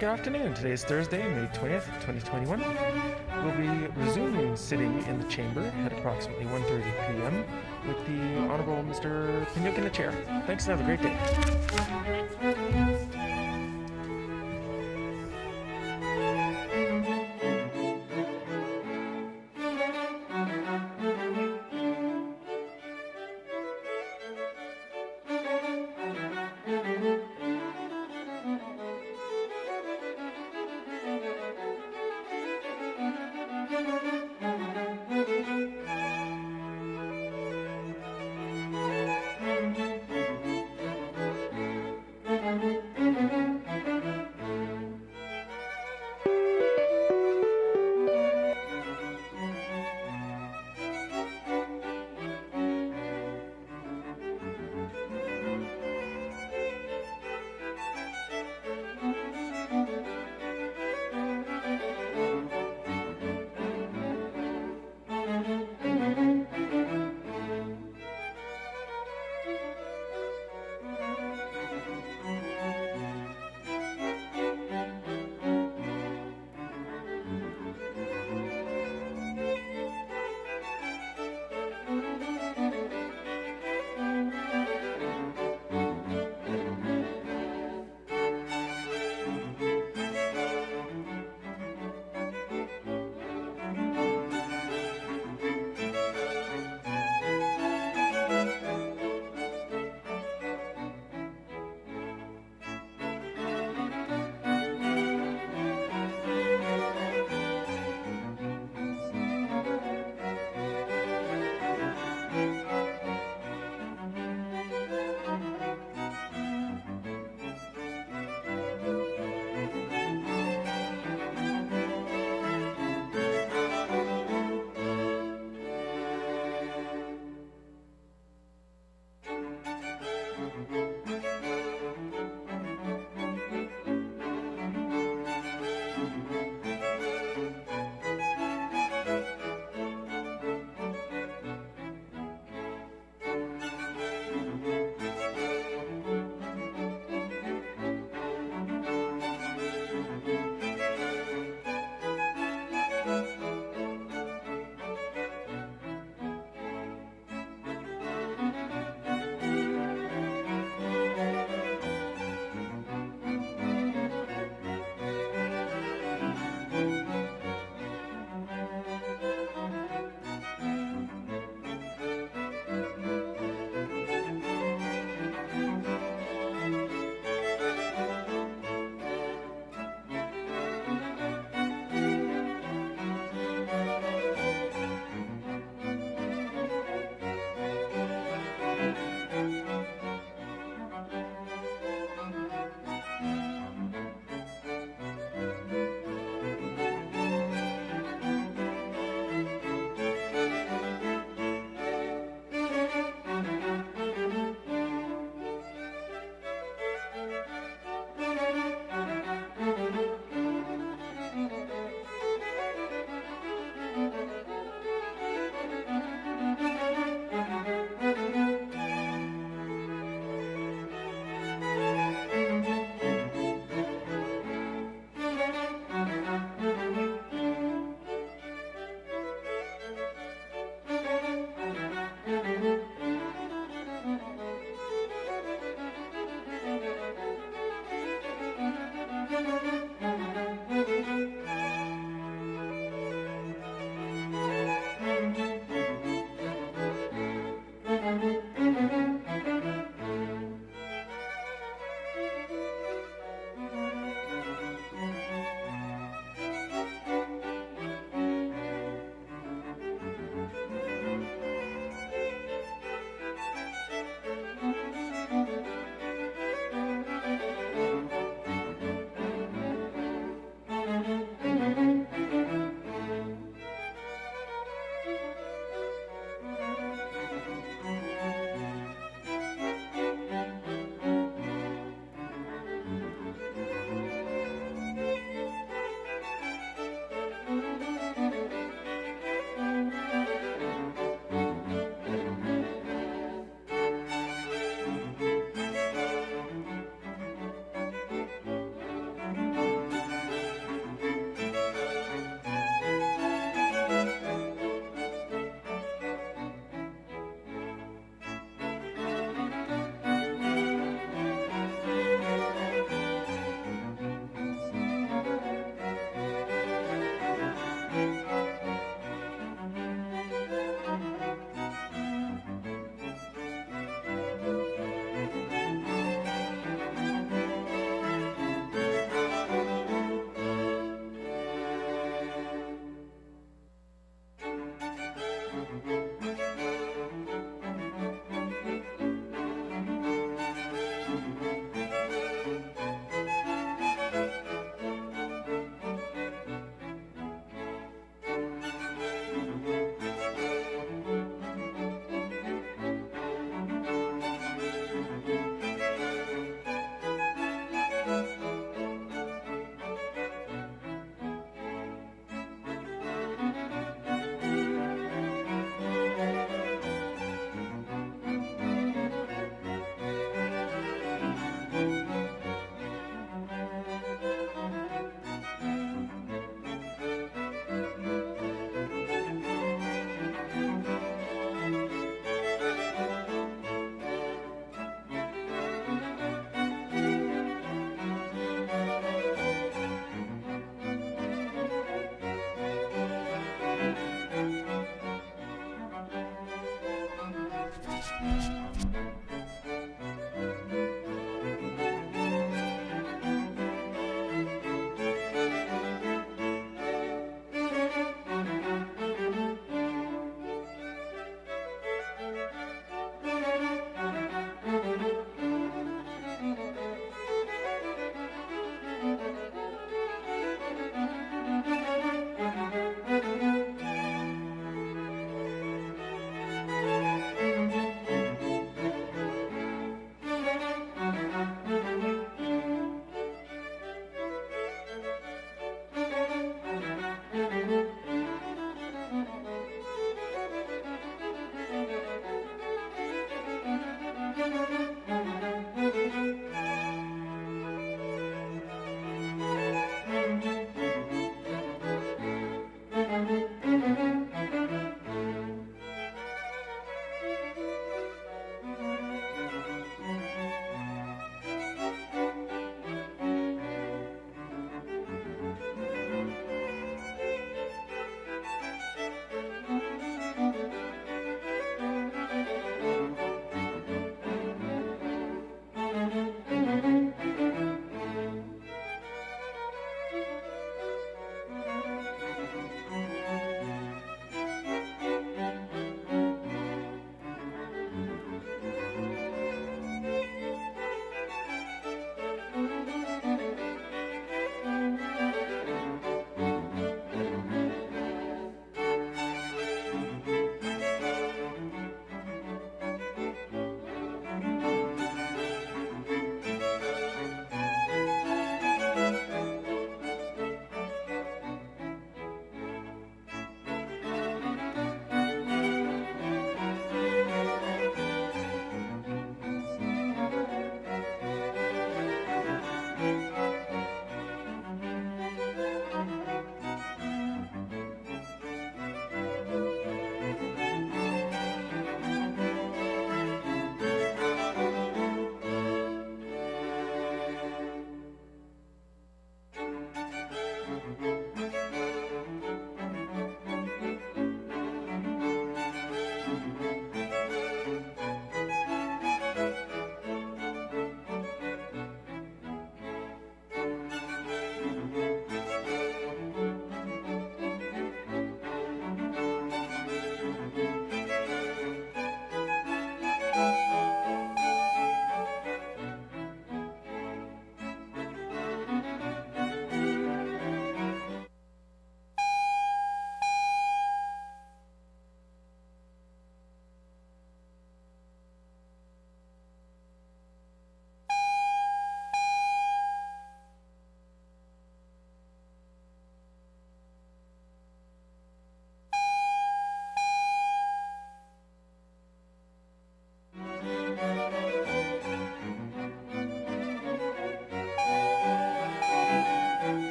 Good afternoon. Today is Thursday, May 20th, 2021. We'll be resuming sitting in the chamber at approximately 1:30 p.m. with the Honorable Mr. Panyuk in the chair. Thanks and have a great day.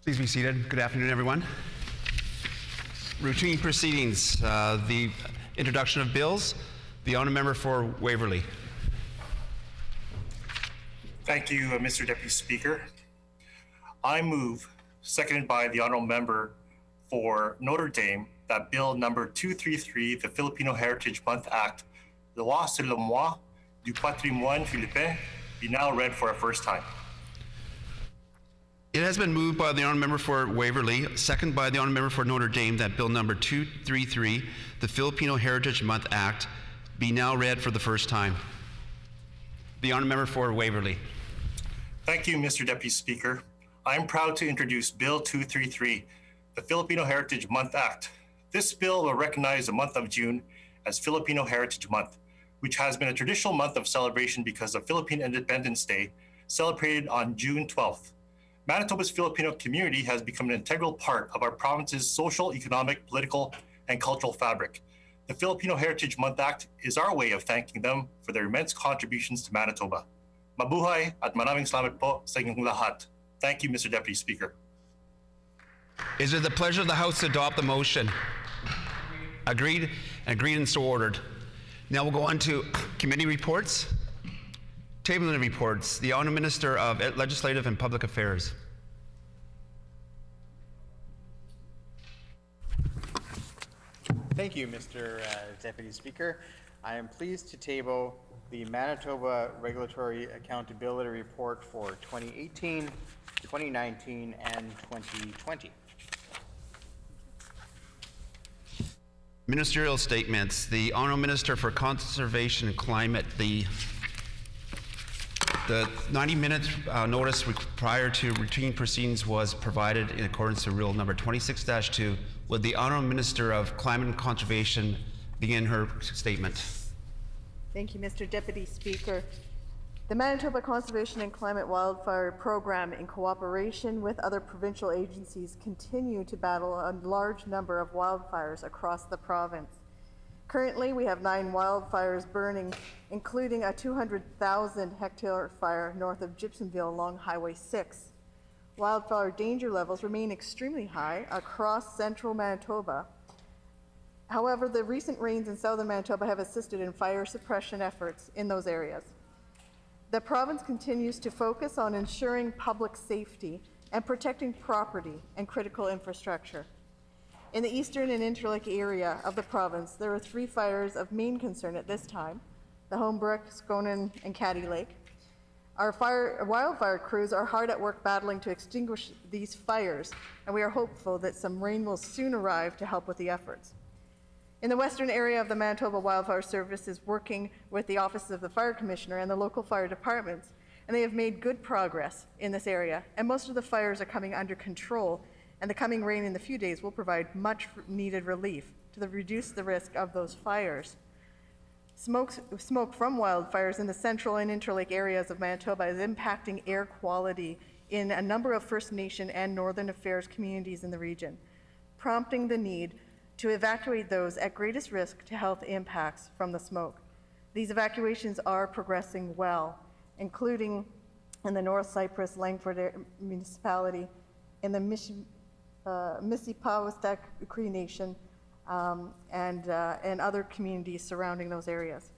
Please be seated. Good afternoon, everyone. Routine proceedings, the introduction of bills. The honourable member for Waverley. Thank you, Mr. Deputy Speaker. I move, seconded by the honourable member for Notre Dame, that Bill number 233, the Filipino Heritage Month Act, Loi sur le mois du patrimoine philippin, be now read for a first time. It has been moved by the honourable member for Waverley, seconded by the honourable member for Notre Dame, that Bill number 233, the Filipino Heritage Month Act, be now read for the first time. The honourable member for Waverley. Thank you, Mr. Deputy Speaker. I am proud to introduce Bill 233, the Filipino Heritage Month Act. This bill will recognize the month of June as Filipino Heritage Month, which has been a traditional month of celebration because of Philippine Independence Day, celebrated on June 12th. Manitoba's Filipino community has become an integral part of our province's social, economic, political, and cultural fabric. The Filipino Heritage Month Act is our way of thanking them for their immense contributions to Manitoba. Mabuhay at maraming salamat po sa inyong lahat. Thank you, Mr. Deputy Speaker. Is it the pleasure of the House to adopt the motion? Agreed. Agreed and so ordered. Now we'll go on to committee reports. Tabling reports. The Honourable Minister of Legislative and Public Affairs. Thank you, Mr. Deputy Speaker. I am pleased to table the Manitoba Regulatory Accountability Report for 2018, 2019, and 2020. Ministerial statements. The Honourable Minister for Conservation and Climate, the 90 minutes notice prior to routine proceedings was provided in accordance to Rule number 26-2. Would the Honourable Minister of Climate and Conservation begin her statement? Thank you, Mr. Deputy Speaker. The Manitoba Conservation and Climate Wildfire Program, in cooperation with other provincial agencies, continue to battle a large number of wildfires across the province. Currently, we have 9 wildfires burning, including a 200,000 hectare fire north of Gibsonville along Highway 6. Wildfire danger levels remain extremely high across central Manitoba. However, the recent rains in southern Manitoba have assisted in fire suppression efforts in those areas. The province continues to focus on ensuring public safety and protecting property and critical infrastructure. In the eastern and Interlake area of the province, there are 3 fires of main concern at this time: the Homebrook, Skonan, and Caddy Lake. Our wildfire crews are hard at work battling to extinguish these fires, and we are hopeful that some rain will soon arrive to help with the efforts. In the western area of the Manitoba Wildfire Service is working with the Office of the Fire Commissioner and the local fire departments, and they have made good progress in this area, and most of the fires are coming under control, and the coming rain in the few days will provide much needed relief to reduce the risk of those fires. Smoke from wildfires in the central and interlake areas of Manitoba is impacting air quality in a number of First Nation and Northern Affairs communities in the region, prompting the need to evacuate those at greatest risk to health impacts from the smoke. These evacuations are progressing well, including in the North Cypress Langford municipality, in the Mississipawastak Cree Nation, and other communities surrounding those areas.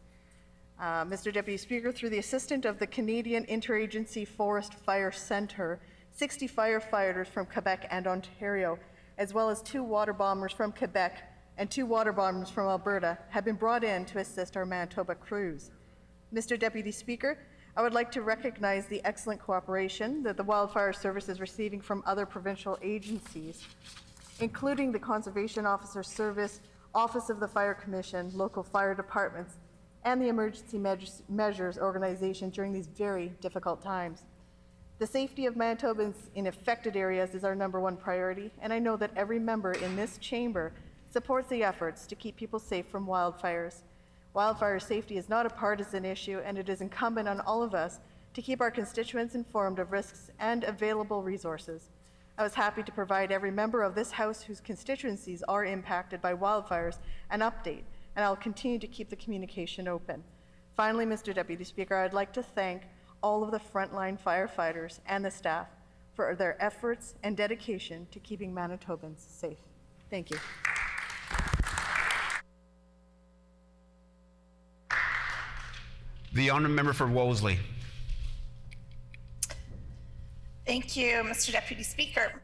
Mr. Deputy Speaker, through the assistance of the Canadian Interagency Forest Fire Centre, 60 firefighters from Quebec and Ontario, as well as 2 water bombers from Quebec and 2 water bombers from Alberta, have been brought in to assist our Manitoba crews. Mr. Deputy Speaker, I would like to recognize the excellent cooperation that the Wildfire Service is receiving from other provincial agencies, including the Conservation Officer Service, Office of the Fire Commission, local fire departments, and the Emergency Measures Organization during these very difficult times. The safety of Manitobans in affected areas is our #1 priority, and I know that every member in this chamber supports the efforts to keep people safe from wildfires. Wildfire safety is not a partisan issue, and it is incumbent on all of us to keep our constituents informed of risks and available resources. I was happy to provide every member of this House whose constituencies are impacted by wildfires an update, and I'll continue to keep the communication open. Finally, Mr. Deputy Speaker, I'd like to thank all of the frontline firefighters and the staff for their efforts and dedication to keeping Manitobans safe. Thank you. The honourable member for Wolseley. Thank you, Mr. Deputy Speaker.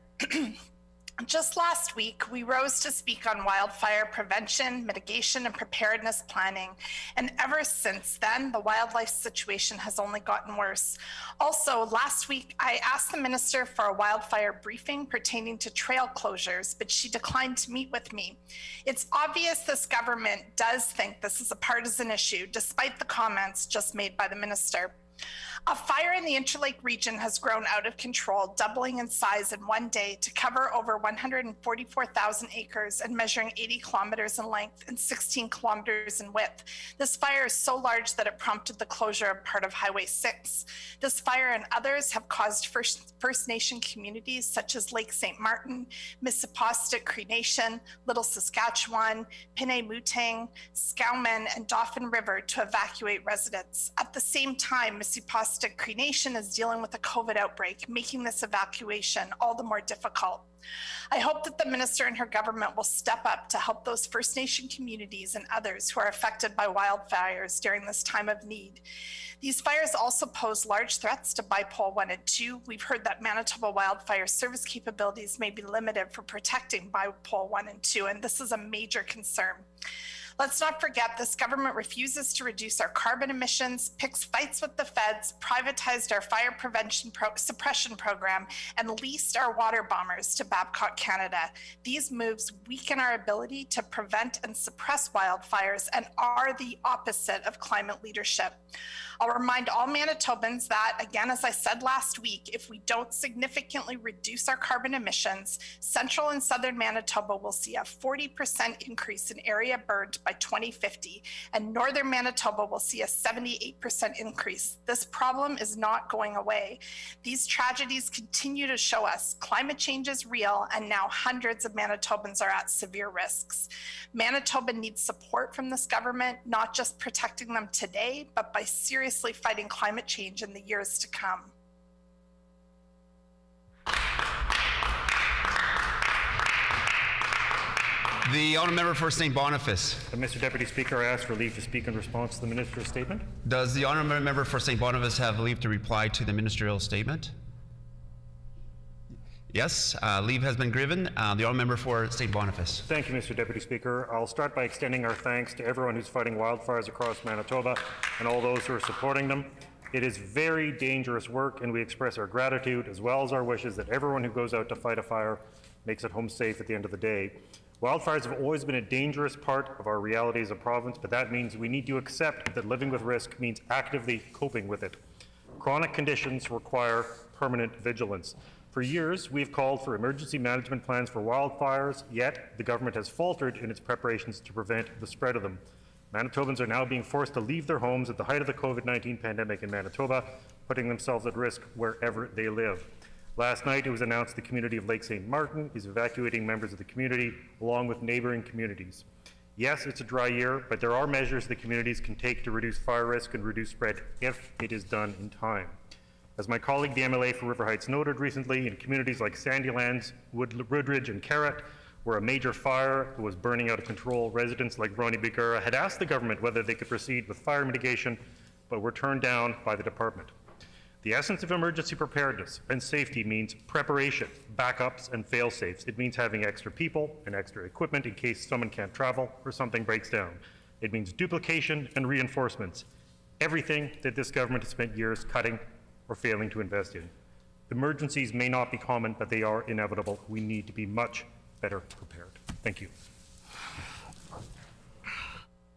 Just last week, we rose to speak on wildfire prevention, mitigation, and preparedness planning. And ever since then, the wildlife situation has only gotten worse. Also, last week, I asked the minister for a wildfire briefing pertaining to trail closures, but she declined to meet with me. It's obvious this government does think this is a partisan issue, despite the comments just made by the minister. A fire in the Interlake region has grown out of control, doubling in size in one day to cover over 144,000 acres and measuring 80 kilometers in length and 16 kilometers in width. This fire is so large that it prompted the closure of part of Highway 6. This fire and others have caused First Nation communities such as Lake St. Martin, Mississipaucet Cree Nation, Little Saskatchewan, Pinay-Mutang, Skowman, and Dauphin River to evacuate residents. At the same time, Mississipaucet Cree Nation is dealing with a COVID outbreak, making this evacuation all the more difficult. I hope that the minister and her government will step up to help those First Nation communities and others who are affected by wildfires during this time of need. These fires also pose large threats to Bipole 1 and 2. We've heard that Manitoba wildfire service capabilities may be limited for protecting Bipole 1 and 2, and this is a major concern. Let's not forget this government refuses to reduce our carbon emissions, picks fights with the feds, privatized our fire prevention suppression program, and leased our water bombers to Babcock Canada. These moves weaken our ability to prevent and suppress wildfires and are the opposite of climate leadership. I'll remind all Manitobans that, again, as I said last week, if we don't significantly reduce our carbon emissions, central and southern Manitoba will see a 40% increase in area burned by 2050, and northern Manitoba will see a 78% increase. This problem is not going away. These tragedies continue to show us climate change is real, and now hundreds of Manitobans are at severe risks. Manitoba needs support from this government, not just protecting them today, but by seriously fighting climate change in the years to come. The honourable member for St. Boniface. Mr. Deputy Speaker, I ask for leave to speak in response to the minister's statement. Does the honourable member for St. Boniface have leave to reply to the ministerial statement? Yes, leave has been given. The honourable member for St. Boniface. Thank you, Mr. Deputy Speaker. I'll start by extending our thanks to everyone who's fighting wildfires across Manitoba and all those who are supporting them. It is very dangerous work, and we express our gratitude as well as our wishes that everyone who goes out to fight a fire makes it home safe at the end of the day. Wildfires have always been a dangerous part of our reality as a province, but that means we need to accept that living with risk means actively coping with it. Chronic conditions require permanent vigilance. For years, we've called for emergency management plans for wildfires, yet the government has faltered in its preparations to prevent the spread of them. Manitobans are now being forced to leave their homes at the height of the COVID-19 pandemic in Manitoba, putting themselves at risk wherever they live. Last night, it was announced the community of Lake St. Martin is evacuating members of the community, along with neighbouring communities. Yes, it's a dry year, but there are measures the communities can take to reduce fire risk and reduce spread if it is done in time. As my colleague, the MLA for River Heights, noted recently, in communities like Sandylands, Woodridge, and Carrot, where a major fire was burning out of control, residents like Ronnie Bigura had asked the government whether they could proceed with fire mitigation, but were turned down by the department. The essence of emergency preparedness and safety means preparation, backups, and fail-safes. It means having extra people and extra equipment in case someone can't travel or something breaks down. It means duplication and reinforcements. Everything that this government has spent years cutting or failing to invest in. Emergencies may not be common, but they are inevitable. We need to be much better prepared. Thank you.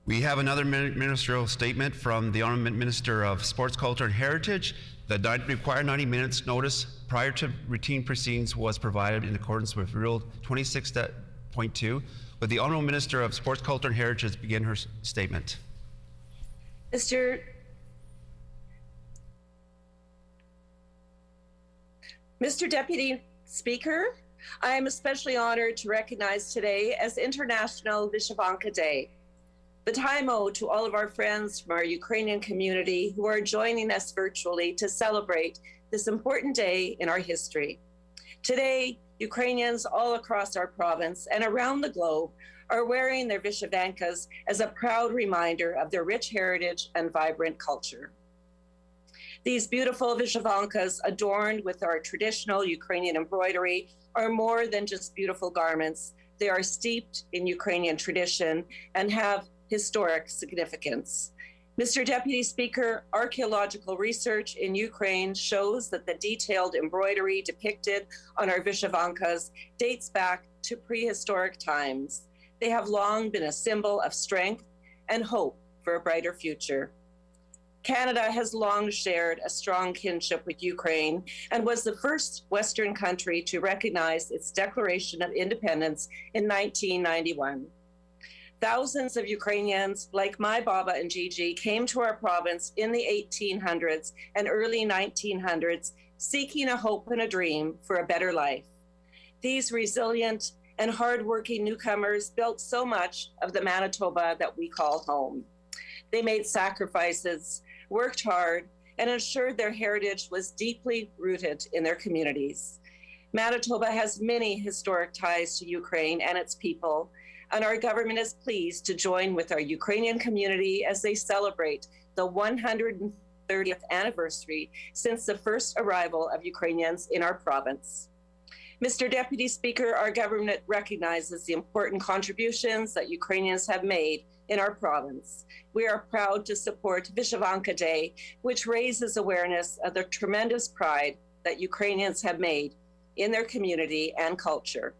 We have another ministerial statement from the Honourable Minister of Sports, Culture and Heritage. The required 90 minutes notice prior to routine proceedings was provided in accordance with Rule 26.2. Would the Honourable Minister of Sports, Culture and Heritage begin her statement? Mr. Deputy Speaker, I am especially honored to recognize today as International Vyshyvanka Day. The taimo to all of our friends from our Ukrainian community who are joining us virtually to celebrate this important day in our history. Today, Ukrainians all across our province and around the globe are wearing their vyshyvankas as a proud reminder of their rich heritage and vibrant culture. These beautiful vyshyvankas, adorned with our traditional Ukrainian embroidery, are more than just beautiful garments. They are steeped in Ukrainian tradition and have historic significance. Mr. Deputy Speaker, archaeological research in Ukraine shows that the detailed embroidery depicted on our vyshyvankas dates back to prehistoric times. They have long been a symbol of strength and hope for a brighter future. Canada has long shared a strong kinship with Ukraine and was the first Western country to recognize its Declaration of Independence in 1991. Thousands of Ukrainians, like my Baba and Gigi, came to our province in the 1800s and early 1900s, seeking a hope and a dream for a better life. These resilient and hardworking newcomers built so much of the Manitoba that we call home. They made sacrifices, worked hard, and ensured their heritage was deeply rooted in their communities. Manitoba has many historic ties to Ukraine and its people, and our government is pleased to join with our Ukrainian community as they celebrate the 130th anniversary since the first arrival of Ukrainians in our province. Mr. Deputy Speaker, our government recognizes the important contributions that Ukrainians have made in our province. We are proud to support Vyshyvanka Day, which raises awareness of the tremendous pride that Ukrainians have made in their community and culture.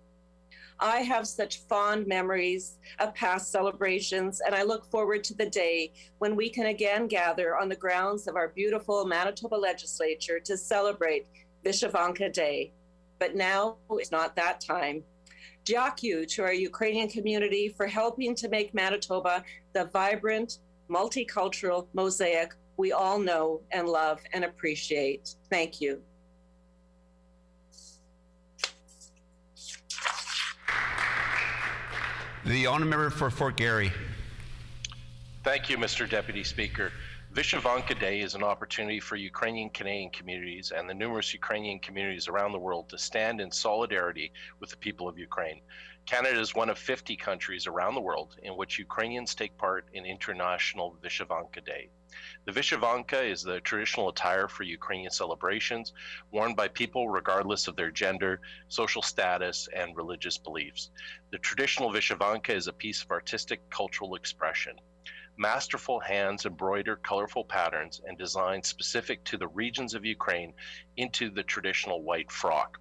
I have such fond memories of past celebrations, and I look forward to the day when we can again gather on the grounds of our beautiful Manitoba Legislature to celebrate Vyshyvanka Day. But now it's not that time. Дякую to our Ukrainian community for helping to make Manitoba the vibrant, multicultural mosaic we all know and love and appreciate. Thank you. The honourable member for Fort Garry. Thank you, Mr. Deputy Speaker. Vyshyvanka Day is an opportunity for Ukrainian Canadian communities and the numerous Ukrainian communities around the world to stand in solidarity with the people of Ukraine. Canada is one of 50 countries around the world in which Ukrainians take part in International Vyshyvanka Day. The Vyshyvanka is the traditional attire for Ukrainian celebrations, worn by people regardless of their gender, social status, and religious beliefs. The traditional Vyshyvanka is a piece of artistic cultural expression. Masterful hands embroider colorful patterns and designs specific to the regions of Ukraine into the traditional white frock.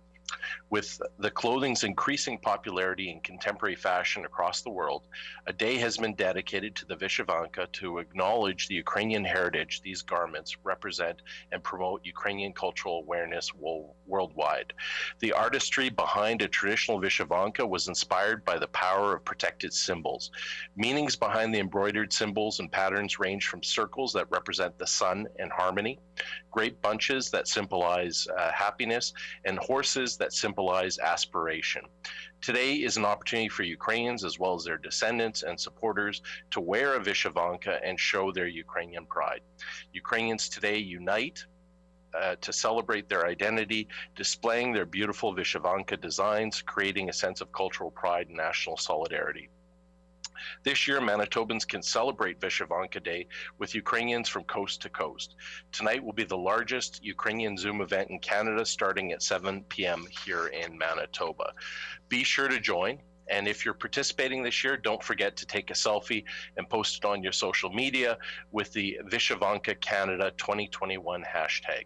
With the clothing's increasing popularity in contemporary fashion across the world, a day has been dedicated to the Vyshyvanka to acknowledge the Ukrainian heritage these garments represent and promote Ukrainian cultural awareness worldwide. The artistry behind a traditional Vyshyvanka was inspired by the power of protected symbols. Meanings behind the embroidered symbols and patterns range from circles that represent the sun and harmony, grape bunches that symbolize happiness, and horses that symbolize aspiration. Today is an opportunity for Ukrainians as well as their descendants and supporters to wear a Vyshyvanka and show their Ukrainian pride. Ukrainians today unite to celebrate their identity, displaying their beautiful Vyshyvanka designs, creating a sense of cultural pride and national solidarity. This year, Manitobans can celebrate Vyshyvanka Day with Ukrainians from coast to coast. Tonight will be the largest Ukrainian Zoom event in Canada, starting at 7 p.m. here in Manitoba. Be sure to join, and if you're participating this year, don't forget to take a selfie and post it on your social media with the Vyshyvanka Canada 2021 hashtag.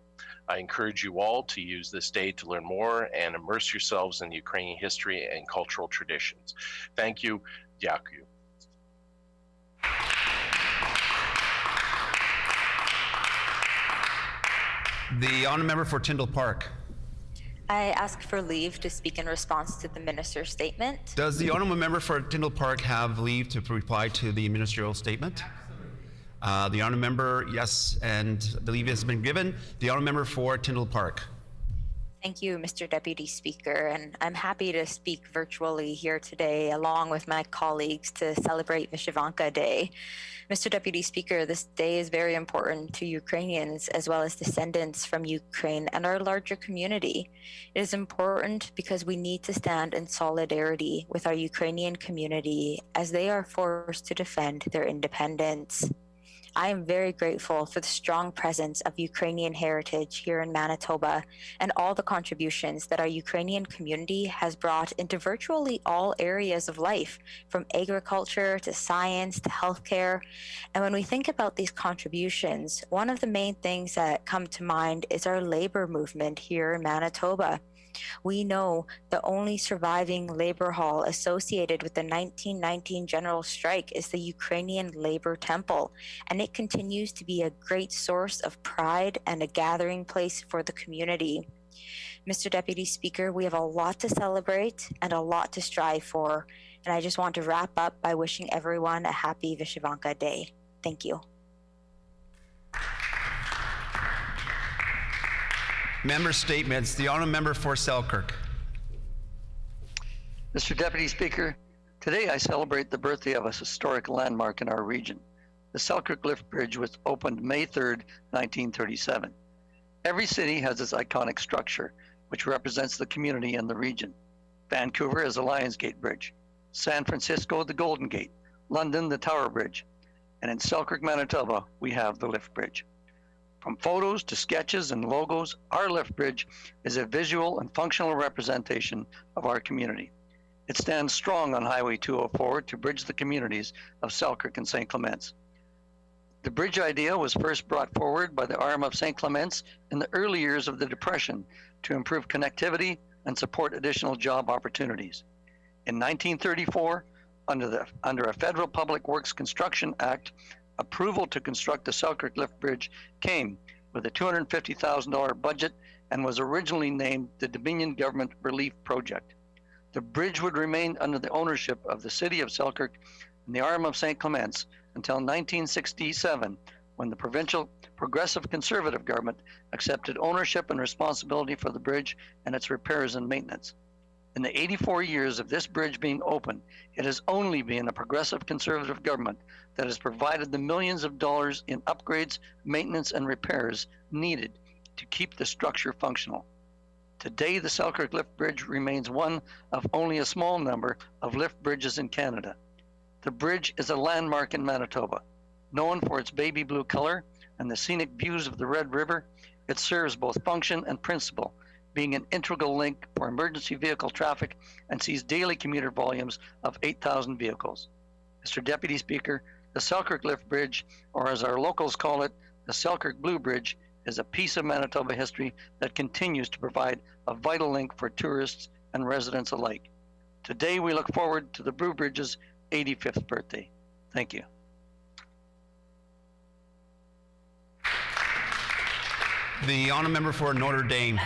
I encourage you all to use this day to learn more and immerse yourselves in Ukrainian history and cultural traditions. Thank you. Дякую. The honourable member for Tyndall Park. I ask for leave to speak in response to the minister's statement. Does the honourable member for Tyndall Park have leave to reply to the ministerial statement? The honourable member, yes, and I believe it has been given. The honourable member for Tyndall Park. Thank you, Mr. Deputy Speaker, and I'm happy to speak virtually here today along with my colleagues to celebrate Vyshyvanka Day. Mr. Deputy Speaker, this day is very important to Ukrainians as well as descendants from Ukraine and our larger community. It is important because we need to stand in solidarity with our Ukrainian community as they are forced to defend their independence. I am very grateful for the strong presence of Ukrainian heritage here in Manitoba and all the contributions that our Ukrainian community has brought into virtually all areas of life, from agriculture to science to healthcare. And when we think about these contributions, one of the main things that come to mind is our labor movement here in Manitoba. We know the only surviving labor hall associated with the 1919 general strike is the Ukrainian Labor Temple, and it continues to be a great source of pride and a gathering place for the community. Mr. Deputy Speaker, we have a lot to celebrate and a lot to strive for, and I just want to wrap up by wishing everyone a happy Vyshyvanka Day. Thank you. Member statements. The honourable member for Selkirk. Mr. Deputy Speaker, today I celebrate the birthday of a historic landmark in our region. The Selkirk Lift Bridge was opened May 3rd, 1937. Every city has its iconic structure, which represents the community and the region. Vancouver is the Lions Gate Bridge, San Francisco the Golden Gate, London the Tower Bridge, and in Selkirk, Manitoba, we have the Lift Bridge. From photos to sketches and logos, our lift bridge is a visual and functional representation of our community. It stands strong on Highway 204 to bridge the communities of Selkirk and St. Clements. The bridge idea was first brought forward by the arm of St. Clements in the early years of the Depression to improve connectivity and support additional job opportunities. In 1934, under a Federal Public Works Construction Act, approval to construct the Selkirk Lift Bridge came with a $250,000 budget and was originally named the Dominion Government Relief Project. The bridge would remain under the ownership of the City of Selkirk and the arm of St. Clements until 1967, when the provincial Progressive Conservative government accepted ownership and responsibility for the bridge and its repairs and maintenance. In the 84 years of this bridge being open, it has only been a Progressive Conservative government that has provided the millions of dollars in upgrades, maintenance, and repairs needed to keep the structure functional. Today, the Selkirk Lift Bridge remains one of only a small number of lift bridges in Canada. The bridge is a landmark in Manitoba. Known for its baby blue color and the scenic views of the Red River, it serves both function and principle, being an integral link for emergency vehicle traffic and sees daily commuter volumes of 8,000 vehicles. Mr. Deputy Speaker, the Selkirk Lift Bridge, or as our locals call it, the Selkirk Blue Bridge, is a piece of Manitoba history that continues to provide a vital link for tourists and residents alike. Today we look forward to the Blue Bridge's 85th birthday. Thank you. The honourable member for Notre Dame.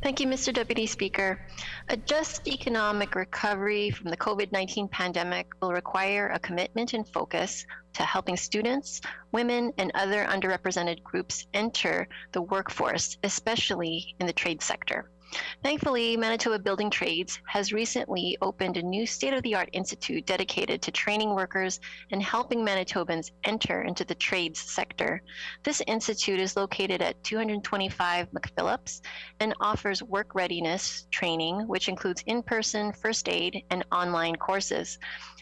Thank you, Mr. Deputy Speaker. A just economic recovery from the COVID-19 pandemic will require a commitment and focus to helping students, women, and other underrepresented groups enter the workforce, especially in the trade sector. Thankfully, Manitoba Building Trades has recently opened a new state-of-the-art institute dedicated to training workers and helping Manitobans enter into the trades sector. This institute is located at 225 McPhillips and offers work readiness training, which includes in-person, first aid, and online courses.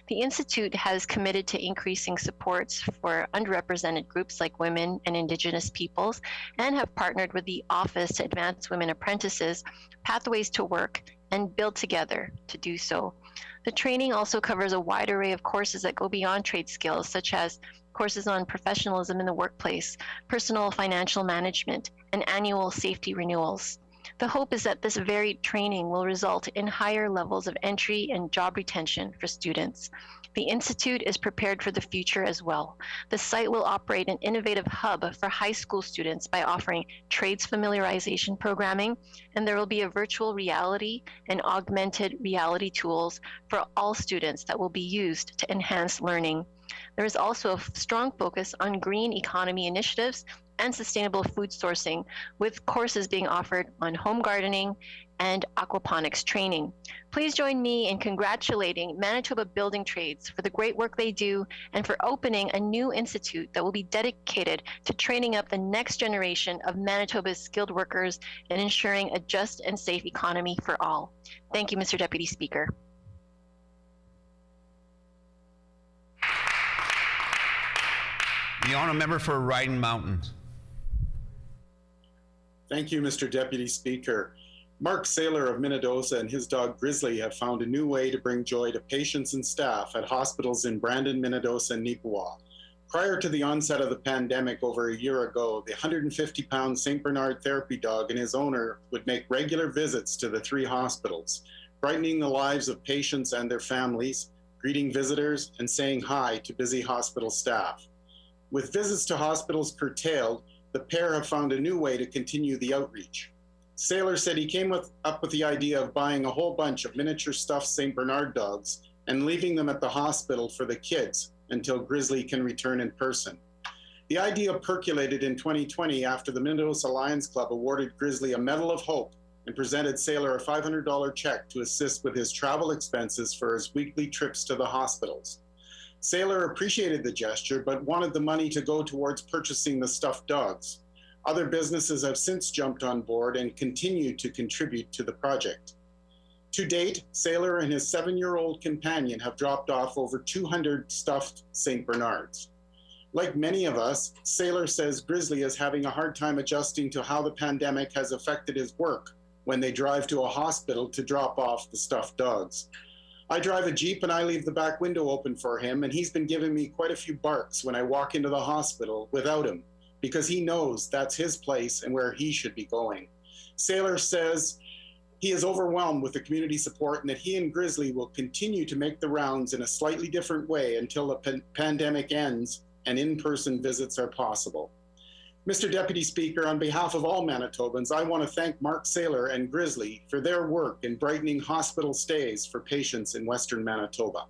The Institute has committed to increasing supports for underrepresented groups like women and Indigenous peoples, and have partnered with the Office to Advance Women Apprentices, Pathways to Work, and Build Together to do so. The training also covers a wide array of courses that go beyond trade skills, such as courses on professionalism in the workplace, personal financial management, and annual safety renewals. The hope is that this varied training will result in higher levels of entry and job retention for students. The Institute is prepared for the future as well. The site will operate an innovative hub for high school students by offering trades familiarization programming, and there will be a virtual reality and augmented reality tools for all students that will be used to enhance learning. There is also a strong focus on green economy initiatives and sustainable food sourcing, with courses being offered on home gardening and aquaponics training. Please join me in congratulating Manitoba Building Trades for the great work they do and for opening a new institute that will be dedicated to training up the next generation of Manitoba's skilled workers and ensuring a just and safe economy for all. Thank you, Mr. Deputy Speaker. The honourable member for Ryden Mountain. Thank you, Mr. Deputy Speaker. Mark Saylor of Minnedosa and his dog Grizzly have found a new way to bring joy to patients and staff at hospitals in Brandon, Minnedosa, and Neepawa. Prior to the onset of the pandemic over a year ago, the 150-pound St. Bernard therapy dog and his owner would make regular visits to the 3 hospitals, brightening the lives of patients and their families, greeting visitors, and saying hi to busy hospital staff. With visits to hospitals curtailed, the pair have found a new way to continue the outreach. Saylor said he came up with the idea of buying a whole bunch of miniature stuffed St. Bernard dogs and leaving them at the hospital for the kids until Grizzly can return in person. The idea percolated in 2020 after the Minnedosa Lions Club awarded Grizzly a Medal of Hope and presented Saylor a $500 check to assist with his travel expenses for his weekly trips to the hospitals. Saylor appreciated the gesture, but wanted the money to go towards purchasing the stuffed dogs. Other businesses have since jumped on board and continue to contribute to the project. To date, Saylor and his 7-year-old companion have dropped off over 200 stuffed St. Bernards. Like many of us, Saylor says Grizzly is having a hard time adjusting to how the pandemic has affected his work when they drive to a hospital to drop off the stuffed dogs. I drive a Jeep and I leave the back window open for him, and he's been giving me quite a few barks when I walk into the hospital without him, because he knows that's his place and where he should be going. Saylor says he is overwhelmed with the community support and that he and Grizzly will continue to make the rounds in a slightly different way until the pandemic ends and in-person visits are possible. Mr. Deputy Speaker, on behalf of all Manitobans, I want to thank Mark Saylor and Grizzly for their work in brightening hospital stays for patients in Western Manitoba.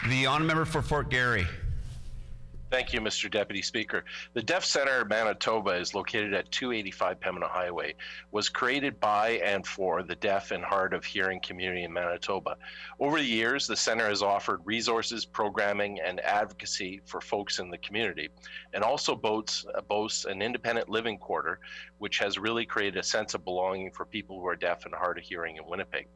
The honourable member for Fort Garry. Thank you, Mr. Deputy Speaker. The Deaf Centre Manitoba is located at 285 Pembina Highway, was created by and for the deaf and hard of hearing community in Manitoba. Over the years, the centre has offered resources, programming, and advocacy for folks in the community, and also boasts an independent living quarter, which has really created a sense of belonging for people who are deaf and hard of hearing in Winnipeg.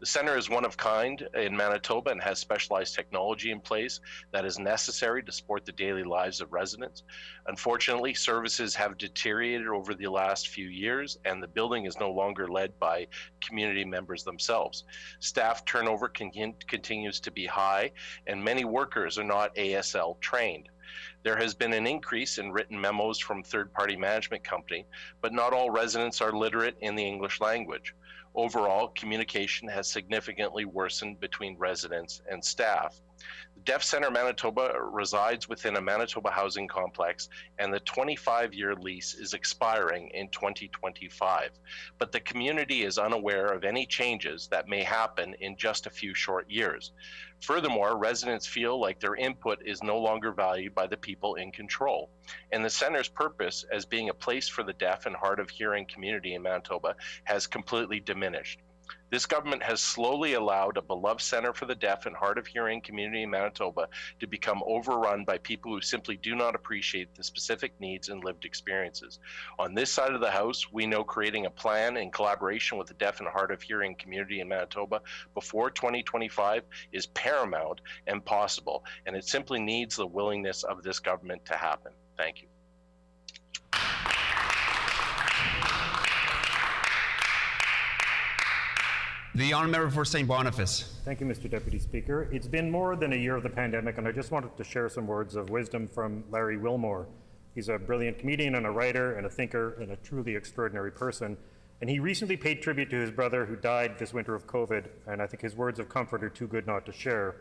The centre is one of kind in Manitoba and has specialized technology in place that is necessary to support the daily lives of residents. Unfortunately, services have deteriorated over the last few years, and the building is no longer led by community members themselves. Staff turnover continues to be high, and many workers are not ASL trained. There has been an increase in written memos from third-party management company, but not all residents are literate in the English language. Overall, communication has significantly worsened between residents and staff. The Deaf Centre Manitoba resides within a Manitoba housing complex, and the 25-year lease is expiring in 2025. But the community is unaware of any changes that may happen in just a few short years. Furthermore, residents feel like their input is no longer valued by the people in control. And the center's purpose as being a place for the deaf and hard of hearing community in Manitoba has completely diminished. This government has slowly allowed a beloved center for the deaf and hard of hearing community in Manitoba to become overrun by people who simply do not appreciate the specific needs and lived experiences. On this side of the House, we know creating a plan in collaboration with the deaf and hard of hearing community in Manitoba before 2025 is paramount and possible, and it simply needs the willingness of this government to happen. Thank you. The honourable member for St. Boniface. Thank you, Mr. Deputy Speaker. It's been more than a year of the pandemic, and I just wanted to share some words of wisdom from Larry Wilmore. He's a brilliant comedian and a writer and a thinker and a truly extraordinary person. And he recently paid tribute to his brother who died this winter of COVID, and I think his words of comfort are too good not to share.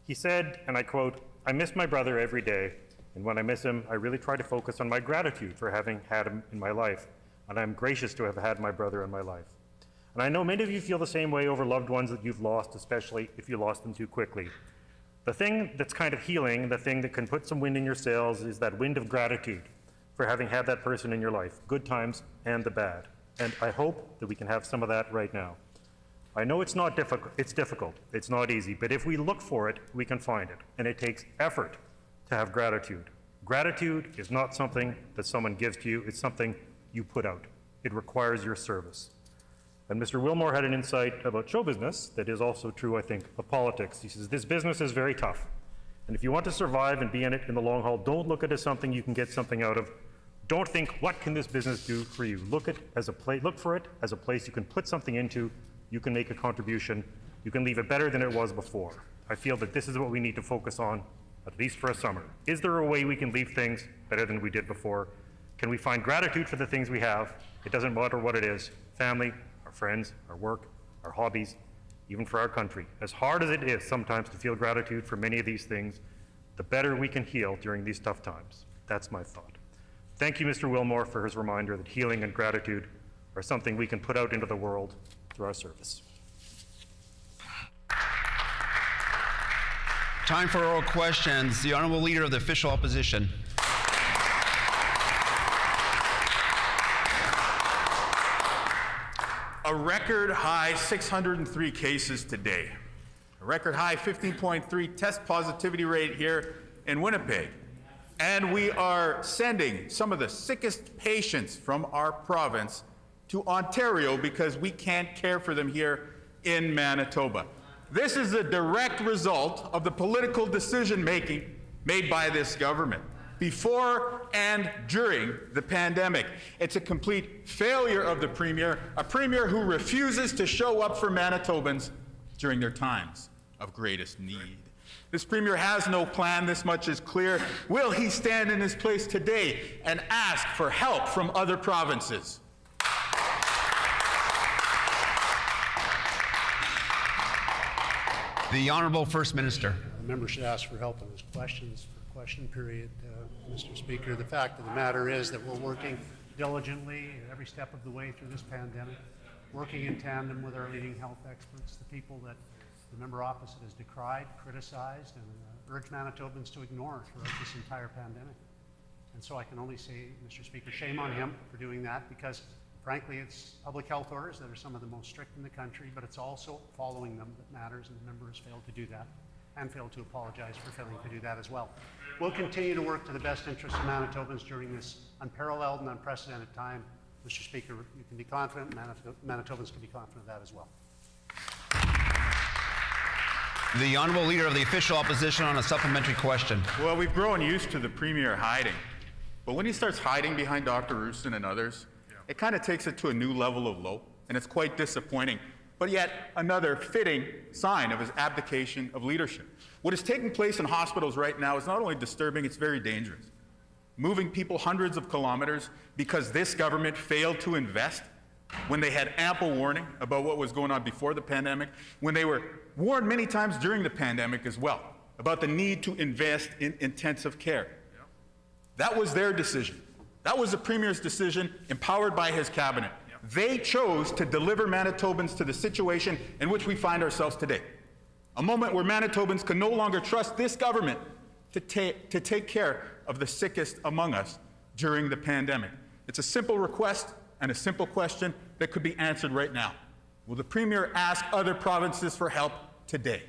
He said, and I quote, "I miss my brother every day, and when I miss him, I really try to focus on my gratitude for having had him in my life, and I'm gracious to have had my brother in my life." And I know many of you feel the same way over loved ones that you've lost, especially if you lost them too quickly. The thing that's kind of healing, the thing that can put some wind in your sails, is that wind of gratitude for having had that person in your life, good times and the bad. And I hope that we can have some of that right now. I know it's not difficult, it's not easy, but if we look for it, we can find it. And it takes effort to have gratitude. Gratitude is not something that someone gives to you, it's something you put out. It requires your service. And Mr. Wilmore had an insight about show business that is also true, I think, of politics. He says, this business is very tough. And if you want to survive and be in it in the long haul, don't look at it as something you can get something out of. Don't think, what can this business do for you? Look for it as a place you can put something into, you can make a contribution, you can leave it better than it was before. I feel that this is what we need to focus on, at least for a summer. Is there a way we can leave things better than we did before? Can we find gratitude for the things we have? It doesn't matter what it is, family, our friends, our work, our hobbies, even for our country. As hard as it is sometimes to feel gratitude for many of these things, the better we can heal during these tough times. That's my thought. Thank you, Mr. Wilmore, for his reminder that healing and gratitude are something we can put out into the world through our service. Time for oral questions. The Honourable Leader of the Official Opposition. A record high 603 cases today. A record high 15.3 test positivity rate here in Winnipeg. And we are sending some of the sickest patients from our province to Ontario because we can't care for them here in Manitoba. This is a direct result of the political decision-making made by this government before and during the pandemic. It's a complete failure of the Premier, a Premier who refuses to show up for Manitobans during their times of greatest need. This Premier has no plan, this much is clear. Will he stand in his place today and ask for help from other provinces? The Honourable First Minister. The member should ask for help in his questions for question period, Mr. Speaker. The fact of the matter is that we're working diligently every step of the way through this pandemic, working in tandem with our leading health experts, the people that the member opposite has decried, criticized, and urged Manitobans to ignore throughout this entire pandemic. And so I can only say, Mr. Speaker, shame on him for doing that, because frankly, it's public health orders that are some of the most strict in the country, but it's also following them that matters, and the member has failed to do that and failed to apologize for failing to do that as well. We'll continue to work to the best interests of Manitobans during this unparalleled and unprecedented time. Mr. Speaker, you can be confident, Manitobans can be confident of that as well. The Honourable Leader of the Official Opposition on a supplementary question. Well, we've grown used to the Premier hiding, but when he starts hiding behind Dr. Roustan and others, it kind of takes it to a new level of low, and it's quite disappointing. But yet another fitting sign of his abdication of leadership. What is taking place in hospitals right now is not only disturbing, it's very dangerous. Moving people hundreds of kilometers because this government failed to invest when they had ample warning about what was going on before the pandemic, when they were warned many times during the pandemic as well about the need to invest in intensive care. That was their decision. That was the Premier's decision, empowered by his cabinet. They chose to deliver Manitobans to the situation in which we find ourselves today. A moment where Manitobans can no longer trust this government to take care of the sickest among us during the pandemic. It's a simple request and a simple question that could be answered right now. Will the Premier ask other provinces for help today?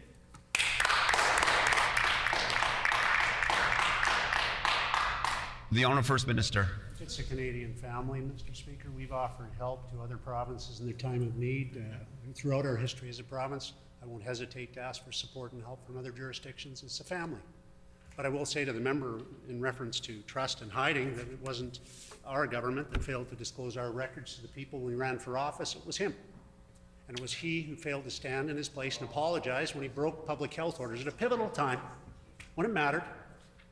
The Honourable First Minister. It's a Canadian family, Mr. Speaker. We've offered help to other provinces in their time of need. Throughout our history as a province, I won't hesitate to ask for support and help from other jurisdictions. It's a family. But I will say to the member, in reference to trust and hiding, that it wasn't our government that failed to disclose our records to the people when we ran for office. It was him. And it was he who failed to stand in his place and apologize when he broke public health orders at a pivotal time when it mattered,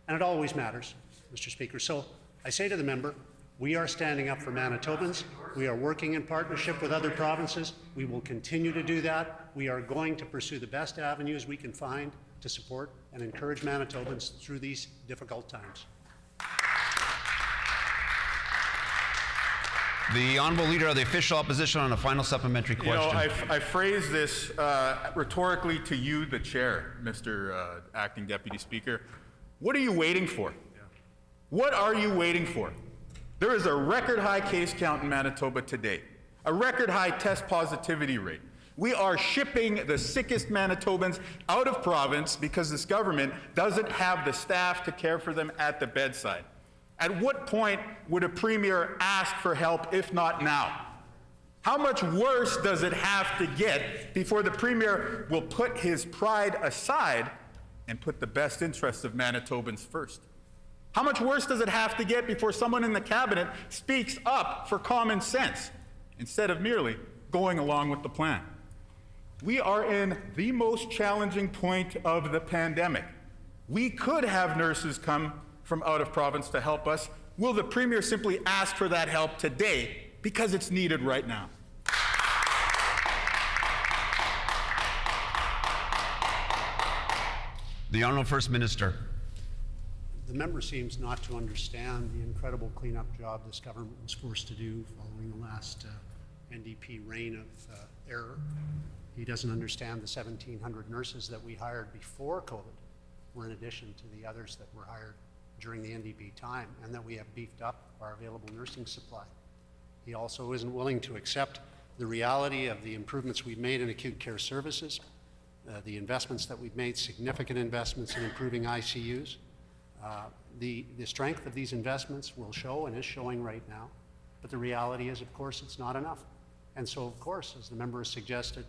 and it always matters, Mr. Speaker. So I say to the member, we are standing up for Manitobans. We are working in partnership with other provinces. We will continue to do that. We are going to pursue the best avenues we can find to support and encourage Manitobans through these difficult times. The Honourable Leader of the Official Opposition on a final supplementary question. You know, I phrase this rhetorically to you, the Chair, Mr. Acting Deputy Speaker. What are you waiting for? What are you waiting for? There is a record high case count in Manitoba today, a record high test positivity rate. We are shipping the sickest Manitobans out of province because this government doesn't have the staff to care for them at the bedside. At what point would a premier ask for help, if not now? How much worse does it have to get before the premier will put his pride aside and put the best interests of Manitobans first? How much worse does it have to get before someone in the cabinet speaks up for common sense instead of merely going along with the plan? We are in the most challenging point of the pandemic. We could have nurses come from out of province to help us. Will the premier simply ask for that help today because it's needed right now? The Honourable First Minister. The member seems not to understand the incredible cleanup job this government was forced to do following the last NDP reign of error. He doesn't understand the 1,700 nurses that we hired before COVID were in addition to the others that were hired during the NDP time, and that we have beefed up our available nursing supply. He also isn't willing to accept the reality of the improvements we've made in acute care services, the investments that we've made, significant investments in improving ICUs. The strength of these investments will show and is showing right now, but the reality is, of course, it's not enough. And so, of course, as the member has suggested,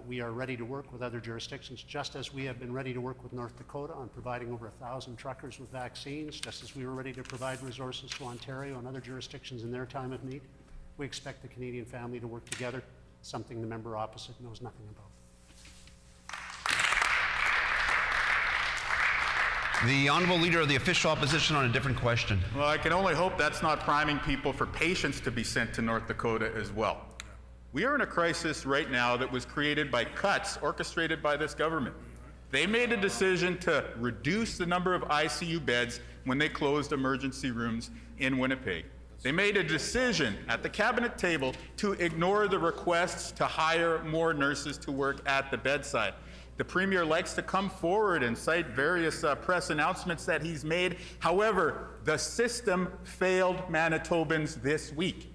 we are ready to work with other jurisdictions, just as we have been ready to work with North Dakota on providing over 1,000 truckers with vaccines, just as we were ready to provide resources to Ontario and other jurisdictions in their time of need. We expect the Canadian family to work together, something the member opposite knows nothing about. The Honourable Leader of the Official Opposition on a different question. Well, I can only hope that's not priming people for patients to be sent to North Dakota as well. We are in a crisis right now that was created by cuts orchestrated by this government. They made a decision to reduce the number of ICU beds when they closed emergency rooms in Winnipeg. They made a decision at the cabinet table to ignore the requests to hire more nurses to work at the bedside. The premier likes to come forward and cite various press announcements that he's made. However, the system failed Manitobans this week.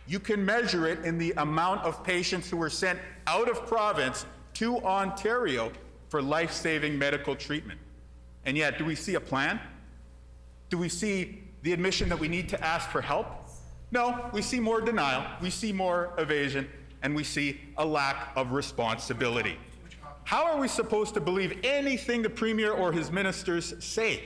You can measure it in the amount of patients who were sent out of province to Ontario for life-saving medical treatment. And yet, do we see a plan? Do we see the admission that we need to ask for help? No, we see more denial, we see more evasion, and we see a lack of responsibility. How are we supposed to believe anything the premier or his ministers say?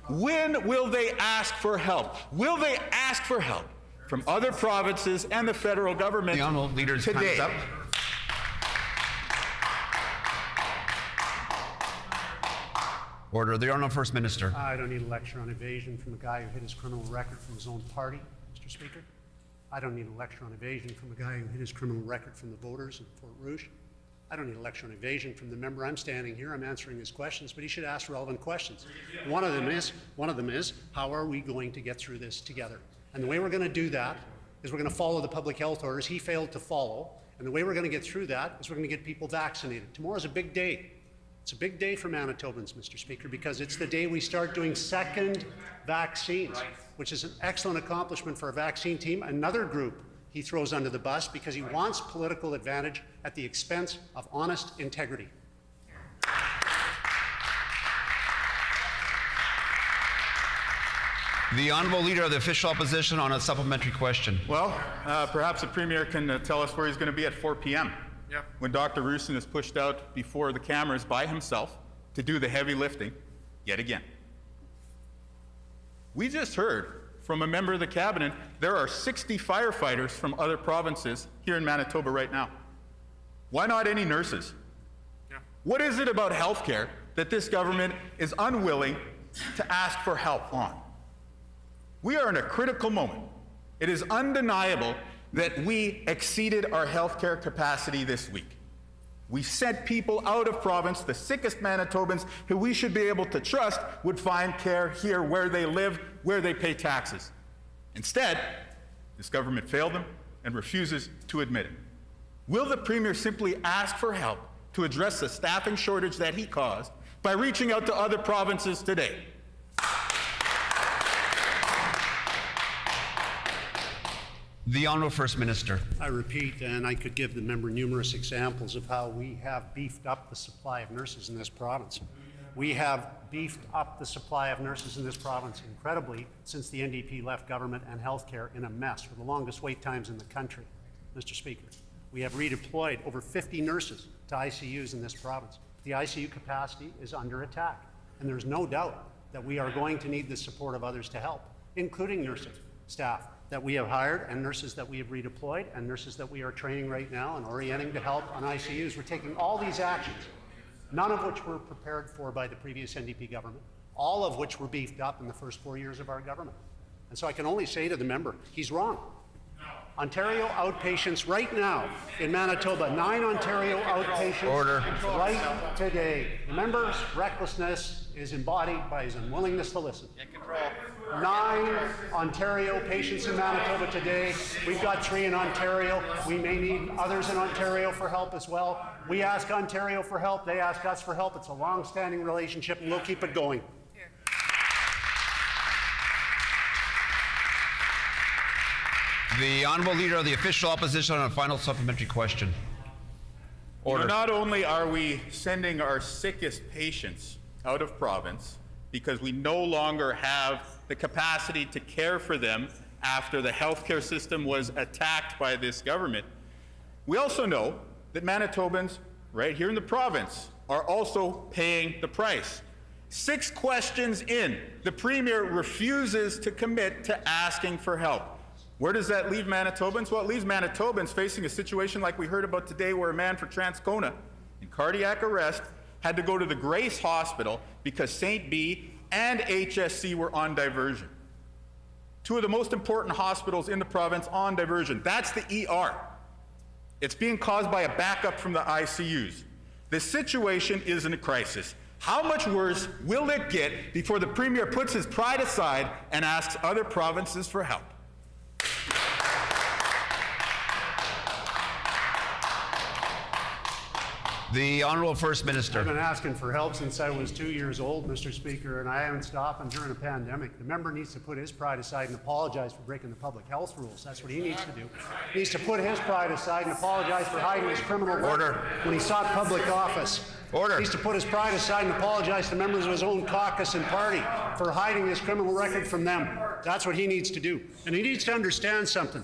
When will they ask for help? Will they ask for help from other provinces and the federal government the Honourable Leader's today? Time's up. Order. The Honourable First Minister. I don't need a lecture on evasion from a guy who hid his criminal record from his own party, Mr. Speaker. I don't need a lecture on evasion from a guy who hid his criminal record from the voters in Fort Rouge. I don't need a lecture on evasion from the member. I'm standing here, I'm answering his questions, but he should ask relevant questions. One of them is, how are we going to get through this together? And the way we're going to do that is we're going to follow the public health orders he failed to follow. And the way we're going to get through that is we're going to get people vaccinated. Tomorrow's a big day. It's a big day for Manitobans, Mr. Speaker, because it's the day we start doing second vaccines, which is an excellent accomplishment for our vaccine team. Another group he throws under the bus because he wants political advantage at the expense of honest integrity. The Honourable Leader of the Official Opposition on a supplementary question. Well, perhaps the Premier can tell us where he's going to be at 4 p.m. When Dr. Roussin is pushed out before the cameras by himself to do the heavy lifting yet again. We just heard from a member of the cabinet there are 60 firefighters from other provinces here in Manitoba right now. Why not any nurses? What is it about healthcare that this government is unwilling to ask for help on? We are in a critical moment. It is undeniable that we exceeded our healthcare capacity this week. We sent people out of province, the sickest Manitobans who we should be able to trust would find care here where they live, where they pay taxes. Instead, This government failed them and refuses to admit it. Will the Premier simply ask for help to address the staffing shortage that he caused by reaching out to other provinces today? The Honourable First Minister. I repeat, and I could give the member numerous examples of how we have beefed up the supply of nurses in this province. We have beefed up the supply of nurses in this province incredibly since the NDP left government and healthcare in a mess with the longest wait times in the country, Mr. Speaker. We have redeployed over 50 nurses to ICUs in this province. The ICU capacity is under attack, and there's no doubt that we are going to need the support of others to help, including nursing staff that we have hired and nurses that we have redeployed and nurses that we are training right now and orienting to help on ICUs. We're taking all these actions, none of which were prepared for by the previous NDP government, all of which were beefed up in the first 4 years of our government. And so I can only say to the member, he's wrong. Ontario outpatients right now in Manitoba, 9 Ontario outpatients Order. right today. The member's recklessness is embodied by his unwillingness to listen. 9 Ontario patients in Manitoba today. We've got 3 in Ontario. We may need others in Ontario for help as well. We ask Ontario for help. They ask us for help. It's a long-standing relationship, and we'll keep it going. The Honourable Leader of the Official Opposition on a final supplementary question. Order. Not only are we sending our sickest patients out of province because we no longer have the capacity to care for them after the healthcare system was attacked by this government, we also know that Manitobans right here in the province are also paying the price. 6 questions in, the Premier refuses to commit to asking for help. Where does that leave Manitobans? Well, it leaves Manitobans facing a situation like we heard about today, where a man for Transcona in cardiac arrest had to go to the Grace Hospital because St. B and HSC were on diversion. 2 of the most important hospitals in the province on diversion. That's the ER. It's being caused by a backup from the ICUs. The situation is in a crisis. How much worse will it get before the Premier puts his pride aside and asks other provinces for help? The Honourable First Minister. I've been asking for help since I was 2 years old, Mr. Speaker, and I haven't stopped them during a pandemic. The member needs to put his pride aside and apologize for breaking the public health rules. That's what he needs to do. He needs to put his pride aside and apologize for hiding his criminal record when he sought public office. Order. He needs to put his pride aside and apologize to members of his own caucus and party for hiding his criminal record from them. That's what he needs to do. And he needs to understand something.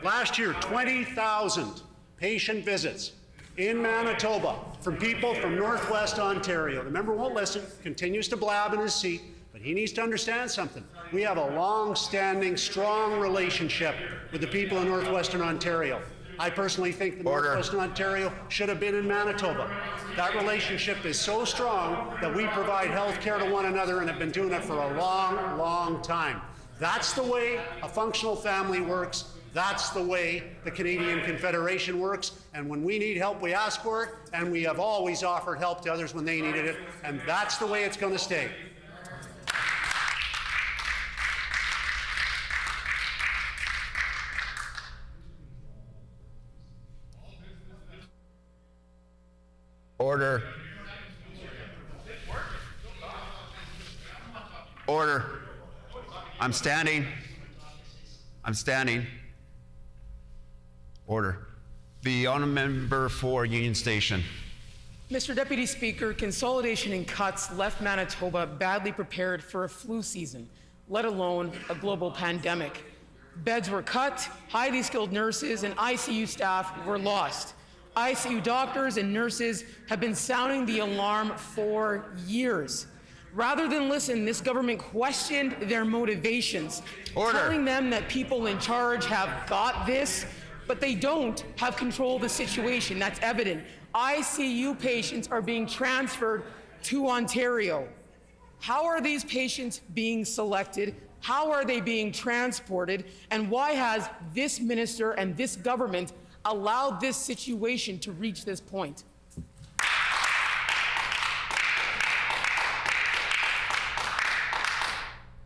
Last year, 20,000 patient visits in Manitoba from people from Northwest Ontario. The member won't listen, continues to blab in his seat, but he needs to understand something. We have a long-standing, strong relationship with the people in Northwestern Ontario. I personally think that Northwestern Ontario should have been in Manitoba. That relationship is so strong that we provide health care to one another and have been doing it for a long, long time. That's the way a functional family works. That's the way the Canadian Confederation works, and when we need help, we ask for it, and we have always offered help to others when they needed it, and that's the way it's going to stay. Order. Order. I'm standing. I'm standing. Order. The honourable member for Union Station. Mr. Deputy Speaker, consolidation and cuts left Manitoba badly prepared for a flu season, let alone a global pandemic. Beds were cut, highly skilled nurses and ICU staff were lost. ICU doctors and nurses have been sounding the alarm for years. Rather than listen, this government questioned their motivations, telling them that people in charge have got this, but they don't have control of the situation. That's evident. ICU patients are being transferred to Ontario. How are these patients being selected? How are they being transported? And why has this minister and this government allowed this situation to reach this point?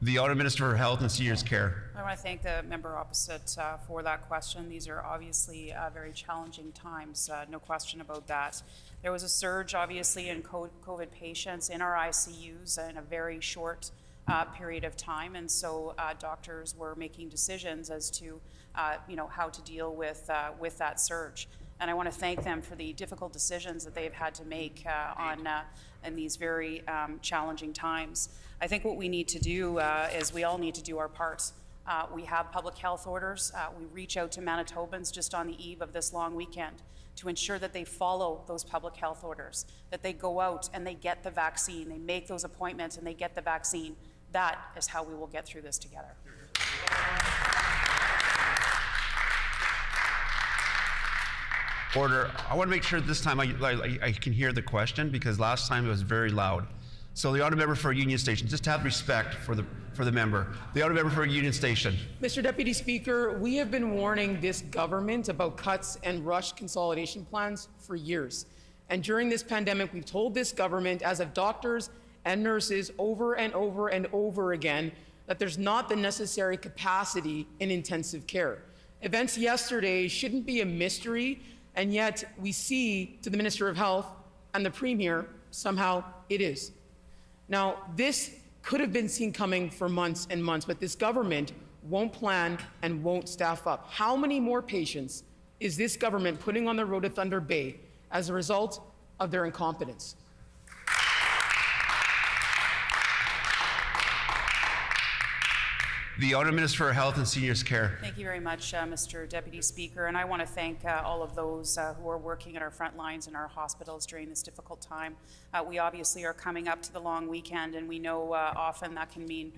The Honourable Minister for Health and Seniors Care. I want to thank the member opposite for that question. These are obviously very challenging times, no question about that. There was a surge, obviously, in COVID patients in our ICUs in a very short period of time, and so doctors were making decisions as to, how to deal with that surge. And I want to thank them for the difficult decisions that they've had to make in these very challenging times. I think what we need to do is we all need to do our parts. We have public health orders. We reach out to Manitobans just on the eve of this long weekend to ensure that they follow those public health orders, that they go out and they get the vaccine, they make those appointments and they get the vaccine. That is how we will get through this together. Order. I want to make sure this time I can hear the question, because last time it was very loud. So the honourable member for Union Station, just have respect for the member. The honourable member for Union Station. Mr. Deputy Speaker, we have been warning this government about cuts and rushed consolidation plans for years. And during this pandemic, we've told this government, as have doctors and nurses, over and over and over again, that there's not the necessary capacity in intensive care. Events yesterday shouldn't be a mystery, and yet we see, to the Minister of Health and the Premier, somehow it is. Now, this could have been seen coming for months and months, but this government won't plan and won't staff up. How many more patients is this government putting on the road to Thunder Bay as a result of their incompetence? The Honourable Minister for Health and Seniors Care. Thank you very much, Mr. Deputy Speaker. And I want to thank all of those who are working at our front lines in our hospitals during this difficult time. We obviously are coming up to the long weekend, and we know often that can mean,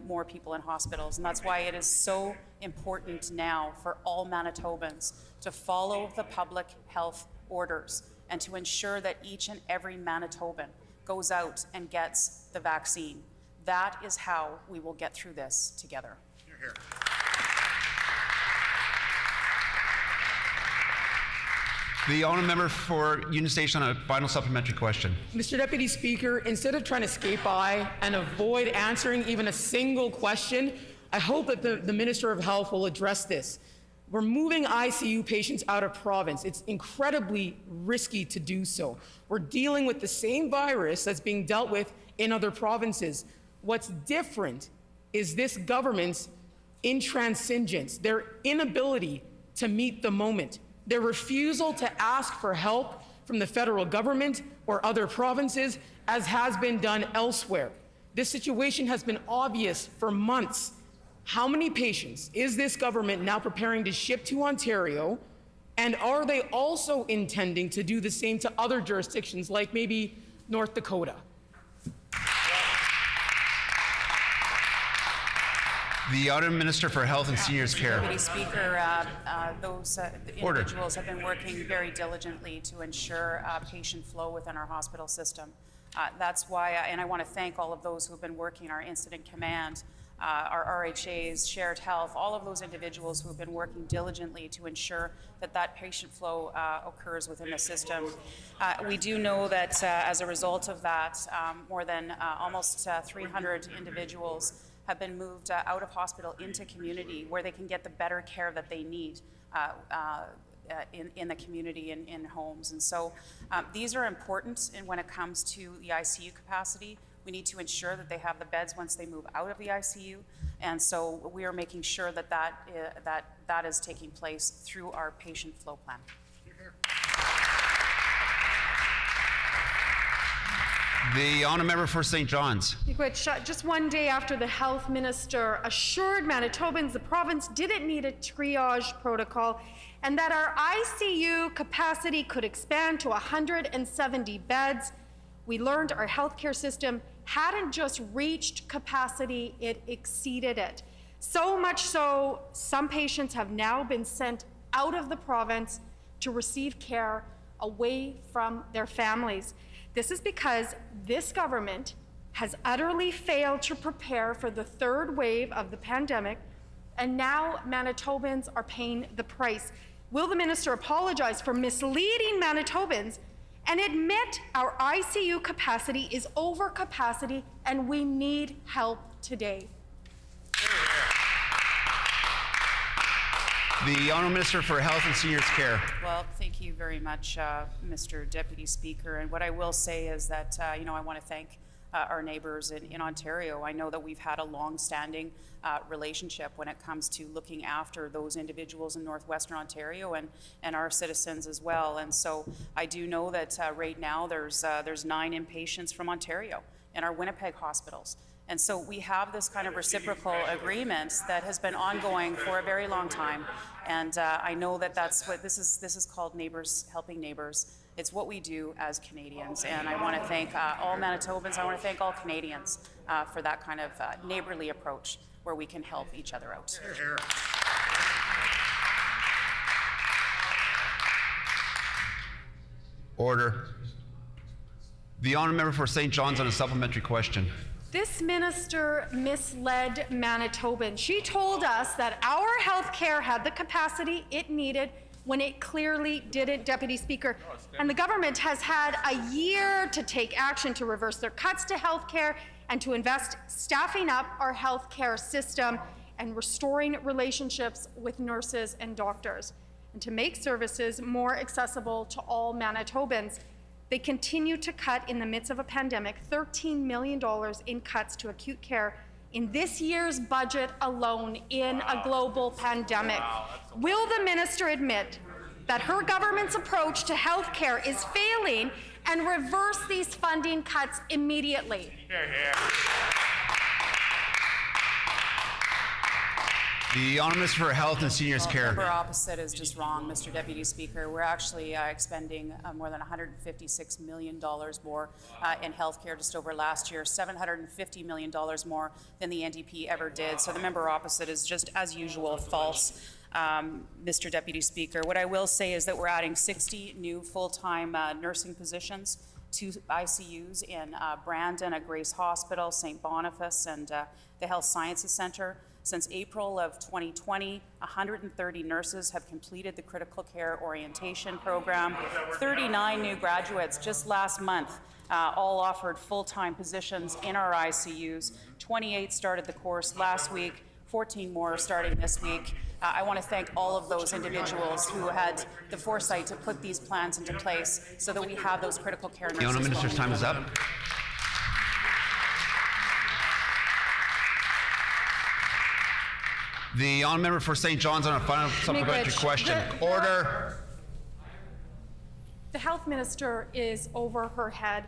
more people in hospitals. And that's why it is so important now for all Manitobans to follow the public health orders and to ensure that each and every Manitoban goes out and gets the vaccine. That is how we will get through this together. Hear, hear. The honourable member for Union Station on a final supplementary question. Mr. Deputy Speaker, instead of trying to skate by and avoid answering even a single question, I hope that the Minister of Health will address this. We're moving ICU patients out of province. It's incredibly risky to do so. We're dealing with the same virus that's being dealt with in other provinces. What's different is this government's intransigence, their inability to meet the moment, their refusal to ask for help from the federal government or other provinces, as has been done elsewhere. This situation has been obvious for months. How many patients is this government now preparing to ship to Ontario? And are they also intending to do the same to other jurisdictions, like maybe North Dakota? The Honourable Minister for Health and Seniors Care. Deputy Speaker, those individuals have been working very diligently to ensure patient flow within our hospital system. That's why, and I want to thank all of those who have been working, our incident command, our RHAs, shared health, all of those individuals who have been working diligently to ensure that that patient flow occurs within the system. We do know that as a result of that, more than almost 300 individuals have been moved out of hospital into community where they can get the better care that they need in the community and in homes. And so these are important when it comes to the ICU capacity. We need to ensure that they have the beds once they move out of the ICU. And so we are making sure that that is taking place through our patient flow plan. The honourable member for St. John's. Just one day after the health minister assured Manitobans the province didn't need a triage protocol and that our ICU capacity could expand to 170 beds, we learned our healthcare system hadn't just reached capacity, it exceeded it. So much so, some patients have now been sent out of the province to receive care away from their families. This is because this government has utterly failed to prepare for the third wave of the pandemic, and now Manitobans are paying the price. Will the minister apologize for misleading Manitobans and admit our ICU capacity is over capacity and we need help today? The Honourable Minister for Health and Seniors Care. Well, thank you very much, Mr. Deputy Speaker. And what I will say is that, I want to thank our neighbours in Ontario. I know that we've had a long-standing relationship when it comes to looking after those individuals in Northwestern Ontario and our citizens as well. And so I do know that right now there's 9 inpatients from Ontario in our Winnipeg hospitals. And so we have this kind of reciprocal agreement that has been ongoing for a very long time. And I know that that's what this is called, neighbors helping neighbors. It's what we do as Canadians. And I want to thank all Manitobans. I want to thank all Canadians for that kind of neighborly approach where we can help each other out. Order. The honourable member for St. John's on a supplementary question. This minister misled Manitobans. She told us that our health care had the capacity it needed when it clearly didn't, Deputy Speaker. And the government has had a year to take action to reverse their cuts to health care and to invest staffing up our health care system and restoring relationships with nurses and doctors, and to make services more accessible to all Manitobans. They continue to cut, in the midst of a pandemic, $13 million in cuts to acute care in this year's budget alone in a global pandemic. Will the minister admit that her government's approach to health care is failing and reverse these funding cuts immediately? The honourable minister for Health and Seniors Care. The number opposite is just wrong, Mr. Deputy Speaker. We're actually expending more than $156 million more in healthcare just over last year, $750 million more than the NDP ever did. So the member opposite is just, as usual, false, Mr. Deputy Speaker. What I will say is that we're adding 60 new full-time nursing positions to ICUs in Brandon at Grace Hospital, St. Boniface, and the Health Sciences Centre. Since April of 2020, 130 nurses have completed the critical care orientation program. 39 new graduates just last month all offered full-time positions in our ICUs. 28 started the course last week, 14 more are starting this week. I want to thank all of those individuals who had the foresight to put these plans into place so that we have those critical care nurses. The honourable minister's time is up. The honourable member for St. John's on a final supplementary question. Order. The health minister is over her head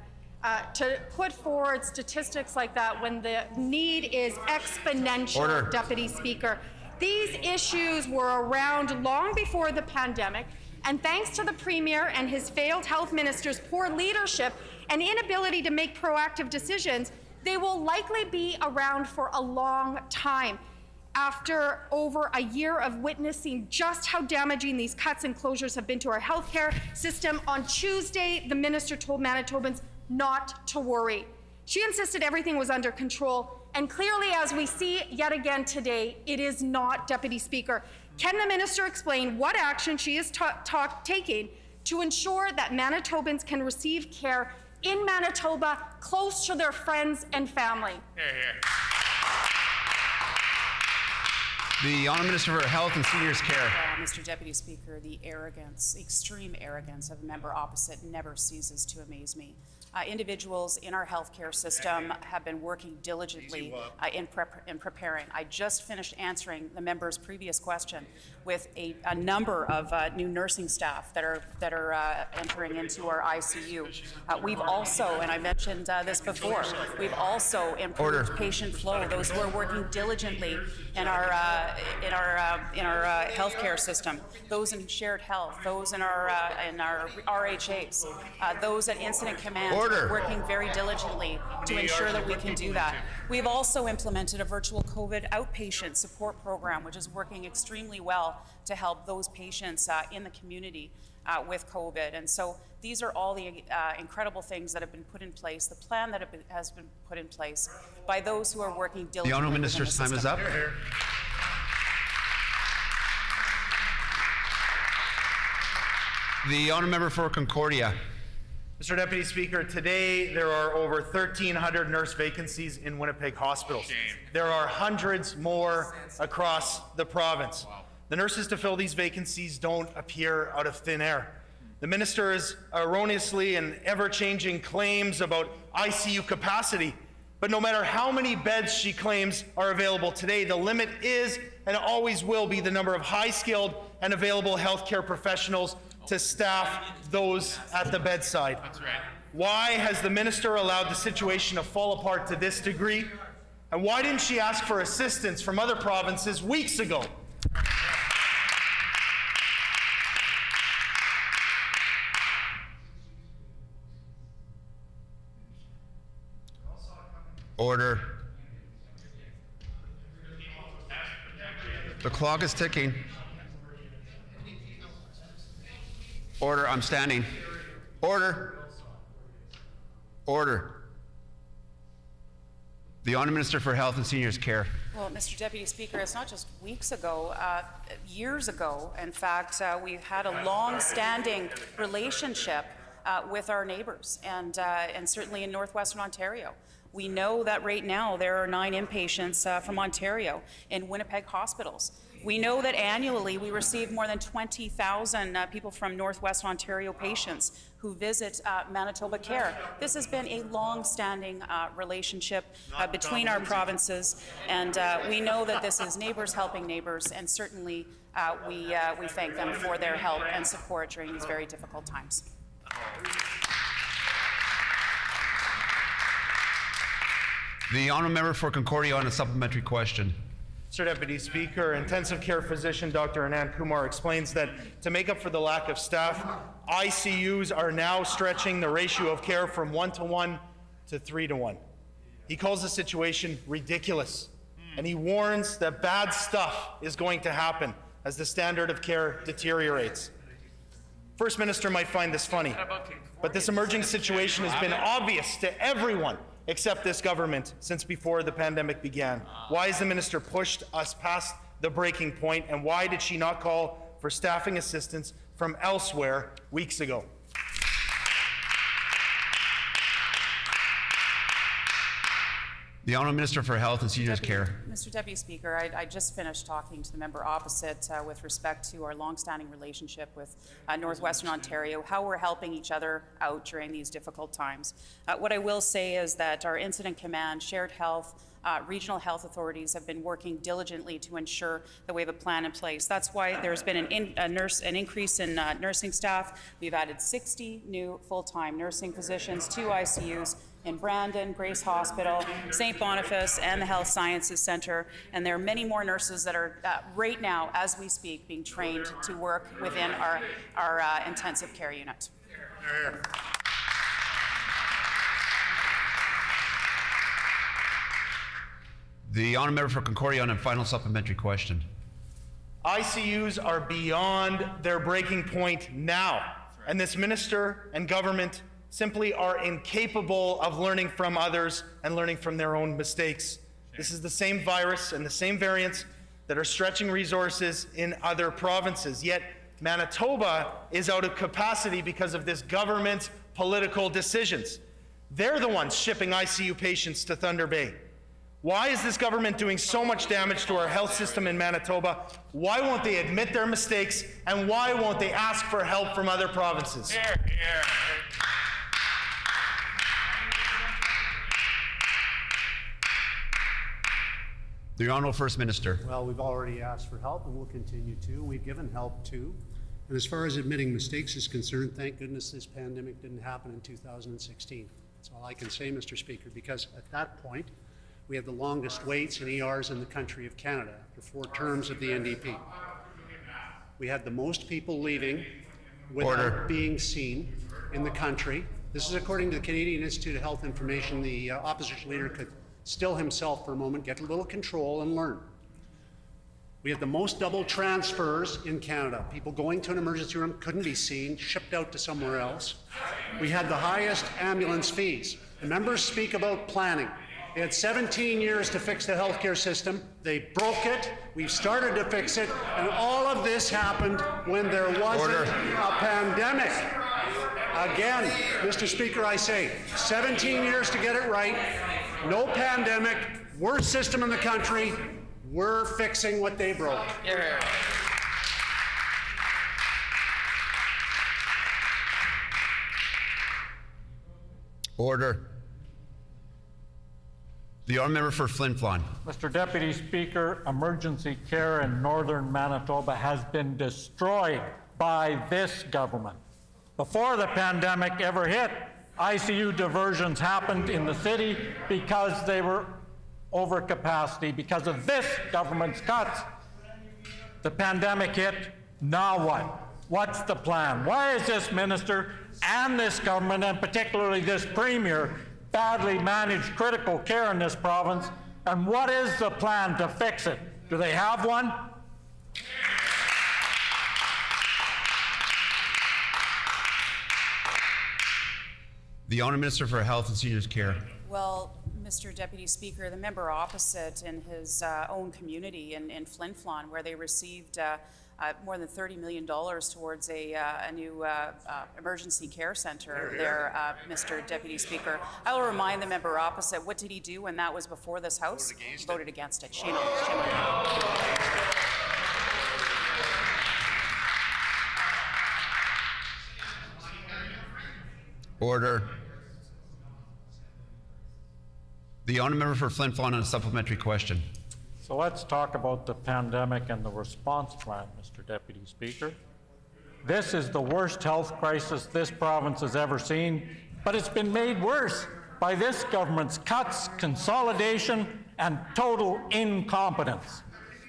to put forward statistics like that when the need is exponential. Order. Deputy Speaker. These issues were around long before the pandemic, and thanks to the Premier and his failed health minister's poor leadership and inability to make proactive decisions, they will likely be around for a long time. After over a year of witnessing just how damaging these cuts and closures have been to our healthcare system, on Tuesday, the minister told Manitobans not to worry. She insisted everything was under control, and clearly, as we see yet again today, it is not, Deputy Speaker. Can the minister explain what action she is taking to ensure that Manitobans can receive care in Manitoba, close to their friends and family? The honourable minister for Health and Seniors Care. Mr. Deputy Speaker, the arrogance, extreme arrogance of the member opposite never ceases to amaze me. Individuals in our healthcare system have been working diligently in preparing. I just finished answering the member's previous question with a number of new nursing staff that are entering into our ICU. We've also, and I mentioned this before, we've also improved patient flow. Those who are working diligently in our healthcare system, those in shared health, those in our RHAs, those at incident command. Order. Working very diligently to ensure that we can do that. We've also implemented a virtual COVID outpatient support program, which is working extremely well to help those patients in the community with COVID. And so these are all the incredible things that have been put in place, the plan that has been put in place by those who are working diligently. The honourable minister's time is up. The honourable member for Concordia. Mr. Deputy Speaker, today there are over 1,300 nurse vacancies in Winnipeg hospitals. There are hundreds more across the province. The nurses to fill these vacancies don't appear out of thin air. The minister is erroneously and ever-changing claims about ICU capacity, but no matter how many beds she claims are available today, the limit is and always will be the number of high-skilled and available healthcare professionals to staff those at the bedside. That's right. Why has the minister allowed the situation to fall apart to this degree? And why didn't she ask for assistance from other provinces weeks ago? Order. The clock is ticking. Order. I'm standing. Order. Order. The Honourable Minister for Health and Seniors Care. Well, Mr. Deputy Speaker, it's not just weeks ago, years ago, in fact, we've had a long-standing relationship with our neighbours, and certainly in northwestern Ontario. We know that right now there are 9 inpatients from Ontario in Winnipeg hospitals. We know that annually we receive more than 20,000 people from Northwest Ontario patients who visit Manitoba Care. This has been a long-standing relationship between our provinces, and we know that this is neighbours helping neighbours, and certainly we thank them for their help and support during these very difficult times. The Honourable Member for Concordia on a supplementary question. Mr. Deputy Speaker, intensive care physician Dr. Anand Kumar explains that to make up for the lack of staff, ICUs are now stretching the ratio of care from 1:1 to 3:1. He calls the situation ridiculous, and he warns that bad stuff is going to happen as the standard of care deteriorates. First Minister might find this funny, but this emerging situation has been obvious to everyone except this government since before the pandemic began. Why has the minister pushed us past the breaking point, and why did she not call for staffing assistance from elsewhere weeks ago? The Honourable Minister for Health and Seniors Care. Mr. Deputy Speaker, I just finished talking to the member opposite with respect to our long-standing relationship with Northwestern Ontario, how we're helping each other out during these difficult times. What I will say is that our incident command, shared health, regional health authorities have been working diligently to ensure that we have a plan in place. That's why there's been an increase in nursing staff. We've added 60 new full-time nursing positions, 2 ICUs, in Brandon, Grace Hospital, St. Boniface, and the Health Sciences Centre. And there are many more nurses that are right now, as we speak, being trained to work within our intensive care unit. The Honourable Member for Concordia on a final supplementary question. ICUs are beyond their breaking point now, and this minister and government simply are incapable of learning from others and learning from their own mistakes. This is the same virus and the same variants that are stretching resources in other provinces, yet Manitoba is out of capacity because of this government's political decisions. They're the ones shipping ICU patients to Thunder Bay. Why is this government doing so much damage to our health system in Manitoba? Why won't they admit their mistakes, and why won't they ask for help from other provinces? The Honourable First Minister. Well, we've already asked for help, and we'll continue to. We've given help too. And as far as admitting mistakes is concerned, thank goodness this pandemic didn't happen in 2016. That's all I can say, Mr. Speaker, because at that point, we had the longest waits in ERs in the country of Canada after 4 terms of the NDP. We had the most people leaving without being seen in the country. This is according to the Canadian Institute of Health Information. The opposition leader could still himself for a moment, get a little control and learn. We had the most double transfers in Canada. People going to an emergency room couldn't be seen, shipped out to somewhere else. We had the highest ambulance fees. The members speak about planning. They had 17 years to fix the healthcare system. They broke it. We've started to fix it. And all of this happened when there wasn't a pandemic. Again, Mr. Speaker, I say 17 years to get it right. No pandemic. Worst system in the country. We're fixing what they broke. Order. The honourable member for Flin Flon. Mr. Deputy Speaker, emergency care in northern Manitoba has been destroyed by this government. Before the pandemic ever hit, ICU diversions happened in the city because they were over capacity because of this government's cuts. The pandemic hit, now what? What's the plan? Why is this minister and this government, and particularly this premier, badly manage critical care in this province? And what is the plan to fix it? Do they have one? The Honourable Minister for Health and Seniors Care. Well, Mr. Deputy Speaker, the member opposite in his own community in Flin Flon, where they received more than $30 million towards a new emergency care center there, Mr. Deputy Speaker. I will remind the member opposite, what did he do when that was before this House? He voted against it. Shame on him. Order. The honourable member for Flin Flon on a supplementary question. So let's talk about the pandemic and the response plan, Mr. Deputy Speaker. This is the worst health crisis this province has ever seen, but it's been made worse by this government's cuts, consolidation, and total incompetence.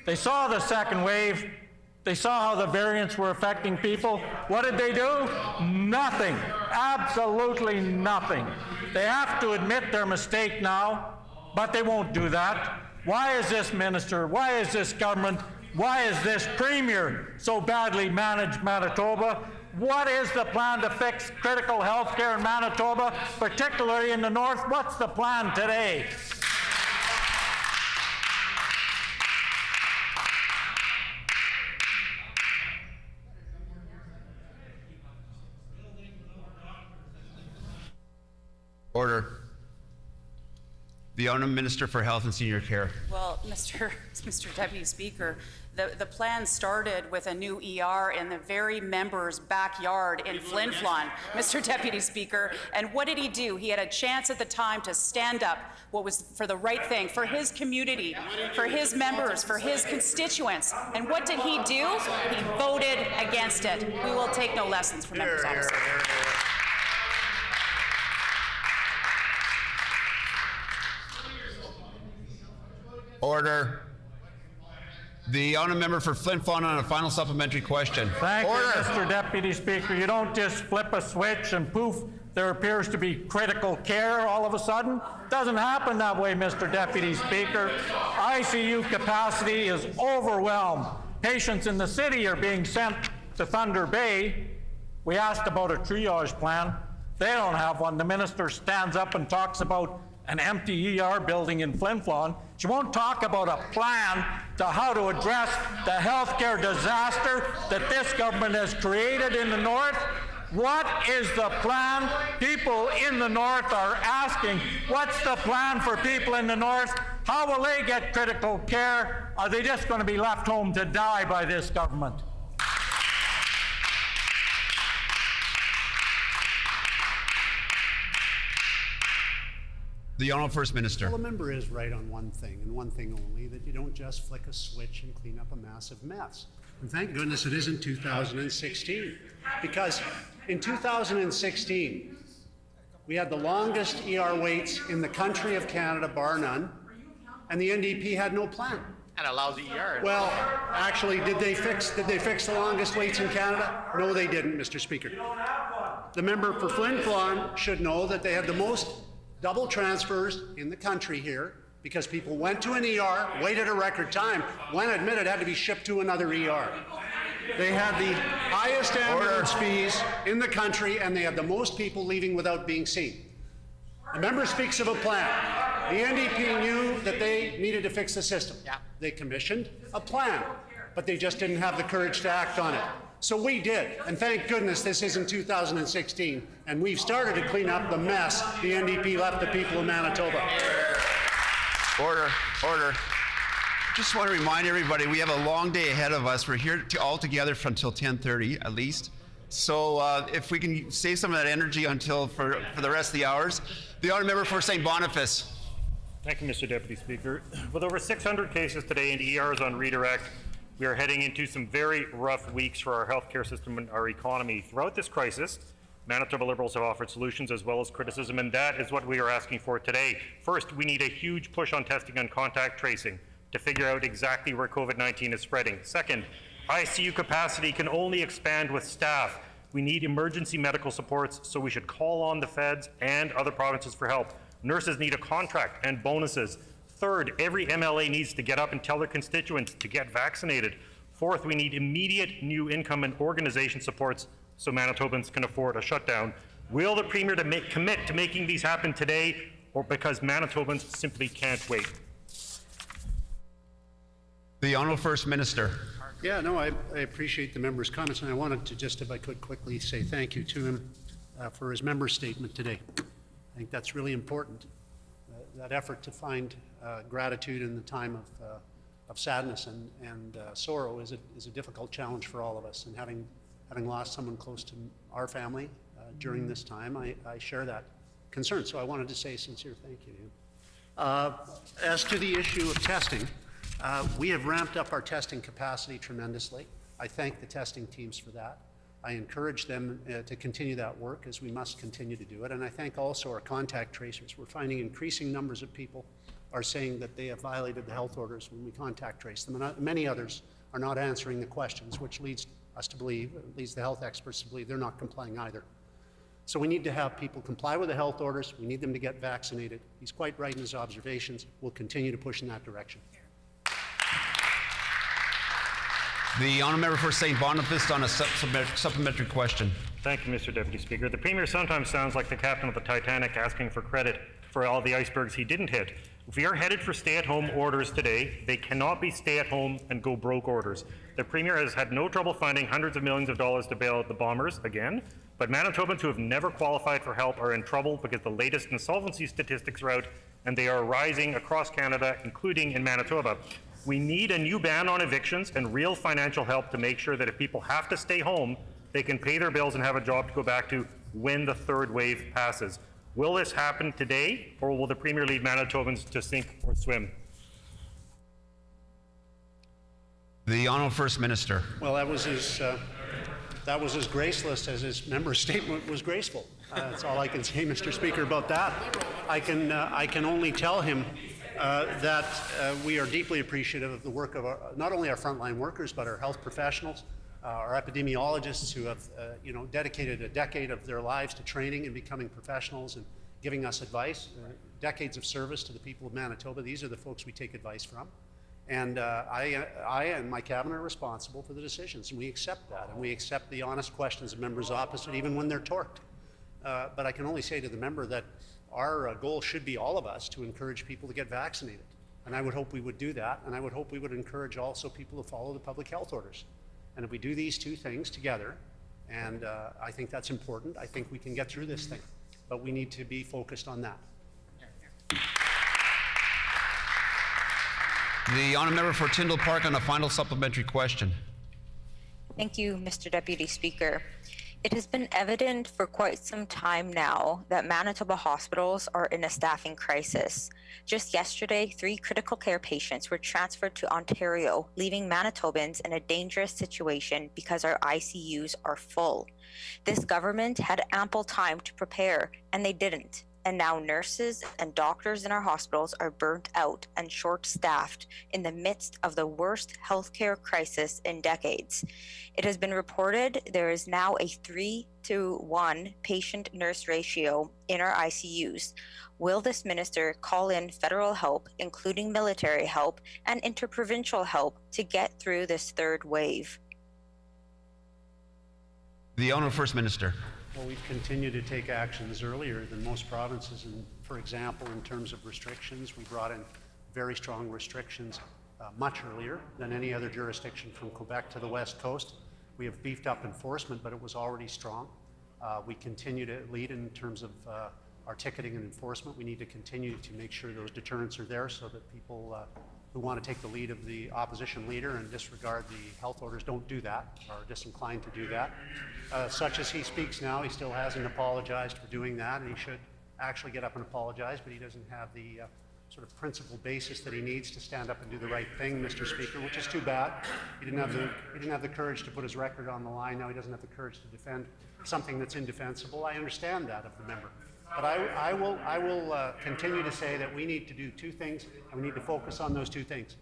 They saw the second wave. They saw how the variants were affecting people. What did they do? Nothing. Absolutely nothing. They have to admit their mistake now, but they won't do that. Why is this minister, why is this government, why is this premier so badly managed Manitoba? What is the plan to fix critical health care in Manitoba, particularly in the north? What's the plan today? Order. The Honourable Minister for Health and Senior Care. Well, Mr. Deputy Speaker, the plan started with a new ER in the very member's backyard in Flin Flon, Mr. Deputy Speaker. And what did he do? He had a chance at the time to stand up what was for the right thing, for his community, for his members, for his constituents. And what did he do? He voted against it. We will take no lessons from members opposite. Order. The honourable member for Flin Flon on a final supplementary question. Thank Order. you, Mr. Deputy Speaker. You don't just flip a switch and poof, there appears to be critical care all of a sudden. Doesn't happen that way, Mr. Deputy Speaker. ICU capacity is overwhelmed. Patients in the city are being sent to Thunder Bay. We asked about a triage plan. They don't have one. The minister stands up and talks about an empty ER building in Flin Flon. She won't talk about a plan to how to address the healthcare disaster that this government has created in the north. What is the plan? People in the north are asking, what's the plan for people in the north? How will they get critical care? Are they just going to be left home to die by this government? The Honourable First Minister. Well, the member is right on one thing, and one thing only, that you don't just flick a switch and clean up a massive mess. And thank goodness it isn't 2016, because in 2016, we had the longest ER waits in the country of Canada, bar none, and the NDP had no plan. And a lousy ER. Well, actually, did they fix the longest waits in Canada? No, they didn't, Mr. Speaker. The member for Flin Flon should know that they had the most double transfers in the country here because people went to an ER, waited a record time, when admitted had to be shipped to another ER. They had the highest ambulance fees in the country, and they had the most people leaving without being seen. The member speaks of a plan. The NDP knew that they needed to fix the system. They commissioned a plan, but they just didn't have the courage to act on it. So we did, and thank goodness this isn't 2016, and we've started to clean up the mess the NDP left the people of Manitoba. Order, order. Just want to remind everybody, we have a long day ahead of us. We're here all together until 10:30 at least. So if we can save some of that energy until for the rest of the hours. The honourable member for St. Boniface. Thank you, Mr. Deputy Speaker. With over 600 cases today and ERs on redirect, we are heading into some very rough weeks for our healthcare system and our economy. Throughout this crisis, Manitoba Liberals have offered solutions as well as criticism, and that is what we are asking for today. First, we need a huge push on testing and contact tracing to figure out exactly where COVID-19 is spreading. Second, ICU capacity can only expand with staff. We need emergency medical supports, so we should call on the feds and other provinces for help. Nurses need a contract and bonuses. Third, every MLA needs to get up and tell their constituents to get vaccinated. Fourth, we need immediate new income and organization supports so Manitobans can afford a shutdown. Will the Premier commit to making these happen today, or because Manitobans simply can't wait? The Honourable First Minister. Yeah, no, I appreciate the member's comments, and I wanted to just, if I could, quickly say thank you to him for his member statement today. I think that's really important. That effort to find gratitude in the time of sadness and sorrow is a difficult challenge for all of us. And having lost someone close to our family during this time, I share that concern. So I wanted to say a sincere thank you to him. As to the issue of testing, we have ramped up our testing capacity tremendously. I thank the testing teams for that. I encourage them to continue that work, as we must continue to do it. And I thank also our contact tracers. We're finding increasing numbers of people are saying that they have violated the health orders when we contact trace them. And many others are not answering the questions, which leads us to believe, leads the health experts to believe they're not complying either. So we need to have people comply with the health orders. We need them to get vaccinated. He's quite right in his observations. We'll continue to push in that direction. The honourable member for St. Boniface on a supplementary question. Thank you, Mr. Deputy Speaker. The Premier sometimes sounds like the captain of the Titanic asking for credit for all the icebergs he didn't hit. If we are headed for stay-at-home orders today, they cannot be stay-at-home and go broke orders. The Premier has had no trouble finding hundreds of millions of dollars to bail out the bombers again, but Manitobans who have never qualified for help are in trouble because the latest insolvency statistics are out and they are rising across Canada, including in Manitoba. We need a new ban on evictions and real financial help to make sure that if people have to stay home, they can pay their bills and have a job to go back to when the third wave passes. Will this happen today, or will the Premier leave Manitobans to sink or swim? The Honourable First Minister. Well, that was as graceless as his member statement was graceful. That's all I can say, Mr. Speaker, about that. I can only tell him that we are deeply appreciative of the work of not only our frontline workers, but our health professionals, our epidemiologists who have dedicated a decade of their lives to training and becoming professionals and giving us advice, decades of service to the people of Manitoba. These are the folks we take advice from. And I and my cabinet are responsible for the decisions, and we accept that, and we accept the honest questions of members opposite, even when they're torqued. But I can only say to the member that our goal should be, all of us, to encourage people to get vaccinated. And I would hope we would do that, and I would hope we would encourage also people to follow the public health orders. And if we do these two things together, and I think that's important, I think we can get through this thing. But we need to be focused on that. The honourable member for Tyndall Park on a final supplementary question. Thank you, Mr. Deputy Speaker. It has been evident for quite some time now that Manitoba hospitals are in a staffing crisis. Just yesterday, 3 critical care patients were transferred to Ontario, leaving Manitobans in a dangerous situation because our ICUs are full. This government had ample time to prepare, and they didn't. And now nurses and doctors in our hospitals are burnt out and short-staffed in the midst of the worst healthcare crisis in decades. It has been reported there is now a 3-to-1 patient-nurse ratio in our ICUs. Will this minister call in federal help, including military help and interprovincial help, to get through this third wave? The Honourable First Minister. Well, we've continued to take actions earlier than most provinces. And for example, in terms of restrictions, we brought in very strong restrictions much earlier than any other jurisdiction from Quebec to the West Coast. We have beefed up enforcement, but it was already strong. We continue to lead in terms of our ticketing and enforcement. We need to continue to make sure those deterrents are there so that people who want to take the lead of the opposition leader and disregard the health orders don't do that, or are disinclined to do that. Such as he speaks now, he still hasn't apologized for doing that, and he should actually get up and apologize, but he doesn't have the sort of principal basis that he needs to stand up and do the right thing, Mr. Speaker, which is too bad. He didn't have the courage to put his record on the line. Now he doesn't have the courage to defend something that's indefensible. I understand that of the member. But I will continue to say that we need to do two things, and we need to focus on those two things.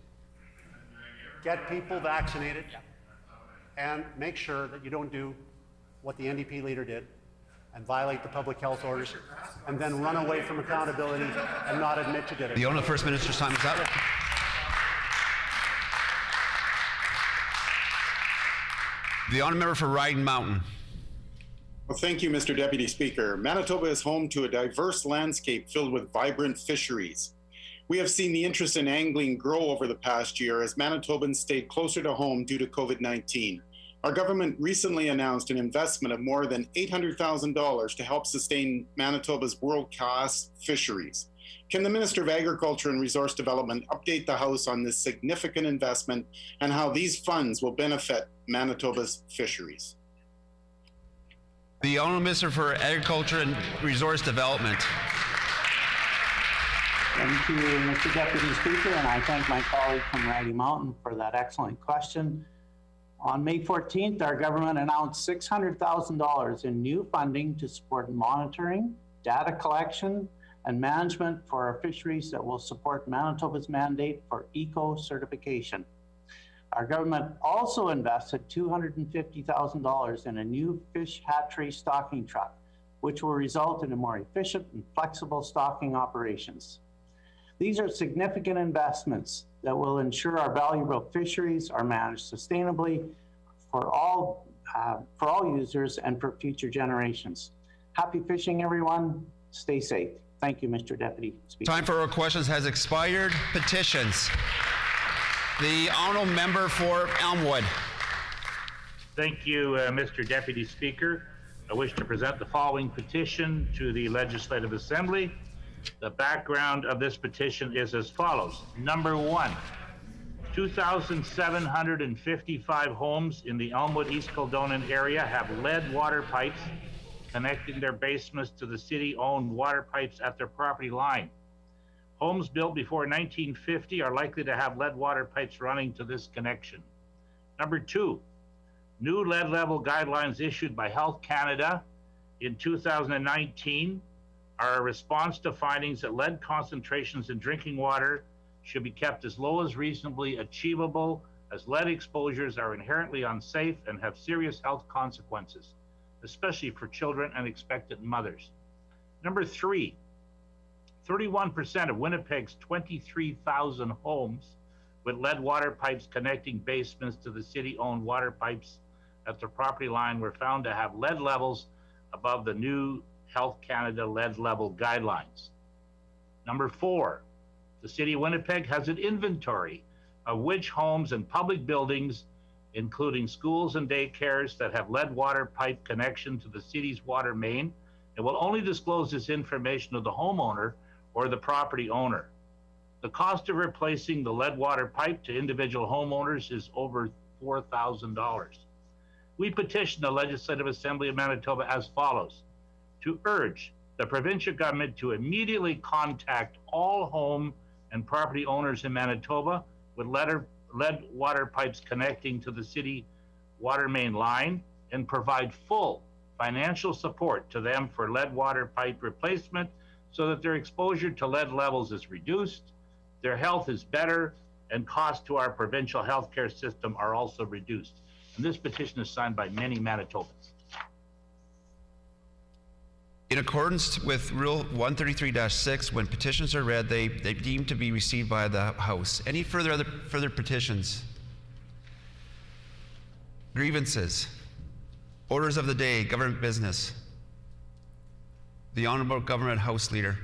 Get people vaccinated, and make sure that you don't do what the NDP leader did and violate the public health orders, and then run away from accountability and not admit you did it. The Honourable First Minister's time is up. The Honourable Member for Riding Mountain. Well, thank you, Mr. Deputy Speaker. Manitoba is home to a diverse landscape filled with vibrant fisheries. We have seen the interest in angling grow over the past year as Manitobans stayed closer to home due to COVID-19. Our government recently announced an investment of more than $800,000 to help sustain Manitoba's world-class fisheries. Can the Minister of Agriculture and Resource Development update the House on this significant investment and how these funds will benefit Manitoba's fisheries? The Honourable Minister for Agriculture and Resource Development. Thank you, Mr. Deputy Speaker, and I thank my colleague from Riding Mountain for that excellent question. On May 14th, our government announced $600,000 in new funding to support monitoring, data collection, and management for our fisheries that will support Manitoba's mandate for eco-certification. Our government also invested $250,000 in a new fish hatchery stocking truck, which will result in a more efficient and flexible stocking operations. These are significant investments that will ensure our valuable fisheries are managed sustainably for all users and for future generations. Happy fishing, everyone. Stay safe. Thank you, Mr. Deputy Speaker. Time for our questions has expired. Petitions. The Honourable Member for Elmwood. Thank you, Mr. Deputy Speaker. I wish to present the following petition to the Legislative Assembly. The background of this petition is as follows. Number one, 2,755 homes in the Elmwood East Kildonan area have lead water pipes connecting their basements to the city-owned water pipes at their property line. Homes built before 1950 are likely to have lead water pipes running to this connection. Number two, new lead level guidelines issued by Health Canada in 2019 are a response to findings that lead concentrations in drinking water should be kept as low as reasonably achievable, as lead exposures are inherently unsafe and have serious health consequences, especially for children and expectant mothers. Number three, 31% of Winnipeg's 23,000 homes with lead water pipes connecting basements to the city-owned water pipes at the property line were found to have lead levels above the new Health Canada lead level guidelines. Number four, the City of Winnipeg has an inventory of which homes and public buildings, including schools and daycares, that have lead water pipe connection to the city's water main, and will only disclose this information to the homeowner or the property owner. The cost of replacing the lead water pipe to individual homeowners is over $4,000. We petition the Legislative Assembly of Manitoba as follows: to urge the provincial government to immediately contact all home and property owners in Manitoba with lead water pipes connecting to the city water main line and provide full financial support to them for lead water pipe replacement so that their exposure to lead levels is reduced, their health is better, and costs to our provincial healthcare system are also reduced. And this petition is signed by many Manitobans. In accordance with Rule 133-6, when petitions are read, they deem to be received by the House. Any further petitions? Grievances? Orders of the day, government business. The Honourable Government House Leader.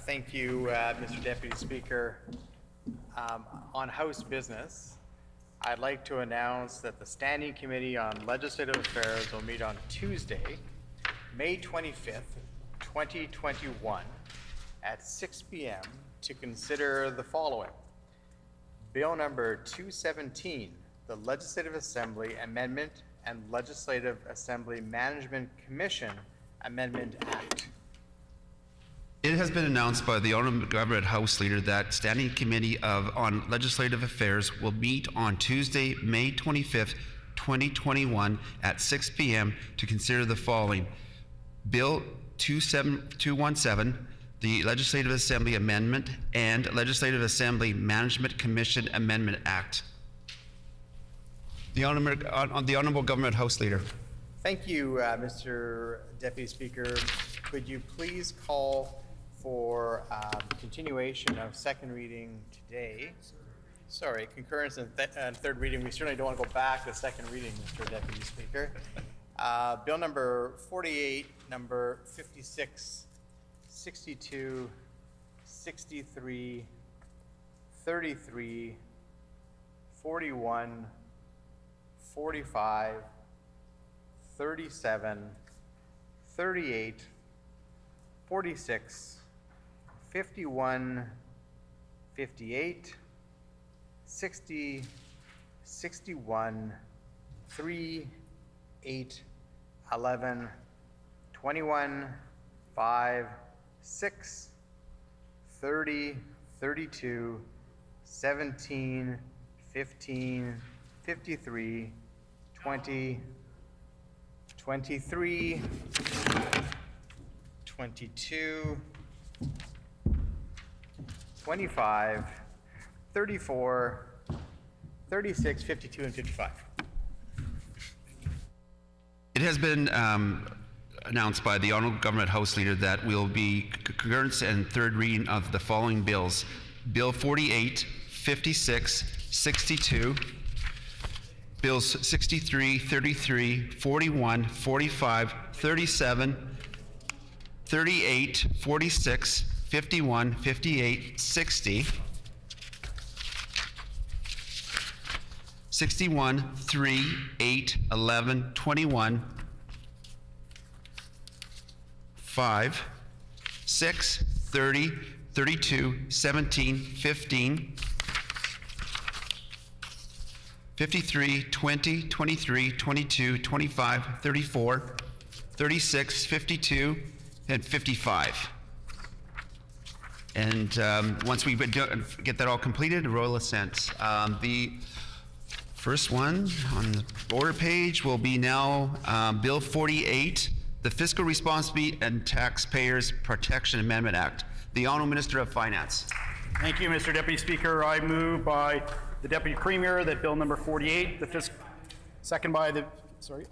Thank you, Mr. Deputy Speaker. On House business, I'd like to announce that the Standing Committee on Legislative Affairs will meet on Tuesday, May 25th, 2021 at 6 p.m. to consider the following. Bill number 217, the Legislative Assembly Amendment and Legislative Assembly Management Commission Amendment Act. It has been announced by the Honourable Government House Leader that Standing Committee on Legislative Affairs will meet on Tuesday, May 25th, 2021 at 6 p.m. to consider the following. Bill 217, the Legislative Assembly Amendment and Legislative Assembly Management Commission Amendment Act. The Honourable Government House Leader. Thank you, Mr. Deputy Speaker. Could you please call for continuation of second reading today? Sorry, concurrence and third reading. We certainly don't want to go back to second reading, Mr. Deputy Speaker. Bill number 48, number 56, 62, 63, 33, 41, 45, 37, 38, 46, 51, 58, 60, 61, 3, 8, 11, 21, 5, 6, 30, 32, 17, 15, 53, 20, 23, 22, 25, 34, 36, 52, and 55. It has been announced by the Honourable Government House Leader that will be concurrence and third reading of the following bills. Bill 48, 56, 62, Bills 63, 33, 41, 45, 37, 38, 46, 51, 58, 60, 61, 3, 8, 11, 21, 5, 6, 30, 32, 17, 15, 53, 20, 23, 22, 25, 34, 36, 52, and 55. And once we get that all completed, a royal assent. The first one on the order page will be now Bill 48, the Fiscal Responsibility and Taxpayers Protection Amendment Act. The Honourable Minister of Finance. Thank you, Mr. Deputy Speaker. I move by the Deputy Premier that Bill number 48,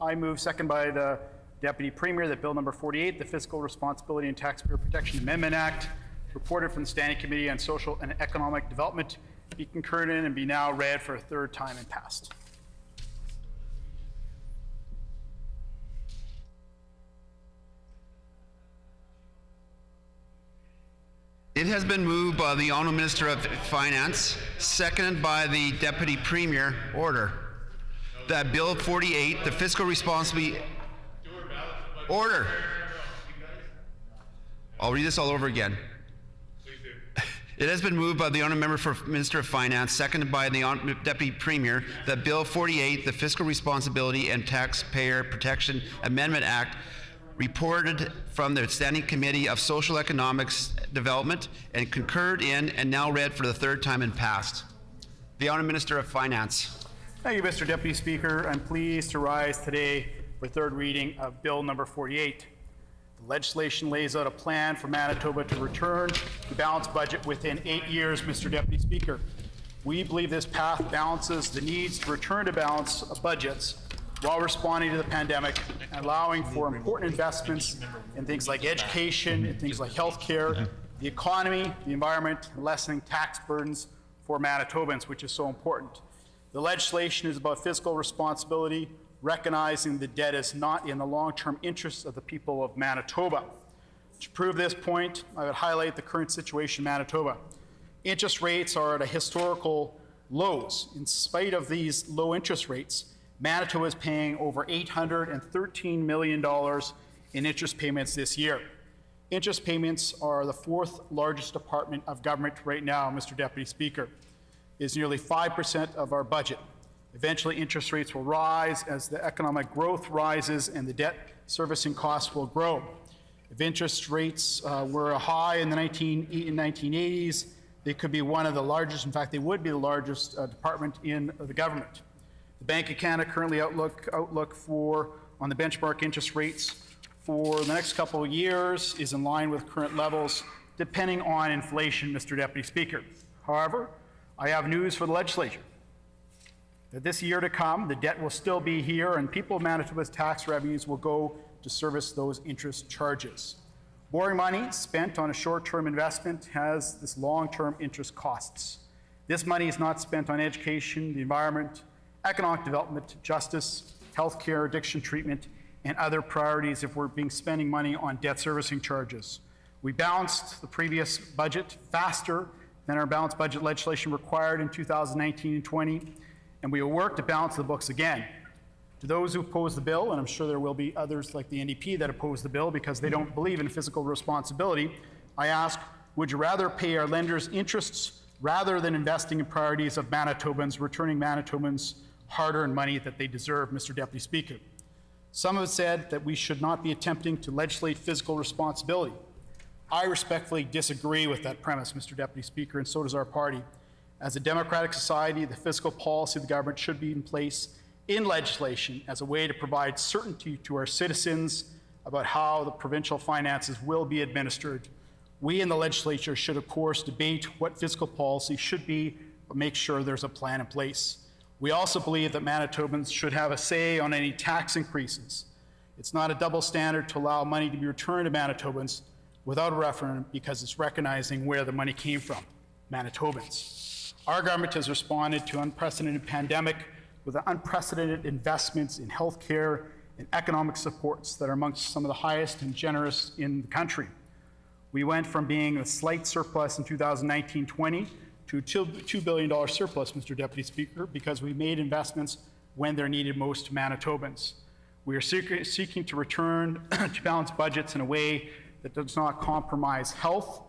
I move second by the Deputy Premier that Bill number 48, the Fiscal Responsibility and Taxpayer Protection Amendment Act, reported from the Standing Committee on Social and Economic Development, be concurred in and be now read for a third time and passed. It has been moved by the Honourable Minister of Finance, seconded by the Deputy Premier, order, that Bill 48, the Fiscal Responsibility... Order. I'll read this all over again. It has been moved by the Honourable Minister of Finance, seconded by the Deputy Premier, that Bill 48, the Fiscal Responsibility and Taxpayer Protection Amendment Act, reported from the Standing Committee of Social Economics Development and concurred in and now read for the third time and passed. The Honourable Minister of Finance. Thank you, Mr. Deputy Speaker. I'm pleased to rise today for third reading of Bill number 48. The legislation lays out a plan for Manitoba to return to balanced budget within 8 years, Mr. Deputy Speaker. We believe this path balances the needs to return to balance of budgets while responding to the pandemic and allowing for important investments in things like education, in things like healthcare, the economy, the environment, and lessening tax burdens for Manitobans, which is so important. The legislation is about fiscal responsibility, recognizing the debt is not in the long-term interests of the people of Manitoba. To prove this point, I would highlight the current situation in Manitoba. Interest rates are at a historical lows. In spite of these low interest rates, Manitoba is paying over $813 million in interest payments this year. Interest payments are the fourth largest department of government right now, Mr. Deputy Speaker. It is nearly 5% of our budget. Eventually, interest rates will rise as the economic growth rises and the debt servicing costs will grow. If interest rates were high in the 1980s, they could be one of the largest, in fact, they would be the largest department in the government. The Bank of Canada currently outlook for on the benchmark interest rates for the next couple of years is in line with current levels, depending on inflation, Mr. Deputy Speaker. However, I have news for the legislature. That this year to come, the debt will still be here and people of Manitoba's tax revenues will go to service those interest charges. Borrowing money spent on a short-term investment has this long-term interest costs. This money is not spent on education, the environment, economic development, justice, healthcare, addiction treatment, and other priorities if we're spending money on debt servicing charges. We balanced the previous budget faster than our balanced budget legislation required in 2019 and 20, and we will work to balance the books again. To those who oppose the bill, and I'm sure there will be others like the NDP that oppose the bill because they don't believe in fiscal responsibility, I ask, would you rather pay our lenders interests rather than investing in priorities of Manitobans, returning Manitobans hard-earned money that they deserve, Mr. Deputy Speaker? Some have said that we should not be attempting to legislate fiscal responsibility. I respectfully disagree with that premise, Mr. Deputy Speaker, and so does our party. As a democratic society, the fiscal policy of the government should be in place in legislation as a way to provide certainty to our citizens about how the provincial finances will be administered. We in the legislature should, of course, debate what fiscal policy should be, but make sure there's a plan in place. We also believe that Manitobans should have a say on any tax increases. It's not a double standard to allow money to be returned to Manitobans without a referendum because it's recognizing where the money came from, Manitobans. Our government has responded to unprecedented pandemic with unprecedented investments in healthcare and economic supports that are amongst some of the highest and generous in the country. We went from being a slight surplus in 2019-20 to a $2 billion surplus, Mr. Deputy Speaker, because we made investments when they're needed most to Manitobans. We are seeking to return to balanced budgets in a way that does not compromise health,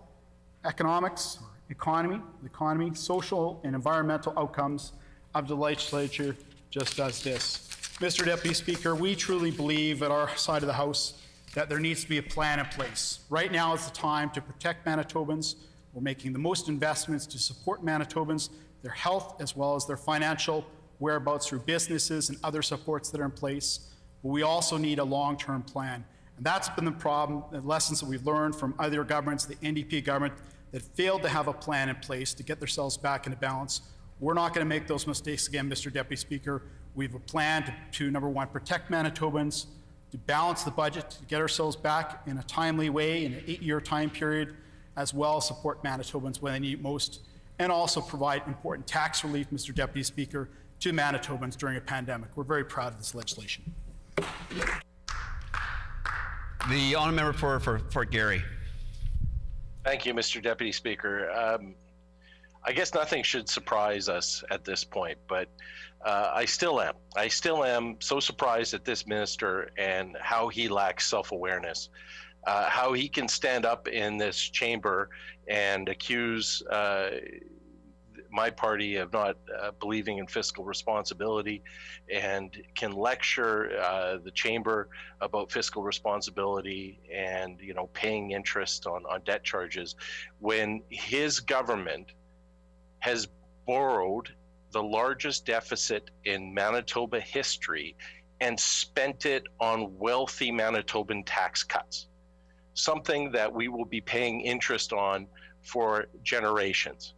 economics, economy, social and environmental outcomes of the legislature just does this. Mr. Deputy Speaker, we truly believe at our side of the House that there needs to be a plan in place. Right now is the time to protect Manitobans. We're making the most investments to support Manitobans, their health as well as their financial whereabouts through businesses and other supports that are in place. But we also need a long-term plan. And that's been the problem, the lessons that we've learned from other governments, the NDP government, that failed to have a plan in place to get themselves back into balance. We're not going to make those mistakes again, Mr. Deputy Speaker. We have a plan to number one, protect Manitobans, to balance the budget, to get ourselves back in a timely way in an 8-year time period, as well as support Manitobans when they need it most, and also provide important tax relief, Mr. Deputy Speaker, to Manitobans during a pandemic. We're very proud of this legislation. The honourable member for Fort Garry. Thank you, Mr. Deputy Speaker. I guess nothing should surprise us at this point, but I still am. I still am so surprised at this minister and how he lacks self-awareness, how he can stand up in this chamber and accuse my party of not believing in fiscal responsibility and can lecture the chamber about fiscal responsibility and, you know, paying interest on debt charges when his government has borrowed the largest deficit in Manitoba history and spent it on wealthy Manitoban tax cuts, something that we will be paying interest on for generations.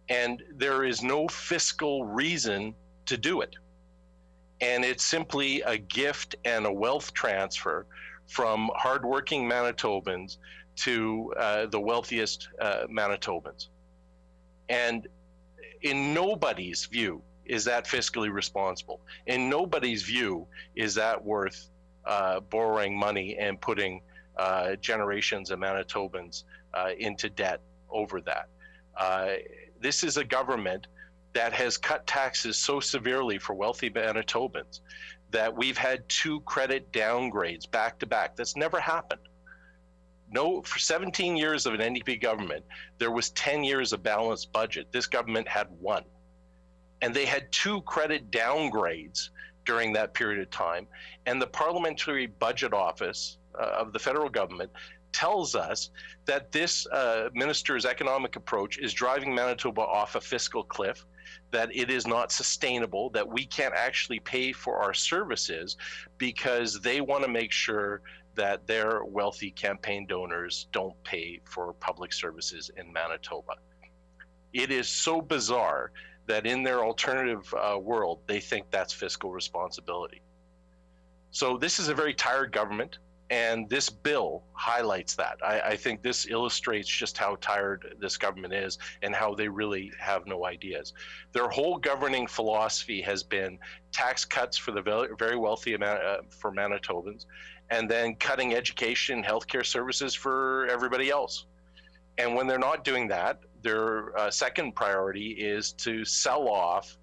And there is no fiscal reason to do it. And it's simply a gift and a wealth transfer from hardworking Manitobans to the wealthiest Manitobans. And in nobody's view is that fiscally responsible. In nobody's view is that worth borrowing money and putting generations of Manitobans into debt over that. This is a government that has cut taxes so severely for wealthy Manitobans that we've had 2 credit downgrades back to back. That's never happened. No, for 17 years of an NDP government, there was 10 years of balanced budget. This government had 1. And they had 2 credit downgrades during that period of time. And the Parliamentary Budget Office of the federal government tells us that this minister's economic approach is driving Manitoba off a fiscal cliff, that it is not sustainable, that we can't actually pay for our services because they want to make sure that their wealthy campaign donors don't pay for public services in Manitoba. It is so bizarre that in their alternative world, they think that's fiscal responsibility. So this is a very tired government, and this bill highlights that. I think this illustrates just how tired this government is and how they really have no ideas. Their whole governing philosophy has been tax cuts for the very wealthy for Manitobans, and then cutting education, healthcare services for everybody else. And when they're not doing that, their second priority is to sell off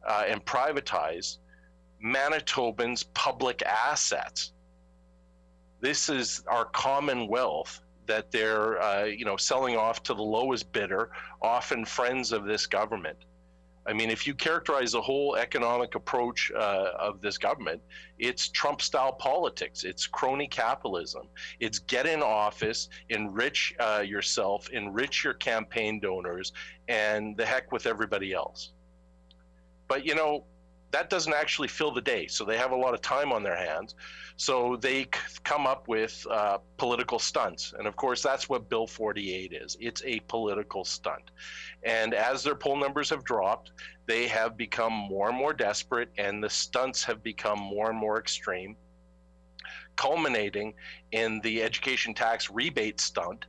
and privatize Manitobans' public assets. This is our common wealth that they're selling off to the lowest bidder, often friends of this government. I mean, if you characterize the whole economic approach of this government, it's Trump-style politics. It's crony capitalism. It's get in office, enrich yourself, enrich your campaign donors, and the heck with everybody else. But, that doesn't actually fill the day. So they have a lot of time on their hands. So they come up with political stunts. And of course, that's what Bill 48 is. It's a political stunt. And as their poll numbers have dropped, they have become more and more desperate, and the stunts have become more and more extreme, culminating in the education tax rebate stunt.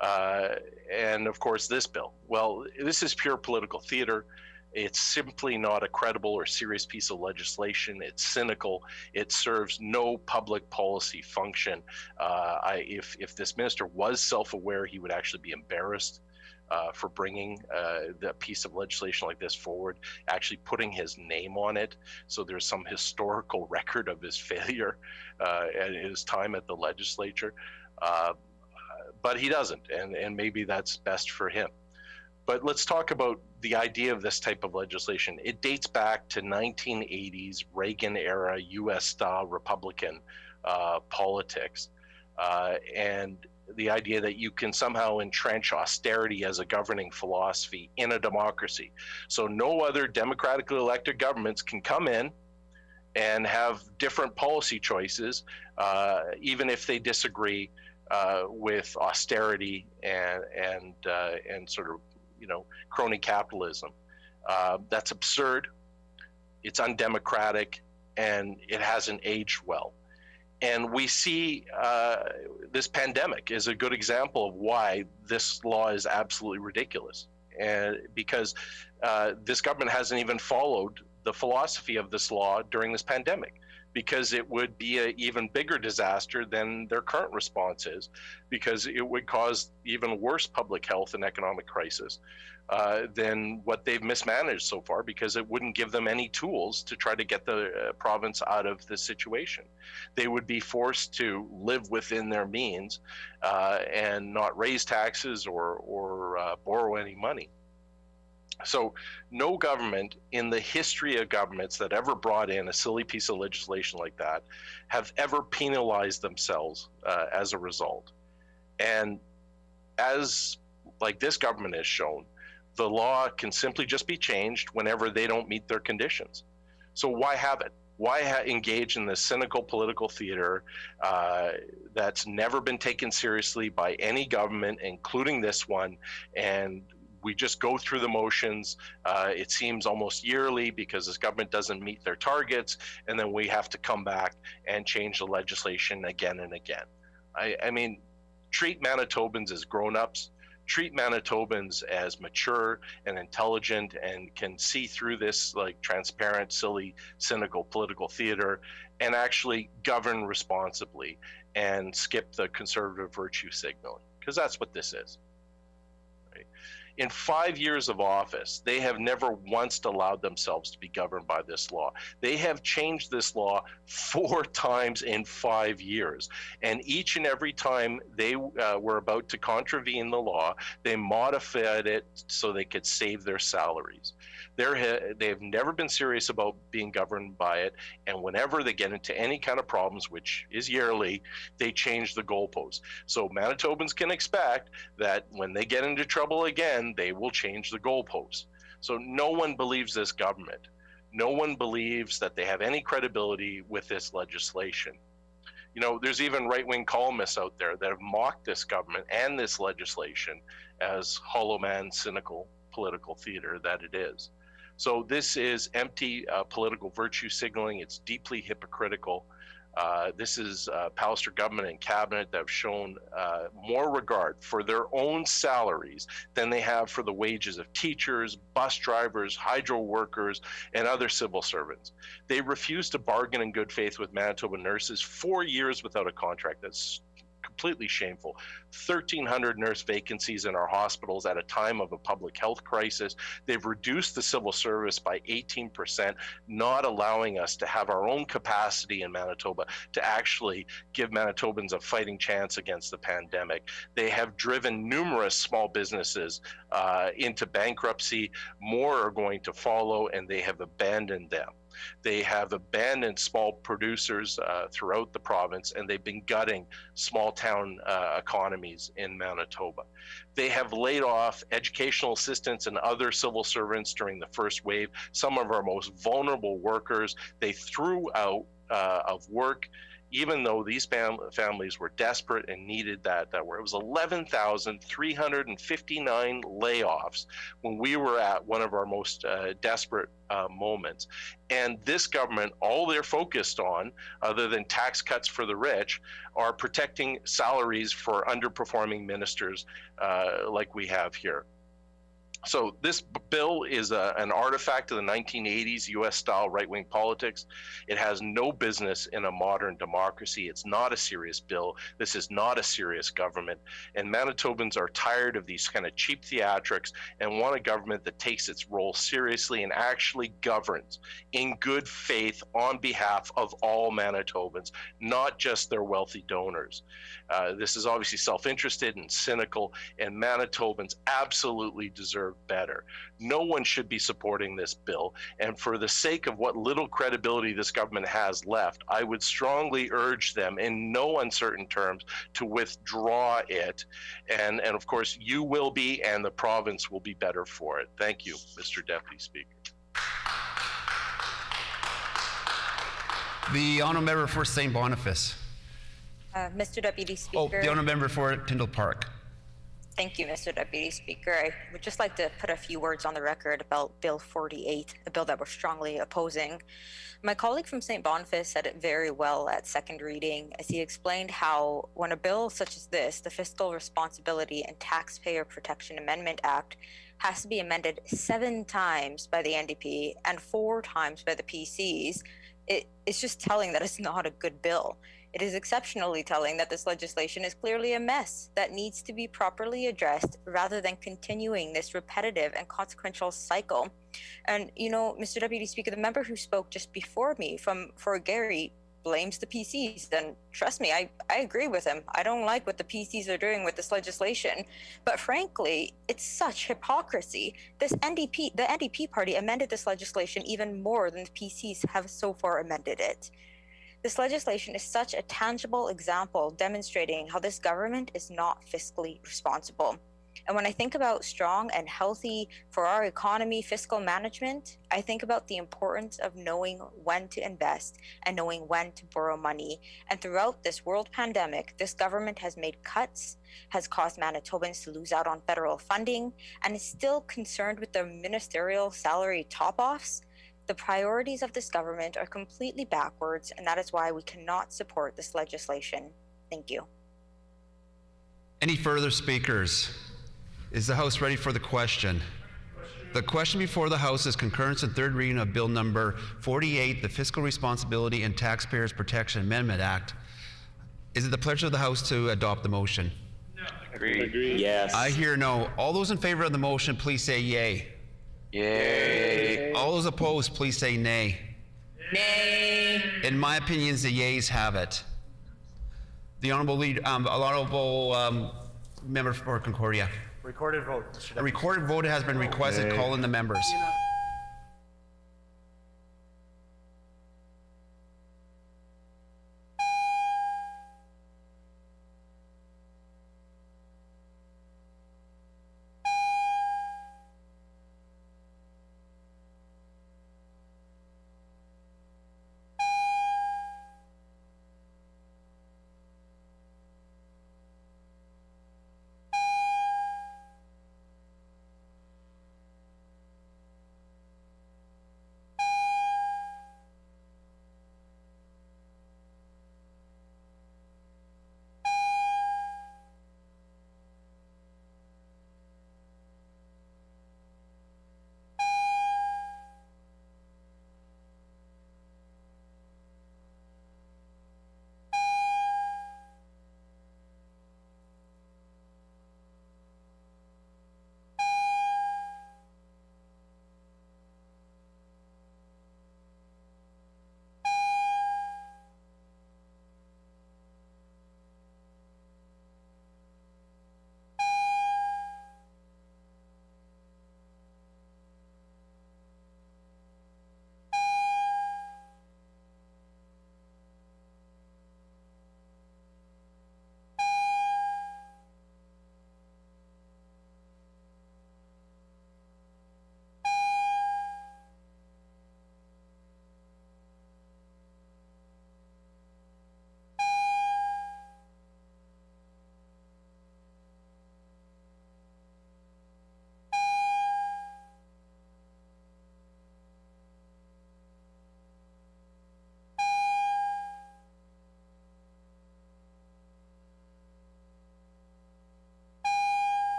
And of course, this bill. Well, this is pure political theater. It's simply not a credible or serious piece of legislation. It's cynical. It serves no public policy function. If this minister was self-aware, he would actually be embarrassed for bringing the piece of legislation like this forward, actually putting his name on it. So there's some historical record of his failure and his time at the legislature. But he doesn't, and maybe that's best for him. But let's talk about the idea of this type of legislation. It dates back to 1980s Reagan-era U.S.-style Republican politics, and the idea that you can somehow entrench austerity as a governing philosophy in a democracy. So no other democratically elected governments can come in and have different policy choices, even if they disagree with austerity and sort of crony capitalism. That's absurd. It's undemocratic, and it hasn't aged well. And we see this pandemic is a good example of why this law is absolutely ridiculous. And because this government hasn't even followed the philosophy of this law during this pandemic, because it would be an even bigger disaster than their current response is, because it would cause even worse public health and economic crisis than what they've mismanaged so far, because it wouldn't give them any tools to try to get the province out of this situation. They would be forced to live within their means and not raise taxes or borrow any money. So no government in the history of governments that ever brought in a silly piece of legislation like that have ever penalized themselves as a result. And as like this government has shown, the law can simply just be changed whenever they don't meet their conditions. So why have it? Why engage in this cynical political theater that's never been taken seriously by any government, including this one, and we just go through the motions. It seems almost yearly because this government doesn't meet their targets, and then we have to come back and change the legislation again and again. I mean, treat Manitobans as grown-ups, treat Manitobans as mature and intelligent and can see through this like transparent, silly, cynical political theater and actually govern responsibly and skip the conservative virtue signaling, because that's what this is. In 5 years of office, they have never once allowed themselves to be governed by this law. They have changed this law 4 times in 5 years. And each and every time they were about to contravene the law, they modified it so they could save their salaries. They have never been serious about being governed by it, and whenever they get into any kind of problems, which is yearly, they change the goalposts. So Manitobans can expect that when they get into trouble again, they will change the goalposts. So no one believes this government. No one believes that they have any credibility with this legislation. You know, there's even right-wing columnists out there that have mocked this government and this legislation as hollow man, cynical political theater that it is. So this is empty political virtue signaling. It's deeply hypocritical. This is Pallister government and cabinet that have shown more regard for their own salaries than they have for the wages of teachers, bus drivers, hydro workers, and other civil servants. They refuse to bargain in good faith with Manitoba nurses. 4 years without a contract. That's completely shameful. 1,300 nurse vacancies in our hospitals at a time of a public health crisis. They've reduced the civil service by 18%, not allowing us to have our own capacity in Manitoba to actually give Manitobans a fighting chance against the pandemic. They have driven numerous small businesses into bankruptcy. More are going to follow, and they have abandoned them. They have abandoned small producers throughout the province, and they've been gutting small town economies in Manitoba. They have laid off educational assistants and other civil servants during the first wave, some of our most vulnerable workers. They threw out of work, even though these families were desperate and needed that work. It was 11,359 layoffs when we were at one of our most desperate moments. And this government, all they're focused on, other than tax cuts for the rich, are protecting salaries for underperforming ministers like we have here. So this bill is an artifact of the 1980s US-style right-wing politics. It has no business in a modern democracy. It's not a serious bill. This is not a serious government. And Manitobans are tired of these kind of cheap theatrics and want a government that takes its role seriously and actually governs in good faith on behalf of all Manitobans, not just their wealthy donors. This is obviously self-interested and cynical, and Manitobans absolutely deserve better. No one should be supporting this bill, and for the sake of what little credibility this government has left, I would strongly urge them in no uncertain terms to withdraw it, and of course you will be, and the province will be better for it. Thank you, Mr. Deputy Speaker. The honourable member for St. Boniface. Mr. Deputy Speaker. Oh, the honourable member for Tyndall Park. Thank you, Mr. Deputy Speaker. I would just like to put a few words on the record about Bill 48, a bill that we're strongly opposing. My colleague from St. Boniface said it very well at second reading as he explained how when a bill such as this, the Fiscal Responsibility and Taxpayer Protection Amendment Act, has to be amended 7 times by the NDP and 4 times by the PCs, it's just telling that it's not a good bill. It is exceptionally telling that this legislation is clearly a mess that needs to be properly addressed rather than continuing this repetitive and consequential cycle. And, you know, Mr. Deputy Speaker, the member who spoke just before me for Gary blames the PCs. And trust me, I agree with him. I don't like what the PCs are doing with this legislation. But frankly, it's such hypocrisy. The NDP party amended this legislation even more than the PCs have so far amended it. This legislation is such a tangible example demonstrating how this government is not fiscally responsible. And when I think about strong and healthy for our economy fiscal management, I think about the importance of knowing when to invest and knowing when to borrow money. And throughout this world pandemic, this government has made cuts, has caused Manitobans to lose out on federal funding, and is still concerned with their ministerial salary top-offs. The priorities of this government are completely backwards, and that is why we cannot support this legislation. Thank you. Any further speakers? Is the House ready for the question? The question before the House is concurrence and third reading of Bill number 48, the Fiscal Responsibility and Taxpayers Protection Amendment Act. Is it the pleasure of the House to adopt the motion? No. Agreed. Yes. I hear no. All those in favor of the motion, please say yay. Yay. All those opposed, please say nay. Nay. In my opinion, the yeas have it. The honorable member for Concordia. Recorded vote, Mr. Deputy. A recorded vote has been requested. Call in the members.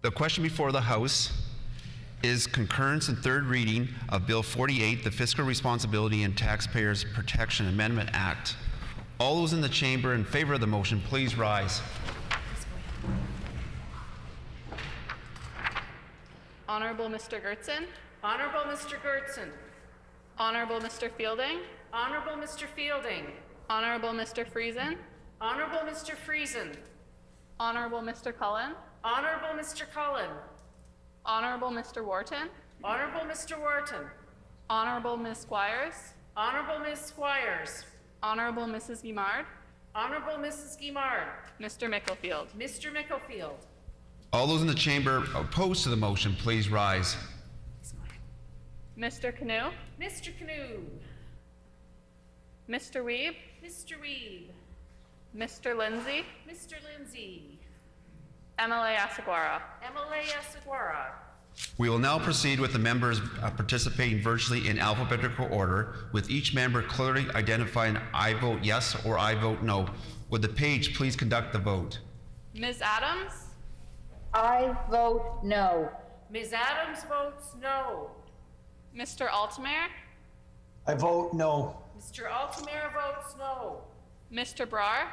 The question before the House is concurrence and third reading of Bill 48, the Fiscal Responsibility and Taxpayers Protection Amendment Act. All those in the chamber in favor of the motion, please rise. Honorable Mr. Gertzen. Honorable Mr. Gertzen. Honorable Mr. Fielding. Honorable Mr. Fielding. Honorable Mr. Friesen. Honorable Mr. Friesen. Honorable Mr. Cullen. Honorable Mr. Cullen. Honorable Mr. Wharton. Honorable Mr. Wharton. Honorable Ms. Squires. Honorable Ms. Squires. Honorable Mrs. Guimard. Honorable Mrs. Guimard. Mr. Micklefield. Mr. Micklefield. All those in the chamber opposed to the motion, please rise. Mr. Canoe. Mr. Canoe. Mr. Weeb. Mr. Weeb. Mr. Lindsay. Mr. Lindsay. MLA Asagwara. MLA Asagwara. We will now proceed with the members participating virtually in alphabetical order, with each member clearly identifying I vote yes or I vote no. Would the page please conduct the vote? Ms. Adams. I vote no. Ms. Adams votes no. Mr. Altamere. I vote no. Mr. Altamere votes no. Mr. Brar.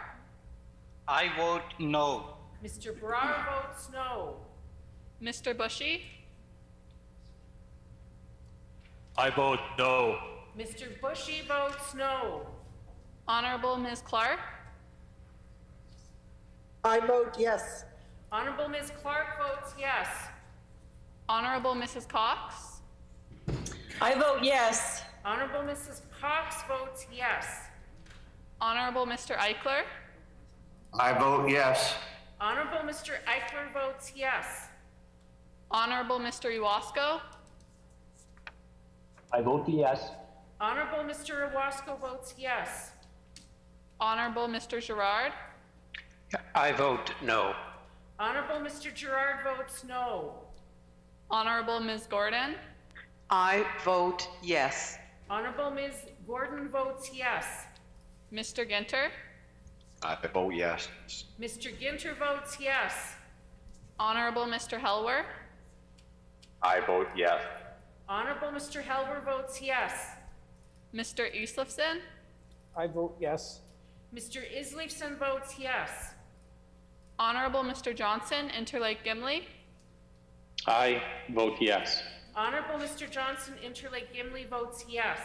I vote no. Mr. Brar votes no. Mr. Bushy. I vote no. Mr. Bushy votes no. Honorable Ms. Clark. I vote yes. Honorable Ms. Clark votes yes. Honorable Mrs. Cox. I vote yes. Honorable Mrs. Cox votes yes. Honorable Mr. Eichler. I vote yes. Honorable Mr. Eichler votes yes. Honorable Mr. Iwasko. I vote yes. Honorable Mr. Iwasko votes yes. Honorable Mr. Gerard. I vote no. Honorable Mr. Gerard votes no. Honorable Ms. Gordon. I vote yes. Honorable Ms. Gordon votes yes. Mr. Ginter. I vote yes. Mr. Ginter votes yes. Honorable Mr. Helwer. I vote yes. Honorable Mr. Helwer votes yes. Mr. Islifson. I vote yes. Mr. Islifson votes yes. Honorable Mr. Johnson, Interlake Gimli. I vote yes. Honorable Mr. Johnson, Interlake Gimli votes yes.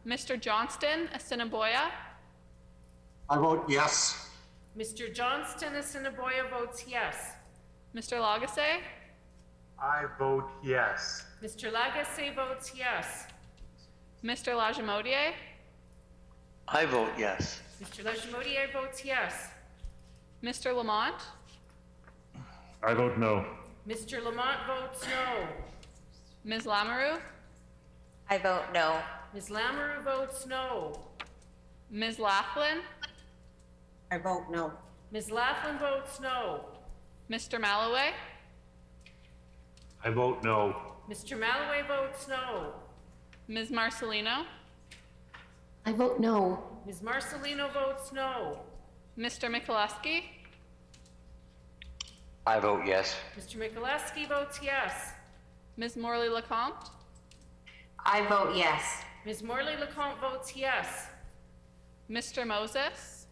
Mr. Johnston, Assiniboia. I vote yes. Mr. Johnston, Assiniboia votes yes. Mr. Lagasse. I vote yes. Mr. Lagasse votes yes. Mr. Lajimodier. I vote yes. Mr. Lajimodier votes yes. Mr. Lamont. I vote no. Mr. Lamont votes no. Ms. Lamoureux. I vote no. Ms. Lamoureux votes no. Ms. Laughlin. I vote no. Ms. Laughlin votes no. Mr. Malloway. I vote no. Mr. Malloway votes no. Ms. Marcelino. I vote no. Ms. Marcelino votes no. Mr. Mikuleski. I vote yes. Mr. Mikuleski votes yes. Ms. Morley Lecomte. I vote yes. Ms. Morley Lecomte votes yes. Mr. Moses.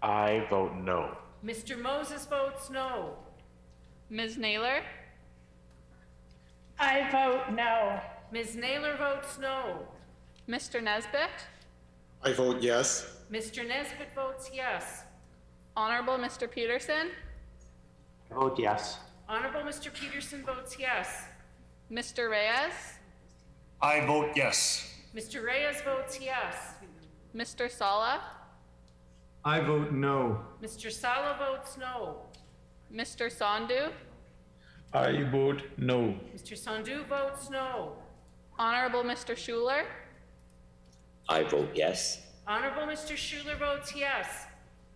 I vote no. Mr. Moses votes no. Ms. Naylor. I vote no. Ms. Naylor votes no. Mr. Nesbitt. I vote yes. Mr. Nesbitt votes yes. Honorable Mr. Peterson. I vote yes. Honorable Mr. Peterson votes yes. Mr. Reyes. I vote yes. Mr. Reyes votes yes. Mr. Sala. I vote no. Mr. Sala votes no. Mr. Sandhu. I vote no. Mr. Sandhu votes no. Honorable Mr. Schuler. I vote yes. Honorable Mr. Schuler votes yes.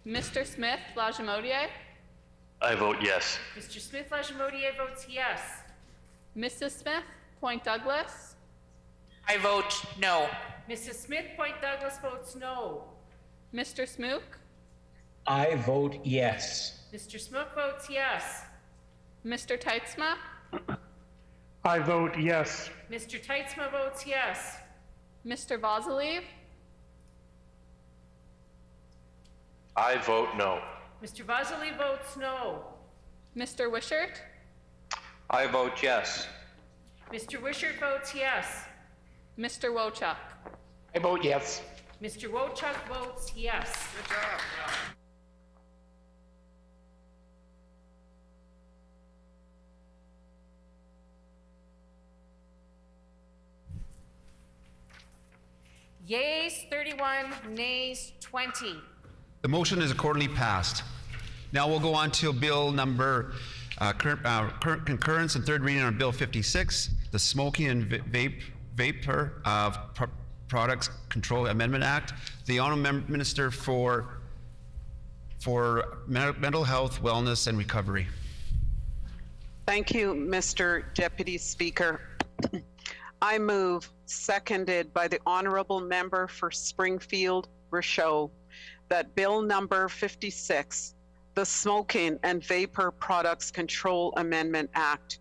Mr. Smith Lajimodier. I vote yes. Mr. Smith Lajimodier votes yes. Mrs. Smith Point Douglas. I vote no. Mrs. Smith Point Douglas votes no. Mr. Smook. I vote yes. Mr. Smook votes yes. Mr. Teitzma? I vote yes. Mr. Teitzma votes yes. Mr. Vazalev? I vote no. Mr. Vazalev votes no. Mr. Wishart? I vote yes. Mr. Wishart votes yes. Mr. Wochuk? I vote yes. Mr. Wochuk votes yes. Good job. Yeas 31, nays 20. The motion is accordingly passed. Now we'll go on to bill number, current concurrence and third reading on Bill 56, the Smoking and Vapor Products Control Amendment Act. The Honourable Minister for Mental Health, Wellness and Recovery. Thank you, Mr. Deputy Speaker. I move, seconded by the Honourable Member for Springfield Rochelle, that Bill number 56, the Smoking and Vapor Products Control Amendment Act,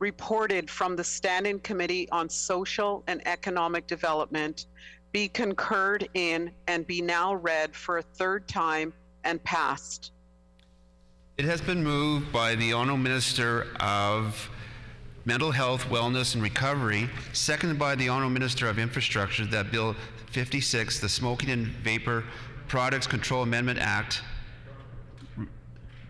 reported from the Standing Committee on Social and Economic Development, be concurred in and be now read for a third time and passed. It has been moved by the Honourable Minister of Mental Health, Wellness and Recovery, seconded by the Honourable Minister of Infrastructure, that Bill 56, the Smoking and Vapor Products Control Amendment Act,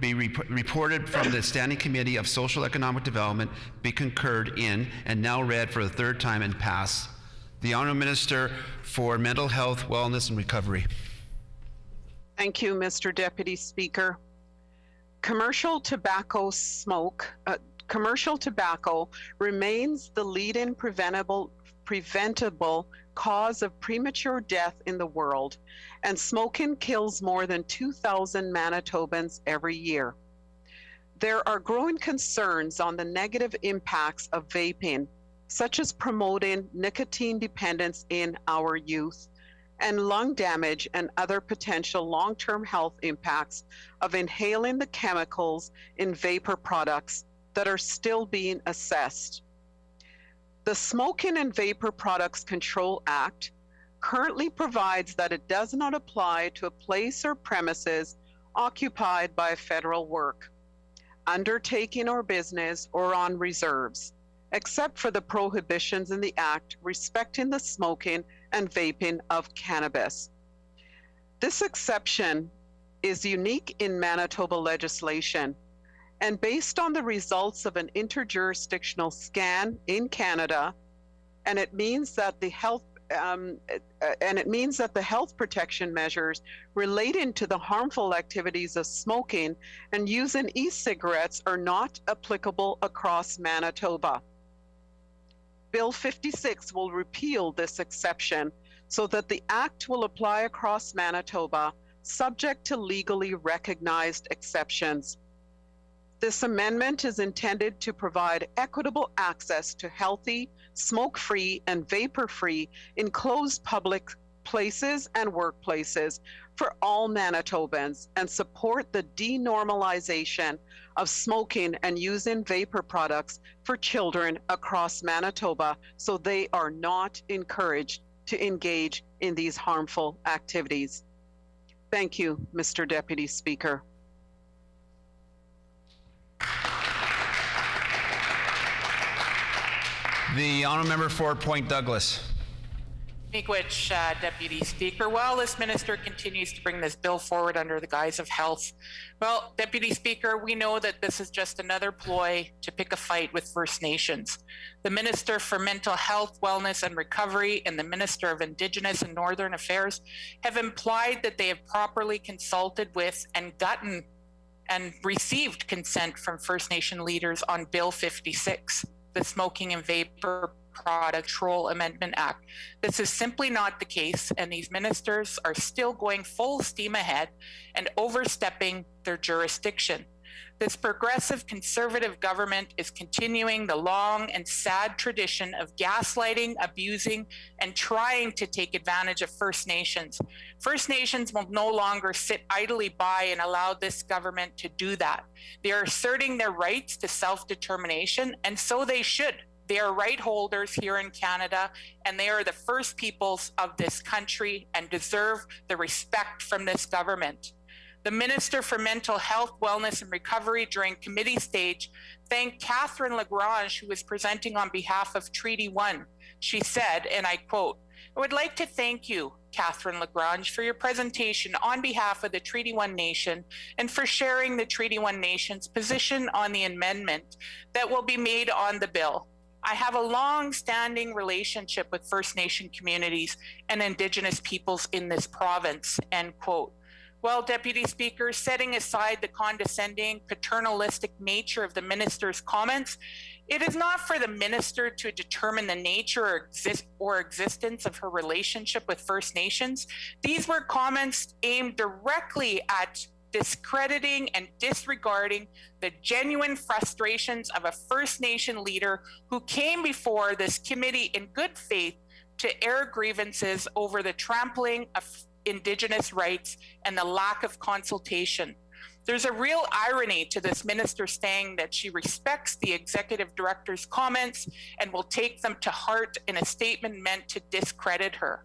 be reported from the Standing Committee of Social Economic Development, be concurred in and now read for the third time and passed. The Honourable Minister for Mental Health, Wellness and Recovery. Thank you, Mr. Deputy Speaker. Commercial tobacco remains the leading preventable cause of premature death in the world, and smoking kills more than 2,000 Manitobans every year. There are growing concerns on the negative impacts of vaping, such as promoting nicotine dependence in our youth, and lung damage and other potential long-term health impacts of inhaling the chemicals in vapor products that are still being assessed. The Smoking and Vapor Products Control Act currently provides that it does not apply to a place or premises occupied by a federal work, undertaking or business, or on reserves, except for the prohibitions in the Act respecting the smoking and vaping of cannabis. This exception is unique in Manitoba legislation, and based on the results of an interjurisdictional scan in Canada, and it means that the health protection measures relating to the harmful activities of smoking and using e-cigarettes are not applicable across Manitoba. Bill 56 will repeal this exception so that the Act will apply across Manitoba, subject to legally recognized exceptions. This amendment is intended to provide equitable access to healthy, smoke-free and vapor-free enclosed public places and workplaces for all Manitobans, and support the denormalization of smoking and using vapor products for children across Manitoba, so they are not encouraged to engage in these harmful activities. Thank you, Mr. Deputy Speaker. The Honourable Member for Point Douglas. Miigwech, Deputy Speaker. While this minister continues to bring this bill forward under the guise of health, well, Deputy Speaker, we know that this is just another ploy to pick a fight with First Nations. The Minister for Mental Health, Wellness and Recovery and the Minister of Indigenous and Northern Affairs have implied that they have properly consulted with and gotten and received consent from First Nation leaders on Bill 56, the Smoking and Vapor Product Control Amendment Act. This is simply not the case, and these ministers are still going full steam ahead and overstepping their jurisdiction. this progressive conservative government is continuing the long and sad tradition of gaslighting, abusing, and trying to take advantage of First Nations. First Nations will no longer sit idly by and allow this government to do that. They are asserting their rights to self-determination, and so they should. They are right holders here in Canada, and they are the first peoples of this country and deserve the respect from this government. The Minister for Mental Health, Wellness and Recovery during committee stage thanked Catherine Lagrange, who was presenting on behalf of Treaty 1. She said, and I quote, "I would like to thank you, Catherine Lagrange, for your presentation on behalf of the Treaty 1 Nation and for sharing the Treaty 1 Nation's position on the amendment that will be made on the bill. I have a long-standing relationship with First Nation communities and Indigenous peoples in this province," end quote. Well, Deputy Speaker, setting aside the condescending, paternalistic nature of the minister's comments, it is not for the minister to determine the nature or existence of her relationship with First Nations. These were comments aimed directly at discrediting and disregarding the genuine frustrations of a First Nation leader who came before this committee in good faith to air grievances over the trampling of Indigenous rights and the lack of consultation. There's a real irony to this minister saying that she respects the executive director's comments and will take them to heart in a statement meant to discredit her.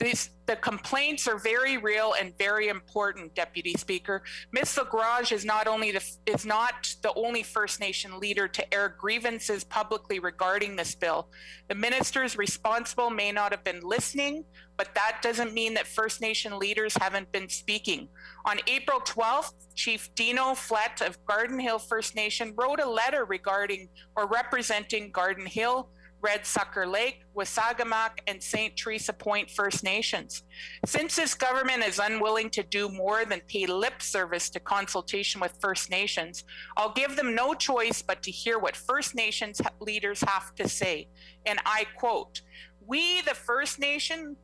The complaints are very real and very important, Deputy Speaker. Ms. Lagrange is not the only First Nation leader to air grievances publicly regarding this bill. The ministers responsible may not have been listening, but that doesn't mean that First Nation leaders haven't been speaking. On April 12th, Chief Dino Flett of Garden Hill First Nation wrote a letter regarding or representing Garden Hill, Red Sucker Lake, Wasagamok, and St. Teresa Point First Nations. Since this government is unwilling to do more than pay lip service to consultation with First Nations, I'll give them no choice but to hear what First Nations leaders have to say. And I quote, we the First Nations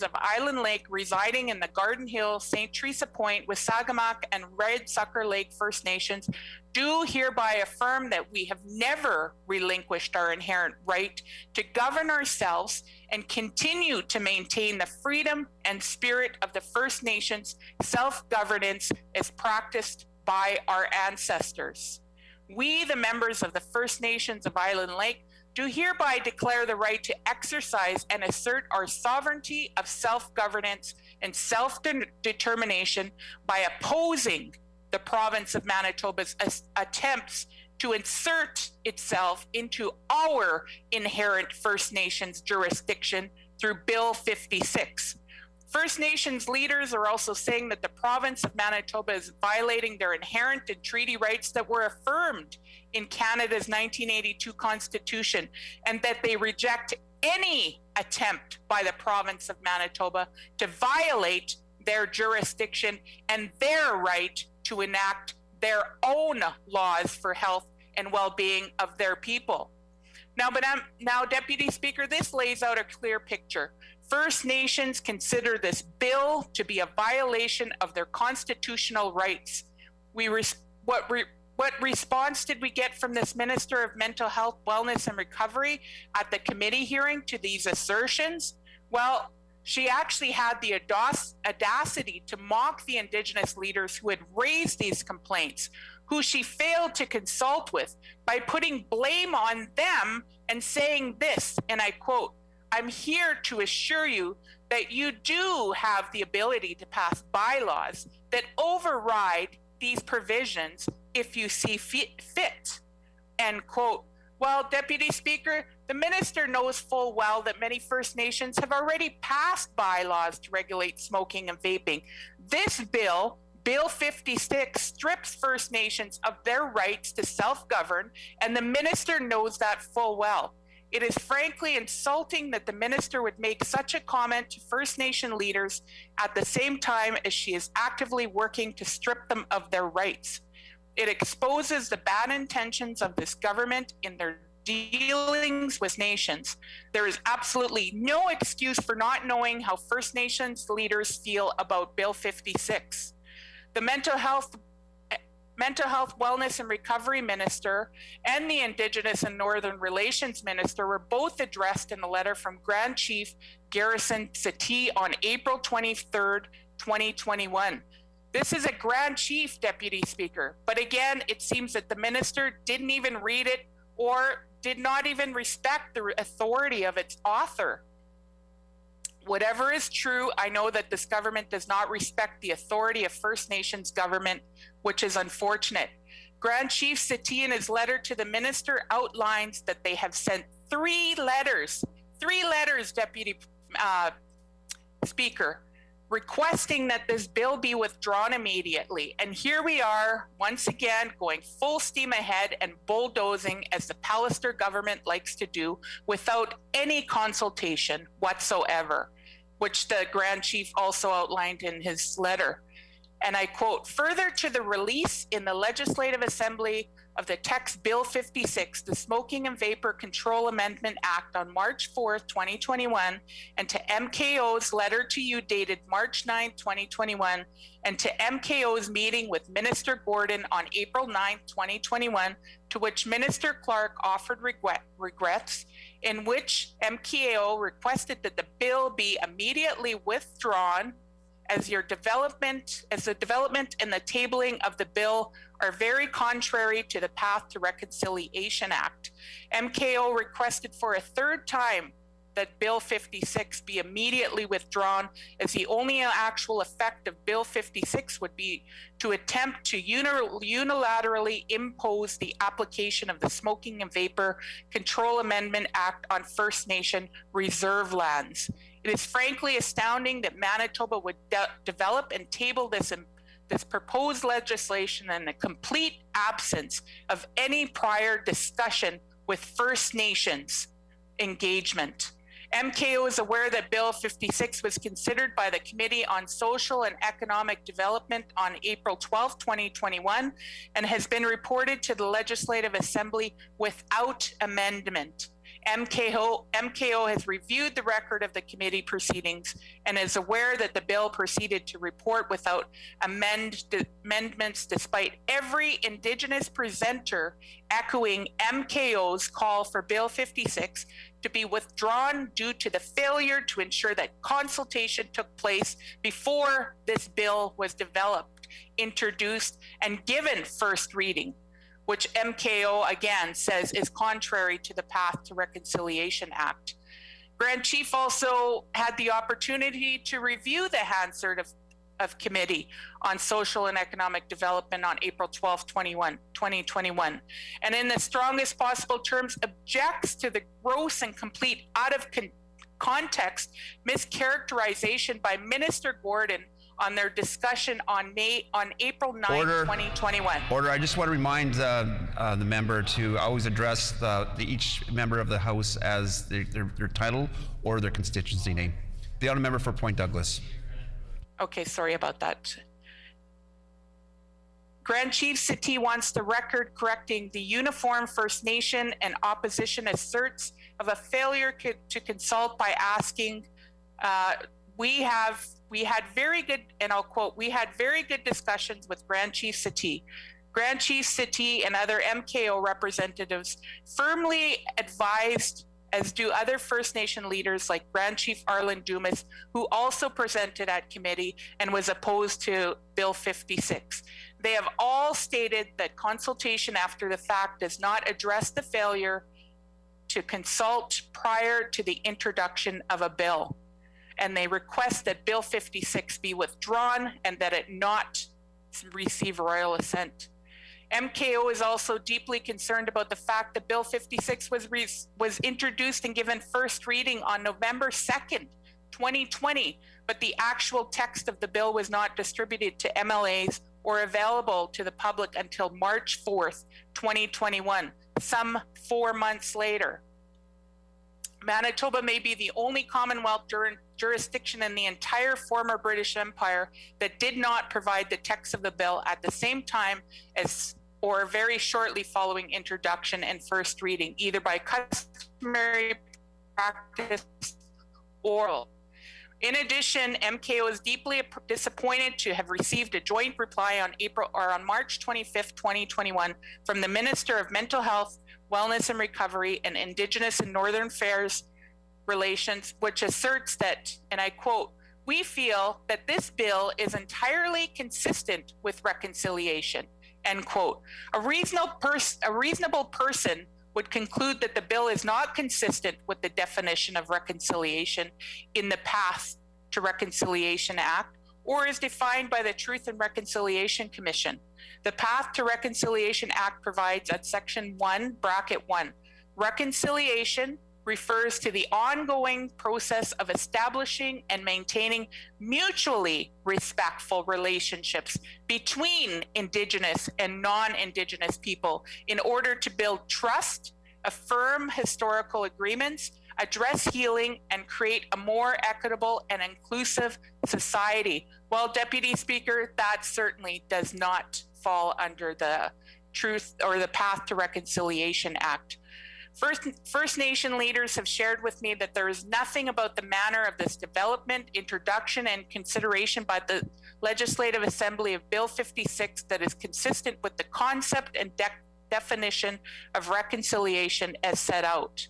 of Island Lake residing in the Garden Hill, St. Teresa Point, Wasagamok, and Red Sucker Lake First Nations do hereby affirm that we have never relinquished our inherent right to govern ourselves and continue to maintain the freedom and spirit of the First Nations self-governance as practiced by our ancestors. We, the members of the First Nations of Island Lake, do hereby declare the right to exercise and assert our sovereignty of self-governance and self-determination by opposing the province of Manitoba's attempts to insert itself into our inherent First Nations jurisdiction through Bill 56. First Nations leaders are also saying that the province of Manitoba is violating their inherent and treaty rights that were affirmed in Canada's 1982 Constitution, and that they reject any attempt by the province of Manitoba to violate their jurisdiction and their right to enact their own laws for health and well-being of their people. Now, Deputy Speaker, this lays out a clear picture. First Nations consider this bill to be a violation of their constitutional rights. What response did we get from this Minister of Mental Health, Wellness and Recovery at the committee hearing to these assertions? Well, she actually had the audacity to mock the Indigenous leaders who had raised these complaints, who she failed to consult with, by putting blame on them and saying this, and I quote, "I'm here to assure you that you do have the ability to pass bylaws that override these provisions if you see fit," end quote. Well, Deputy Speaker, the minister knows full well that many First Nations have already passed bylaws to regulate smoking and vaping. This bill, Bill 56, strips First Nations of their rights to self-govern, and the minister knows that full well. It is frankly insulting that the minister would make such a comment to First Nation leaders at the same time as she is actively working to strip them of their rights. It exposes the bad intentions of this government in their dealings with nations. There is absolutely no excuse for not knowing how First Nations leaders feel about Bill 56. The mental health, wellness and recovery minister and the Indigenous and Northern Relations minister were both addressed in a letter from Grand Chief Garrison Settee on April 23rd, 2021. This is a Grand Chief, Deputy Speaker, but again, it seems that the minister didn't even read it or did not even respect the authority of its author. Whatever is true, I know that this government does not respect the authority of First Nations government, which is unfortunate. Grand Chief Settee in his letter to the minister outlines that they have sent three letters, Deputy Speaker, requesting that this bill be withdrawn immediately. And here we are, once again, going full steam ahead and bulldozing as the Pallister government likes to do without any consultation whatsoever, which the Grand Chief also outlined in his letter. And I quote, further to the release in the Legislative Assembly of the text Bill 56, the Smoking and Vapor Control Amendment Act on March 4th, 2021, and to MKO's letter to you dated March 9th, 2021, and to MKO's meeting with Minister Gordon on April 9th, 2021, to which Minister Clark offered regrets, in which MKO requested that the bill be immediately withdrawn as the development and the tabling of the bill are very contrary to the Path to Reconciliation Act. MKO requested for a third time that Bill 56 be immediately withdrawn, as the only actual effect of Bill 56 would be to attempt to unilaterally impose the application of the Smoking and Vapor Control Amendment Act on First Nation reserve lands. It is frankly astounding that Manitoba would develop and table this proposed legislation in a complete absence of any prior discussion with First Nations engagement. MKO is aware that Bill 56 was considered by the Committee on Social and Economic Development on April 12, 2021, and has been reported to the Legislative Assembly without amendment. MKO has reviewed the record of the committee proceedings and is aware that the bill proceeded to report without amendments, despite every Indigenous presenter echoing MKO's call for Bill 56 to be withdrawn due to the failure to ensure that consultation took place before this bill was developed, introduced, and given first reading, which MKO again says is contrary to the Path to Reconciliation Act. Grand Chief also had the opportunity to review the Hansard of Committee on Social and Economic Development on April 12, 2021, and in the strongest possible terms objects to the gross and complete out of context mischaracterization by Minister Gordon on their discussion on April 9, 2021. Order. I just want to remind the member to always address each member of the House as their title or their constituency name. The honourable member for Point Douglas. Okay, sorry about that. Grand Chief Settee wants the record correcting the uniform First Nation and opposition asserts of a failure to consult by asking, we had very good, and I'll quote, we had very good discussions with Grand Chief Settee. Grand Chief Settee and other MKO representatives firmly advised, as do other First Nation leaders like Grand Chief Arlen Dumas, who also presented at committee and was opposed to Bill 56. They have all stated that consultation after the fact does not address the failure to consult prior to the introduction of a bill. And they request that Bill 56 be withdrawn and that it not receive royal assent. MKO is also deeply concerned about the fact that Bill 56 was introduced and given first reading on November 2nd, 2020, but the actual text of the bill was not distributed to MLAs or available to the public until March 4th, 2021, some 4 months later. Manitoba may be the only Commonwealth jurisdiction in the entire former British Empire that did not provide the text of the bill at the same time as or very shortly following introduction and first reading, either by customary practice or In addition, MKO is deeply disappointed to have received a joint reply on March 25th, 2021 from the Minister of Mental Health, Wellness and Recovery and Indigenous and Northern Affairs Relations, which asserts that, and I quote, "We feel that this bill is entirely consistent with reconciliation," end quote. A reasonable person would conclude that the bill is not consistent with the definition of reconciliation in the Path to Reconciliation Act, or is defined by the Truth and Reconciliation Commission. The Path to Reconciliation Act provides at section 1, bracket 1, reconciliation refers to the ongoing process of establishing and maintaining mutually respectful relationships between Indigenous and non-Indigenous people in order to build trust, affirm historical agreements, address healing, and create a more equitable and inclusive society. Well, Deputy Speaker, that certainly does not fall under the Truth or the Path to Reconciliation Act. First Nation leaders have shared with me that there is nothing about the manner of this development, introduction, and consideration by the Legislative Assembly of Bill 56 that is consistent with the concept and definition of reconciliation as set out.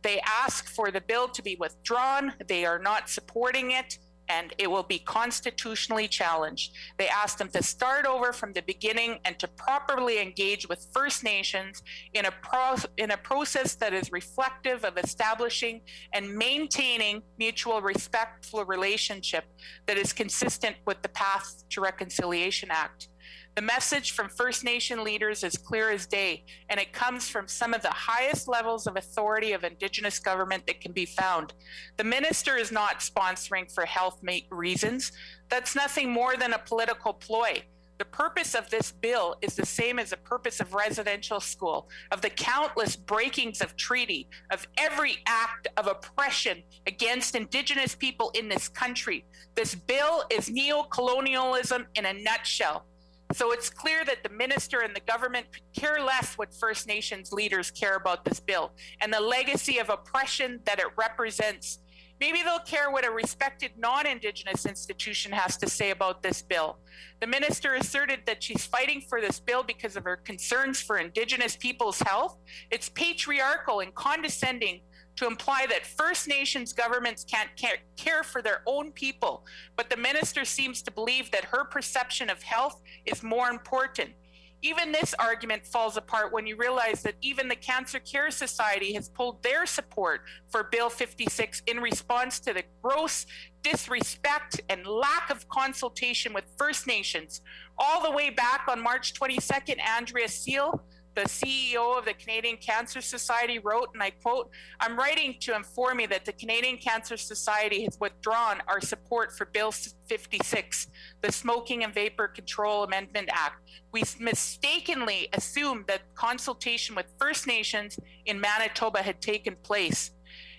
They ask for the bill to be withdrawn. They are not supporting it, and it will be constitutionally challenged. They asked them to start over from the beginning and to properly engage with First Nations in a process that is reflective of establishing and maintaining mutual respectful relationship that is consistent with the Path to Reconciliation Act. The message from First Nation leaders is clear as day, and it comes from some of the highest levels of authority of Indigenous government that can be found. The minister is not sponsoring for health reasons. That's nothing more than a political ploy. The purpose of this bill is the same as the purpose of residential school, of the countless breakings of treaty, of every act of oppression against Indigenous people in this country. This bill is neo-colonialism in a nutshell. So it's clear that the minister and the government could care less what First Nations leaders care about this bill and the legacy of oppression that it represents. Maybe they'll care what a respected non-Indigenous institution has to say about this bill. The minister asserted that she's fighting for this bill because of her concerns for Indigenous people's health. It's patriarchal and condescending to imply that First Nations governments can't care for their own people, but the minister seems to believe that her perception of health is more important. Even this argument falls apart when you realize that even the Cancer Care Society has pulled their support for Bill 56 in response to the gross disrespect and lack of consultation with First Nations. All the way back on March 22nd, Andrea Seal, the CEO of the Canadian Cancer Society, wrote, and I quote, "I'm writing to inform you that the Canadian Cancer Society has withdrawn our support for Bill 56, the Smoking and Vapor Control Amendment Act. We mistakenly assumed that consultation with First Nations in Manitoba had taken place."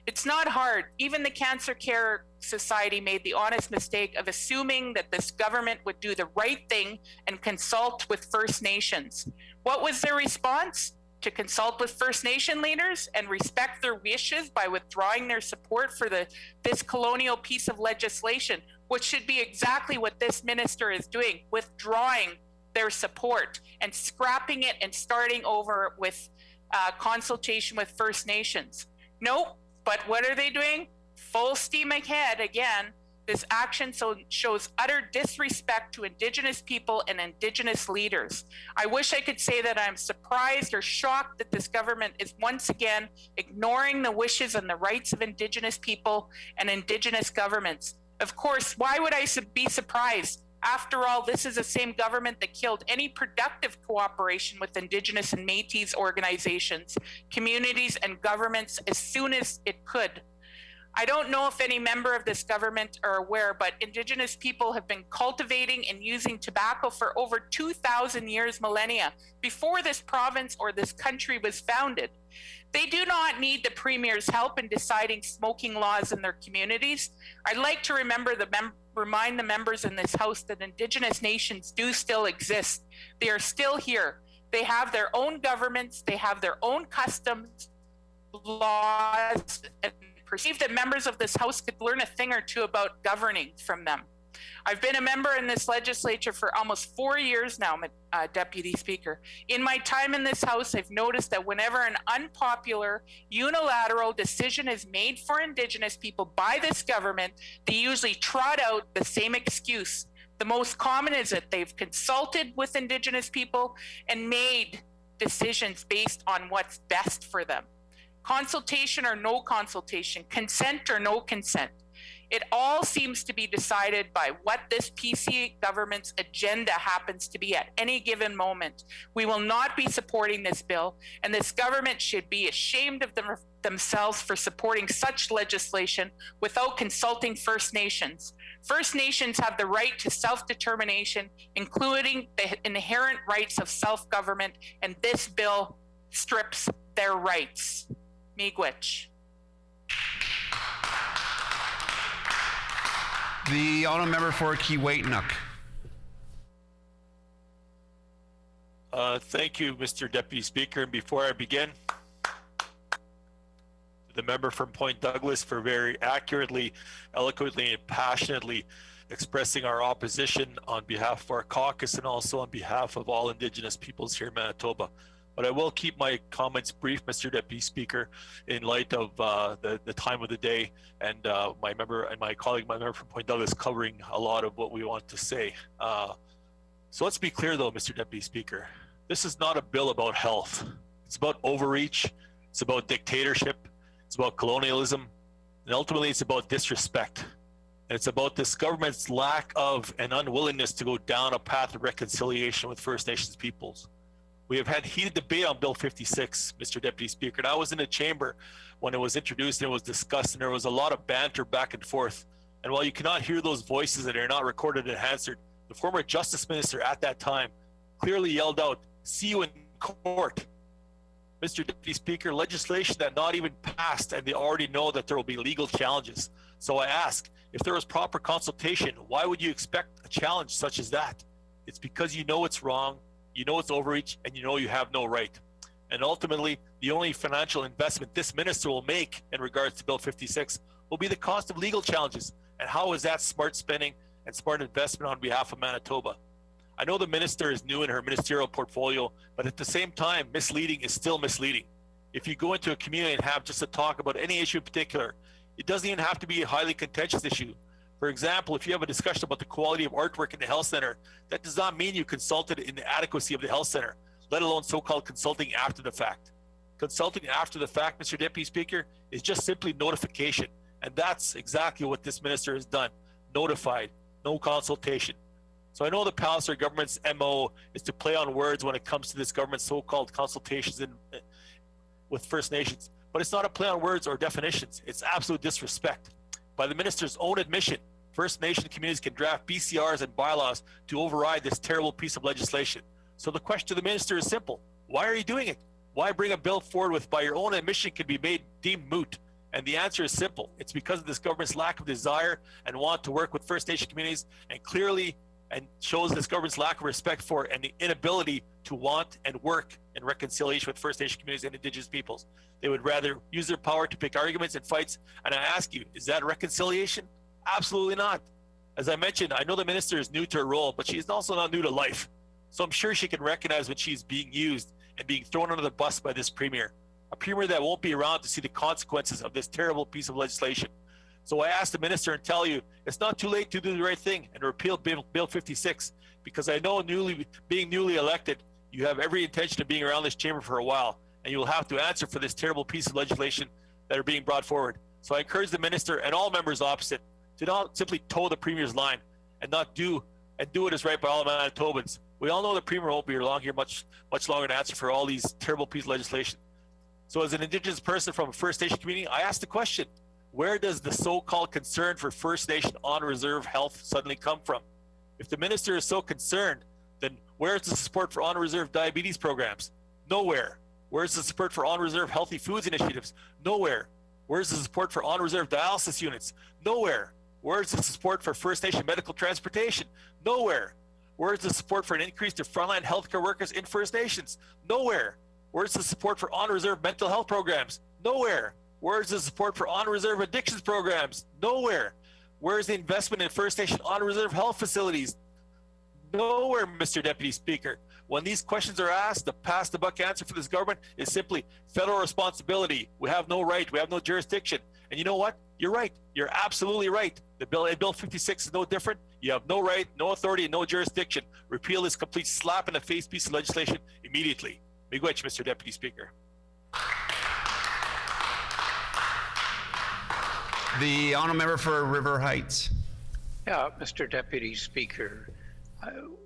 It's not hard. Even the Cancer Care Society made the honest mistake of assuming that this government would do the right thing and consult with First Nations. What was their response? To consult with First Nation leaders and respect their wishes by withdrawing their support for this colonial piece of legislation, which should be exactly what this minister is doing, withdrawing their support and scrapping it and starting over with consultation with First Nations. Nope. But what are they doing? Full steam ahead again. This action shows utter disrespect to Indigenous people and Indigenous leaders. I wish I could say that I'm surprised or shocked that this government is once again ignoring the wishes and the rights of Indigenous people and Indigenous governments. Of course, why would I be surprised? After all, this is the same government that killed any productive cooperation with Indigenous and Métis organizations, communities, and governments as soon as it could. I don't know if any member of this government are aware, but Indigenous people have been cultivating and using tobacco for over 2,000 years, millennia, before this province or this country was founded. They do not need the Premier's help in deciding smoking laws in their communities. I'd like to remind the members in this House that Indigenous nations do still exist. They are still here. They have their own governments. They have their own customs, laws, and perceive that members of this House could learn a thing or two about governing from them. I've been a member in this legislature for almost 4 years now, Deputy Speaker. In my time in this House, I've noticed that whenever an unpopular, unilateral decision is made for Indigenous people by this government, they usually trot out the same excuse. The most common is that they've consulted with Indigenous people and made decisions based on what's best for them. Consultation or no consultation, consent or no consent. It all seems to be decided by what this PC government's agenda happens to be at any given moment. We will not be supporting this bill, and this government should be ashamed of themselves for supporting such legislation without consulting First Nations. First Nations have the right to self-determination, including the inherent rights of self-government, and this bill strips their rights. Miigwech. The honourable member for Kiiwetinoong. Thank you, Mr. Deputy Speaker. And before I begin, the member from Point Douglas for very accurately, eloquently, and passionately expressing our opposition on behalf of our caucus and also on behalf of all Indigenous peoples here in Manitoba. But I will keep my comments brief, Mr. Deputy Speaker, in light of the time of the day and my member and my colleague, my member from Point Douglas, covering a lot of what we want to say. So let's be clear though, Mr. Deputy Speaker, this is not a bill about health. It's about overreach, it's about dictatorship, it's about colonialism, and ultimately it's about disrespect. And it's about this government's lack of and unwillingness to go down a path of reconciliation with First Nations peoples. We have had heated debate on Bill 56, Mr. Deputy Speaker, and I was in the chamber when it was introduced and it was discussed, and there was a lot of banter back and forth. And while you cannot hear those voices that are not recorded and answered, the former Justice Minister at that time clearly yelled out, "See you in court." Mr. Deputy Speaker, legislation that not even passed, and they already know that there will be legal challenges. So I ask, if there was proper consultation, why would you expect a challenge such as that? It's because you know it's wrong, you know it's overreach, and you know you have no right. And ultimately, the only financial investment this minister will make in regards to Bill 56 will be the cost of legal challenges. And how is that smart spending and smart investment on behalf of Manitoba? I know the minister is new in her ministerial portfolio, but at the same time, misleading is still misleading. If you go into a community and have just a talk about any issue in particular, it doesn't even have to be a highly contentious issue. For example, if you have a discussion about the quality of artwork in the health center, that does not mean you consulted in the adequacy of the health center, let alone so-called consulting after the fact. Consulting after the fact, Mr. Deputy Speaker, is just simply notification. And that's exactly what this minister has done. Notified, no consultation. So I know the Palliser government's MO is to play on words when it comes to this government's so-called consultations with First Nations, but it's not a play on words or definitions. It's absolute disrespect. By the minister's own admission, First Nation communities can draft BCRs and bylaws to override this terrible piece of legislation. So the question to the minister is simple. Why are you doing it? Why bring a bill forward with, by your own admission, can be deemed moot? And the answer is simple. It's because of this government's lack of desire and want to work with First Nation communities, and clearly and shows this government's lack of respect for and the inability to want and work in reconciliation with First Nation communities and Indigenous peoples. They would rather use their power to pick arguments and fights. And I ask you, is that reconciliation? Absolutely not. As I mentioned, I know the minister is new to her role, but she is also not new to life. So I'm sure she can recognize when she's being used and being thrown under the bus by this premier, a premier that won't be around to see the consequences of this terrible piece of legislation. So I ask the minister and tell you, it's not too late to do the right thing and repeal Bill 56, because I know being newly elected, you have every intention of being around this chamber for a while, and you will have to answer for this terrible piece of legislation that are being brought forward. So I encourage the minister and all members opposite to not simply toe the premier's line and do it as right by all Manitobans. We all know the premier won't be along here much longer to answer for all these terrible pieces of legislation. So as an Indigenous person from a First Nation community, I ask the question, where does the so-called concern for First Nation on-reserve health suddenly come from? If the minister is so concerned, then where's the support for on-reserve diabetes programs? Nowhere. Where's the support for on-reserve healthy foods initiatives? Nowhere. Where's the support for on-reserve dialysis units? Nowhere. Where's the support for First Nation medical transportation? Nowhere. Where's the support for an increase to frontline healthcare workers in First Nations? Nowhere. Where's the support for on-reserve mental health programs? Nowhere. Where's the support for on-reserve addictions programs? Nowhere. Where's the investment in First Nation on-reserve health facilities? Nowhere, Mr. Deputy Speaker. When these questions are asked, the pass the buck answer for this government is simply federal responsibility. We have no right, we have no jurisdiction. And you know what? You're right. You're absolutely right. The Bill 56 is no different. You have no right, no authority, and no jurisdiction. Repeal this complete slap in the face piece of legislation immediately. Miigwech, Mr. Deputy Speaker. The honourable member for River Heights. Yeah, Mr. Deputy Speaker,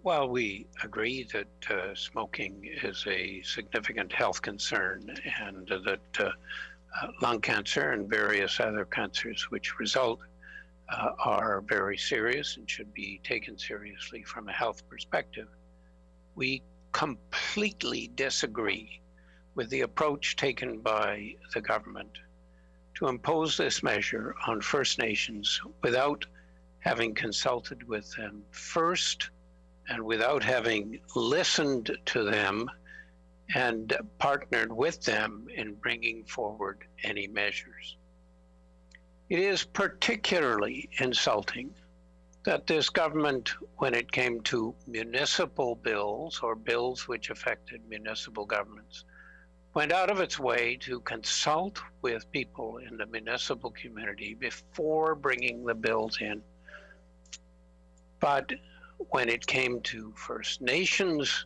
while we agree that smoking is a significant health concern and that lung cancer and various other cancers which result are very serious and should be taken seriously from a health perspective, we completely disagree with the approach taken by the government to impose this measure on First Nations without having consulted with them first and without having listened to them and partnered with them in bringing forward any measures. It is particularly insulting that this government, when it came to municipal bills or bills which affected municipal governments, went out of its way to consult with people in the municipal community before bringing the bills in. But when it came to First Nations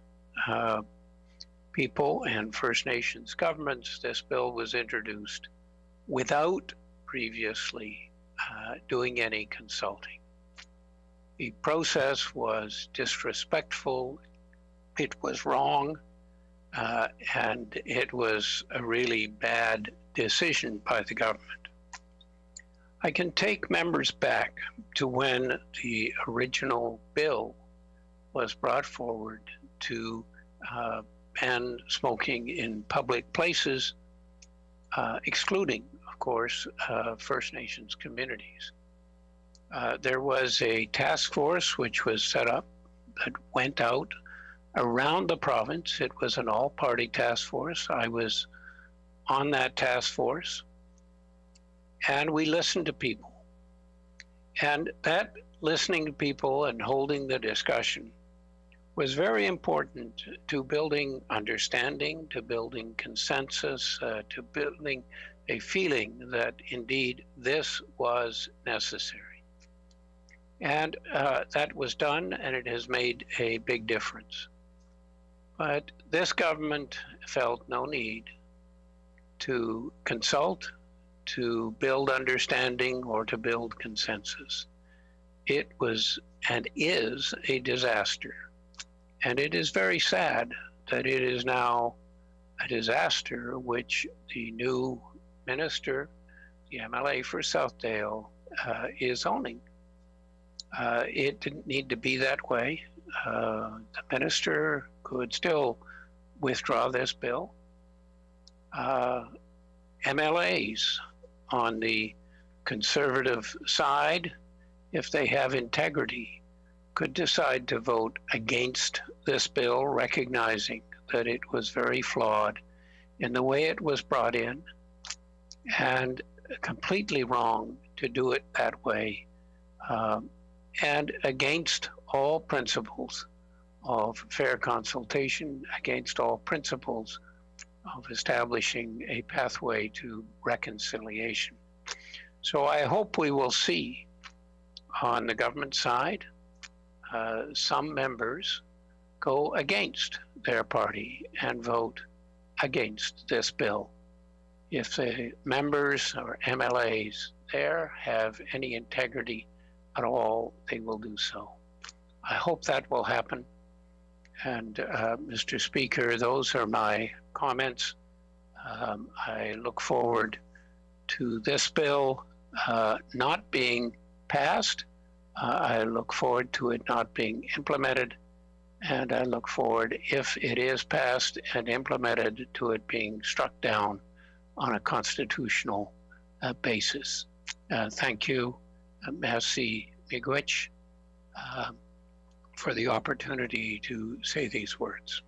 people and First Nations governments, this bill was introduced without previously doing any consulting. The process was disrespectful, it was wrong, and it was a really bad decision by the government. I can take members back to when the original bill was brought forward to ban smoking in public places, excluding, of course, First Nations communities. There was a task force which was set up that went out around the province. It was an all-party task force. I was on that task force, and we listened to people. And that listening to people and holding the discussion was very important to building understanding, to building consensus, to building a feeling that indeed this was necessary. And that was done, and it has made a big difference. But this government felt no need to consult, to build understanding, or to build consensus. It was and is a disaster. And it is very sad that it is now a disaster which the new minister, the MLA for Southdale, is owning. It didn't need to be that way. The minister could still withdraw this bill. MLAs on the conservative side, if they have integrity, could decide to vote against this bill, recognizing that it was very flawed in the way it was brought in and completely wrong to do it that way, and against all principles of fair consultation, against all principles of establishing a pathway to reconciliation. So I hope we will see on the government side some members go against their party and vote against this bill. If the members or MLAs there have any integrity at all, they will do so. I hope that will happen. And Mr. Speaker, those are my comments. I look forward to this bill not being passed. I look forward to it not being implemented. And I look forward, if it is passed and implemented, to it being struck down on a constitutional basis. Thank you, merci, miigwech, for the opportunity to say these words.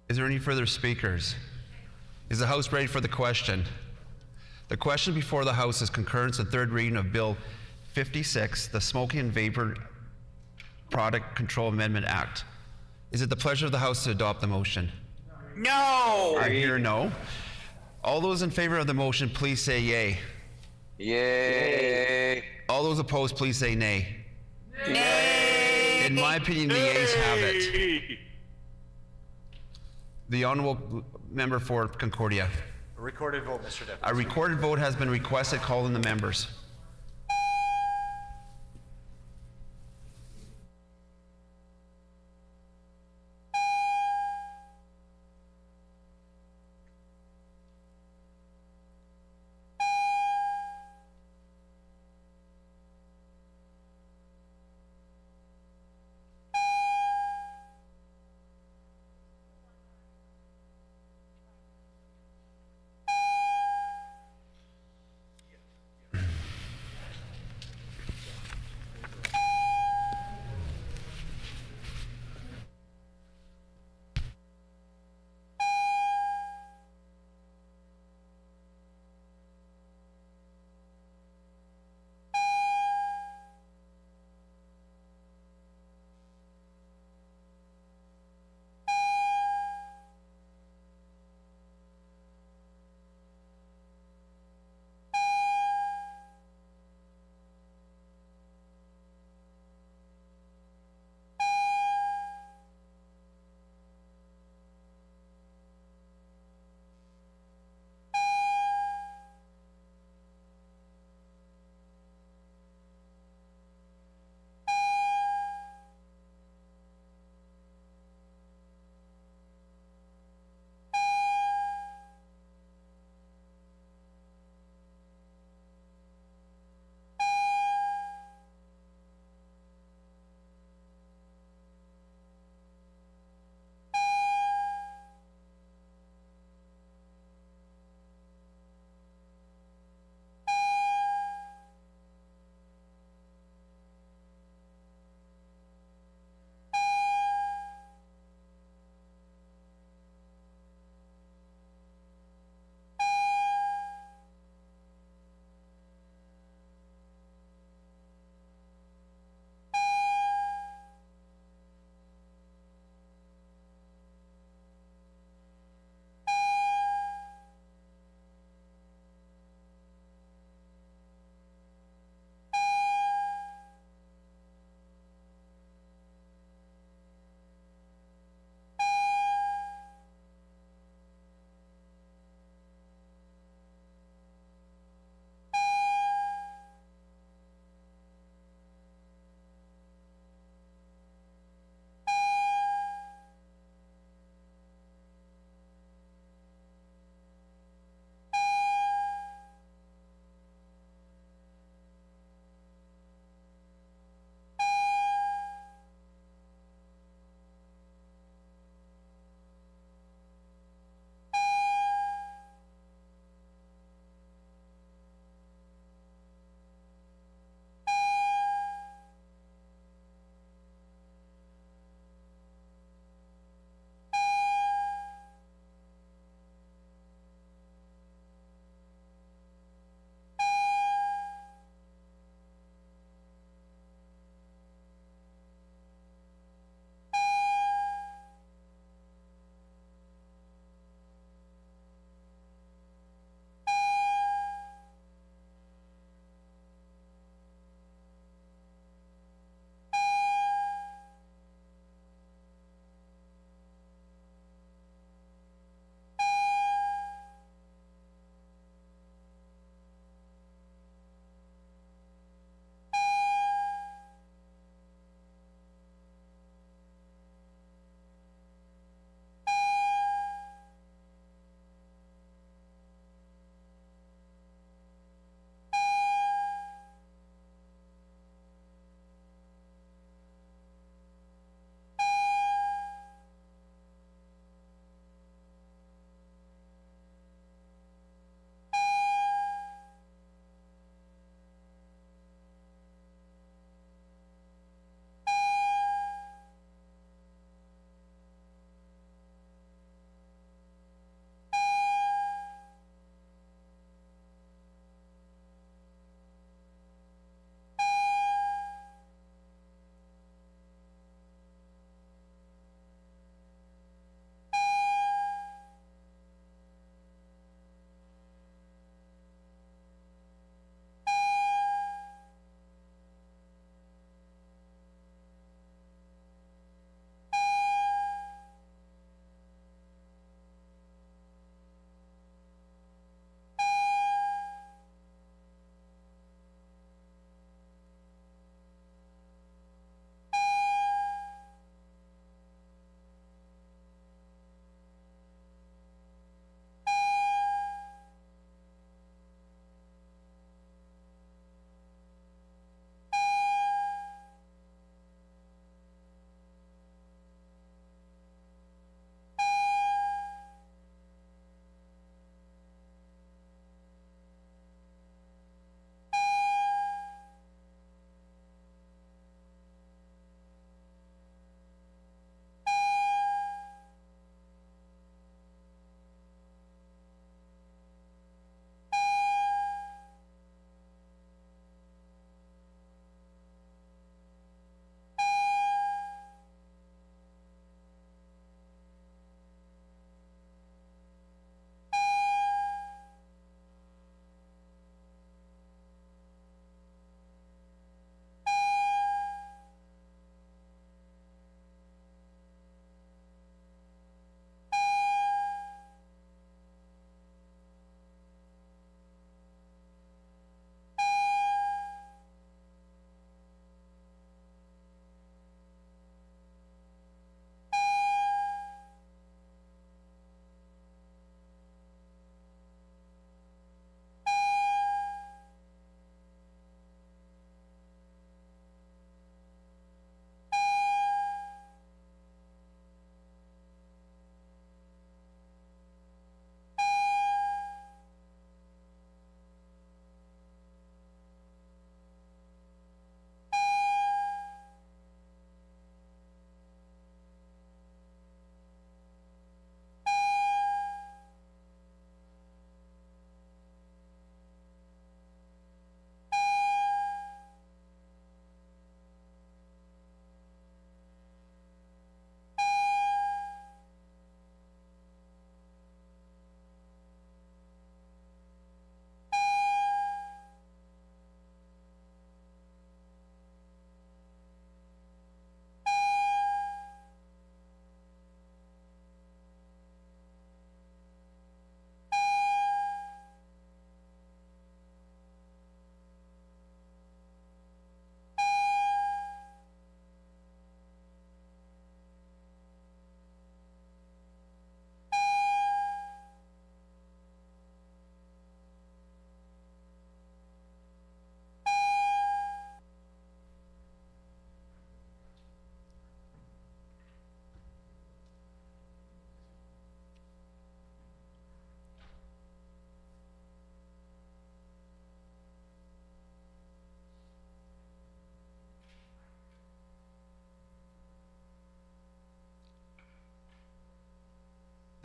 Is there any further speakers? Is the House ready for the question? The question before the House is concurrence and third reading of Bill 56, the Smoking and Vapor Product Control Amendment Act. Is it the pleasure of the House to adopt the motion? No! I hear no. All those in favor of the motion, please say yay. Yay. All those opposed, please say nay. Nay! In my opinion, the yeas have it. The honourable member for Concordia. A recorded vote, Mr. Deputy. A recorded vote has been requested. Call in the members.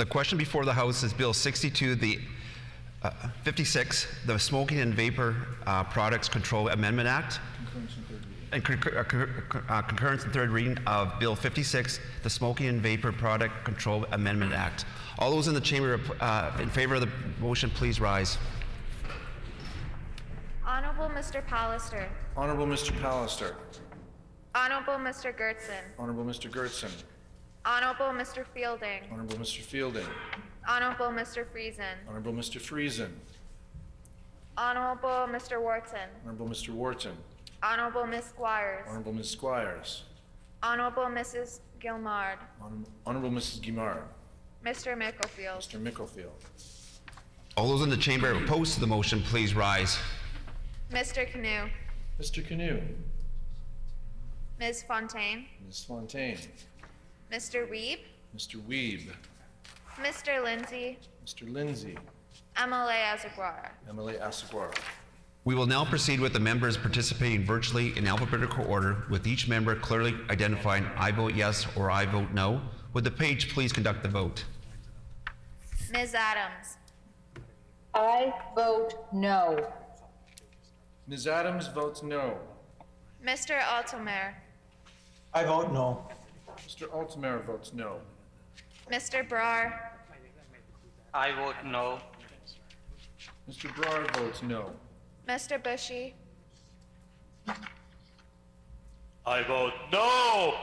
The question before the House is Bill 62, 56, the Smoking and Vapor Products Control Amendment Act. Concurrence and third reading of Bill 56, the Smoking and Vapor Product Control Amendment Act. All those in the chamber in favor of the motion, please rise. Honorable Mr. Pallister. Honorable Mr. Pallister. Honorable Mr. Gertson. Honorable Mr. Gertson. Honorable Mr. Fielding. Honorable Mr. Fielding. Honorable Mr. Friesen. Honorable Mr. Friesen. Honorable Mr. Wharton. Honorable Mr. Wharton. Honorable Ms. Squires. Honorable Ms. Squires. Honorable Mrs. Gilmard. Honorable Mrs. Guimard. Mr. Micklefield. Mr. Micklefield. All those in the chamber opposed to the motion, please rise. Mr. Canoe. Mr. Canoe. Ms. Fontaine. Ms. Fontaine. Mr. Weeb. Mr. Weeb. Mr. Lindsay. Mr. Lindsay. MLA Azaguara. Emily Asaguara. We will now proceed with the members participating virtually in alphabetical order, with each member clearly identifying I vote yes or I vote no. Would the page please conduct the vote? Ms. Adams. I vote no. Ms. Adams votes no. Mr. Altomer. I vote no. Mr. Altomer votes no. Mr. Brar. I vote no. Mr. Brar votes no. Mr. Bushy. I vote no.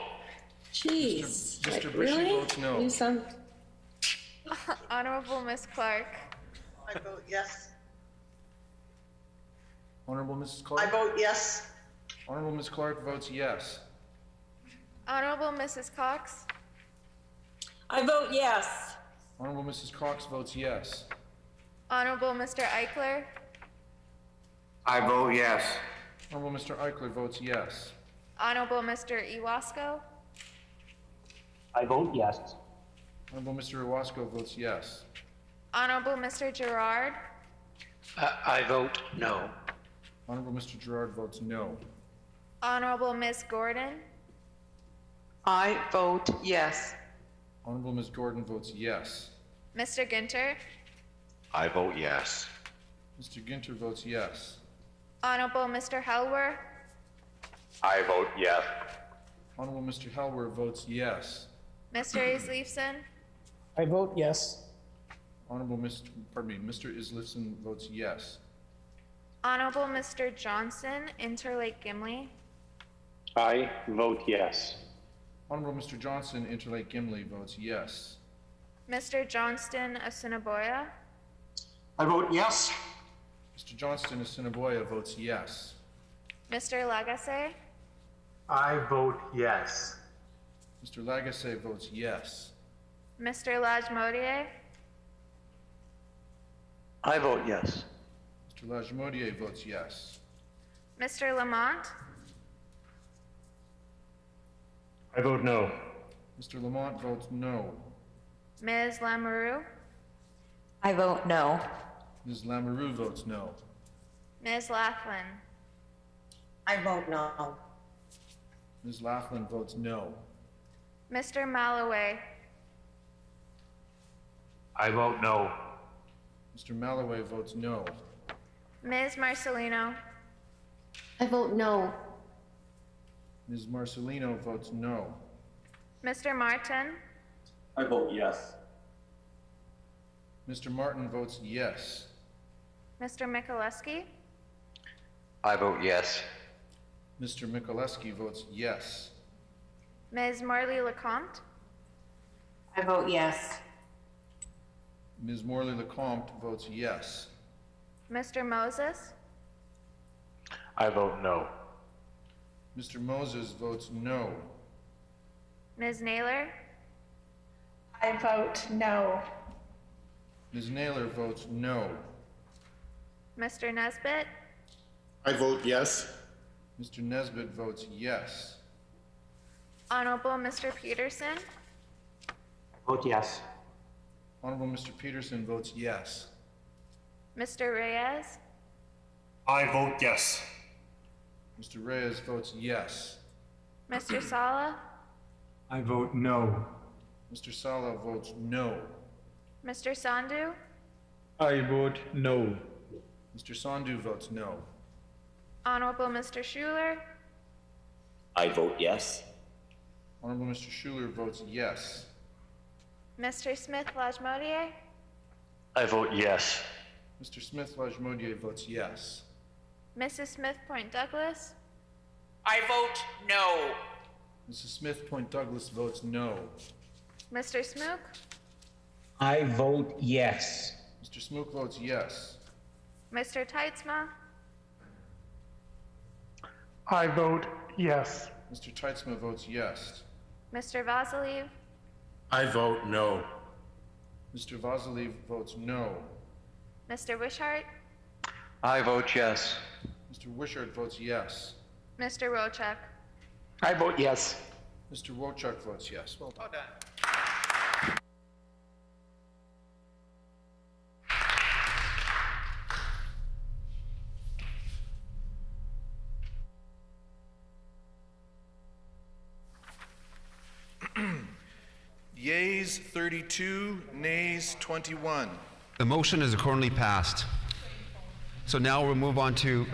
Jeez. Mr. Like, Bushy really? votes no. You sound... Honorable Ms. Clark. I vote yes. Honorable Mrs. Clark. I vote yes. Honorable Ms. Clark votes yes. Honorable Mrs. Cox. I vote yes. Honorable Mrs. Cox votes yes. Honorable Mr. Eichler. I vote yes. Honorable Mr. Eichler votes yes. Honorable Mr. Iwasco. I vote yes. Honorable Mr. Iwasco votes yes. Honorable Mr. Gerard. I vote no. Honorable Mr. Gerard votes no. Honorable Ms. Gordon. I vote yes. Honorable Ms. Gordon votes yes. Mr. Ginter. I vote yes. Mr. Ginter votes yes. Honorable Mr. Helwer. I vote yes. Honorable Mr. Helwer votes yes. Mr. Isleifson. I vote yes. Honorable Mr. Islifson votes yes. Honorable Mr. Johnson, Interlake Gimli. I vote yes. Honorable Mr. Johnson, Interlake Gimli votes yes. Mr. Johnston, Assiniboia. I vote yes. Mr. Johnston, Assiniboia votes yes. Mr. Lagasse. I vote yes. Mr. Lagasse votes yes. Mr. Lajmodier. I vote yes. Mr. Lajmodier votes yes. Mr. Lamont. I vote no. Mr. Lamont votes no. Ms. Lamoureux. I vote no. Ms. Lamoureux votes no. Ms. Laughlin. I vote no. Ms. Laughlin votes no. Mr. Malloway. I vote no. Mr. Malloway votes no. Ms. Marcelino. I vote no. Ms. Marcelino votes no. Mr. Martin. I vote yes. Mr. Martin votes yes. Mr. Mikuleski. I vote yes. Mr. Mikuleski votes yes. Ms. Morley Lecomte. I vote yes. Ms. Morley Lecomte votes yes. Mr. Moses. I vote no. Mr. Moses votes no. Ms. Naylor. I vote no. Ms. Naylor votes no. Mr. Nesbitt. I vote yes. Mr. Nesbitt votes yes. Honorable Mr. Peterson. Vote yes. Honorable Mr. Peterson votes yes. Mr. Reyes. I vote yes. Mr. Reyes votes yes. Mr. Sala. I vote no. Mr. Sala votes no. Mr. Sandhu? I vote no. Mr. Sandhu votes no. Honorable Mr. Schuler? I vote yes. Honorable Mr. Schuler votes yes. Mr. Smith-Lajmodier? I vote yes. Mr. Smith-Lajmodier votes yes. Mrs. Smith Point Douglas? I vote no. Mrs. Smith Point Douglas votes no. Mr. Smook? I vote yes. Mr. Smook votes yes. Mr. Teitzma? I vote yes. Mr. Teitzma votes yes. Mr. Vasiliv? I vote no. Mr. Vasiliv votes no. Mr. Wishart? I vote yes. Mr. Wishart votes yes. Mr. Rochuk? I vote yes. Mr. Wojcik votes yes. Well done. Yeas 32, nays 21. The motion is accordingly passed. So now we'll move on to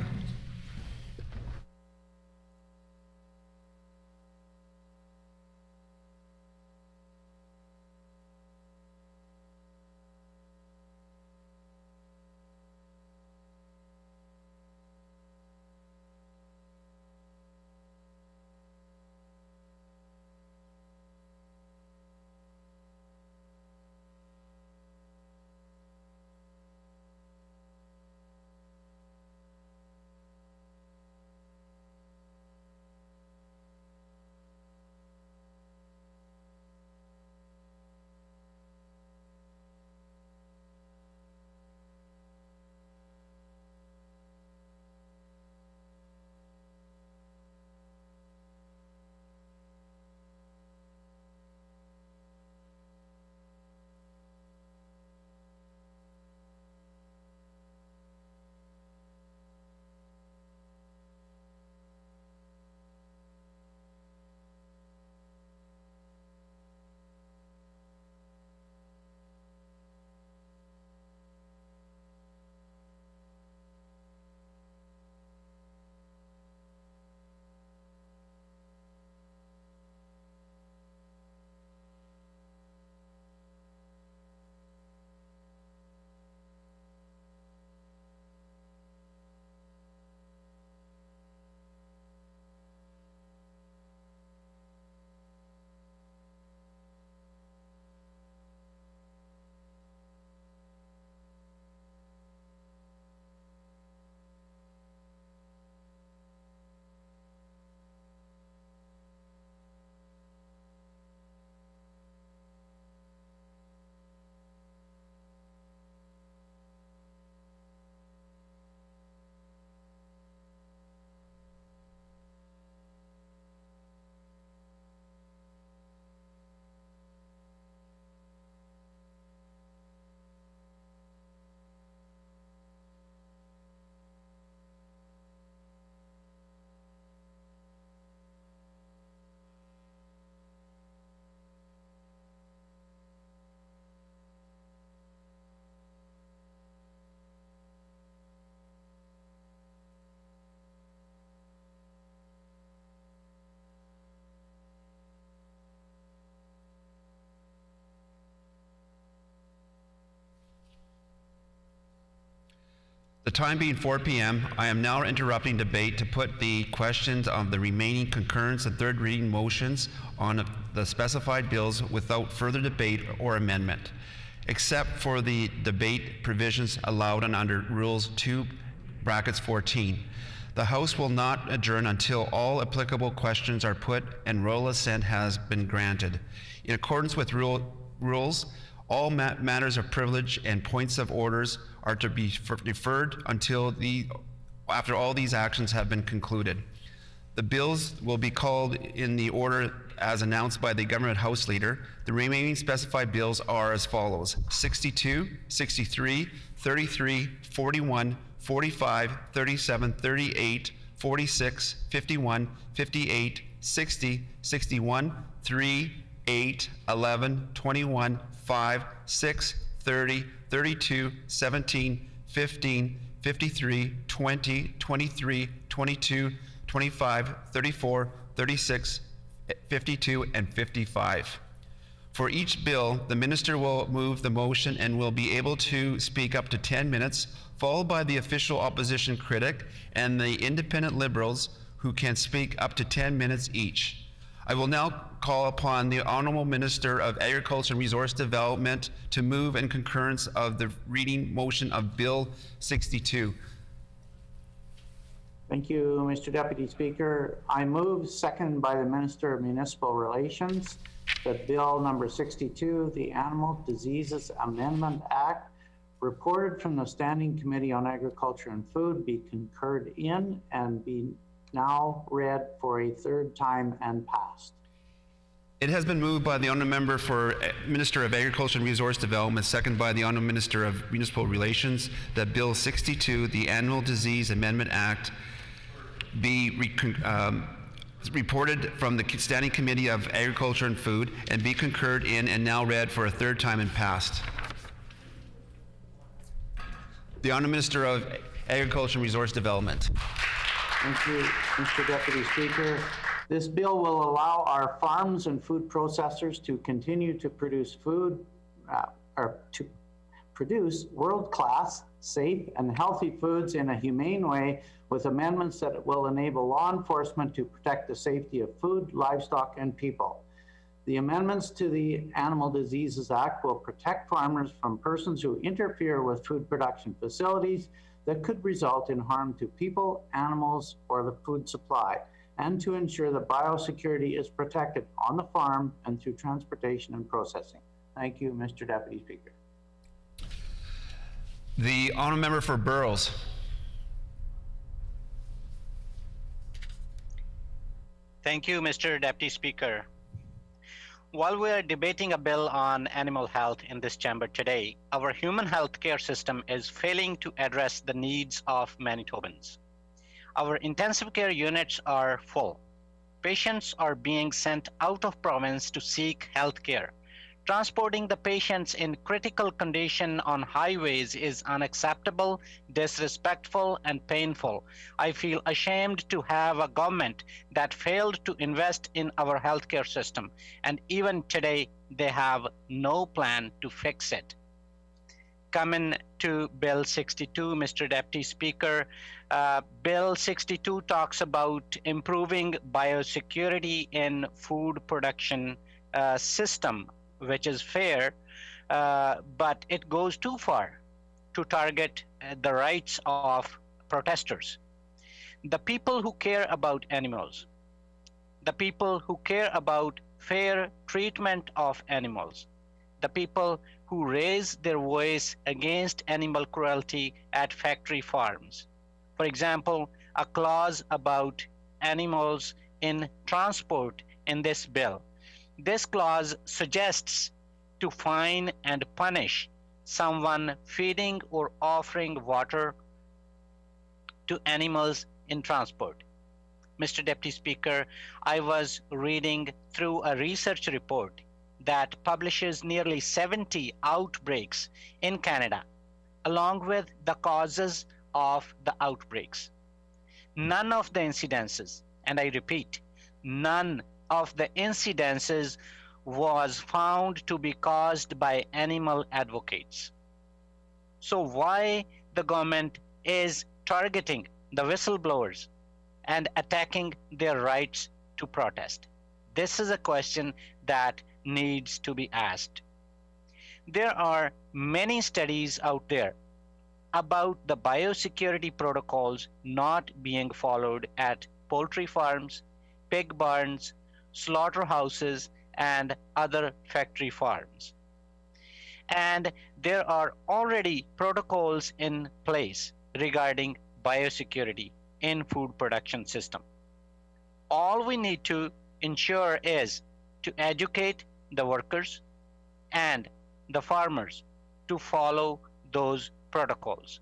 the time being 4 p.m., I am now interrupting debate to put the questions on the remaining concurrence and third reading motions on the specified bills without further debate or amendment, except for the debate provisions allowed and under Rules 2(14). The House will not adjourn until all applicable questions are put and royal assent has been granted. In accordance with rules, all matters of privilege and points of orders are to be deferred until after all these actions have been concluded. The bills will be called in the order as announced by the Government House Leader. The remaining specified bills are as follows: 62, 63, 33, 41, 45, 37, 38, 46, 51, 58, 60, 61, 3, 8, 11, 21, 5, 6, 30, 32, 17, 15, 53, 20, 23, 22, 25, 34, 36, 52, and 55. For each bill, the minister will move the motion and will be able to speak up to 10 minutes, followed by the official opposition critic and the independent liberals, who can speak up to 10 minutes each. I will now call upon the Honorable Minister of Agriculture and Resource Development to move in concurrence of the reading motion of Bill 62. Thank you, Mr. Deputy Speaker. I move, seconded by the Minister of Municipal Relations, that Bill number 62, the Animal Diseases Amendment Act, reported from the Standing Committee on Agriculture and Food, be concurred in and be now read for a third time and passed. It has been moved by the Honourable Member for Minister of Agriculture and Resource Development, seconded by the Honourable Minister of Municipal Relations, that Bill 62, the Animal Disease Amendment Act, be reported from the Standing Committee of Agriculture and Food and be concurred in and now read for a third time and passed. The Honourable Minister of Agriculture and Resource Development. Thank you, Mr. Deputy Speaker. This bill will allow our farms and food processors to continue to produce food, or to produce world-class, safe, and healthy foods in a humane way, with amendments that will enable law enforcement to protect the safety of food, livestock, and people. The amendments to the Animal Diseases Act will protect farmers from persons who interfere with food production facilities that could result in harm to people, animals, or the food supply, and to ensure that biosecurity is protected on the farm and through transportation and processing. Thank you, Mr. Deputy Speaker. The Honourable Member for Burroughs. Thank you, Mr. Deputy Speaker. While we are debating a bill on animal health in this chamber today, our human health care system is failing to address the needs of Manitobans. Our intensive care units are full. Patients are being sent out of province to seek health care. Transporting the patients in critical condition on highways is unacceptable, disrespectful, and painful. I feel ashamed to have a government that failed to invest in our healthcare system, and even today, they have no plan to fix it. Coming to Bill 62, Mr. Deputy Speaker, Bill 62 talks about improving biosecurity in food production system, which is fair, but it goes too far to target the rights of protesters. The people who care about animals, the people who care about fair treatment of animals, the people who raise their voice against animal cruelty at factory farms. For example, a clause about animals in transport in this bill. This clause suggests to fine and punish someone feeding or offering water to animals in transport. Mr. Deputy Speaker, I was reading through a research report that publishes nearly 70 outbreaks in Canada, along with the causes of the outbreaks. None of the incidences, and I repeat, none of the incidences was found to be caused by animal advocates. So why the government is targeting the whistleblowers and attacking their rights to protest? This is a question that needs to be asked. There are many studies out there about the biosecurity protocols not being followed at poultry farms, pig barns, slaughterhouses, and other factory farms. And there are already protocols in place regarding biosecurity in food production system. All we need to ensure is to educate the workers and the farmers to follow those protocols.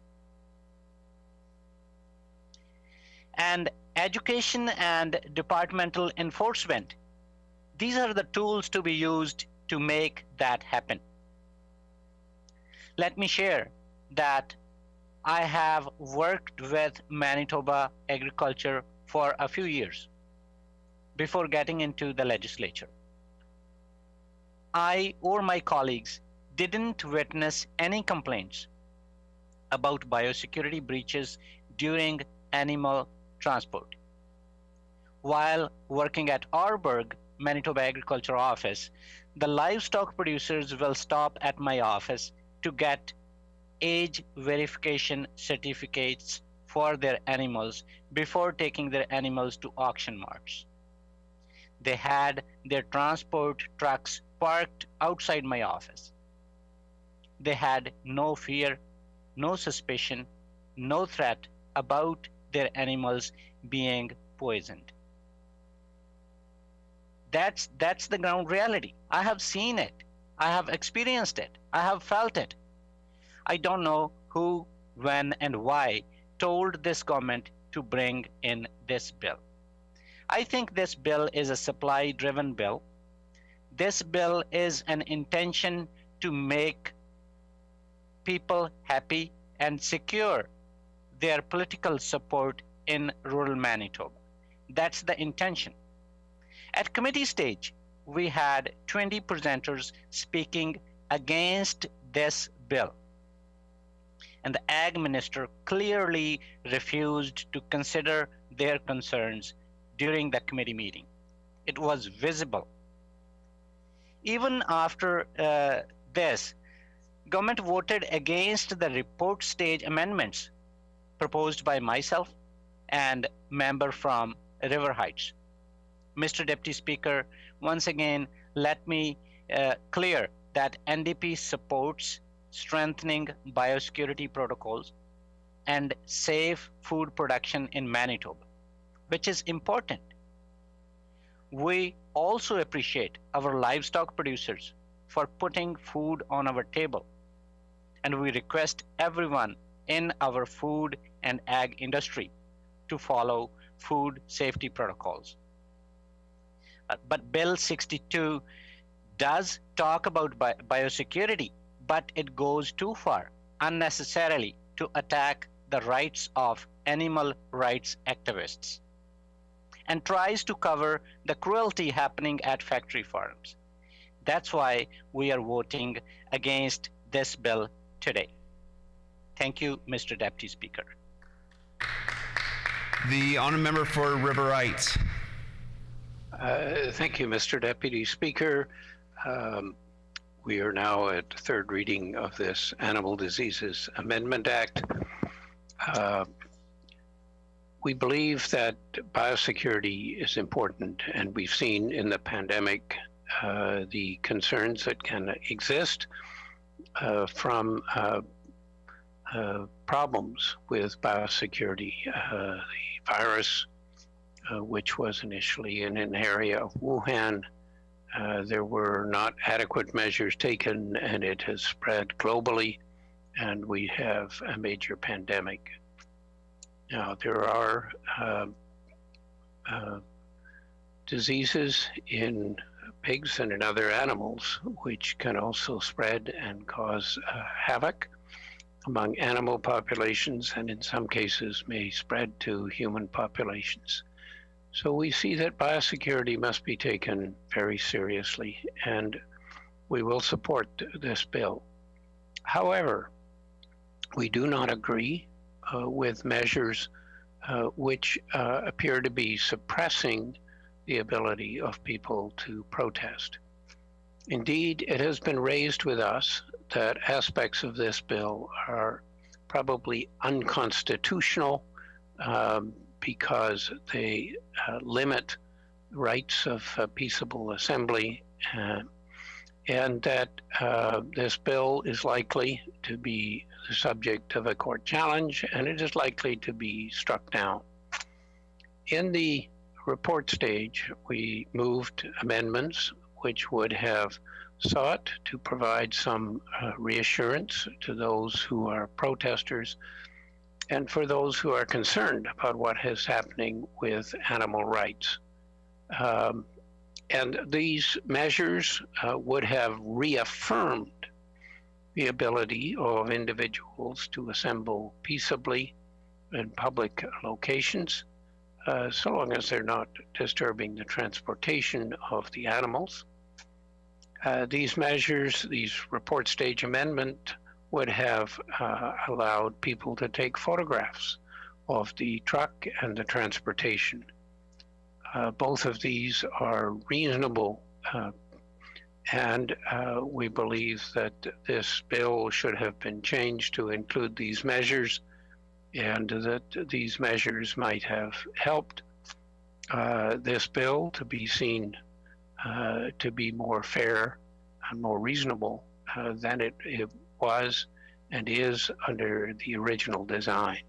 And education and departmental enforcement, these are the tools to be used to make that happen. Let me share that I have worked with Manitoba agriculture for a few years before getting into the legislature. I or my colleagues didn't witness any complaints about biosecurity breaches during animal transport. While working at Arborg, Manitoba Agriculture Office, the livestock producers will stop at my office to get age verification certificates for their animals before taking their animals to auction marts. They had their transport trucks parked outside my office. They had no fear, no suspicion, no threat about their animals being poisoned. That's the ground reality. I have seen it. I have experienced it. I have felt it. I don't know who, when, and why told this government to bring in this bill. I think this bill is a supply-driven bill. This bill is an intention to make people happy and secure their political support in rural Manitoba. That's the intention. At committee stage, we had 20 presenters speaking against this bill. And the Ag Minister clearly refused to consider their concerns during the committee meeting. It was visible. Even after this, government voted against the report stage amendments proposed by myself and member from River Heights. Mr. Deputy Speaker, once again, let me clear that NDP supports strengthening biosecurity protocols and safe food production in Manitoba, which is important. We also appreciate our livestock producers for putting food on our table, and we request everyone in our food and ag industry to follow food safety protocols. But Bill 62 does talk about biosecurity, but it goes too far unnecessarily to attack the rights of animal rights activists and tries to cover the cruelty happening at factory farms. That's why we are voting against this bill today. Thank you, Mr. Deputy Speaker. The honourable member for River Heights. Thank you, Mr. Deputy Speaker. We are now at the third reading of this Animal Diseases Amendment Act. We believe that biosecurity is important, and we've seen in the pandemic the concerns that can exist from problems with biosecurity. The virus, which was initially in an area of Wuhan, there were not adequate measures taken, and it has spread globally, and we have a major pandemic. Now, there are diseases in pigs and in other animals which can also spread and cause havoc among animal populations, and in some cases may spread to human populations. So we see that biosecurity must be taken very seriously, and we will support this bill. However, we do not agree with measures which appear to be suppressing the ability of people to protest. Indeed, it has been raised with us that aspects of this bill are probably unconstitutional because they limit rights of peaceable assembly, and that this bill is likely to be the subject of a court challenge, and it is likely to be struck down. In the report stage, we moved amendments which would have sought to provide some reassurance to those who are protesters and for those who are concerned about what is happening with animal rights. And these measures would have reaffirmed the ability of individuals to assemble peaceably in public locations, so long as they're not disturbing the transportation of the animals. These measures, these report stage amendment, would have allowed people to take photographs of the truck and the transportation. Both of these are reasonable, and we believe that this bill should have been changed to include these measures, and that these measures might have helped this bill to be seen to be more fair and more reasonable than it was and is under the original design.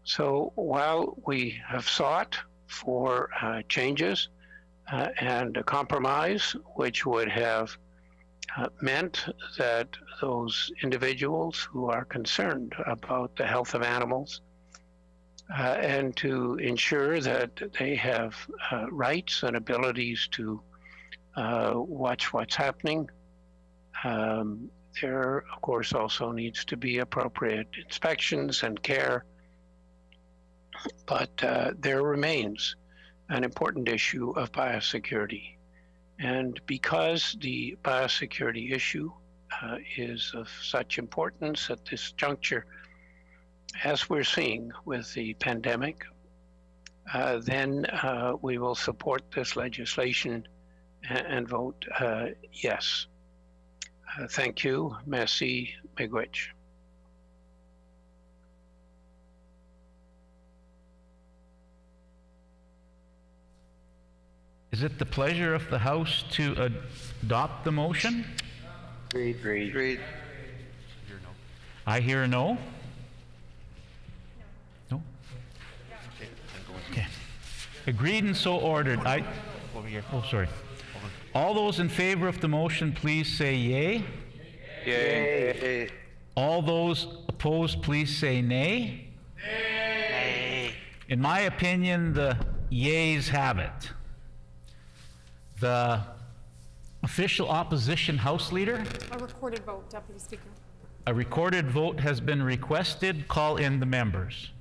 So while we have sought for changes and a compromise which would have meant that those individuals who are concerned about the health of animals and to ensure that they have rights and abilities to watch what's happening, there of course also needs to be appropriate inspections and care, but there remains an important issue of biosecurity. And because the biosecurity issue is of such importance at this juncture, as we're seeing with the pandemic, then we will support this legislation and vote yes. Thank you. Merci. Miigwech. Is it the pleasure of the House to adopt the motion? Agreed. I hear a no. No? Okay. Agreed and so ordered. Over here. Oh, sorry. All those in favor of the motion, please say yay. Yay. All those opposed, please say nay. Nay. In my opinion, the yays have it. The official opposition House Leader? A recorded vote, Deputy Speaker. A recorded vote has been requested. Call in the members.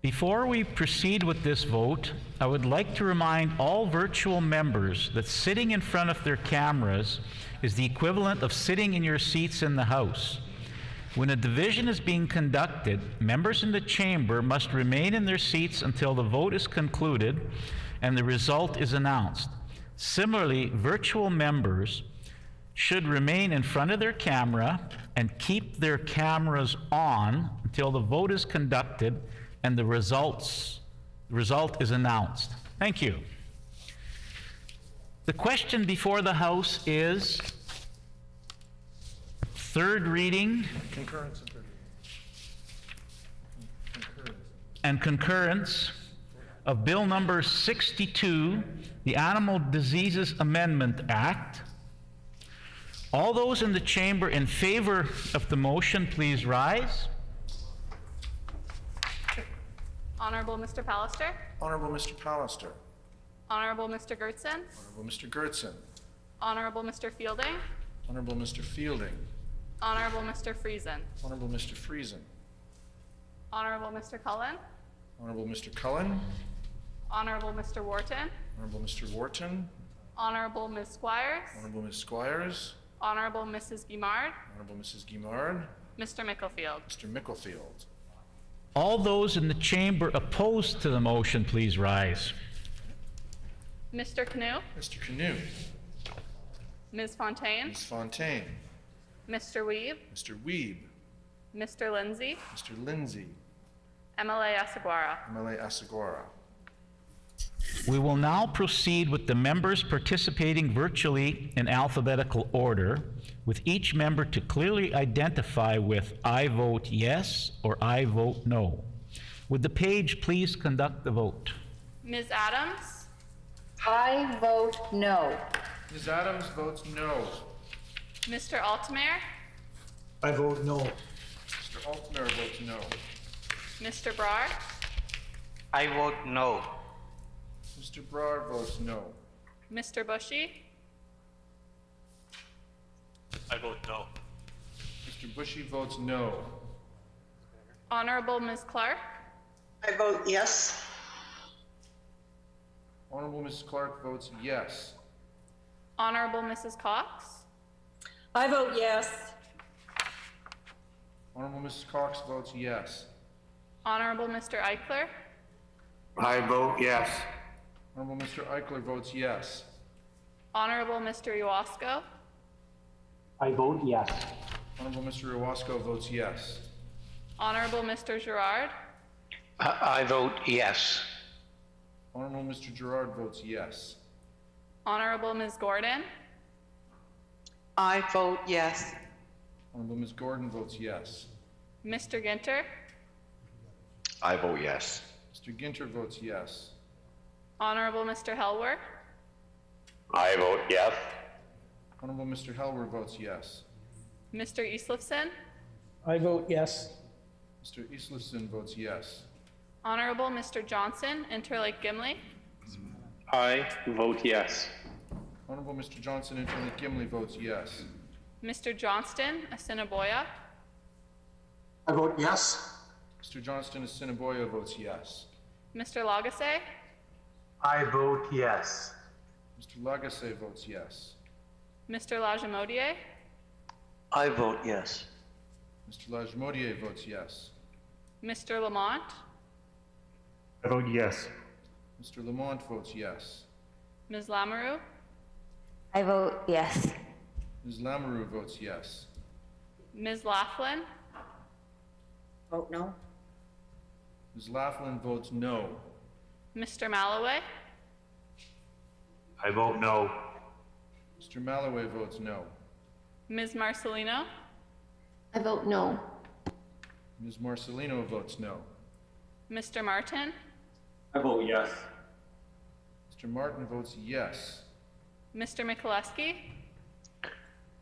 Before we proceed with this vote, I would like to remind all virtual members that sitting in front of their cameras is the equivalent of sitting in your seats in the House. When a division is being conducted, members in the chamber must remain in their seats until the vote is concluded and the result is announced. Similarly, virtual members should remain in front of their camera and keep their cameras on until the vote is conducted and the result is announced. Thank you. The question before the House is third reading Concurrence and concurrence of Bill number 62, the Animal Diseases Amendment Act. All those in the chamber in favor of the motion, please rise. Honorable Mr. Pallister. Honorable Mr. Pallister. Honorable Mr. Gertsen. Honorable Mr. Gertsen. Honorable Mr. Fielding. Honorable Mr. Fielding. Honorable Mr. Friesen. Honorable Mr. Friesen. Honorable Mr. Cullen. Honorable Mr. Cullen. Honorable Mr. Wharton. Honorable Mr. Wharton. Honorable Ms. Squires. Honorable Ms. Squires. Honorable Mrs. Guimard. Honorable Mrs. Guimard. Mr. Micklefield. Mr. Micklefield. All those in the chamber opposed to the motion, please rise. Mr. Canoe. Mr. Canoe. Ms. Fontaine. Ms. Fontaine. Mr. Weeb. Mr. Weeb. Mr. Lindsay. Mr. Lindsay. MLA Asaguara. MLA Asaguara. We will now proceed with the members participating virtually in alphabetical order, with each member to clearly identify with "I vote yes" or "I vote no." Would the page please conduct the vote? Ms. Adams. I vote no. Ms. Adams votes no. Mr. Altamere. I vote no. Mr. Altamere votes no. Mr. Brar. I vote no. Mr. Brar votes no. Mr. Bushy. I vote no. Mr. Bushy votes no. Honorable Ms. Clark. I vote yes. Honorable Mrs. Clark votes yes. Honorable Mrs. Cox. I vote yes. Honorable Mrs. Cox votes yes. Honorable Mr. Eichler. I vote yes. Honorable Mr. Eichler votes yes. Honorable Mr. Iwasko. I vote yes. Honorable Mr. Iwasko votes yes. Honorable Mr. Gerard. I vote yes. Honorable Mr. Gerard votes yes. Honorable Ms. Gordon. I vote yes. Honorable Ms. Gordon votes yes. Mr. Ginter. I vote yes. Mr. Ginter votes yes. Honorable Mr. Helwer. I vote yes. Honorable Mr. Helwer votes yes. Mr. Eastlifson. I vote yes. Mr. Eastlifson votes yes. Honorable Mr. Johnson, Interlake Gimli. I vote yes. Honorable Mr. Johnson, Interlake Gimli votes yes. Mr. Johnston, Assiniboia. I vote yes. Mr. Johnston, Assiniboia votes yes. Mr. Lagasse. I vote yes. Mr. Lagasse votes yes. Mr. Lajamodier. I vote yes. Mr. Lajmodier votes yes. Mr. Lamont. I vote yes. Mr. Lamont votes yes. Ms. Lamoureux. I vote yes. Ms. Lamoureux votes yes. Ms. Laughlin. Vote no. Ms. Laughlin votes no. Mr. Malloway. I vote no. Mr. Malloway votes no. Ms. Marcelino. I vote no. Ms. Marcelino votes no. Mr. Martin. I vote yes. Mr. Martin votes yes. Mr. Mikuleski.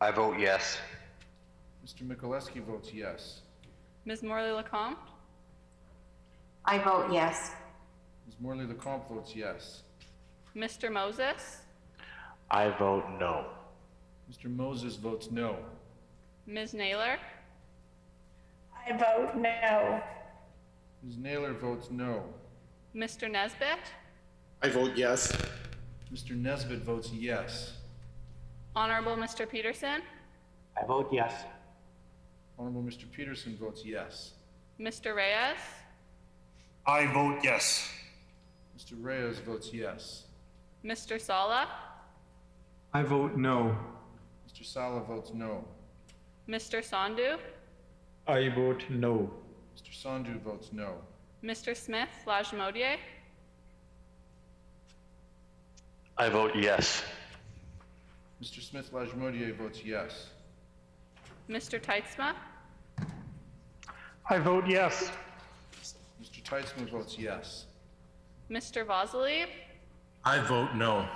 I vote yes. Mr. Mikuleski votes yes. Ms. Morley-Lacombe. I vote yes. Ms. Morley-Lacombe votes yes. Mr. Moses. I vote no. Mr. Moses votes no. Ms. Naylor. I vote no. Ms. Naylor votes no. Mr. Nesbitt, I vote yes. Mr. Nesbitt votes yes. Honorable Mr. Peterson, I vote yes. Honorable Mr. Peterson votes yes. Mr. Reyes, I vote yes. Mr. Reyes votes yes. Mr. Sala, I vote no. Mr. Sala votes no. Mr. Sandhu, I vote no. Mr. Sandhu votes no. Mr. Smith Lajmodier, I vote yes. Mr. Smith Lajmodier votes yes. Mr. Teitzma, I vote yes. Mr. Teitzma votes yes. Mr. Vasily, I vote no.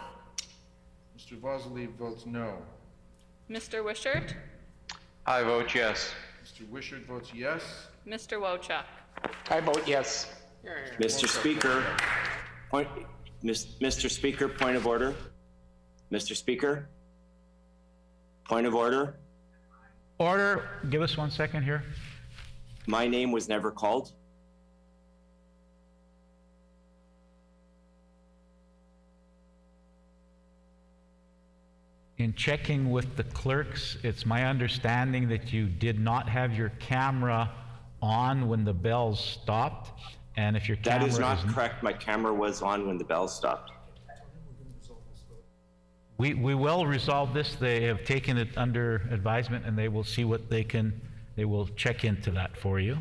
Mr. Vasily votes no. Mr. Wishart, I vote yes. Mr. Wishart votes yes. Mr. Wojciak. I vote yes. Mr. Speaker, Mr. Speaker, point of order. Mr. Speaker, point of order. Order. Give us 1 second here. My name was never called. In checking with the clerks, it's my understanding that you did not have your camera on when the bells stopped. And if your camera That is not correct. My camera was on when the bell stopped. We will resolve this. They have taken it under advisement and they will see what they will check into that for you.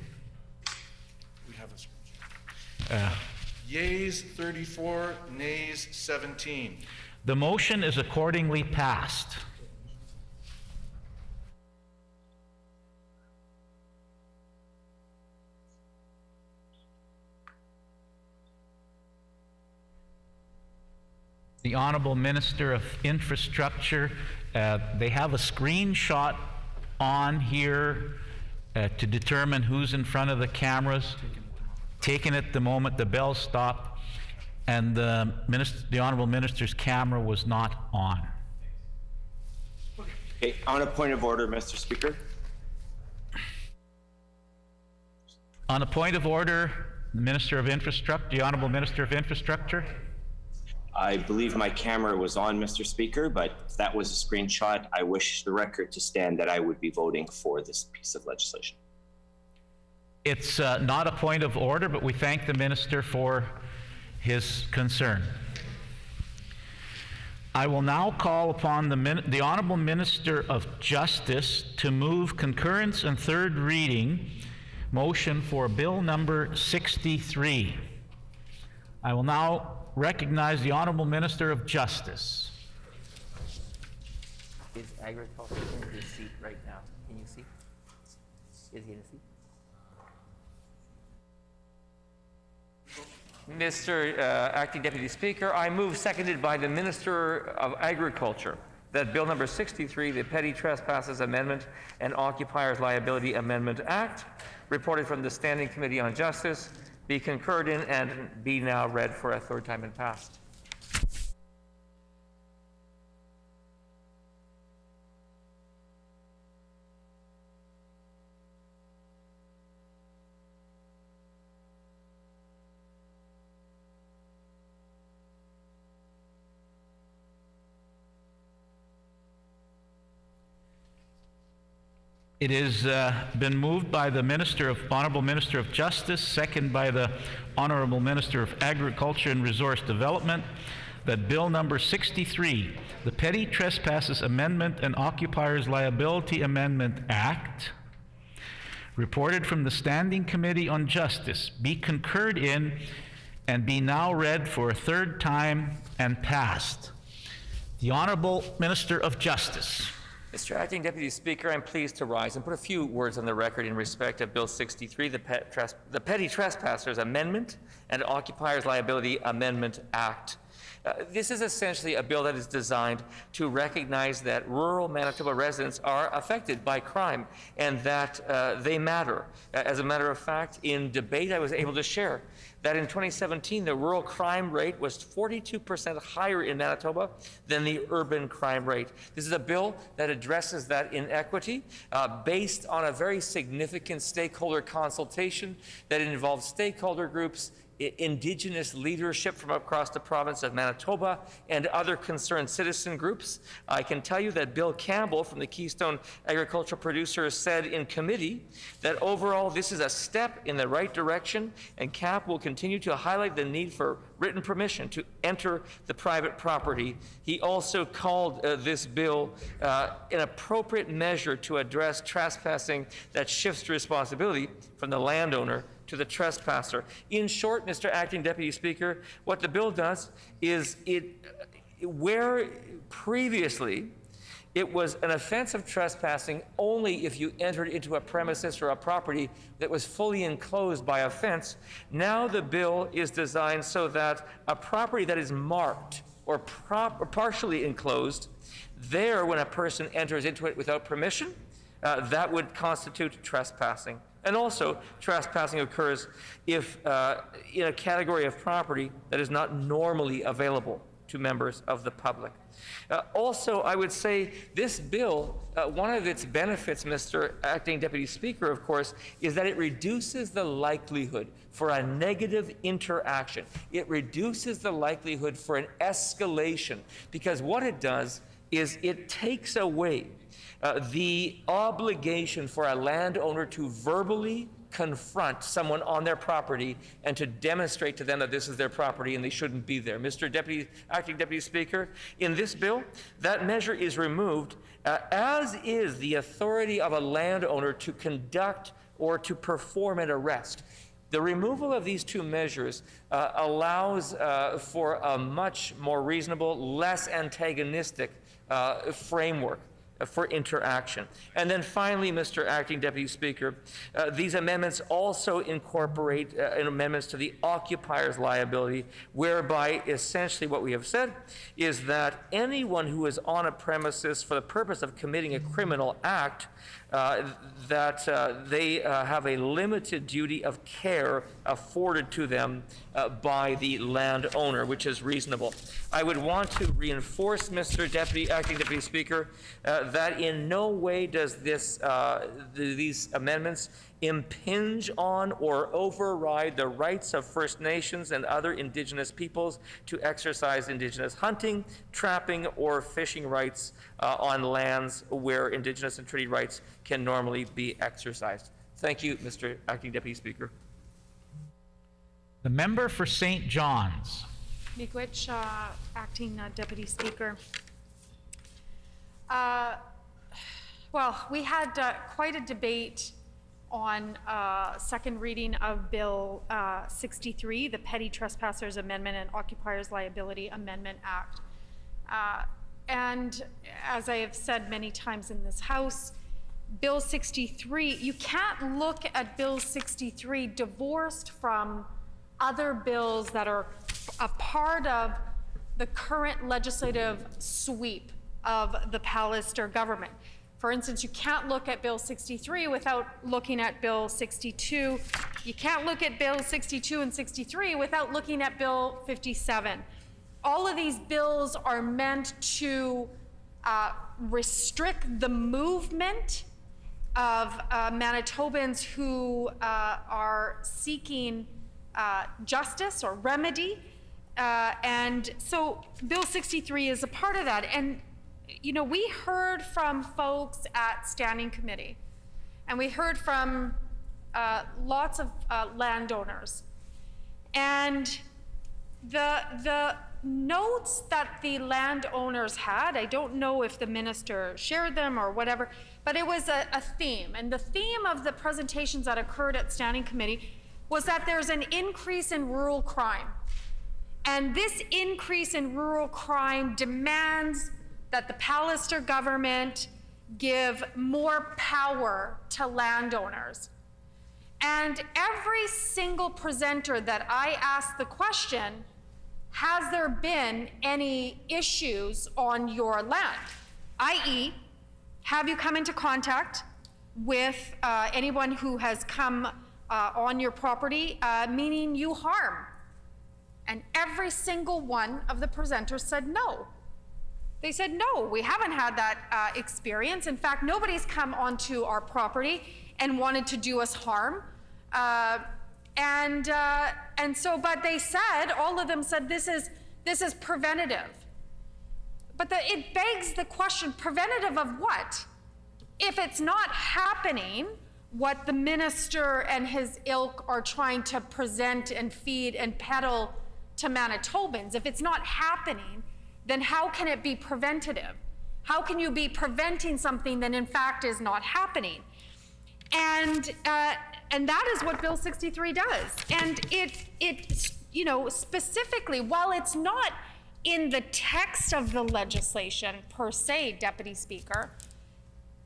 We have a Yeas 34, nays 17. The motion is accordingly passed. The Honorable Minister of Infrastructure, they have a screenshot on here to determine who's in front of the cameras, taken at the moment the bell stopped, and the Honorable Minister's camera was not on. Okay, on a point of order, Mr. Speaker. On a point of order, the Honorable Minister of Infrastructure. I believe my camera was on, Mr. Speaker, but if that was a screenshot, I wish the record to stand that I would be voting for this piece of legislation. It's not a point of order, but we thank the minister for his concern. I will now call upon the Honorable Minister of Justice to move concurrence and third reading motion for Bill number 63. I will now recognize the Honorable Minister of Justice. Is agriculture in his seat right now? Can you see? Is he in a seat? Mr. Acting Deputy Speaker, I move, seconded by the Minister of Agriculture, that Bill number 63, the Petty Trespasses Amendment and Occupiers Liability Amendment Act, reported from the Standing Committee on Justice, be concurred in and be now read for a third time and passed. It has been moved by the Honorable Minister of Justice, second by the Honorable Minister of Agriculture and Resource Development, that Bill number 63, the Petty Trespasses Amendment and Occupiers Liability Amendment Act, reported from the Standing Committee on Justice, be concurred in and be now read for a third time and passed. The Honorable Minister of Justice. Mr. Acting Deputy Speaker, I'm pleased to rise and put a few words on the record in respect of Bill 63, the Petty Trespassers Amendment and Occupiers Liability Amendment Act, This is essentially a bill that is designed to recognize that rural Manitoba residents are affected by crime and that they matter. As a matter of fact, in debate I was able to share that in 2017, the rural crime rate was 42% higher in Manitoba than the urban crime rate. This is a bill that addresses that inequity based on a very significant stakeholder consultation that involves stakeholder groups, Indigenous leadership from across the province of Manitoba, and other concerned citizen groups. I can tell you that Bill Campbell from the Keystone Agricultural Producers said in committee that overall this is a step in the right direction, and CAP will continue to highlight the need for written permission to enter the private property. He also called this bill an appropriate measure to address trespassing that shifts responsibility from the landowner to the trespasser. In short, Mr. Acting Deputy Speaker, what the bill does is where previously it was an offense of trespassing only if you entered into a premises or a property that was fully enclosed by a fence, now the bill is designed so that a property that is marked or partially enclosed, there when a person enters into it without permission, that would constitute trespassing. And also, trespassing occurs if in a category of property that is not normally available to members of the public. Also, I would say this bill, one of its benefits, Mr. Acting Deputy Speaker, of course, is that it reduces the likelihood for a negative interaction. It reduces the likelihood for an escalation, because what it does is it takes away the obligation for a landowner to verbally confront someone on their property and to demonstrate to them that this is their property and they shouldn't be there. Mr. Acting Deputy Speaker, in this bill, that measure is removed, as is the authority of a landowner to conduct or to perform an arrest. The removal of these two measures allows for a much more reasonable, less antagonistic framework for interaction. And then finally, Mr. Acting Deputy Speaker, these amendments also incorporate amendments to the occupier's liability, whereby essentially what we have said is that anyone who is on a premises for the purpose of committing a criminal act, that they have a limited duty of care afforded to them by the landowner, which is reasonable. I would want to reinforce, Mr. Acting Deputy Speaker, that in no way does these amendments impinge on or override the rights of First Nations and other Indigenous peoples to exercise Indigenous hunting, trapping, or fishing rights on lands where Indigenous and treaty rights can normally be exercised. Thank you, Mr. Acting Deputy Speaker. The member for St. John's. Miigwech, Acting Deputy Speaker. Well, we had quite a debate on second reading of Bill 63, the Petty Trespassers Amendment and Occupiers Liability Amendment Act. And as I have said many times in this House, Bill 63, you can't look at Bill 63 divorced from other bills that are a part of the current legislative sweep of the Pallister government. For instance, you can't look at Bill 63 without looking at Bill 62. You can't look at Bill 62 and 63 without looking at Bill 57. All of these bills are meant to restrict the movement of Manitobans who are seeking justice or remedy. And so Bill 63 is a part of that. And you know, we heard from folks at Standing Committee, and we heard from lots of landowners. And the notes that the landowners had, I don't know if the minister shared them or whatever, but it was a theme. And the theme of the presentations that occurred at Standing Committee was that there's an increase in rural crime. And this increase in rural crime demands that the Pallister government give more power to landowners. And every single presenter that I asked the question has there been any issues on your land? i.e., have you come into contact with anyone who has come on your property, meaning you harm? And every single one of the presenters said no. They said, no, we haven't had that experience. In fact, nobody's come onto our property and wanted to do us harm. And so, but they said, all of them said, this is preventative. But it begs the question, preventative of what? If it's not happening, what the minister and his ilk are trying to present and feed and peddle to Manitobans, if it's not happening, then how can it be preventative? How can you be preventing something that in fact is not happening? And that is what Bill 63 does. And it you know, specifically, while it's not in the text of the legislation per se, Deputy Speaker,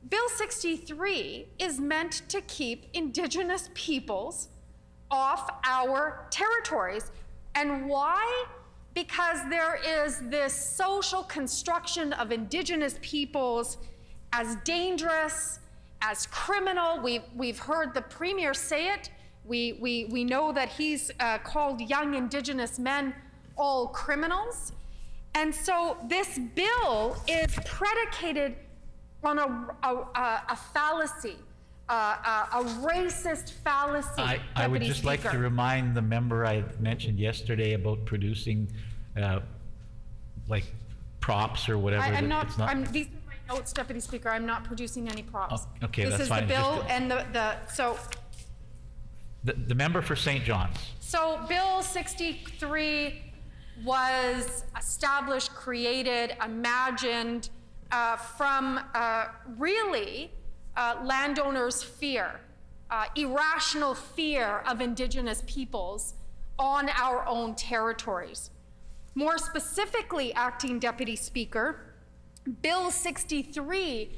Bill 63 is meant to keep Indigenous peoples off our territories. And why? Because there is this social construction of Indigenous peoples as dangerous, as criminal. We've heard the Premier say it. We know that he's called young Indigenous men all criminals. And so this bill is predicated on a fallacy, a racist fallacy. I would just like to remind the member I mentioned yesterday about producing like props or whatever. These are my notes, Deputy Speaker. I'm not producing any props. Oh, okay, this that's fine. This is the bill and so. The member for St. John's. So Bill 63 was established, created, imagined from really landowners' fear, irrational fear of Indigenous peoples on our own territories. More specifically, Acting Deputy Speaker, Bill 63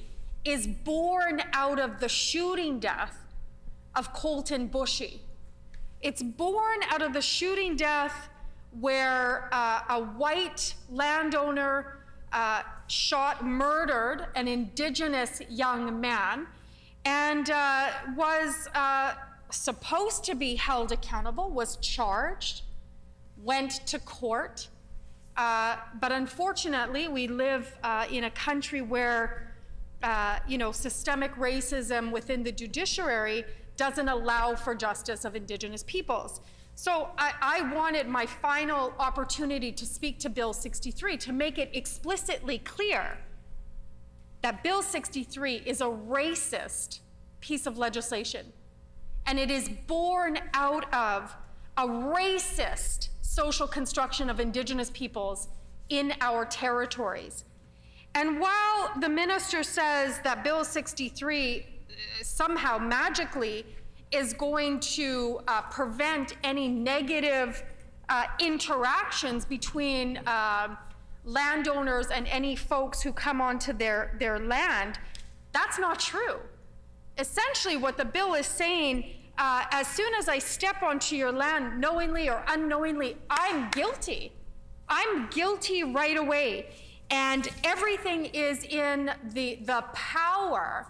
is born out of the shooting death of Colton Bushy. It's born out of the shooting death where a white landowner murdered an Indigenous young man and was supposed to be held accountable, was charged, went to court. But unfortunately, we live in a country where systemic racism within the judiciary doesn't allow for justice of Indigenous peoples. So I wanted my final opportunity to speak to Bill 63 to make it explicitly clear that Bill 63 is a racist piece of legislation, and it is born out of a racist social construction of Indigenous peoples in our territories. And while the minister says that Bill 63 somehow magically is going to prevent any negative interactions between landowners and any folks who come onto their land, that's not true. Essentially, what the bill is saying, as soon as I step onto your land, knowingly or unknowingly, I'm guilty. I'm guilty right away. And everything is in the power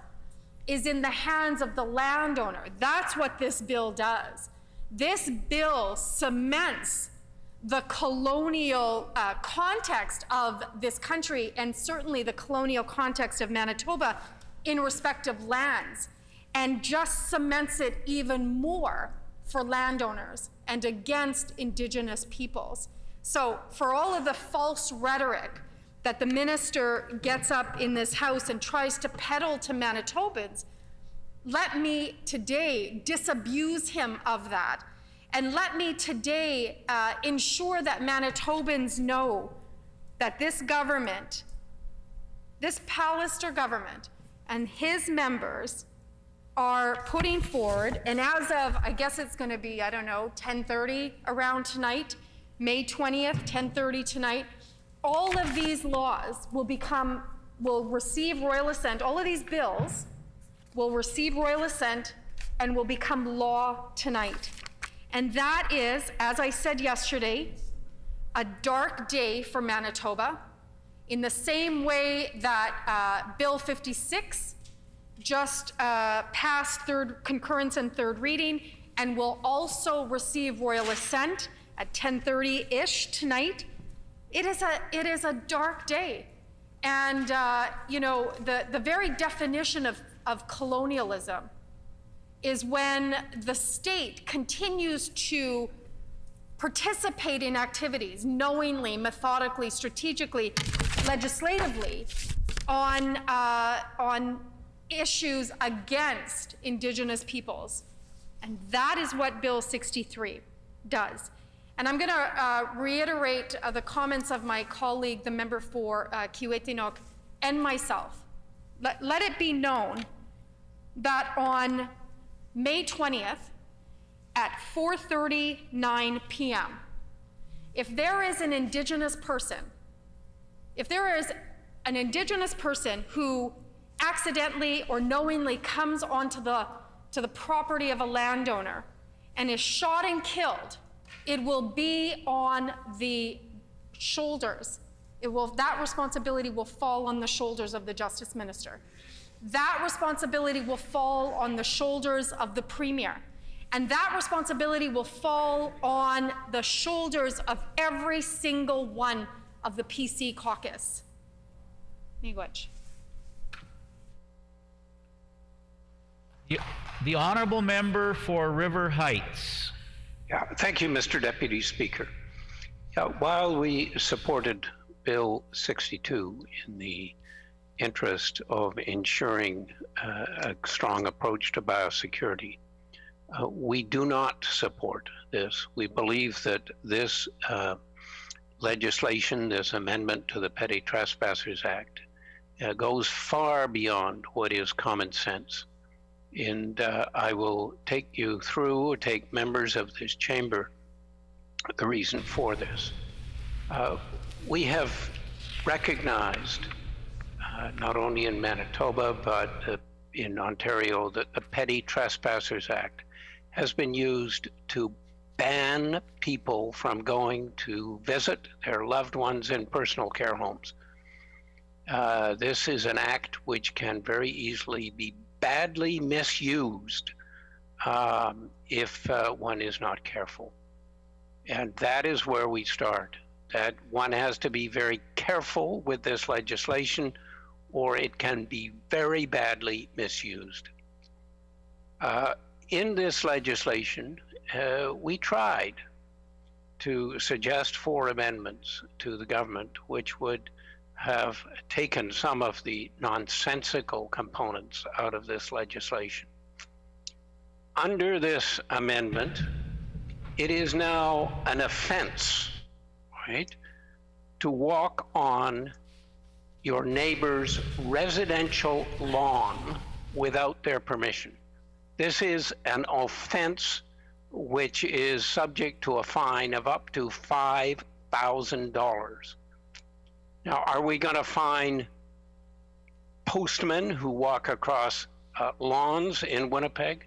is in the hands of the landowner. That's what this bill does. This bill cements the colonial context of this country, and certainly the colonial context of Manitoba in respect of lands, and just cements it even more for landowners and against Indigenous peoples. So for all of the false rhetoric that the minister gets up in this House and tries to peddle to Manitobans, let me today disabuse him of that. And let me today ensure that Manitobans know that this government, this Pallister government, and his members are putting forward, and as of, I guess it's going to be, 10:30 around tonight, May 20th, 10:30 tonight, all of these laws will receive royal assent. All of these bills will receive royal assent and will become law tonight. And that is, as I said yesterday, a dark day for Manitoba, in the same way that Bill 56 just passed concurrence and third reading and will also receive royal assent at 10:30-ish tonight. It is a dark day. And you know, the very definition of colonialism is when the state continues to participate in activities knowingly, methodically, strategically, legislatively on issues against Indigenous peoples. And that is what Bill 63 does. And I'm going to reiterate the comments of my colleague, the member for Kiiwetinoong, and myself. Let it be known that on May 20th at 4:39 p.m., if there is an Indigenous person, who accidentally or knowingly comes onto the property of a landowner and is shot and killed, it will be on the shoulders. That responsibility will fall on the shoulders of the Justice Minister. That responsibility will fall on the shoulders of the Premier. And that responsibility will fall on the shoulders of every single one of the PC caucus. Miigwech. The honourable member for River Heights. Yeah, thank you, Mr. Deputy Speaker. While we supported Bill 62 in the interest of ensuring a strong approach to biosecurity, we do not support this. We believe that this legislation, this amendment to the Petty Trespassers Act, goes far beyond what is common sense. And I will take you through, or take members of this chamber, the reason for this. We have recognized, not only in Manitoba, but in Ontario, that the Petty Trespassers Act has been used to ban people from going to visit their loved ones in personal care homes. This is an act which can very easily be badly misused if one is not careful. And that is where we start, that one has to be very careful with this legislation, or it can be very badly misused. In this legislation, we tried to suggest 4 amendments to the government which would have taken some of the nonsensical components out of this legislation. Under this amendment, it is now an offense, right, to walk on your neighbor's residential lawn without their permission. This is an offense which is subject to a fine of up to $5,000. Now, are we going to fine postmen who walk across lawns in Winnipeg?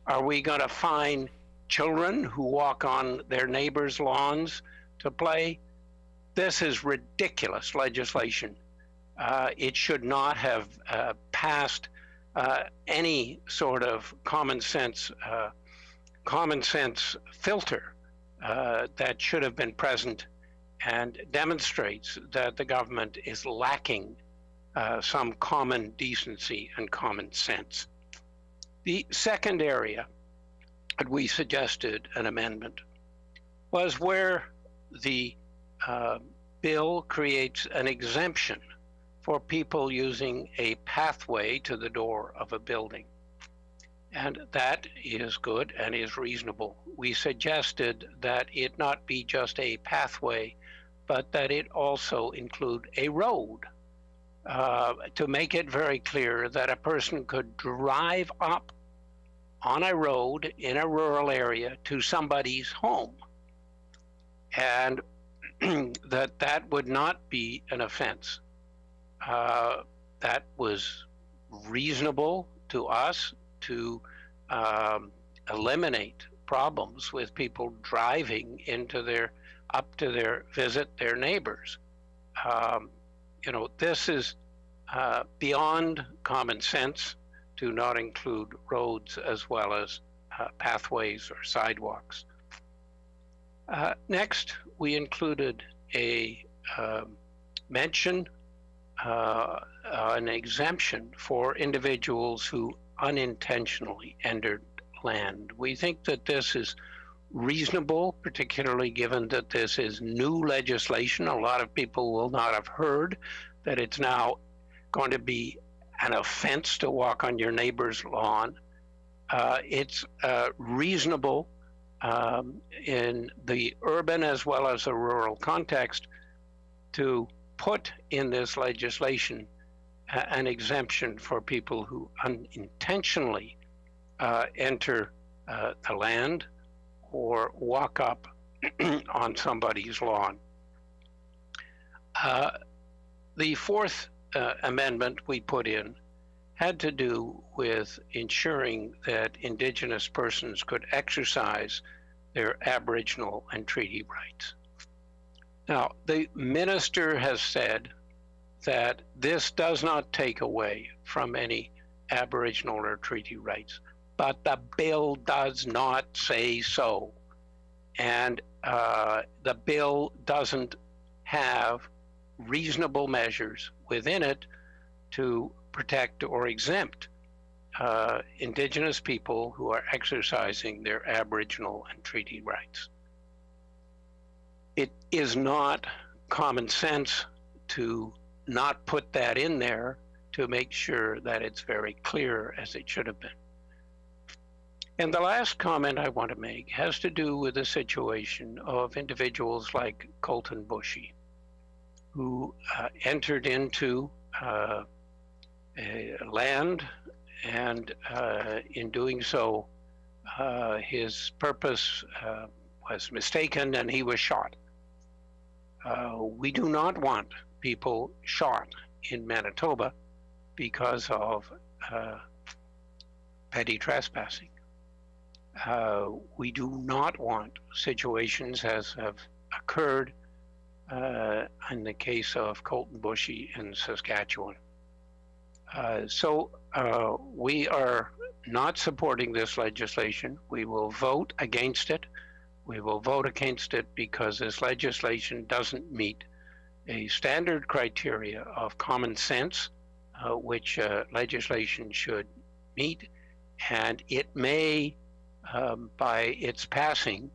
Are we going to fine children who walk on their neighbors' lawns to play? This is ridiculous legislation. It should not have passed any sort of common sense filter that should have been present, and demonstrates that the government is lacking some common decency and common sense. The second area that we suggested an amendment was where the bill creates an exemption for people using a pathway to the door of a building. And that is good and is reasonable. We suggested that it not be just a pathway, but that it also include a road, to make it very clear that a person could drive up on a road in a rural area to somebody's home, and that would not be an offense. That was reasonable to us to eliminate problems with people driving into their up to visit their neighbors. This is beyond common sense to not include roads as well as pathways or sidewalks. Next, we included a mention, an exemption for individuals who unintentionally entered land. We think that this is reasonable, particularly given that this is new legislation. A lot of people will not have heard that it's now going to be an offense to walk on your neighbor's lawn. It's reasonable in the urban as well as the rural context to put in this legislation an exemption for people who unintentionally enter the land or walk up on somebody's lawn. The fourth amendment we put in had to do with ensuring that Indigenous persons could exercise their Aboriginal and treaty rights. Now, the minister has said that this does not take away from any Aboriginal or treaty rights, but the bill does not say so. And the bill doesn't have reasonable measures within it to protect or exempt Indigenous people who are exercising their Aboriginal and treaty rights. It is not common sense to not put that in there to make sure that it's very clear as it should have been. And the last comment I want to make has to do with the situation of individuals like Colton Bushy, who entered into land, and in doing so, his purpose was mistaken and he was shot. We do not want people shot in Manitoba because of petty trespassing. We do not want situations as have occurred in the case of Colton Bushy in Saskatchewan. So we are not supporting this legislation. We will vote against it. We will vote against it because this legislation doesn't meet a standard criteria of common sense, which legislation should meet, and it may, by its passing,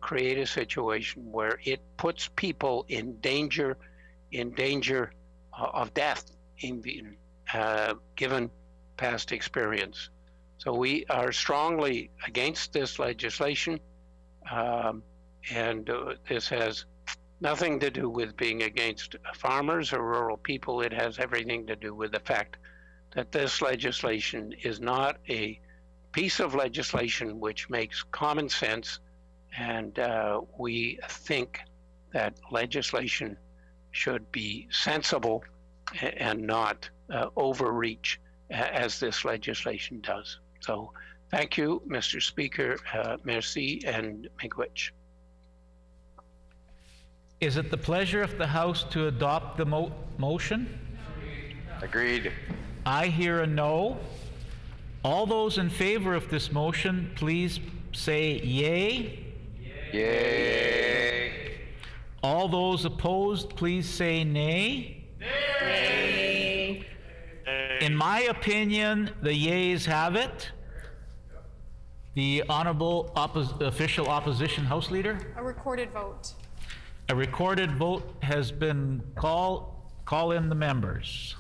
create a situation where it puts people in danger of death, given past experience. So we are strongly against this legislation, and this has nothing to do with being against farmers or rural people. It has everything to do with the fact that this legislation is not a piece of legislation which makes common sense, and we think that legislation should be sensible and not overreach as this legislation does. So thank you, Mr. Speaker. Merci and miigwech. Is it the pleasure of the House to adopt the motion? Agreed. I hear a no. All those in favor of this motion, please say yay. Yay. All those opposed, please say nay. Nay. In my opinion, the yeas have it. The honorable official opposition House Leader? A recorded vote. A recorded vote has been called. Call in the members.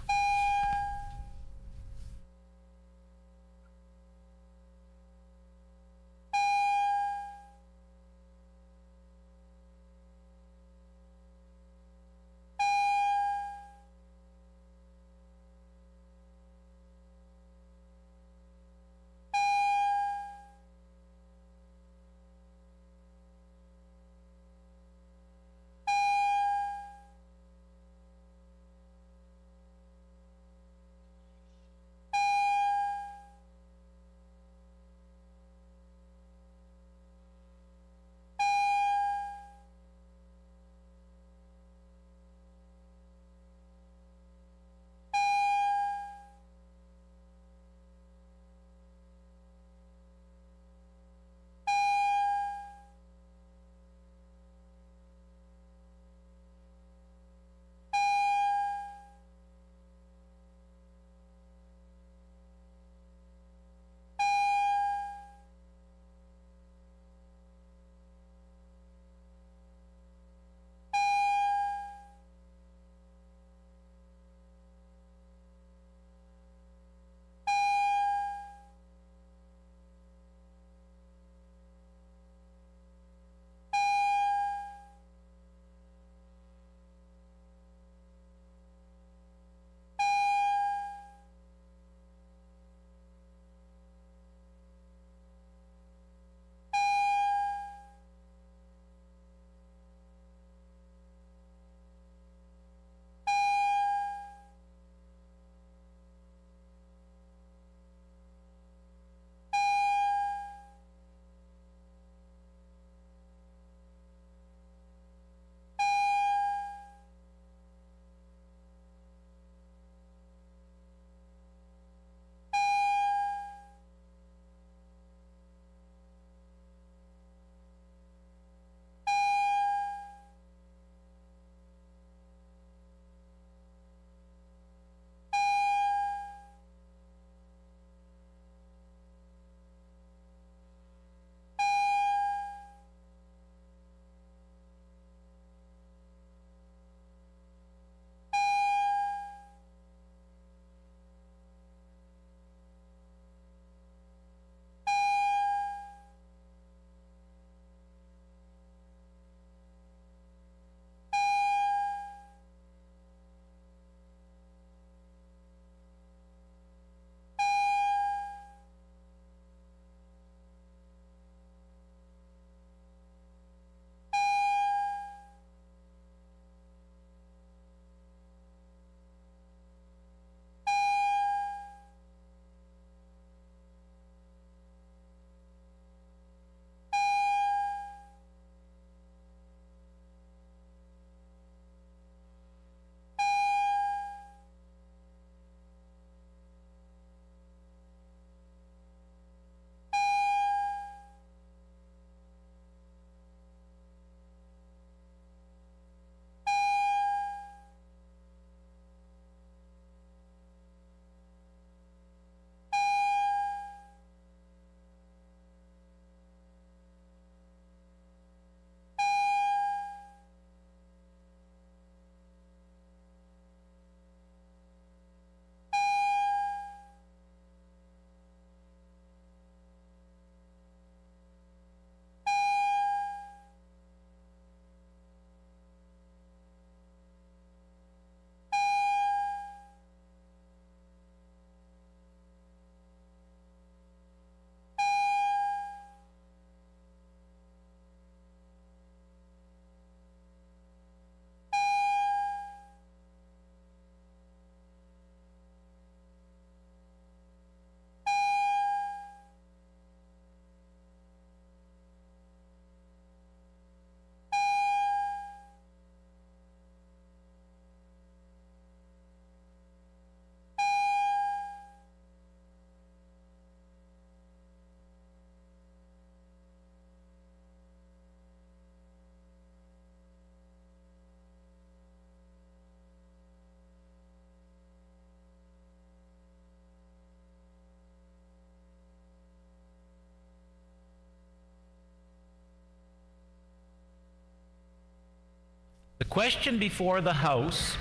question before the House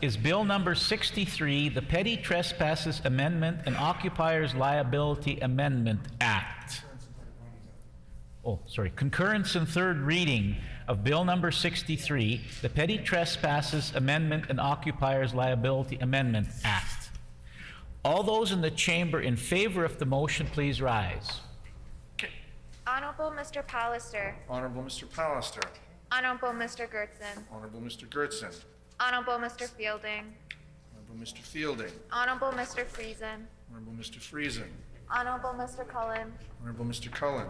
is Bill number 63, the Petty Trespasses Amendment and Occupiers Liability Amendment Act. Concurrence and third reading of Bill number 63, the Petty Trespasses Amendment and Occupiers Liability Amendment Act. All those in the chamber in favor of the motion, please rise. Honorable Mr. Pallister. Honorable Mr. Pallister. Honorable Mr. Gertzen. Honorable Mr. Gertzen. Honorable Mr. Fielding. Honorable Mr. Fielding. Honorable Mr. Friesen. Honorable Mr. Friesen. Honorable Mr. Cullen. Honorable Mr. Cullen.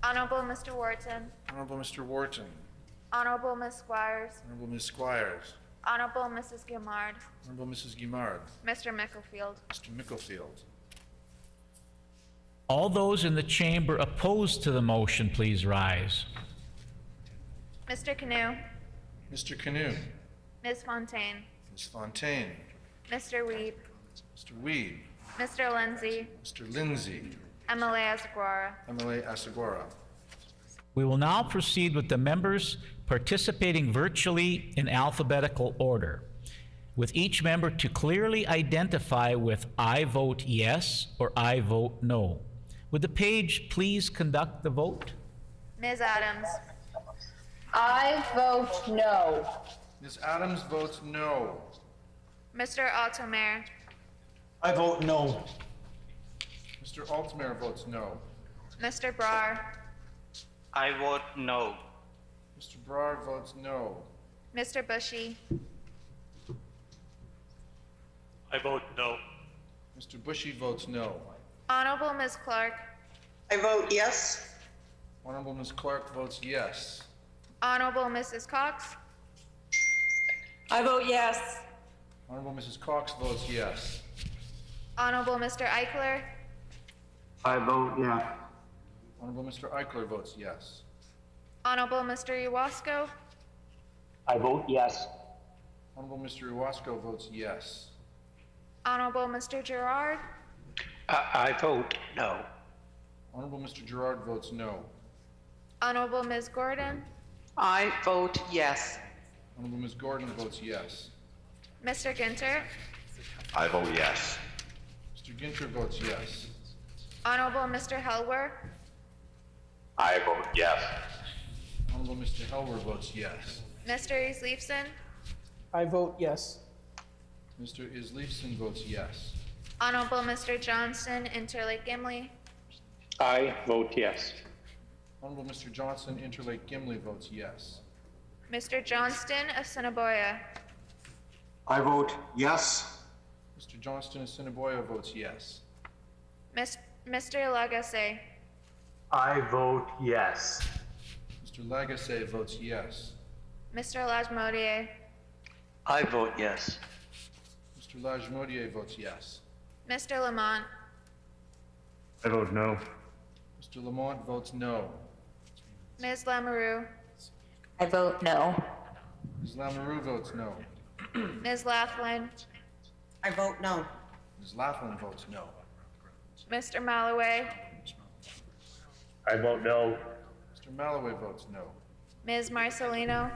Honorable Mr. Wharton. Honorable Mr. Wharton. Honorable Ms. Squires. Honorable Ms. Squires. Honorable Mrs. Guimard. Honorable Mrs. Guimard. Mr. Micklefield. Mr. Micklefield. All those in the chamber opposed to the motion, please rise. Mr. Canoe. Mr. Canoe. Ms. Fontaine. Ms. Fontaine. Mr. Weeb. Mr. Weed. Mr. Lindsay. Mr. Lindsay. MLA Asaguara. MLA Asaguara. We will now proceed with the members participating virtually in alphabetical order, with each member to clearly identify with "I vote yes" or "I vote no." Would the page please conduct the vote? Ms. Adams. I vote no. Ms. Adams votes no. Mr. Altomer. I vote no. Mr. Altmer votes no. Mr. Brar. I vote no. Mr. Brar votes no. Mr. Bushy. I vote no. Mr. Bushy votes no. Honorable Ms. Clark. I vote yes. Honorable Ms. Clark votes yes. Honorable Mrs. Cox. I vote yes. Honorable Mrs. Cox votes yes. Honorable Mr. Eichler. I vote yes. Honorable Mr. Eichler votes yes. Honorable Mr. Iwasko. I vote yes. Honorable Mr. Iwasko votes yes. Honorable Mr. Gerard. I vote no. Honorable Mr. Gerard votes no. Honorable Ms. Gordon. I vote yes. Honorable Ms. Gordon votes yes. Mr. Ginter. I vote yes. Mr. Ginter votes yes. Honorable Mr. Helwer. I vote yes. Honorable Mr. Helwer votes yes. Mr. Isleifson. I vote yes. Mr. Isleifson votes yes. Honorable Mr. Johnston, Interlake Gimli. I vote yes. Honorable Mr. Johnson, Interlake Gimli votes yes. Mr. Johnston, Assiniboia. I vote yes. Mr. Johnston, Assiniboia votes yes. Mr. Lagasse. I vote yes. Mr. Lagasse votes yes. Mr. Lajmodier. I vote yes. Mr. Lajmodier votes yes. Mr. Lamont. I vote no. Mr. Lamont votes no. Ms. Lamoureux. I vote no. Ms. Lamoureux votes no. Ms. Laughlin. I vote no. Ms. Laughlin votes no. Mr. Malloway. I vote no. Mr. Malloway votes no. Ms. Marcelino.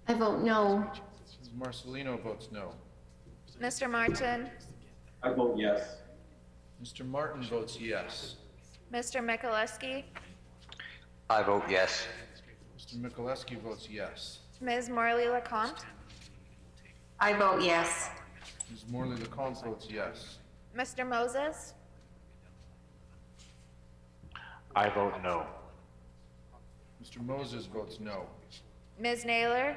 I vote no. Ms. Marcelino votes no. Mr. Martin. I vote yes. Mr. Martin votes yes. Mr. Mikuleski. I vote yes. Mr. Mikuleski votes yes. Ms. Morley Lecomte. I vote yes. Ms. Morley Lecomte votes yes. Mr. Moses. I vote no. Mr. Moses votes no. Ms. Naylor.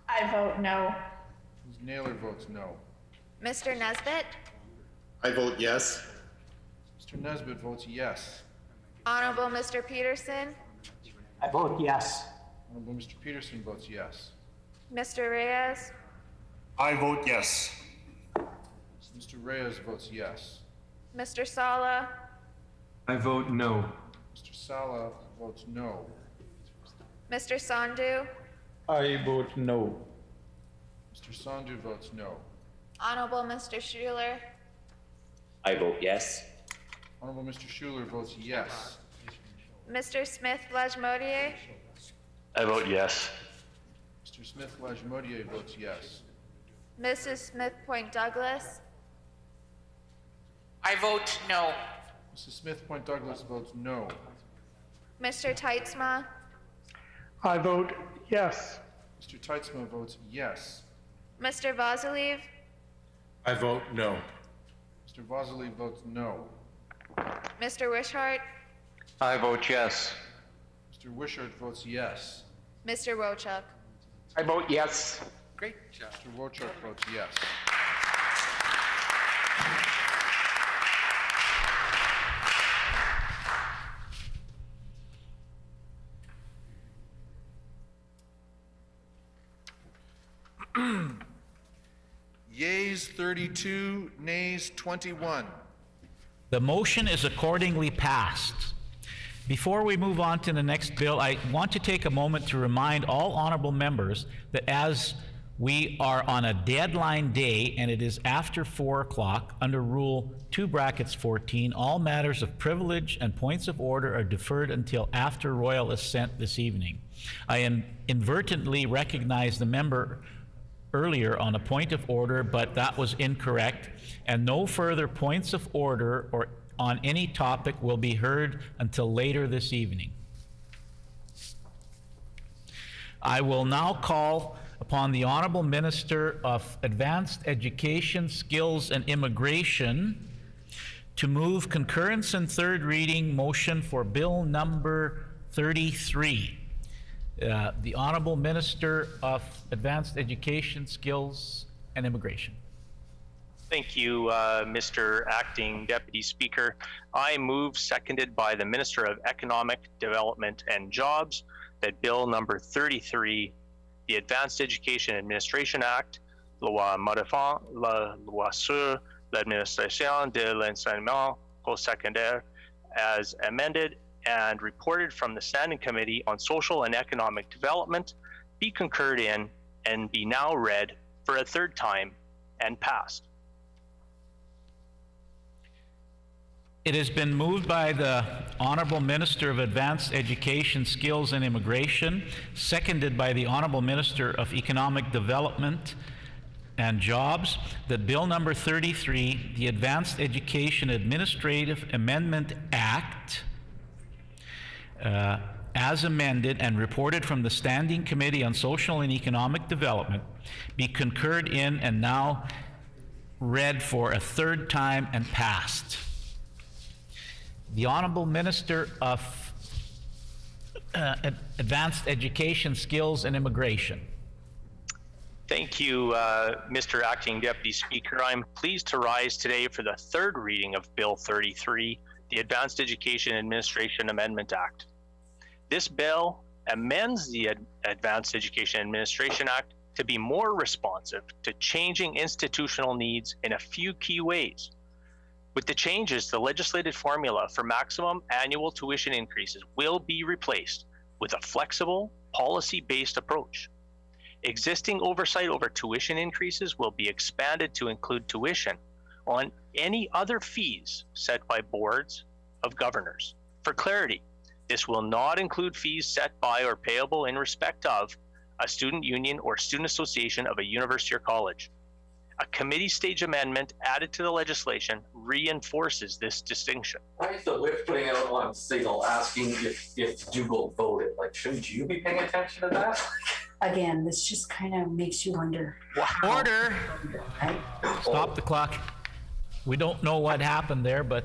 I vote no. Ms. Naylor votes no. Mr. Nesbitt. I vote yes. Mr. Nesbitt votes yes. Honorable Mr. Peterson. I vote yes. Honorable Mr. Peterson votes yes. Mr. Reyes. I vote yes. Mr. Reyes votes yes. Mr. Sala. I vote no. Mr. Sala votes no. Mr. Sandhu. I vote no. Mr. Sandhu votes no. Honorable Mr. Schuler. I vote yes. Honorable Mr. Schuler votes yes. Mr. Smith Lajmodier. I vote yes. Mr. Smith Lajimodier votes yes. Mrs. Smith Point Douglas. I vote no. Mrs. Smith Point Douglas votes no. Mr. Teitzma. I vote yes. Mr. Teitzma votes yes. Mr. Vazalev. I vote no. Mr. Vasily votes no. Mr. Wishart. I vote yes. Mr. Wishart votes yes. Mr. Wochuk. I vote yes. Great job. Mr. Wochuk votes yes. Yeas 32, nays 21. The motion is accordingly passed. Before we move on to the next bill, I want to take a moment to remind all honorable members that as we are on a deadline day and it is after 4 o'clock, under Rule 2(14), all matters of privilege and points of order are deferred until after royal assent this evening. I inadvertently recognized the member earlier on a point of order, but that was incorrect, and no further points of order or on any topic will be heard until later this evening. I will now call upon the Honorable Minister of Advanced Education, Skills and Immigration to move concurrence and third reading motion for Bill number 33. The Honorable Minister of Advanced Education, Skills and Immigration. Thank you, Mr. Acting Deputy Speaker. I move, seconded by the Minister of Economic Development and Jobs, that Bill number 33, the Advanced Education Administration Act, loi modifiant la loi sur l'administration de l'enseignement postsecondaire, as amended and reported from the Standing Committee on Social and Economic Development, be concurred in and be now read for a third time and passed. It has been moved by the Honorable Minister of Advanced Education, Skills and Immigration, seconded by the Honorable Minister of Economic Development and Jobs, that Bill number 33, the Advanced Education Administrative Amendment Act, as amended and reported from the Standing Committee on Social and Economic Development, be concurred in and now read for a third time and passed. The Honorable Minister of Advanced Education, Skills and Immigration. Thank you, Mr. Acting Deputy Speaker. I'm pleased to rise today for the third reading of Bill 33, the Advanced Education Administration Amendment Act. This bill amends the Advanced Education Administration Act to be more responsive to changing institutional needs in a few key ways. With the changes, the legislated formula for maximum annual tuition increases will be replaced with a flexible, policy-based approach. Existing oversight over tuition increases will be expanded to include tuition on any other fees set by boards of governors. For clarity, this will not include fees set by or payable in respect of a student union or student association of a university or college. A committee stage amendment added to the legislation reinforces this distinction. Why is the whip putting out on signal asking if Dougal voted? Like, shouldn't you be paying attention to that? Again, this just kind of makes you wonder. Wow. Order! Right? Stop the clock. We don't know what happened there, but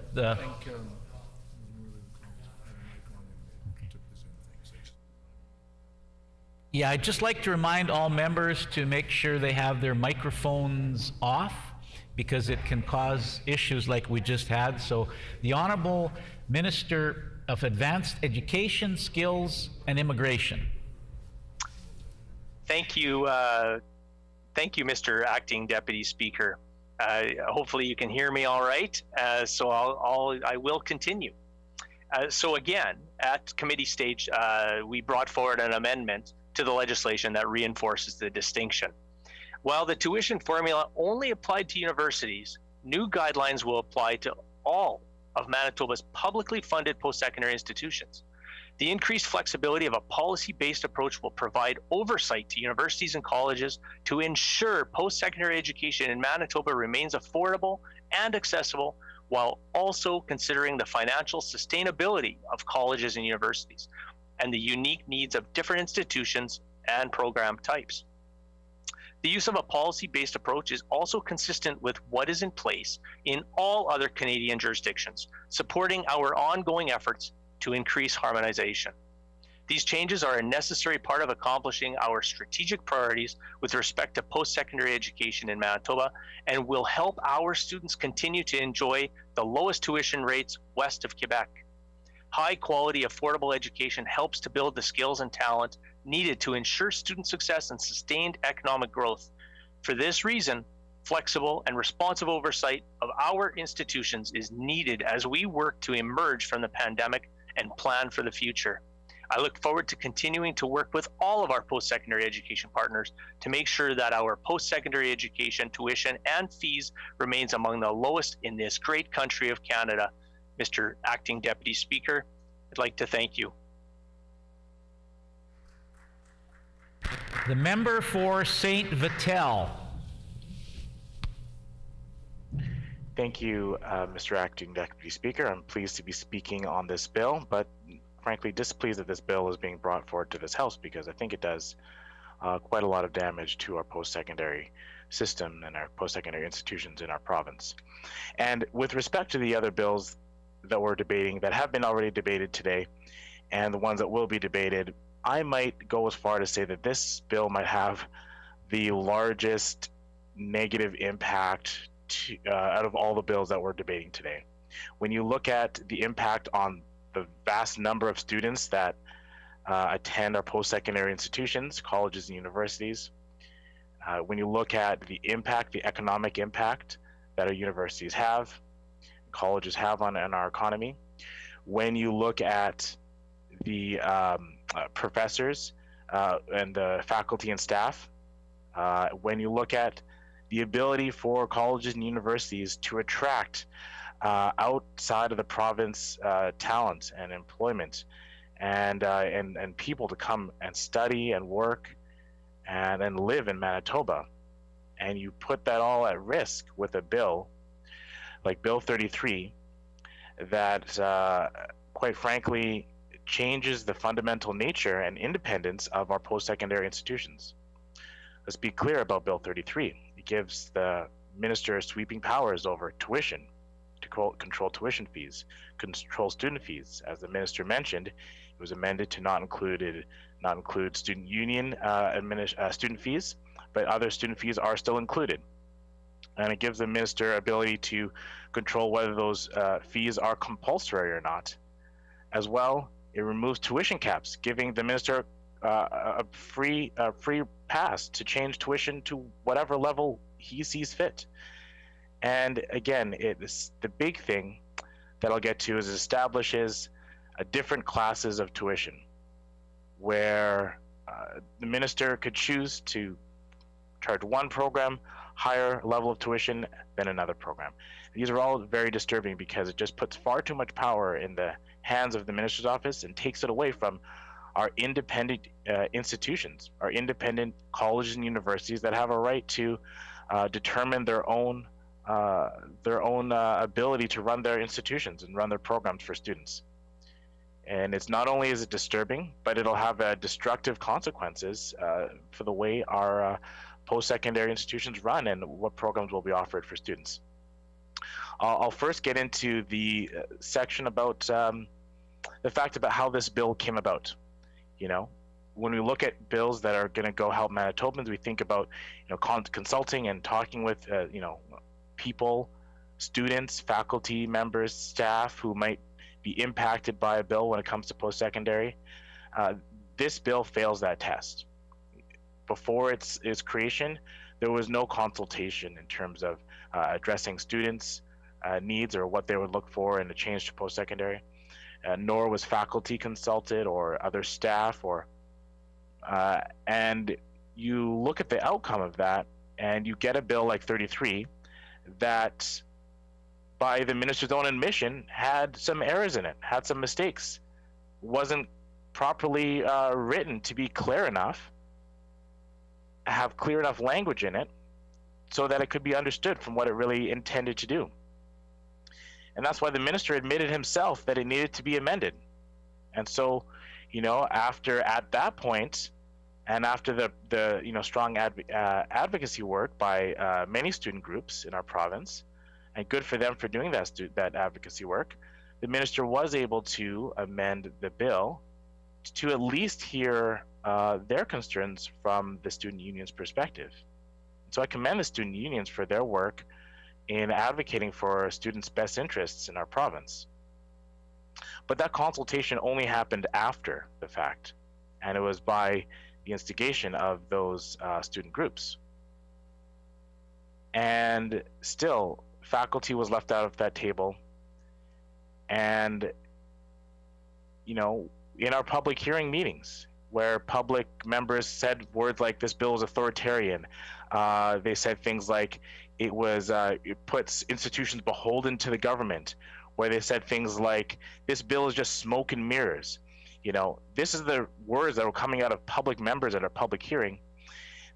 yeah, I'd just like to remind all members to make sure they have their microphones off, because it can cause issues like we just had. So the Honorable Minister of Advanced Education, Skills and Immigration. Thank you, Mr. Acting Deputy Speaker. Hopefully you can hear me all right. So I will continue. So again, at committee stage, we brought forward an amendment to the legislation that reinforces the distinction. While the tuition formula only applied to universities, new guidelines will apply to all of Manitoba's publicly funded post-secondary institutions. The increased flexibility of a policy-based approach will provide oversight to universities and colleges to ensure post-secondary education in Manitoba remains affordable and accessible, while also considering the financial sustainability of colleges and universities and the unique needs of different institutions and program types. The use of a policy-based approach is also consistent with what is in place in all other Canadian jurisdictions, supporting our ongoing efforts to increase harmonization. These changes are a necessary part of accomplishing our strategic priorities with respect to post-secondary education in Manitoba and will help our students continue to enjoy the lowest tuition rates west of Quebec. High quality, affordable education helps to build the skills and talent needed to ensure student success and sustained economic growth. For this reason, flexible and responsive oversight of our institutions is needed as we work to emerge from the pandemic and plan for the future. I look forward to continuing to work with all of our post-secondary education partners to make sure that our post-secondary education tuition and fees remains among the lowest in this great country of Canada. Mr. Acting Deputy Speaker, I'd like to thank you. The member for St. Vital. Thank you, Mr. Acting Deputy Speaker. I'm pleased to be speaking on this bill, but frankly displeased that this bill is being brought forward to this House because I think it does quite a lot of damage to our post-secondary system and our post-secondary institutions in our province. And with respect to the other bills that we're debating that have been already debated today and the ones that will be debated, I might go as far to say that this bill might have the largest negative impact out of all the bills that we're debating today. When you look at the impact on the vast number of students that attend our post-secondary institutions, colleges and universities, when you look at the impact, the economic impact that our universities have, colleges have on our economy, when you look at the professors and the faculty and staff, when you look at the ability for colleges and universities to attract outside of the province talent and employment and people to come and study and work and live in Manitoba, and you put that all at risk with a bill like Bill 33 that quite frankly changes the fundamental nature and independence of our post-secondary institutions. Let's be clear about Bill 33. It gives the minister sweeping powers over tuition, to control tuition fees, control student fees. As the minister mentioned, it was amended to not include student union student fees, but other student fees are still included. And it gives the minister ability to control whether those fees are compulsory or not. As well, it removes tuition caps, giving the minister a free pass to change tuition to whatever level he sees fit. And again, the big thing that I'll get to is establishes different classes of tuition, where the minister could choose to charge one program higher level of tuition than another program. These are all very disturbing because it just puts far too much power in the hands of the minister's office and takes it away from our independent institutions, our independent colleges and universities that have a right to determine their own ability to run their institutions and run their programs for students. And it's not only is it disturbing, but it'll have destructive consequences for the way our post-secondary institutions run and what programs will be offered for students. I'll first get into the section about the fact about how this bill came about. You know, when we look at bills that are going to go help Manitobans, we think about, you know, consulting and talking with, you know, people, students, faculty members, staff who might be impacted by a bill when it comes to post-secondary. This bill fails that test. Before its creation, there was no consultation in terms of addressing students' needs or what they would look for in a change to post-secondary, nor was faculty consulted or other staff, or and you look at the outcome of that and you get a bill like 33 that, by the minister's own admission, had some errors in it, had some mistakes, wasn't properly written to be clear enough, have clear enough language in it, so that it could be understood from what it really intended to do. And that's why the minister admitted himself that it needed to be amended. And so, you know, at that point, and after the strong advocacy work by many student groups in our province, and good for them for doing that advocacy work, the minister was able to amend the bill to at least hear their concerns from the student union's perspective. So I commend the student unions for their work in advocating for students' best interests in our province. But that consultation only happened after the fact, and it was by the instigation of those student groups. And still, faculty was left out of that table. And, you know, in our public hearing meetings, where public members said words like this bill is authoritarian, they said things like it puts institutions beholden to the government, where they said things like this bill is just smoke and mirrors. You know, this is the words that were coming out of public members at a public hearing.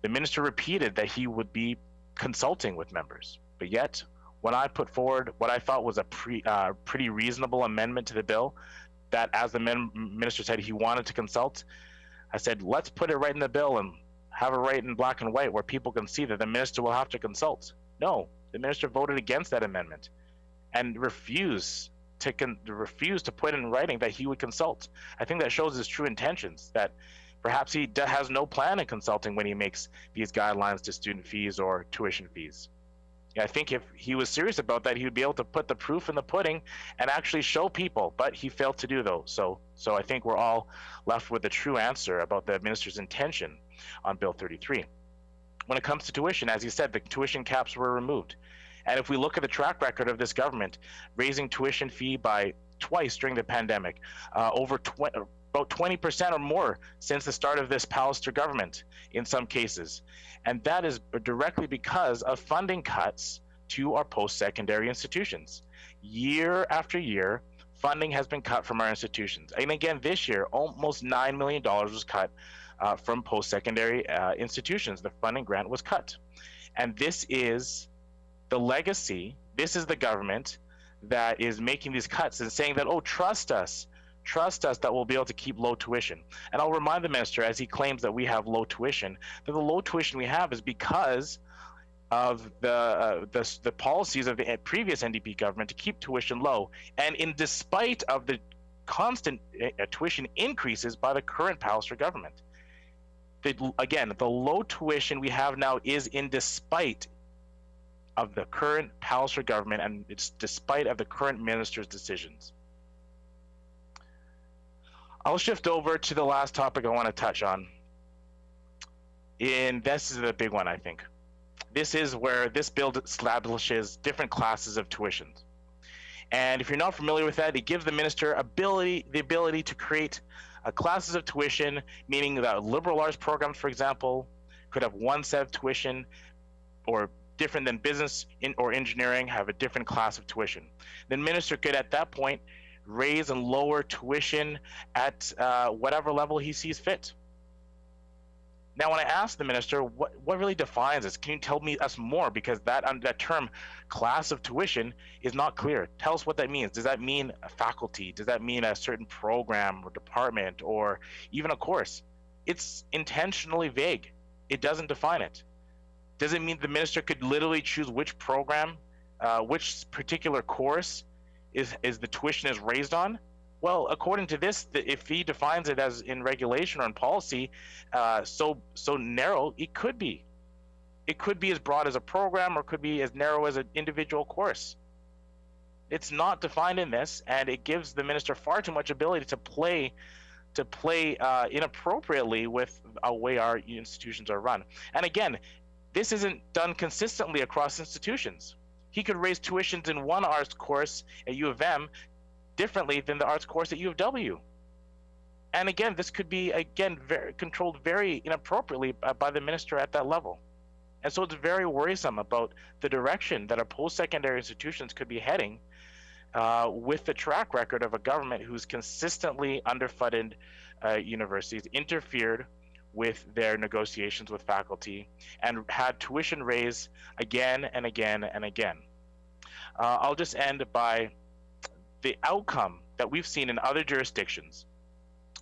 The minister repeated that he would be consulting with members, but yet when I put forward what I thought was a pretty reasonable amendment to the bill, that as the minister said he wanted to consult, I said, let's put it right in the bill and have it right in black and white where people can see that the minister will have to consult. No, the minister voted against that amendment and refused to put in writing that he would consult. I think that shows his true intentions, that perhaps he has no plan in consulting when he makes these guidelines to student fees or tuition fees. I think if he was serious about that, he would be able to put the proof in the pudding and actually show people, but he failed to do so. So I think we're all left with a true answer about the minister's intention on Bill 33. When it comes to tuition, as he said, the tuition caps were removed. And if we look at the track record of this government, raising tuition fee by twice during the pandemic, about 20% or more since the start of this Pallister government in some cases. And that is directly because of funding cuts to our post-secondary institutions. Year after year, funding has been cut from our institutions. And again, this year, almost $9 million was cut from post-secondary institutions. The funding grant was cut. And this is the legacy, this is the government that is making these cuts and saying that, oh, trust us that we'll be able to keep low tuition. And I'll remind the minister, as he claims that we have low tuition, that the low tuition we have is because of the policies of the previous NDP government to keep tuition low, and in despite of the constant tuition increases by the current Pallister government. Again, the low tuition we have now is in despite of the current Pallister government, and it's despite of the current minister's decisions. I'll shift over to the last topic I want to touch on. And this is the big one, I think. This is where this bill establishes different classes of tuitions. And if you're not familiar with that, it gives the minister the ability to create classes of tuition, meaning that liberal arts programs, for example, could have one set of tuition, or different than business or engineering have a different class of tuition. The minister could, at that point, raise and lower tuition at whatever level he sees fit. Now, when I asked the minister, what really defines this? Can you tell us more? Because that term, class of tuition, is not clear. Tell us what that means. Does that mean a faculty? Does that mean a certain program or department or even a course? It's intentionally vague. It doesn't define it. Does it mean the minister could literally choose which program, which particular course is the tuition is raised on? Well, according to this, if he defines it as in regulation or in policy, so narrow, it could be. It could be as broad as a program, or could be as narrow as an individual course. It's not defined in this, and it gives the minister far too much ability to play inappropriately with the way our institutions are run. And again, this isn't done consistently across institutions. He could raise tuitions in one arts course at U of M differently than the arts course at U of W. And again, this could be, controlled very inappropriately by the minister at that level. And so it's very worrisome about the direction that our post-secondary institutions could be heading with the track record of a government who's consistently underfunded universities interfered with their negotiations with faculty and had tuition raised again and again and again. I'll just end by the outcome that we've seen in other jurisdictions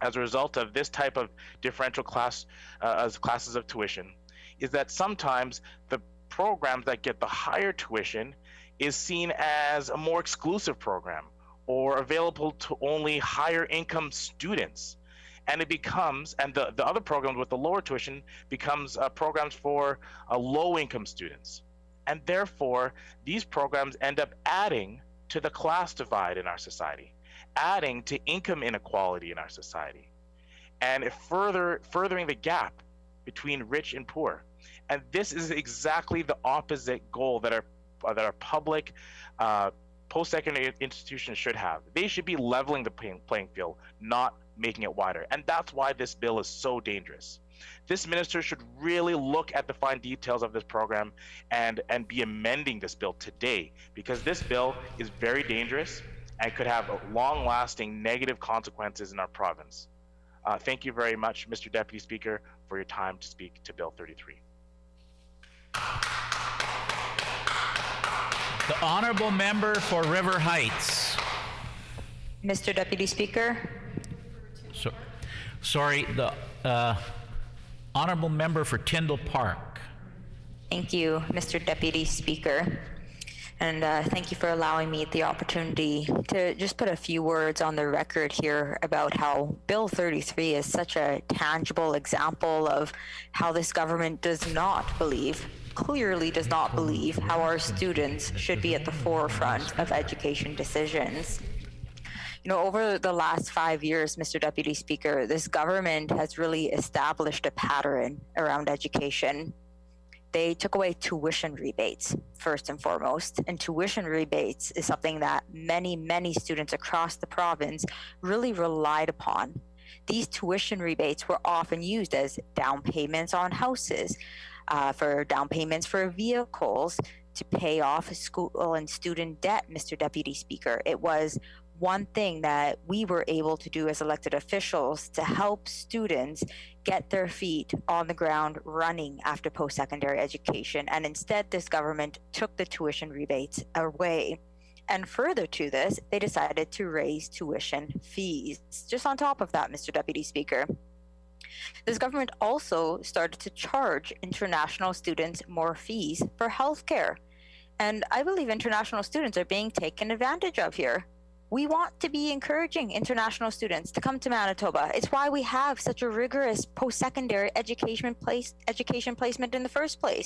as a result of this type of differential classes of tuition is that sometimes the programs that get the higher tuition is seen as a more exclusive program or available to only higher income students. And it becomes, and the other programs with the lower tuition becomes programs for low income students. And therefore, these programs end up adding to the class divide in our society, adding to income inequality in our society, and furthering the gap between rich and poor. And this is exactly the opposite goal that our public post-secondary institutions should have. They should be leveling the playing field, not making it wider. And that's why this bill is so dangerous. This minister should really look at the fine details of this program and be amending this bill today, because this bill is very dangerous and could have long-lasting negative consequences in our province. Thank you very much, Mr. Deputy Speaker, for your time to speak to Bill 33. The Honourable Member for River Heights. Mr. Deputy Speaker. Sorry, the Honourable Member for Tyndall Park. Thank you, Mr. Deputy Speaker. And thank you for allowing me the opportunity to just put a few words on the record here about how Bill 33 is such a tangible example of how this government clearly does not believe how our students should be at the forefront of education decisions. You know, over the last 5 years, Mr. Deputy Speaker, this government has really established a pattern around education. They took away tuition rebates, first and foremost. And tuition rebates is something that many, many students across the province really relied upon. These tuition rebates were often used as down payments on houses, for down payments for vehicles, to pay off school and student debt, Mr. Deputy Speaker. It was one thing that we were able to do as elected officials to help students get their feet on the ground running after post-secondary education. And instead, this government took the tuition rebates away. And further to this, they decided to raise tuition fees. Just on top of that, Mr. Deputy Speaker, this government also started to charge international students more fees for healthcare. And I believe international students are being taken advantage of here. We want to be encouraging international students to come to Manitoba. It's why we have such a rigorous post-secondary education placement in the first place.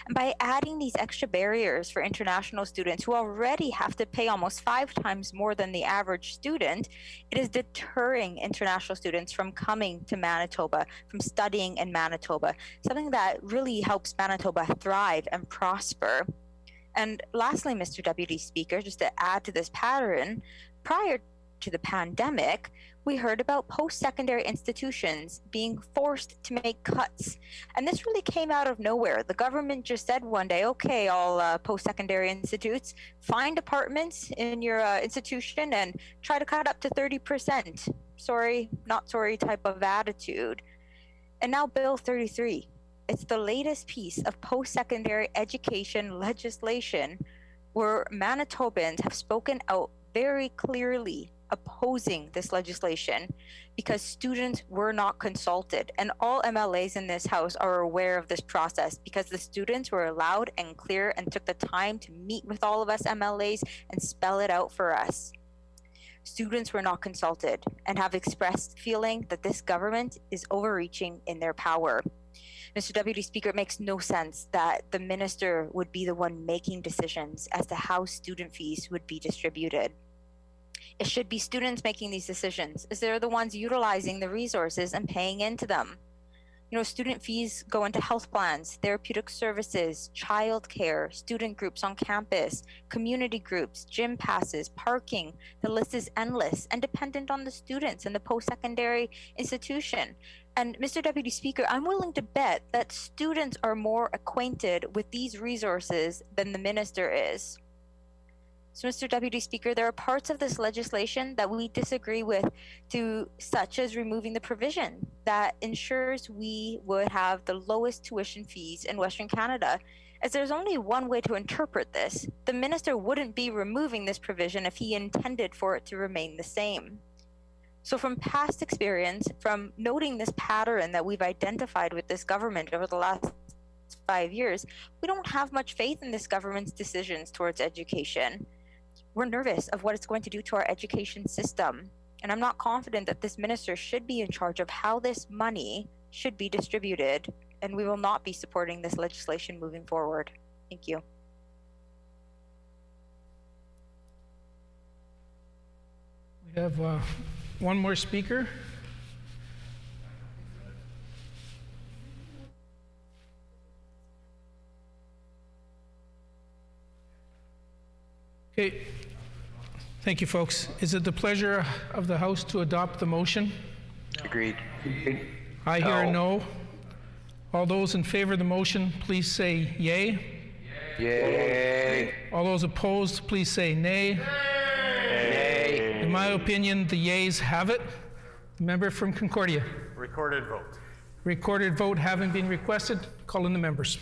And by adding these extra barriers for international students who already have to pay almost 5 times more than the average student, it is deterring international students from coming to Manitoba, from studying in Manitoba, something that really helps Manitoba thrive and prosper. And lastly, Mr. Deputy Speaker, just to add to this pattern, prior to the pandemic, we heard about post-secondary institutions being forced to make cuts. And this really came out of nowhere. The government just said one day, okay, all post-secondary institutes, find apartments in your institution and try to cut up to 30%. Sorry, not sorry type of attitude. And now Bill 33. It's the latest piece of post-secondary education legislation where Manitobans have spoken out very clearly opposing this legislation because students were not consulted. And all MLAs in this House are aware of this process because the students were loud and clear and took the time to meet with all of us MLAs and spell it out for us. Students were not consulted and have expressed feeling that this government is overreaching in their power. Mr. Deputy Speaker, it makes no sense that the minister would be the one making decisions as to how student fees would be distributed. It should be students making these decisions, as they're the ones utilizing the resources and paying into them. You know, student fees go into health plans, therapeutic services, childcare, student groups on campus, community groups, gym passes, parking. The list is endless and dependent on the students and the post-secondary institution. And Mr. Deputy Speaker, I'm willing to bet that students are more acquainted with these resources than the minister is. So, Mr. Deputy Speaker, there are parts of this legislation that we disagree with, such as removing the provision that ensures we would have the lowest tuition fees in Western Canada. As there's only one way to interpret this, the minister wouldn't be removing this provision if he intended for it to remain the same. So from past experience, from noting this pattern that we've identified with this government over the last 5 years, we don't have much faith in this government's decisions towards education. We're nervous of what it's going to do to our education system. And I'm not confident that this minister should be in charge of how this money should be distributed. And we will not be supporting this legislation moving forward. Thank you. We have one more speaker. Okay. Thank you, folks. Is it the pleasure of the House to adopt the motion? Agreed. I hear a no. All those in favor of the motion, please say yay. Yay. All those opposed, please say nay. Nay. In my opinion, the yeas have it. The member from Concordia. Recorded vote. Recorded vote having been requested, call in the members.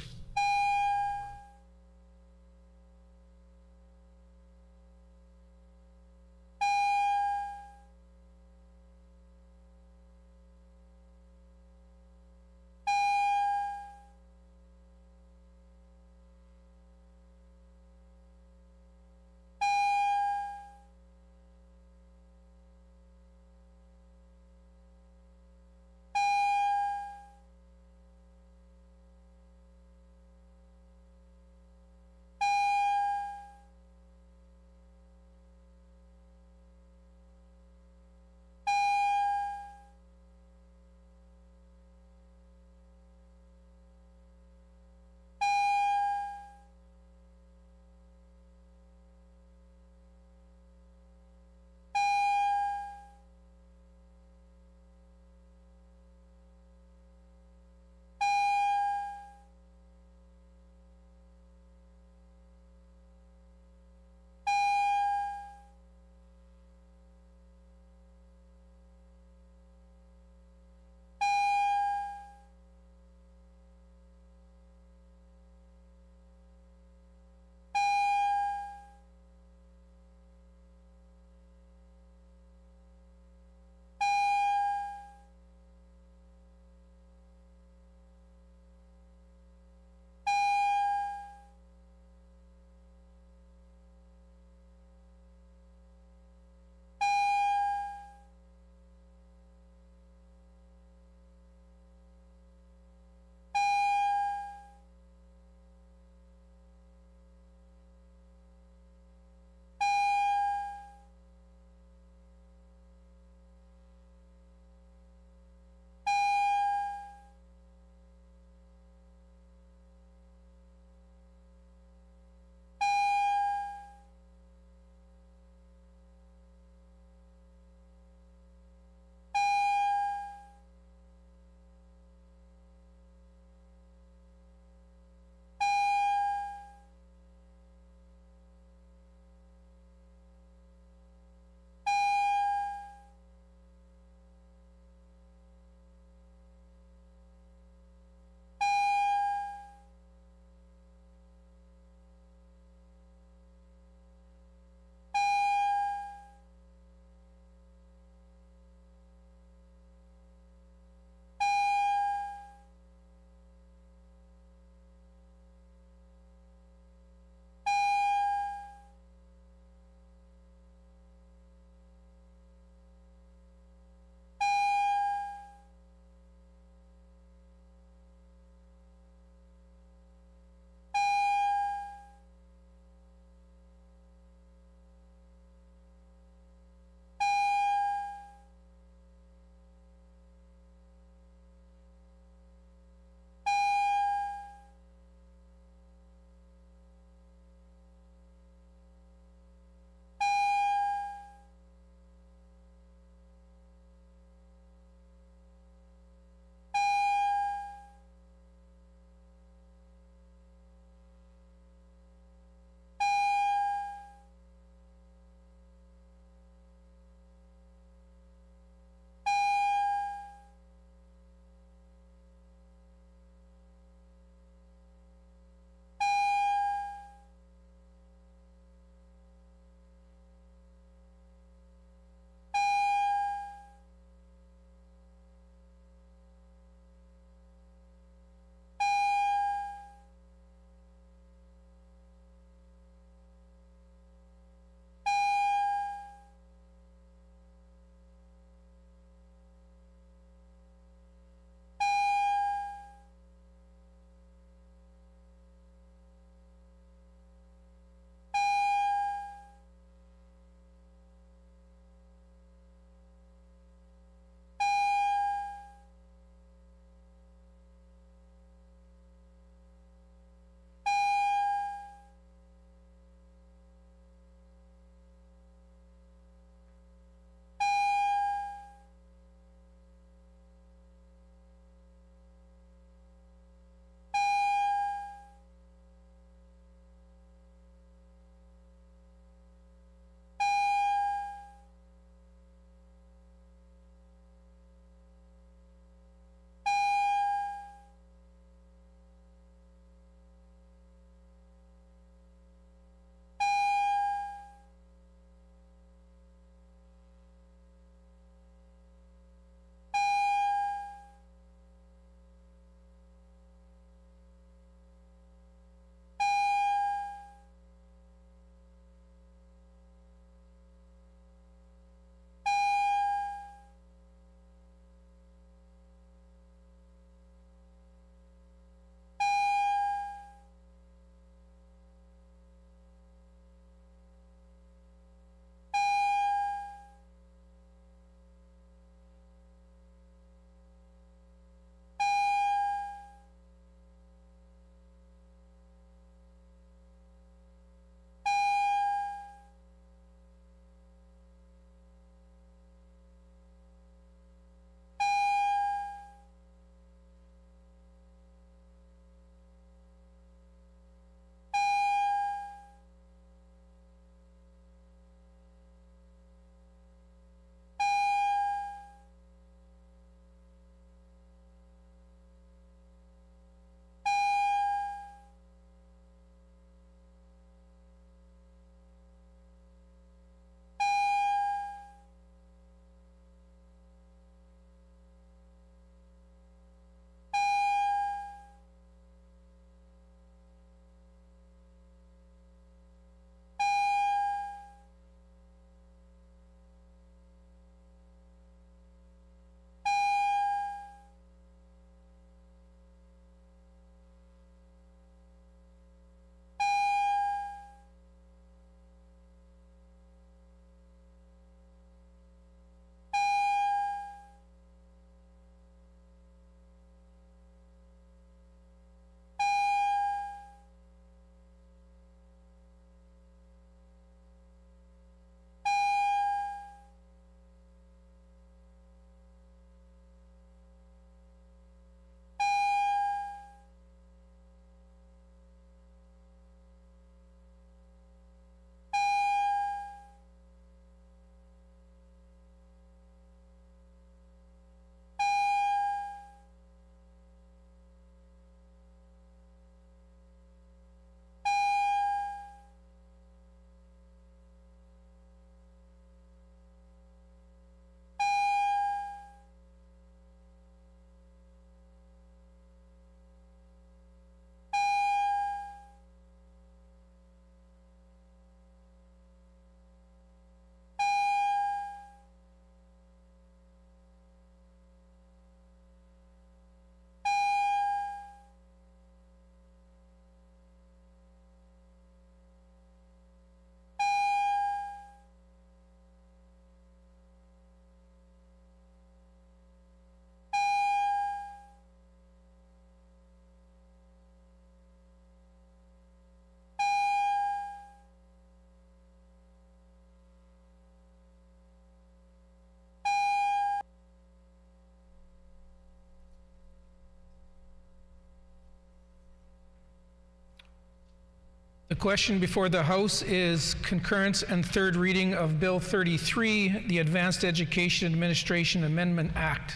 The question before the House is concurrence and third reading of Bill 33, the Advanced Education Administration Amendment Act.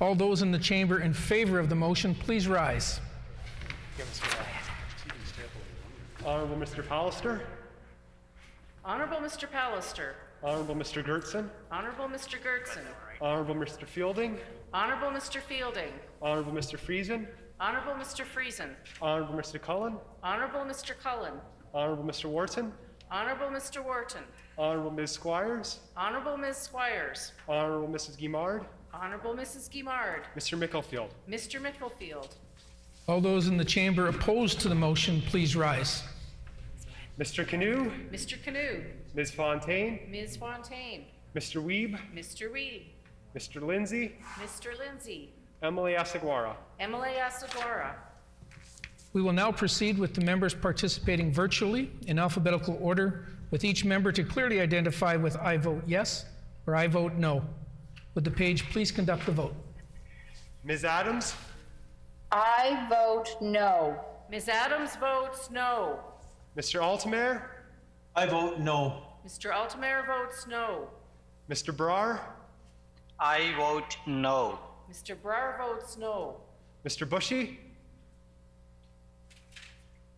All those in the chamber in favor of the motion, please rise. Honorable Mr. Pallister. Honorable Mr. Pallister. Honorable Mr. Gertson. Honorable Mr. Gertson. Honorable Mr. Fielding. Honorable Mr. Fielding. Honorable Mr. Friesen. Honorable Mr. Friesen. Honorable Mr. Cullen. Honorable Mr. Cullen. Honorable Mr. Wharton. Honorable Mr. Wharton. Honorable Ms. Squires. Honorable Ms. Squires. Honorable Mrs. Guimard. Honorable Mrs. Guimard. Mr. Micklefield. Mr. Micklefield. All those in the chamber opposed to the motion, please rise. Mr. Canoe. Mr. Canoe. Ms. Fontaine. Ms. Fontaine. Mr. Weeb. Mr. Weed. Mr. Lindsay. Mr. Lindsay. Emily Asagwara. Emily Asagwara. We will now proceed with the members participating virtually in alphabetical order, with each member to clearly identify with "I vote yes" or "I vote no." Would the page please conduct the vote? Ms. Adams. I vote no. Ms. Adams votes no. Mr. Altamare. I vote no. Mr. Altamare votes no. Mr. Brar. I vote no. Mr. Brar votes no. Mr. Bushy.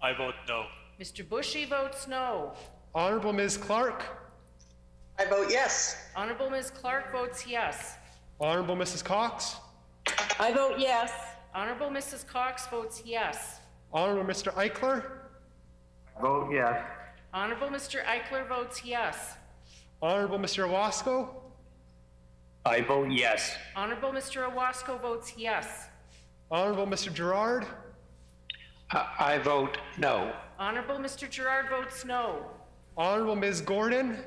I vote no. Mr. Bushy votes no. Honorable Ms. Clark. I vote yes. Honorable Ms. Clark votes yes. Honorable Mrs. Cox. I vote yes. Honorable Mrs. Cox votes yes. Honorable Mr. Eichler. I vote yes. Honorable Mr. Eichler votes yes. Honorable Mr. Owasco. I vote yes. Honorable Mr. Owasco votes yes. Honorable Mr. Gerard. I vote no. Honorable Mr. Gerard votes no. Honorable Ms. Gordon.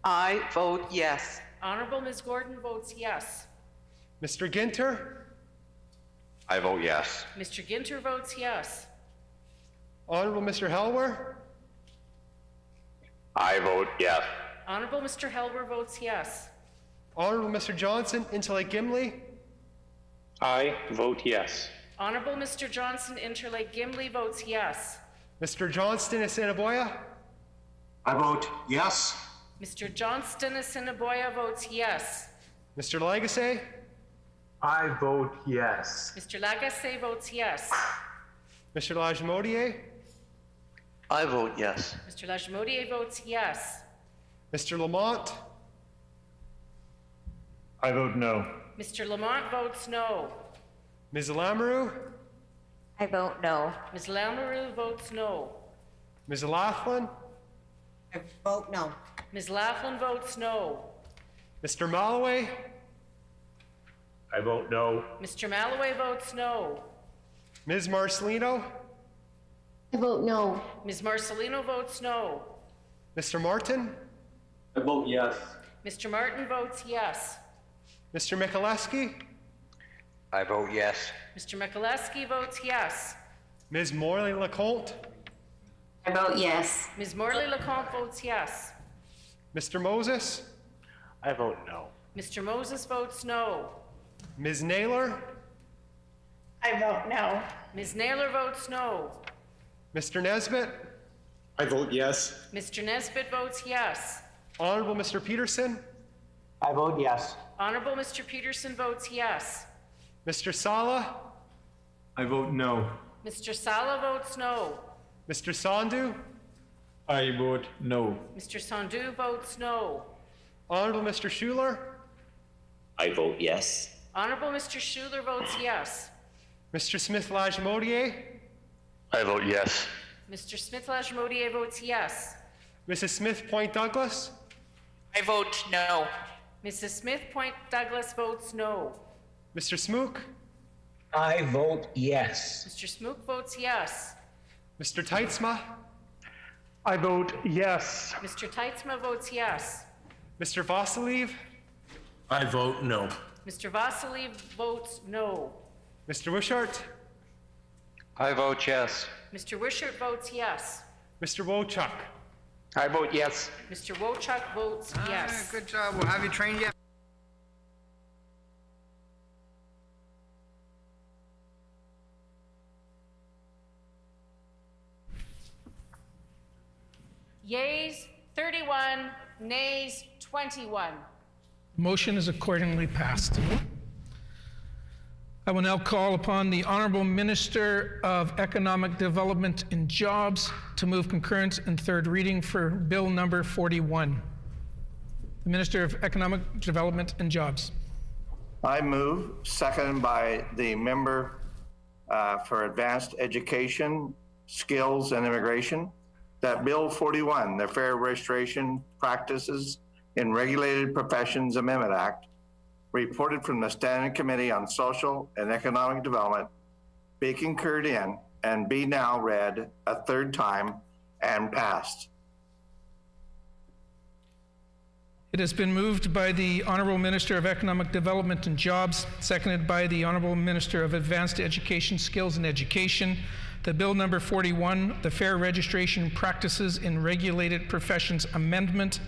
I vote yes. Honorable Ms. Gordon votes yes. Mr. Ginter. I vote yes. Mr. Ginter votes yes. Honorable Mr. Helwer. I vote yes. Honorable Mr. Helwer votes yes. Honorable Mr. Johnson, Interlake Gimli. I vote yes. Honorable Mr. Johnson, Interlake Gimli votes yes. Mr. Johnston, Assiniboia. I vote yes. Mr. Johnston, Assiniboia votes yes. Mr. Lagasse. I vote yes. Mr. Lagasse votes yes. Mr. Lajemodier. I vote yes. Mr. Lajemodier votes yes. Mr. Lamont. I vote no. Mr. Lamont votes no. Ms. Lamoureux. I vote no. Ms. Lamoureux votes no. Ms. Laughlin. I vote no. Ms. Laughlin votes no. Mr. Malloway. I vote no. Mr. Malloway votes no. Ms. Marcelino. I vote no. Ms. Marcelino votes no. Mr. Martin. I vote yes. Mr. Martin votes yes. Mr. Mikuleski. I vote yes. Mr. Mikuleski votes yes. Ms. Morley LeConte. I vote yes. Ms. Morley LeConte votes yes. Mr. Moses. I vote no. Mr. Moses votes no. Ms. Naylor. I vote no. Ms. Naylor votes no. Mr. Nesbitt. I vote yes. Mr. Nesbitt votes yes. Honorable Mr. Peterson. I vote yes. Honorable Mr. Peterson votes yes. Mr. Sala. I vote no. Mr. Sala votes no. Mr. Sandhu. I vote no. Mr. Sandhu votes no. Honorable Mr. Schuler. I vote yes. Honorable Mr. Schuler votes yes. Mr. Smith Lajemodier. I vote yes. Mr. Smith Lajemodier votes yes. Mrs. Smith Point Douglas. I vote no. Mrs. Smith Point Douglas votes no. Mr. Smook. I vote yes. Mr. Smook votes yes. Mr. Teitzma. I vote yes. Mr. Teitzma votes yes. Mr. Vasiliv. I vote no. Mr. Vasiliv votes no. Mr. Wishart. I vote yes. Mr. Wishart votes yes. Mr. Wochuk. I vote yes. Mr. Wochuk votes yes. Good job. Well, have you trained yet? Yeas 31, nays 21. Motion is accordingly passed. I will now call upon the Honorable Minister of Economic Development and Jobs to move concurrent and third reading for Bill number 41. The Minister of Economic Development and Jobs. I move, seconded by the member for Advanced Education, Skills and Immigration, that Bill 41, the Fair Registration Practices in Regulated Professions Amendment Act, reported from the Standing Committee on Social and Economic Development, be concurred in and be now read a third time and passed. It has been moved by the Honorable Minister of Economic Development and Jobs, seconded by the Honorable Minister of Advanced Education, Skills and Education, that Bill number 41, the Fair Registration Practices in Regulated Professions Amendment,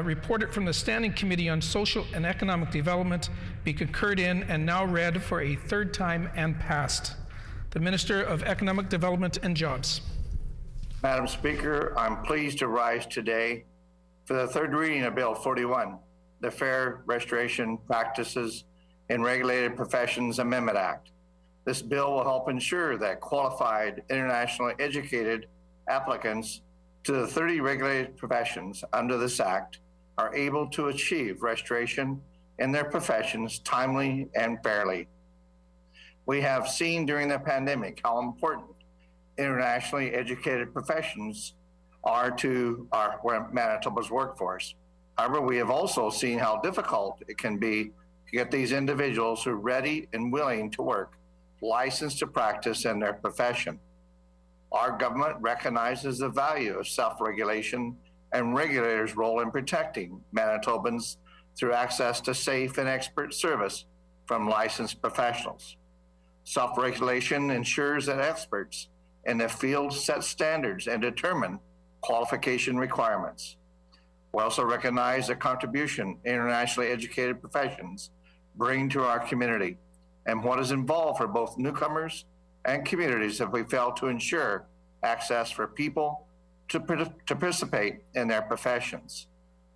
reported from the Standing Committee on Social and Economic Development, be concurred in and now read for a third time and passed. The Minister of Economic Development and Jobs. Madam Speaker, I'm pleased to rise today for the third reading of Bill 41, the Fair Registration Practices in Regulated Professions Amendment Act. This bill will help ensure that qualified, internationally educated applicants to the 30 regulated professions under this Act are able to achieve registration in their professions timely and fairly. We have seen during the pandemic how important internationally educated professions are to Manitoba's workforce. However, we have also seen how difficult it can be to get these individuals who are ready and willing to work licensed to practice in their profession. Our government recognizes the value of self-regulation and regulators' role in protecting Manitobans through access to safe and expert service from licensed professionals. Self-regulation ensures that experts in the field set standards and determine qualification requirements. We also recognize the contribution internationally educated professions bring to our community and what is involved for both newcomers and communities if we fail to ensure access for people to participate in their professions.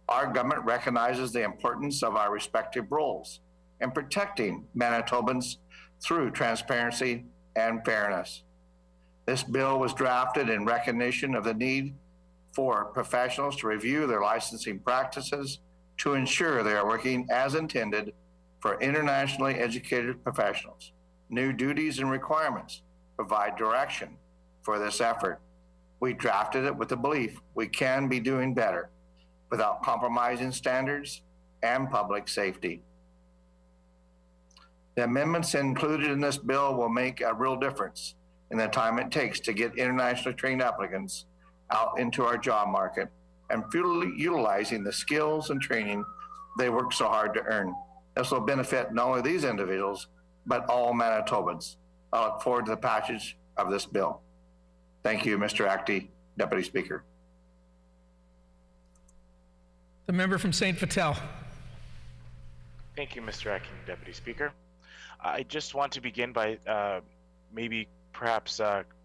Our government recognizes the importance of our respective roles in protecting Manitobans through transparency and fairness. This bill was drafted in recognition of the need for professionals to review their licensing practices to ensure they are working as intended for internationally educated professionals. New duties and requirements provide direction for this effort. We drafted it with the belief we can be doing better without compromising standards and public safety. The amendments included in this bill will make a real difference in the time it takes to get internationally trained applicants out into our job market and fully utilizing the skills and training they work so hard to earn. This will benefit not only these individuals, but all Manitobans. I look forward to the passage of this bill. Thank you, Mr. Acting Deputy Speaker. The member from St. Vital. Thank you, Mr. Acting Deputy Speaker. I just want to begin by maybe perhaps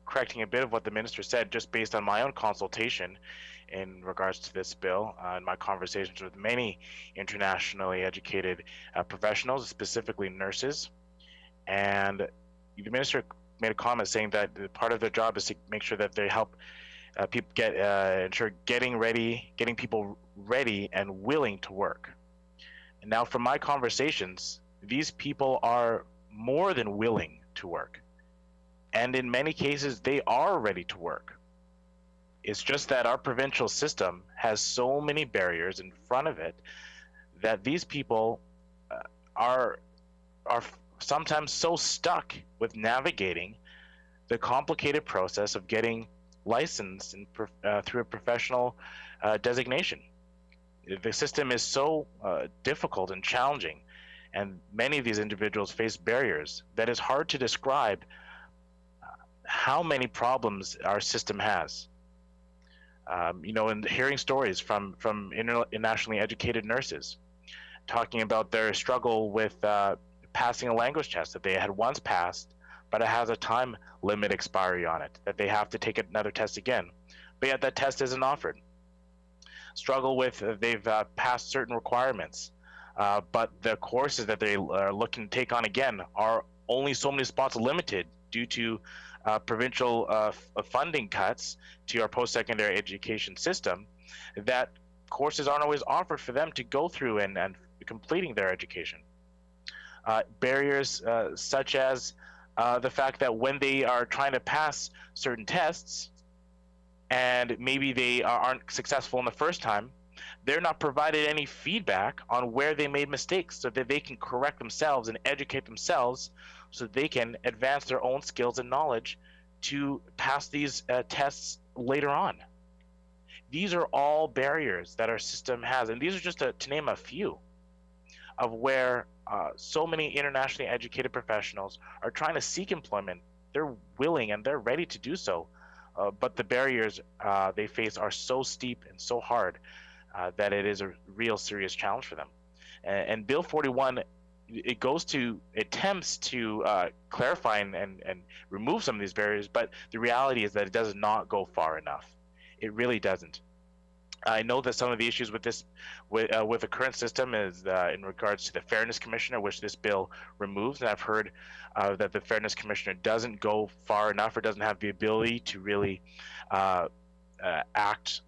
correcting a bit of what the minister said, just based on my own consultation in regards to this bill and my conversations with many internationally educated professionals, specifically nurses. And the minister made a comment saying that part of their job is to make sure that they help people ensure getting people ready and willing to work. And now from my conversations, these people are more than willing to work. And in many cases, they are ready to work. It's just that our provincial system has so many barriers in front of it that these people are sometimes so stuck with navigating the complicated process of getting licensed through a professional designation. The system is so difficult and challenging, and many of these individuals face barriers that it's hard to describe how many problems our system has. And hearing stories from internationally educated nurses talking about their struggle with passing a language test that they had once passed, but it has a time limit expiry on it, that they have to take another test again. But yet that test isn't offered. struggle with they've passed certain requirements, but the courses that they are looking to take on again are only so many spots limited due to provincial funding cuts to our post-secondary education system, that courses aren't always offered for them to go through and completing their education. Barriers such as the fact that when they are trying to pass certain tests and maybe they aren't successful in the first time, they're not provided any feedback on where they made mistakes so that they can correct themselves and educate themselves so they can advance their own skills and knowledge to pass these tests later on. These are all barriers that our system has, and these are just to name a few of where so many internationally educated professionals are trying to seek employment. They're willing and they're ready to do so, but the barriers they face are so steep and so hard that it is a real serious challenge for them. And Bill 41, it attempts to clarify and remove some of these barriers, but the reality is that it does not go far enough. It really doesn't. I know that some of the issues with this, with the current system, is in regards to the Fairness Commissioner, which this bill removes. And I've heard that the Fairness Commissioner doesn't go far enough or doesn't have the ability to really act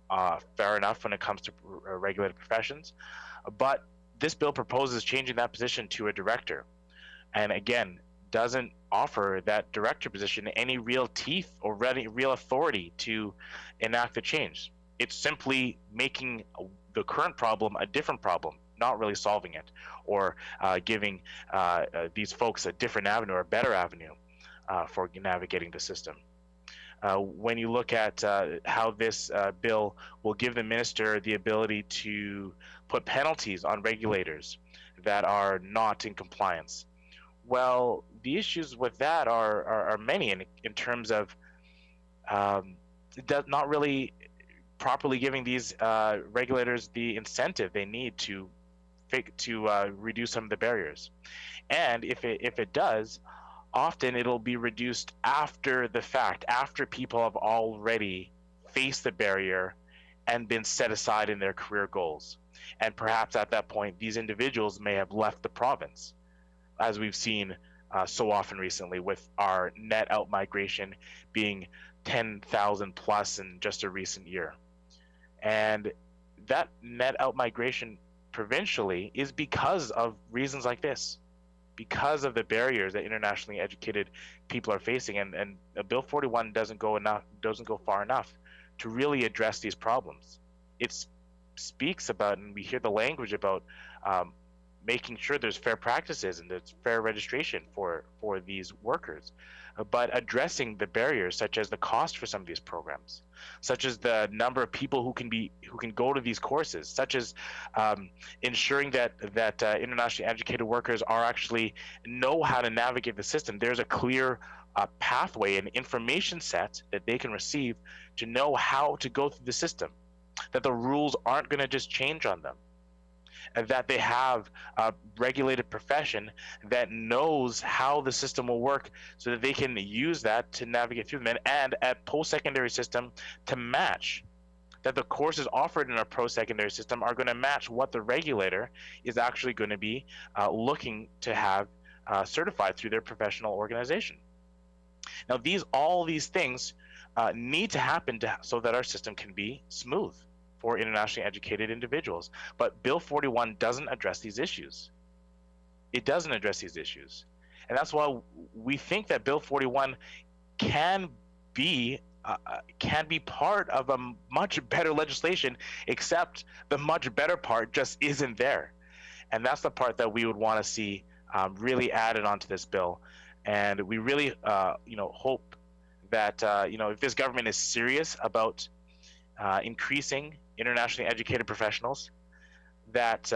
fair enough when it comes to regulated professions. But this bill proposes changing that position to a director, and again, doesn't offer that director position any real teeth or real authority to enact the change. It's simply making the current problem a different problem, not really solving it, or giving these folks a different avenue or a better avenue for navigating the system. When you look at how this bill will give the minister the ability to put penalties on regulators that are not in compliance, well, the issues with that are many in terms of not really properly giving these regulators the incentive they need to reduce some of the barriers. And if it does, often it'll be reduced after the fact, after people have already faced the barrier and been set aside in their career goals. And perhaps at that point, these individuals may have left the province, as we've seen so often recently with our net out migration being 10,000 plus in just a recent year. And that net out migration provincially is because of reasons like this, because of the barriers that internationally educated people are facing. And Bill 41 doesn't go far enough to really address these problems. It speaks about, and we hear the language about making sure there's fair practices and there's fair registration for these workers, but addressing the barriers such as the cost for some of these programs, such as the number of people who can go to these courses, such as ensuring that internationally educated workers are actually know how to navigate the system. There's a clear pathway and information set that they can receive to know how to go through the system, that the rules aren't going to just change on them, and that they have a regulated profession that knows how the system will work so that they can use that to navigate through them, and at post-secondary system to match, that the courses offered in our post-secondary system are going to match what the regulator is actually going to be looking to have certified through their professional organization. Now, all these things need to happen so that our system can be smooth for internationally educated individuals. But Bill 41 doesn't address these issues. It doesn't address these issues. And that's why we think that Bill 41 can be part of a much better legislation, except the much better part just isn't there. And that's the part that we would want to see really added onto this bill. And we really hope that if this government is serious about increasing internationally educated professionals, that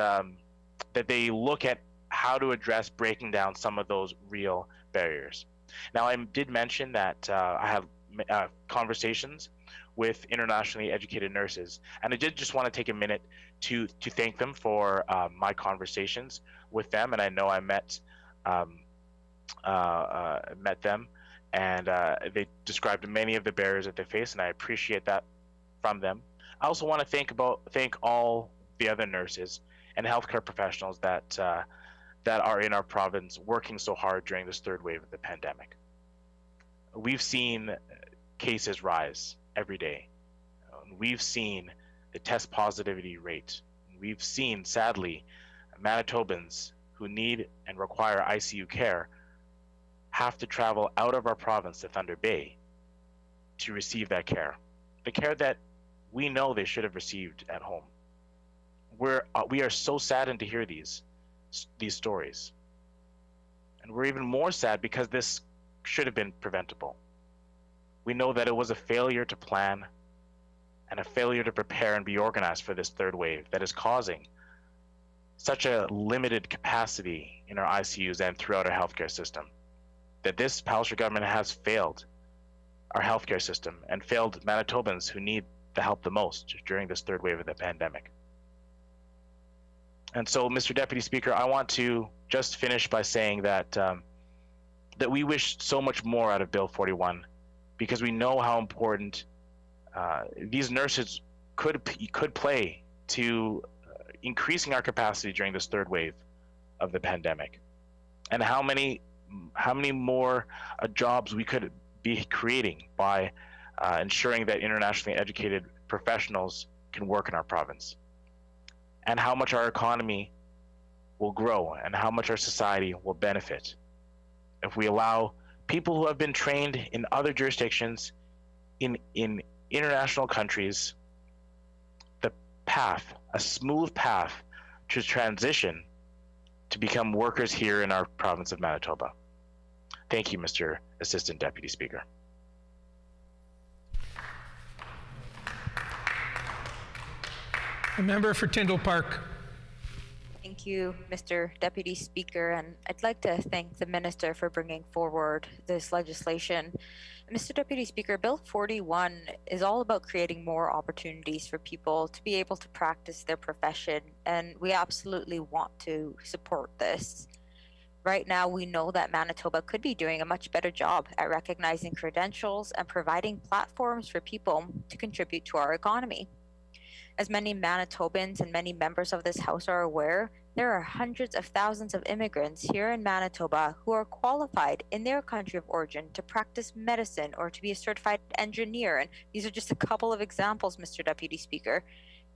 they look at how to address breaking down some of those real barriers. Now, I did mention that I have conversations with internationally educated nurses, and I did just want to take a minute to thank them for my conversations with them. And I know I met them, and they described many of the barriers that they face, and I appreciate that from them. I also want to thank all the other nurses and healthcare professionals that are in our province working so hard during this third wave of the pandemic. We've seen cases rise every day. We've seen the test positivity rate. We've seen, sadly, Manitobans who need and require ICU care have to travel out of our province to Thunder Bay to receive that care, the care that we know they should have received at home. We are so saddened to hear these stories. And we're even more sad because this should have been preventable. We know that it was a failure to plan and a failure to prepare and be organized for this third wave that is causing such a limited capacity in our ICUs and throughout our healthcare system, that this Palliser government has failed our healthcare system and failed Manitobans who need the help the most during this third wave of the pandemic. And so, Mr. Deputy Speaker, I want to just finish by saying that that we wish so much more out of Bill 41, because we know how important these nurses could play to increasing our capacity during this third wave of the pandemic, and how many more jobs we could be creating by ensuring that internationally educated professionals can work in our province, and how much our economy will grow and how much our society will benefit if we allow people who have been trained in other jurisdictions in international countries a smooth path to transition to become workers here in our province of Manitoba. Thank you, Mr. Assistant Deputy Speaker. A member for Tyndall Park. Thank you, Mr. Deputy Speaker, and I'd like to thank the Minister for bringing forward this legislation. Mr. Deputy Speaker, Bill 41 is all about creating more opportunities for people to be able to practice their profession, and we absolutely want to support this. Right now, we know that Manitoba could be doing a much better job at recognizing credentials and providing platforms for people to contribute to our economy. As many Manitobans and many members of this House are aware, there are hundreds of thousands of immigrants here in Manitoba who are qualified in their country of origin to practice medicine or to be a certified engineer. And these are just a couple of examples, Mr. Deputy Speaker.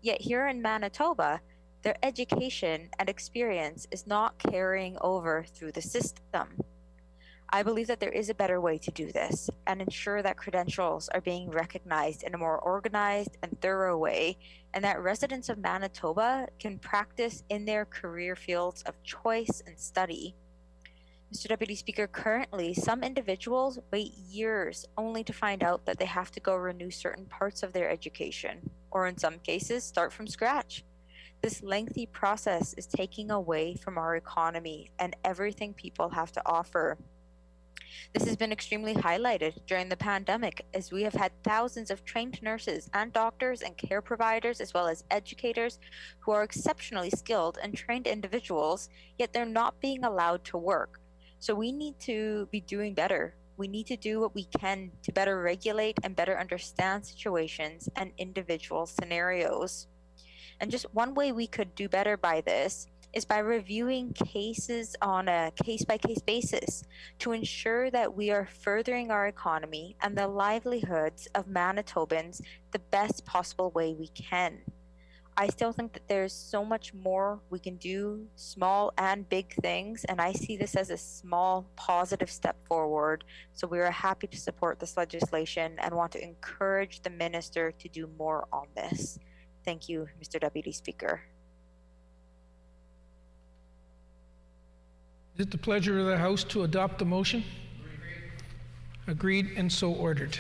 Yet here in Manitoba, their education and experience is not carrying over through the system. I believe that there is a better way to do this and ensure that credentials are being recognized in a more organized and thorough way, and that residents of Manitoba can practice in their career fields of choice and study. Mr. Deputy Speaker, currently, some individuals wait years only to find out that they have to go renew certain parts of their education, or in some cases, start from scratch. This lengthy process is taking away from our economy and everything people have to offer. This has been extremely highlighted during the pandemic, as we have had thousands of trained nurses and doctors and care providers, as well as educators, who are exceptionally skilled and trained individuals, yet they're not being allowed to work. So we need to be doing better. We need to do what we can to better regulate and better understand situations and individual scenarios. And just one way we could do better by this is by reviewing cases on a case-by-case basis to ensure that we are furthering our economy and the livelihoods of Manitobans the best possible way we can. I still think that there's so much more we can do, small and big things, and I see this as a small positive step forward. So we are happy to support this legislation and want to encourage the Minister to do more on this. Thank you, Mr. Deputy Speaker. Is it the pleasure of the House to adopt the motion? Agreed and so ordered.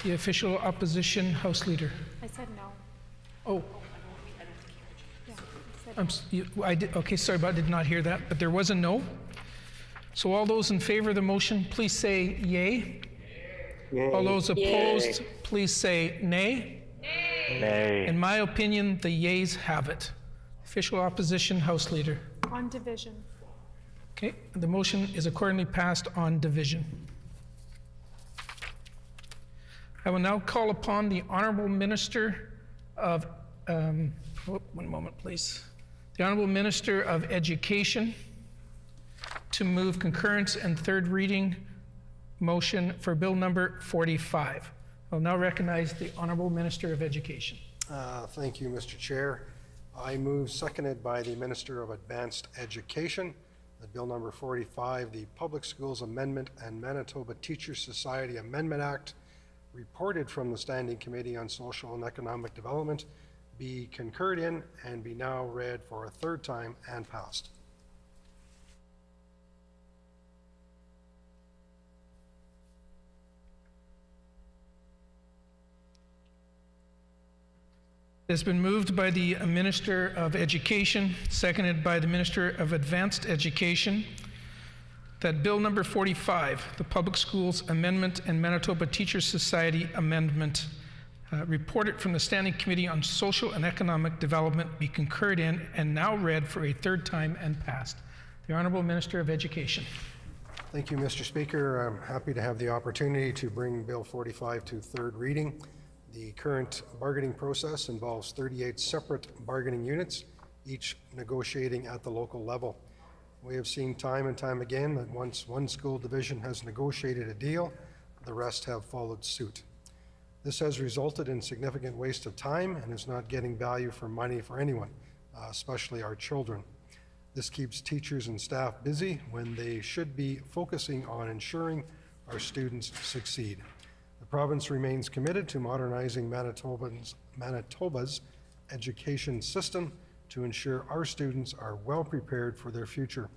The official opposition House Leader. I said no. Oh. Yeah, I did. Okay, sorry, but I did not hear that. But there was a no. So all those in favor of the motion, please say yay. Yay. All those opposed, yay. Please say nay. Nay. In my opinion, the yeas have it. Official opposition House Leader. On division. Okay, the motion is accordingly passed on division. I will now call upon the Honorable Minister of, one moment please. The Honorable Minister of Education to move concurrence and third reading motion for Bill number 45. I'll now recognize the Honorable Minister of Education. Thank you, Mr. Chair. I move, seconded by the Minister of Advanced Education, that Bill number 45, the Public Schools Amendment and Manitoba Teachers Society Amendment Act, reported from the Standing Committee on Social and Economic Development, be concurred in and be now read for a third time and passed. It's been moved by the Minister of Education, seconded by the Minister of Advanced Education, that Bill number 45, the Public Schools Amendment and Manitoba Teachers Society Amendment, reported from the Standing Committee on Social and Economic Development, be concurred in and now read for a third time and passed. The Honourable Minister of Education. Thank you, Mr. Speaker. I'm happy to have the opportunity to bring Bill 45 to third reading. The current bargaining process involves 38 separate bargaining units, each negotiating at the local level. We have seen time and time again that once one school division has negotiated a deal, the rest have followed suit. This has resulted in significant waste of time and is not getting value for money for anyone, especially our children. This keeps teachers and staff busy when they should be focusing on ensuring our students succeed. The province remains committed to modernizing Manitoba's education system to ensure our students are well prepared for their future.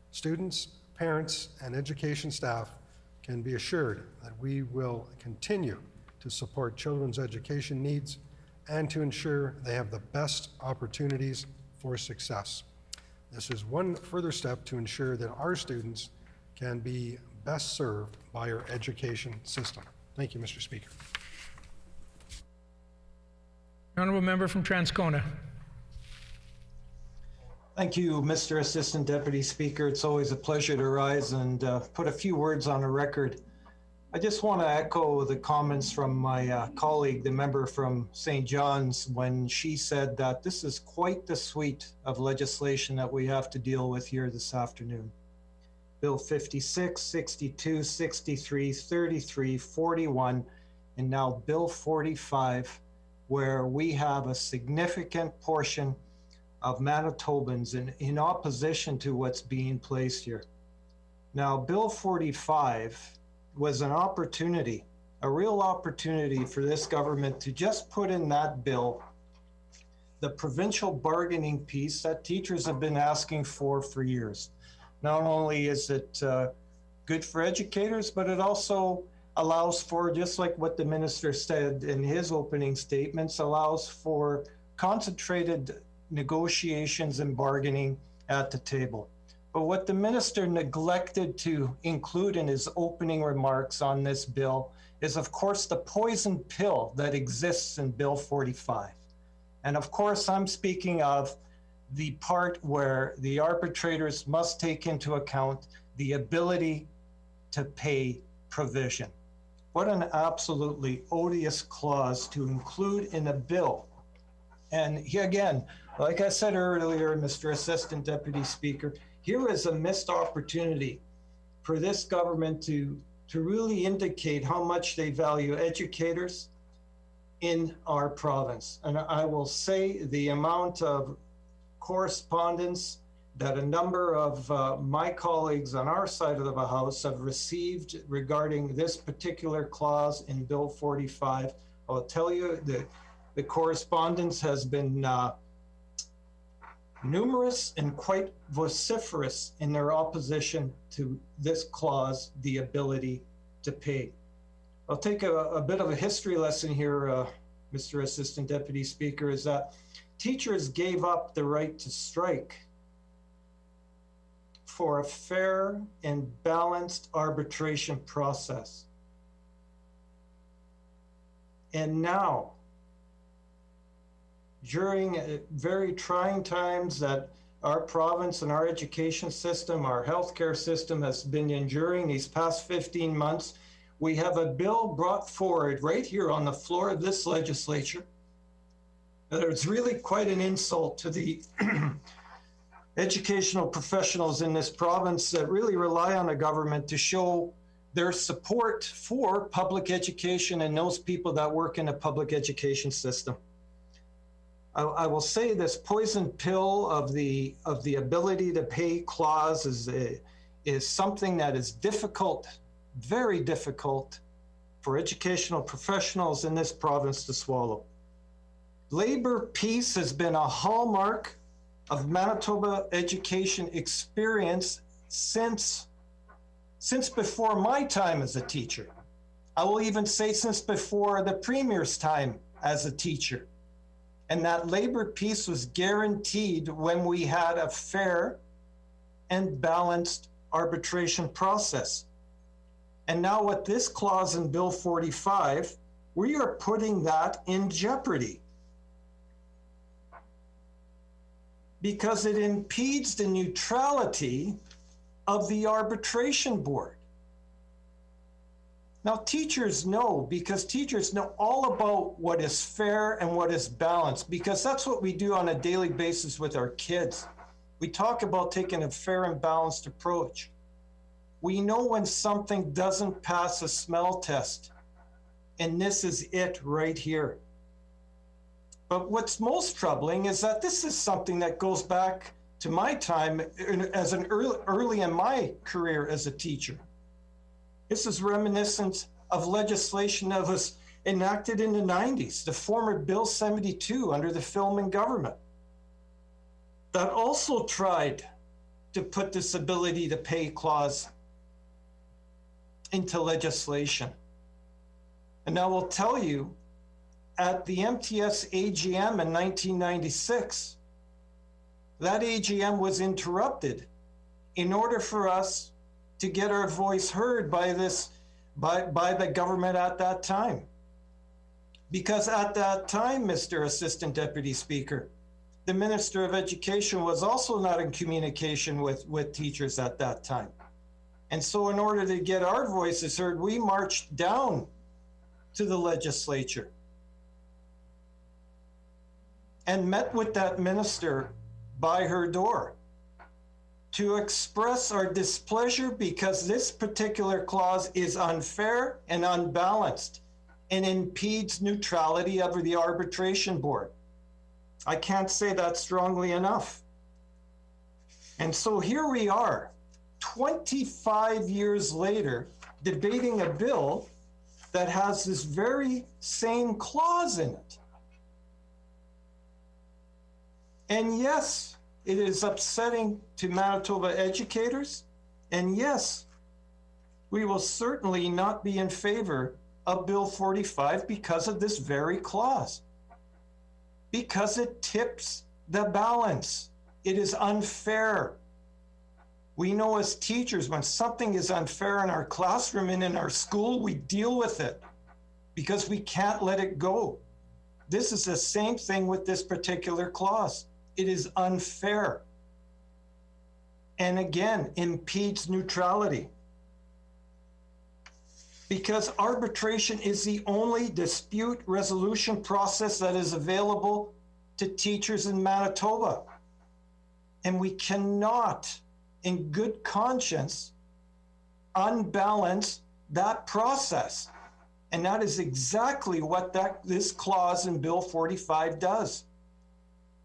Students, parents, and education staff can be assured that we will continue to support children's education needs and to ensure they have the best opportunities for success. This is one further step to ensure that our students can be best served by our education system. Thank you, Mr. Speaker. Honourable Member from Transcona. Thank you, Mr. Assistant Deputy Speaker. It's always a pleasure to rise and put a few words on the record. I just want to echo the comments from my colleague, the member from St. John's, when she said that this is quite the suite of legislation that we have to deal with here this afternoon. Bill 56, 62, 63, 33, 41, and now Bill 45, where we have a significant portion of Manitobans in opposition to what's being placed here. Now, Bill 45 was an opportunity, a real opportunity for this government to just put in that bill the provincial bargaining piece that teachers have been asking for years. Not only is it good for educators, but it also allows for, just like what the minister said in his opening statements, allows for concentrated negotiations and bargaining at the table. But what the minister neglected to include in his opening remarks on this bill is, of course, the poison pill that exists in Bill 45. And of course, I'm speaking of the part where the arbitrators must take into account the ability to pay provision. What an absolutely odious clause to include in a bill. And here again, like I said earlier, Mr. Assistant Deputy Speaker, here is a missed opportunity for this government to really indicate how much they value educators in our province. And I will say the amount of correspondence that a number of my colleagues on our side of the House have received regarding this particular clause in Bill 45, I'll tell you that the correspondence has been numerous and quite vociferous in their opposition to this clause, the ability to pay. I'll take a bit of a history lesson here, Mr. Assistant Deputy Speaker, is that teachers gave up the right to strike for a fair and balanced arbitration process. And now, during very trying times that our province and our education system, our healthcare system has been enduring these past 15 months, we have a bill brought forward right here on the floor of this legislature that is really quite an insult to the educational professionals in this province that really rely on the government to show their support for public education and those people that work in the public education system. I will say this poison pill of the ability to pay clause is something that is difficult, very difficult for educational professionals in this province to swallow. Labor peace has been a hallmark of Manitoba education experience since before my time as a teacher. I will even say since before the Premier's time as a teacher. And that labor peace was guaranteed when we had a fair and balanced arbitration process. And now with this clause in Bill 45, we are putting that in jeopardy because it impedes the neutrality of the arbitration board. Now, teachers know, because teachers know all about what is fair and what is balanced, because that's what we do on a daily basis with our kids. We talk about taking a fair and balanced approach. We know when something doesn't pass a smell test, and this is it right here. But what's most troubling is that this is something that goes back to my time as early in my career as a teacher. This is reminiscent of legislation that was enacted in the 90s, the former Bill 72 under the Philman government, that also tried to put this ability to pay clause into legislation. And I will tell you, at the MTS AGM in 1996, that AGM was interrupted in order for us to get our voice heard by the government at that time. Because at that time, Mr. Assistant Deputy Speaker, the Minister of Education was also not in communication with teachers at that time. And so in order to get our voices heard, we marched down to the legislature and met with that minister by her door to express our displeasure because this particular clause is unfair and unbalanced and impedes neutrality of the arbitration board. I can't say that strongly enough. And so here we are, 25 years later, debating a bill that has this very same clause in it. And yes, it is upsetting to Manitoba educators. And yes, we will certainly not be in favor of Bill 45 because of this very clause. Because it tips the balance. It is unfair. We know as teachers, when something is unfair in our classroom and in our school, we deal with it because we can't let it go. This is the same thing with this particular clause. It is unfair. And again, impedes neutrality. Because arbitration is the only dispute resolution process that is available to teachers in Manitoba. And we cannot, in good conscience, unbalance that process. And that is exactly what this clause in Bill 45 does.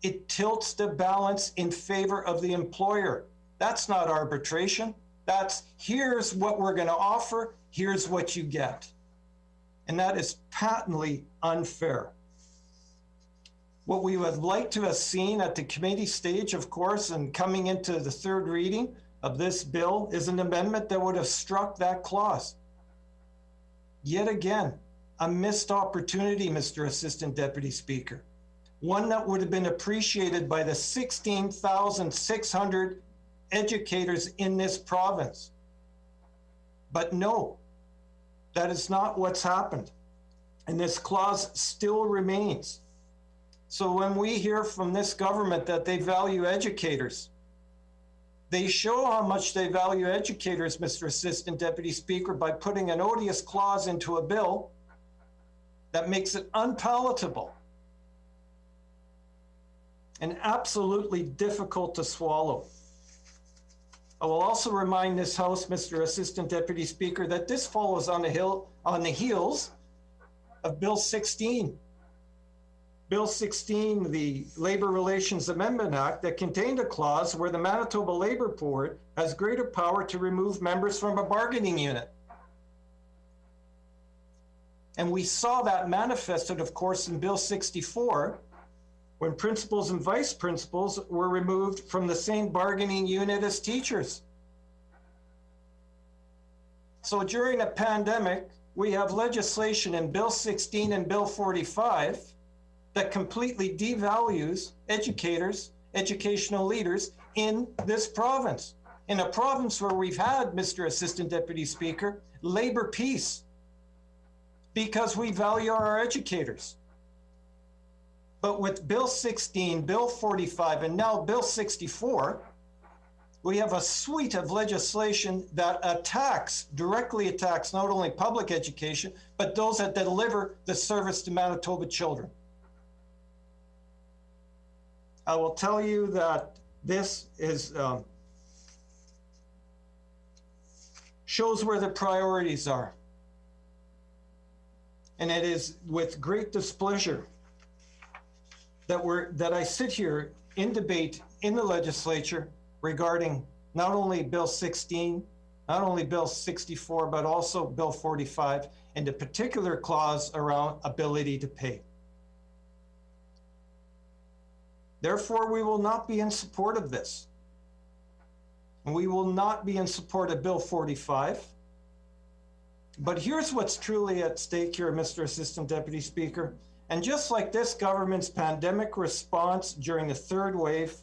It tilts the balance in favor of the employer. That's not arbitration. That's here's what we're going to offer, here's what you get. And that is patently unfair. What we would like to have seen at the committee stage, of course, and coming into the third reading of this bill is an amendment that would have struck that clause. Yet again, a missed opportunity, Mr. Assistant Deputy Speaker. One that would have been appreciated by the 16,600 educators in this province. But no, that is not what's happened. And this clause still remains. So when we hear from this government that they value educators, They show how much they value educators, Mr. Assistant Deputy Speaker, by putting an odious clause into a bill that makes it unpalatable and absolutely difficult to swallow. I will also remind this House, Mr. Assistant Deputy Speaker, that this follows on the heels of Bill 16. Bill 16, the Labor Relations Amendment Act, that contained a clause where the Manitoba Labor Board has greater power to remove members from a bargaining unit. And we saw that manifested, of course, in Bill 64, when principals and vice principals were removed from the same bargaining unit as teachers. So during a pandemic, we have legislation in Bill 16 and Bill 45 that completely devalues educators, educational leaders in this province. In a province where we've had, Mr. Assistant Deputy Speaker, labor peace, because we value our educators. But with Bill 16, Bill 45, and now Bill 64, we have a suite of legislation that directly attacks not only public education, but those that deliver the service to Manitoba children. I will tell you that this is shows where the priorities are. And it is with great displeasure that I sit here in debate in the legislature regarding not only Bill 16, not only Bill 64, but also Bill 45, and the particular clause around ability to pay. Therefore, we will not be in support of this. And we will not be in support of Bill 45. But here's what's truly at stake here, Mr. Assistant Deputy Speaker. And just like this government's pandemic response during the third wave,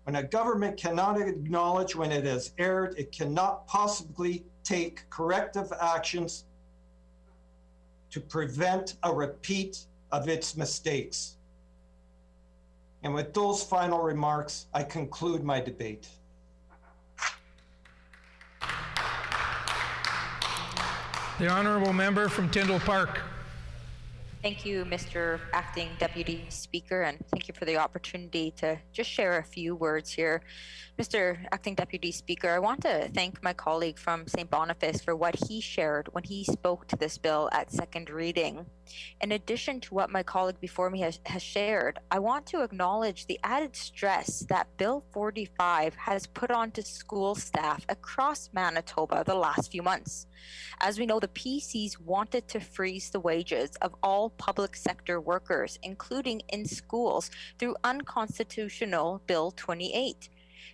when a government cannot acknowledge when it has erred, it cannot possibly take corrective actions to prevent a repeat of its mistakes. And with those final remarks, I conclude my debate. The honourable member from Tyndall Park. Thank you, Mr. Acting Deputy Speaker, and thank you for the opportunity to just share a few words here. Mr. Acting Deputy Speaker, I want to thank my colleague from St. Boniface for what he shared when he spoke to this bill at second reading. In addition to what my colleague before me has shared, I want to acknowledge the added stress that Bill 45 has put onto school staff across Manitoba the last few months. As we know, the PCs wanted to freeze the wages of all public sector workers, including in schools, through unconstitutional Bill 28.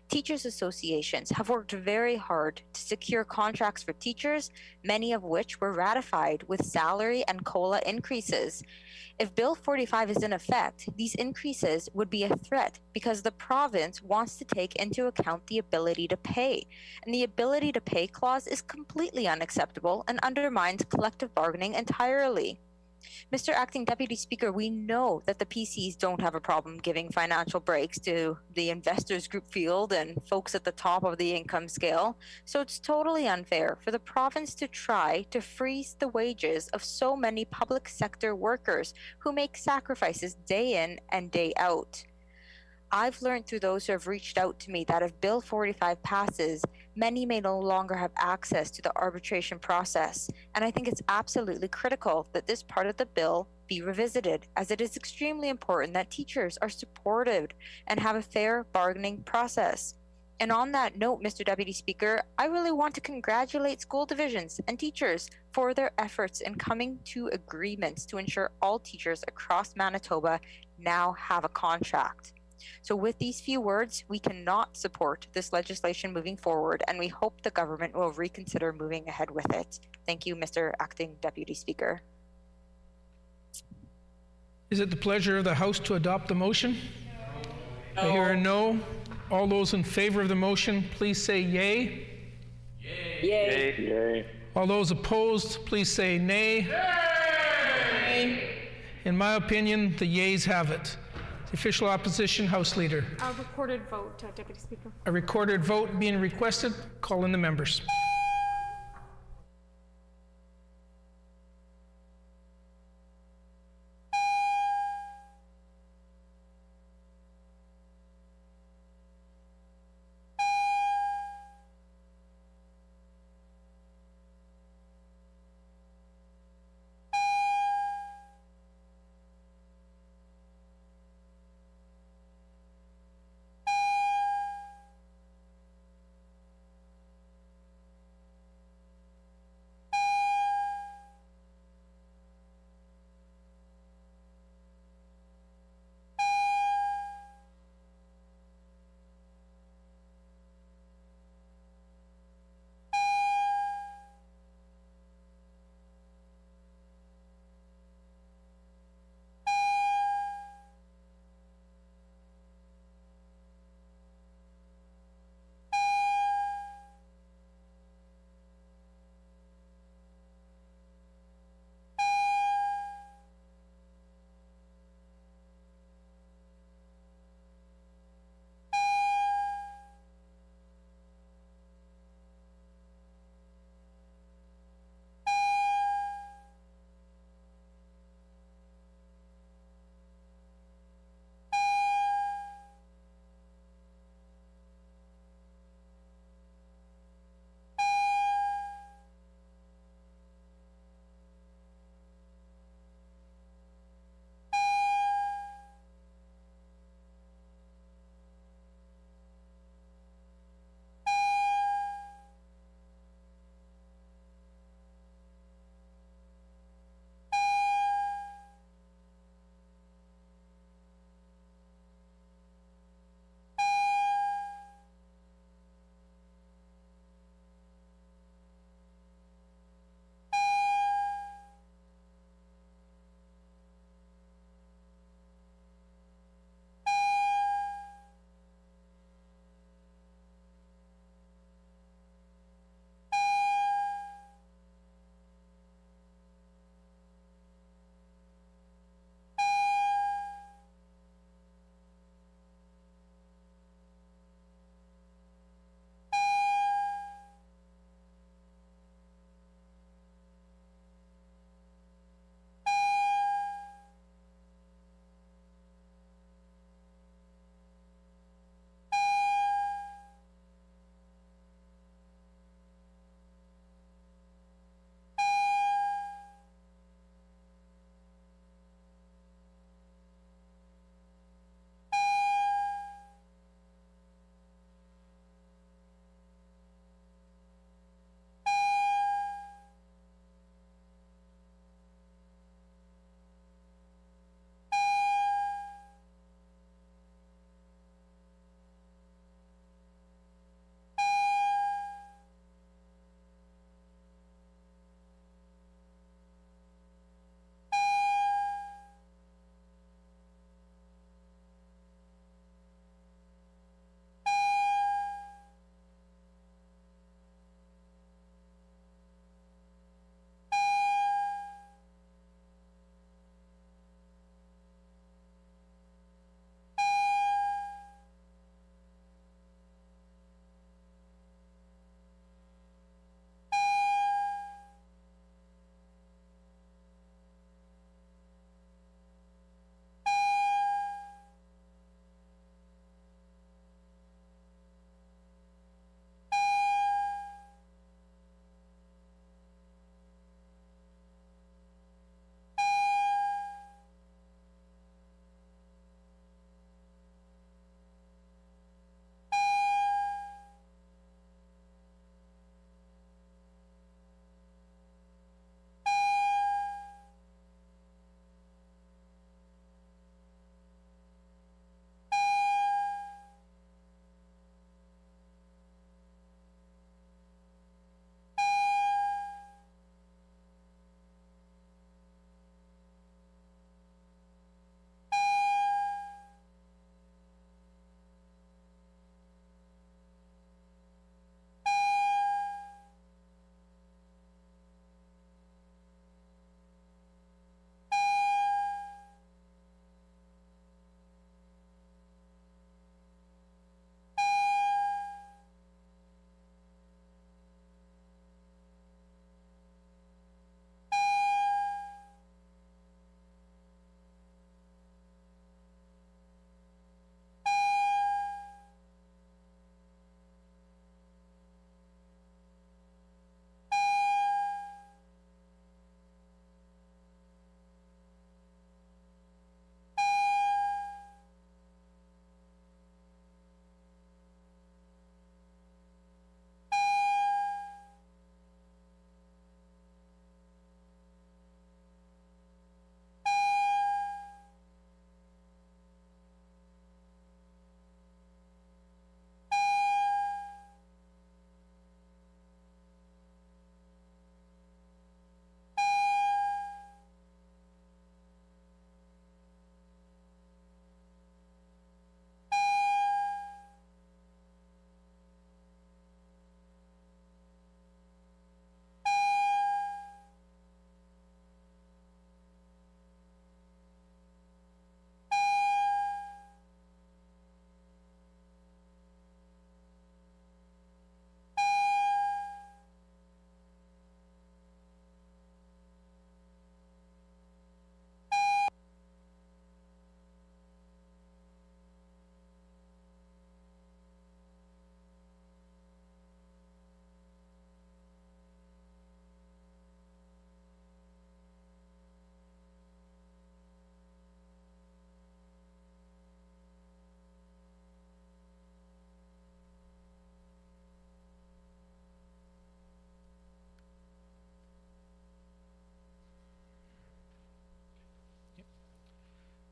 Teachers associations have worked very hard to secure contracts for teachers, many of which were ratified with salary and COLA increases. If Bill 45 is in effect, these increases would be a threat because the province wants to take into account the ability to pay. And the ability to pay clause is completely unacceptable and undermines collective bargaining entirely. Mr. Acting Deputy Speaker, we know that the PCs don't have a problem giving financial breaks to the investors group field and folks at the top of the income scale, so it's totally unfair for the province to try to freeze the wages of so many public sector workers who make sacrifices day in and day out. I've learned through those who have reached out to me that if Bill 45 passes, many may no longer have access to the arbitration process. And I think it's absolutely critical that this part of the bill be revisited, as it is extremely important that teachers are supported and have a fair bargaining process. And on that note, Mr. Deputy Speaker, I really want to congratulate school divisions and teachers for their efforts in coming to agreements to ensure all teachers across Manitoba now have a contract. So with these few words, we cannot support this legislation moving forward, and we hope the government will reconsider moving ahead with it. Thank you, Mr. Acting Deputy Speaker. Is it the pleasure of the House to adopt the motion? No. I hear a no. All those in favor of the motion, please say yay. Yay. Yay. Yay. All those opposed, please say nay. Nay. In my opinion, the yeas have it. The official opposition, House Leader. A recorded vote, Deputy Speaker. A recorded vote being requested. Call in the members.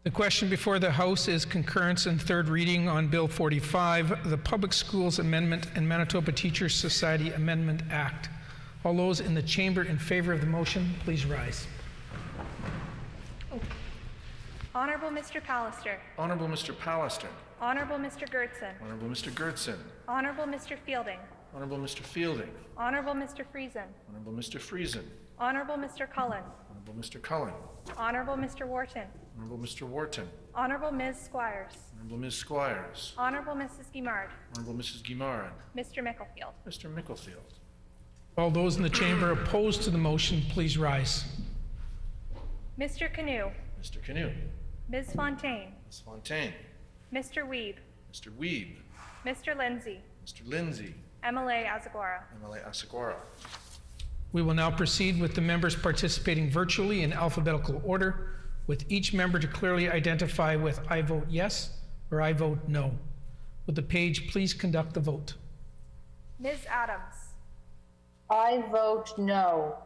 The question before the House is concurrence and third reading on Bill 45, the Public Schools Amendment and Manitoba Teachers Society Amendment Act. All those in the chamber in favor of the motion, please rise. Honorable Mr. Pallister. Honorable Mr. Pallister. Honorable Mr. Gertson. Honorable Mr. Gertson. Honorable Mr. Fielding. Honorable Mr. Fielding. Honorable Mr. Friesen. Honorable Mr. Friesen. Honorable Mr. Cullen. Honorable Mr. Cullen. Honorable Mr. Wharton. Honorable Mr. Wharton. Honorable Ms. Squires. Honorable Ms. Squires. Honorable Mrs. Guimard. Honorable Mrs. Guimard. Mr. Micklefield. Mr. Micklefield. All those in the chamber opposed to the motion, please rise. Mr. Canoe. Mr. Canoe. Ms. Fontaine. Ms. Fontaine. Mr. Weeb. Mr. Weeb. Mr. Lindsay. Mr. Lindsay. MLA Azagora. MLA Asagora. We will now proceed with the members participating virtually in alphabetical order, with each member to clearly identify with "I vote yes" or "I vote no." Would the page please conduct the vote? Ms. Adams. I vote no.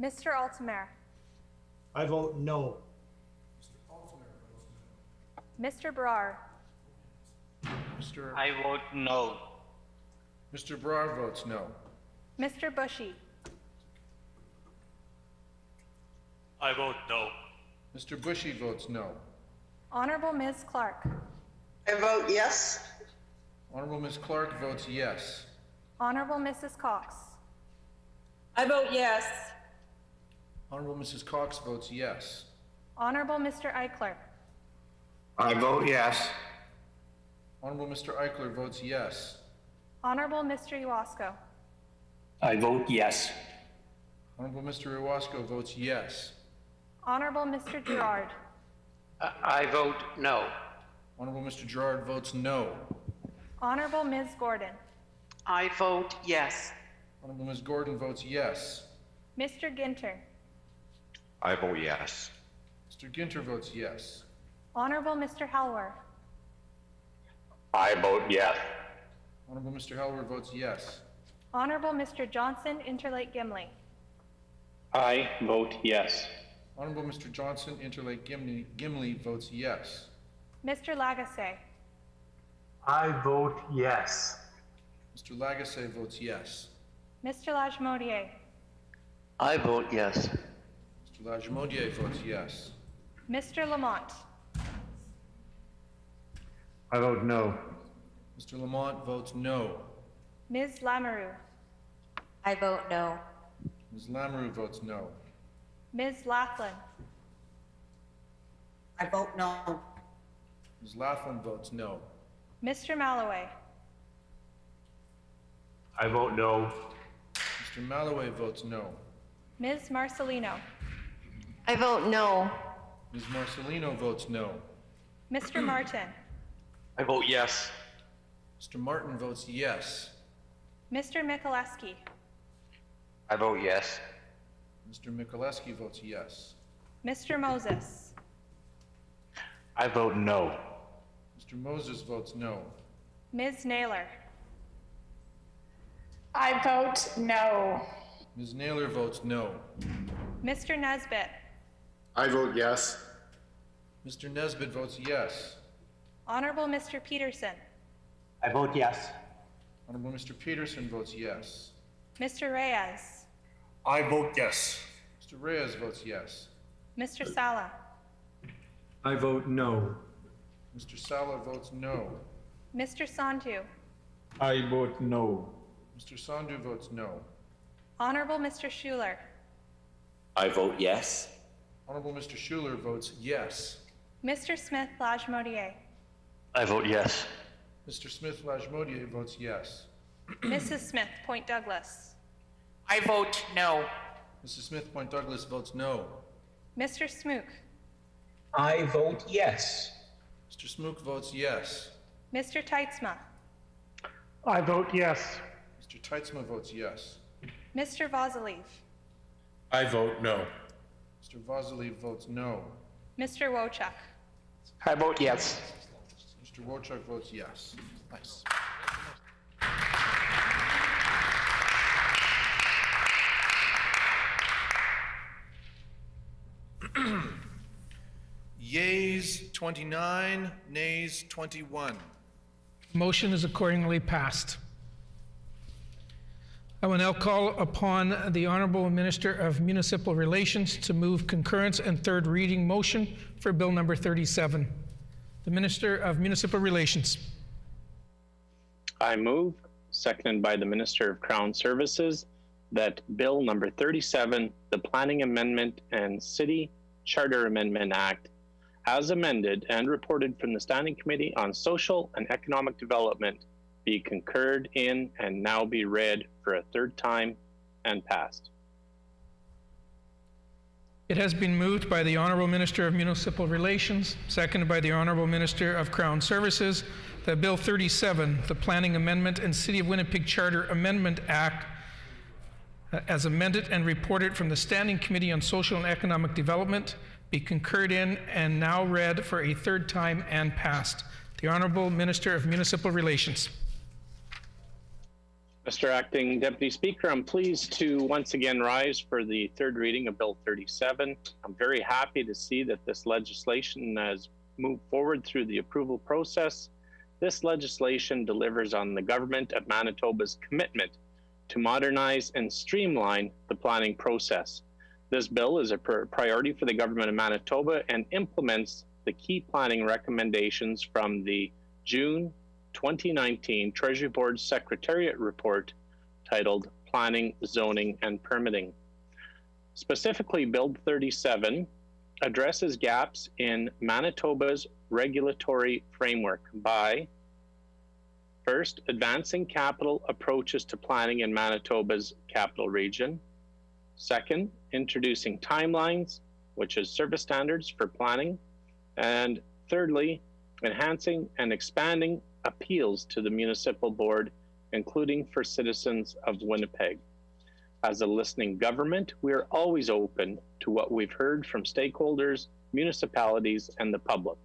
Mr. Altamare. I vote no. Mr. Brar. I vote no. Mr. Brar votes no. Mr. Bushy. I vote no. Mr. Bushy votes no. Honorable Ms. Clark. I vote yes. Honorable Ms. Clark votes yes. Honorable Mrs. Cox. I vote yes. Honorable Mrs. Cox votes yes. Honorable Mr. Eichler. I vote yes. Honorable Mr. Eichler votes yes. Honorable Mr. Iwasko. I vote yes. Honorable Mr. Iwasko votes yes. Honorable Mr. Gerard. I vote no. Honorable Mr. Gerard votes no. Honorable Ms. Gordon. I vote yes. Honorable Ms. Gordon votes yes. Mr. Ginter. I vote yes. Mr. Ginter votes yes. Honorable Mr. Halwer. I vote yes. Honorable Mr. Halwer votes yes. Honorable Mr. Johnson, Interlake Gimli. I vote yes. Honorable Mr. Johnson, Interlake Gimli votes yes. Mr. Lagasse. I vote yes. Mr. Lagasse votes yes. Mr. Lajmodier. I vote yes. Mr. Lajmodier votes yes. Mr. Lamont. I vote no. Mr. Lamont votes no. Ms. Lamoureux. I vote no. Ms. Lamoureux votes no. Ms. Laughlin. I vote no. Ms. Laughlin votes no. Mr. Malloway. I vote no. Mr. Malloway votes no. Ms. Marcelino. I vote no. Ms. Marcelino votes no. Mr. Martin. I vote yes. Mr. Martin votes yes. Mr. Mikuleski. I vote yes. Mr. Mikuleski votes yes. Mr. Moses. I vote no. Mr. Moses votes no. Ms. Naylor. I vote no. Ms. Naylor votes no. Mr. Nesbitt. I vote yes. Mr. Nesbitt votes yes. Honorable Mr. Peterson. I vote yes. Honorable Mr. Peterson votes yes. Mr. Reyes. I vote yes. Mr. Reyes votes yes. Mr. Sala. I vote no. Mr. Sala votes no. Mr. Santu. I vote no. Mr. Sandhu votes no. Honorable Mr. Schuler. I vote yes. Honorable Mr. Schuler votes yes. Mr. Smith Lajmodier. I vote yes. Mr. Smith Lajmodier votes yes. Mrs. Smith Point Douglas. I vote no. Mrs. Smith Point Douglas votes no. Mr. Smook. I vote yes. Mr. Smook votes yes. Mr. Teitzma. I vote yes. Mr. Teitzma votes yes. Mr. Vazalev. I vote no. Mr. Vazalev votes no. Mr. Wochuk. I vote yes. Mr. Wochuk votes yes. Nice. 29, nays 21. Motion is accordingly passed. I will now call upon the Honorable Minister of Municipal Relations to move concurrence and third reading motion for Bill number 37. The Minister of Municipal Relations. I move, seconded by the Minister of Crown Services, that Bill number 37, the Planning Amendment and City Charter Amendment Act, as amended and reported from the Standing Committee on Social and Economic Development, be concurred in and now be read for a third time and passed. It has been moved by the Honourable Minister of Municipal Relations, seconded by the Honourable Minister of Crown Services, that Bill 37, the Planning Amendment and City of Winnipeg Charter Amendment Act, as amended and reported from the Standing Committee on Social and Economic Development, be concurred in and now read for a third time and passed. The Honourable Minister of Municipal Relations. Mr. Acting Deputy Speaker, I'm pleased to once again rise for the third reading of Bill 37. I'm very happy to see that this legislation has moved forward through the approval process. This legislation delivers on the Government of Manitoba's commitment to modernize and streamline the planning process. This bill is a priority for the Government of Manitoba and implements the key planning recommendations from the June 2019 Treasury Board Secretariat report titled Planning, Zoning, and Permitting. Specifically, Bill 37 addresses gaps in Manitoba's regulatory framework by, first, advancing capital approaches to planning in Manitoba's capital region. Second, introducing timelines, which is service standards for planning. And thirdly, enhancing and expanding appeals to the municipal board, including for citizens of Winnipeg. As a listening government, we are always open to what we've heard from stakeholders, municipalities, and the public.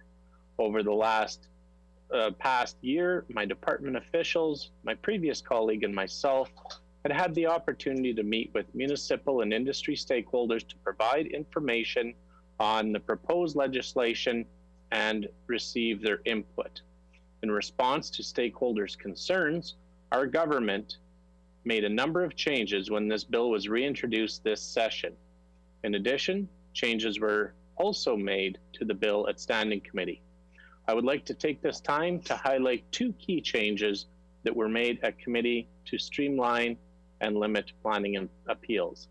Over the past year, my department officials, my previous colleague, and myself had the opportunity to meet with municipal and industry stakeholders to provide information on the proposed legislation and receive their input. In response to stakeholders' concerns, our government made a number of changes when this bill was reintroduced this session. In addition, changes were also made to the bill at Standing Committee. I would like to take this time to highlight two key changes that were made at committee to streamline and limit planning and appeals.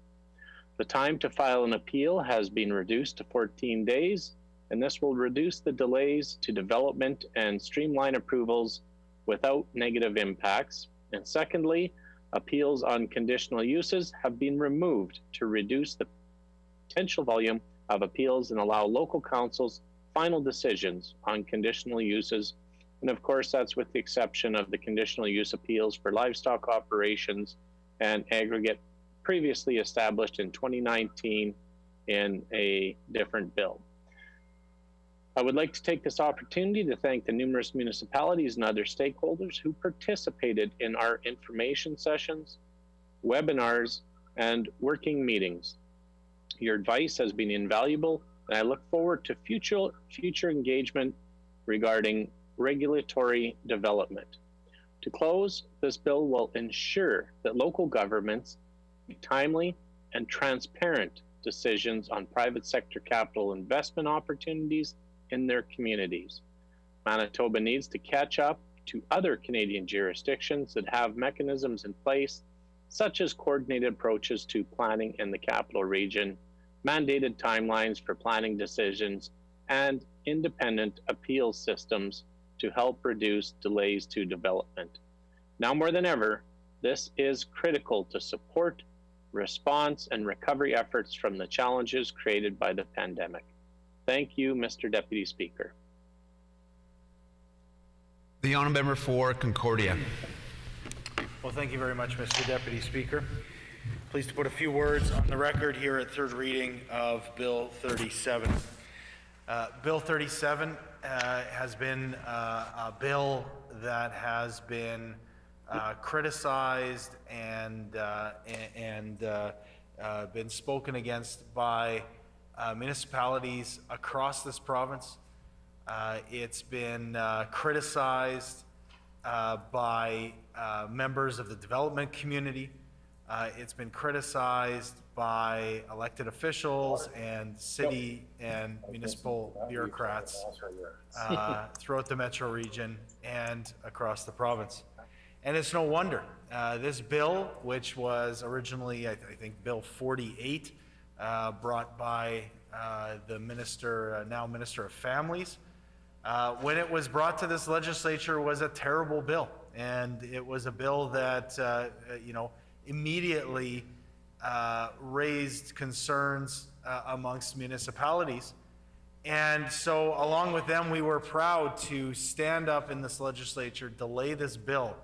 The time to file an appeal has been reduced to 14 days, and this will reduce the delays to development and streamline approvals without negative impacts. And secondly, appeals on conditional uses have been removed to reduce the potential volume of appeals and allow local councils final decisions on conditional uses. And of course, that's with the exception of the conditional use appeals for livestock operations and aggregate previously established in 2019 in a different bill. I would like to take this opportunity to thank the numerous municipalities and other stakeholders who participated in our information sessions, webinars, and working meetings. Your advice has been invaluable, and I look forward to future engagement regarding regulatory development. To close, this bill will ensure that local governments make timely and transparent decisions on private sector capital investment opportunities in their communities. Manitoba needs to catch up to other Canadian jurisdictions that have mechanisms in place, such as coordinated approaches to planning in the capital region, mandated timelines for planning decisions, and independent appeal systems to help reduce delays to development. Now more than ever, this is critical to support response and recovery efforts from the challenges created by the pandemic. Thank you, Mr. Deputy Speaker. The honourable member for Concordia. Well, thank you very much, Mr. Deputy Speaker. Pleased to put a few words on the record here at third reading of Bill 37. Bill 37 has been a bill that has been criticized and been spoken against by municipalities across this province. It's been criticized by members of the development community. It's been criticized by elected officials and city and municipal bureaucrats throughout the metro region and across the province. And it's no wonder. This bill, which was originally, I think, Bill 48, brought by the minister, now Minister of Families, when it was brought to this legislature, was a terrible bill. And it was a bill that, immediately raised concerns amongst municipalities. And so along with them, we were proud to stand up in this legislature, delay this bill,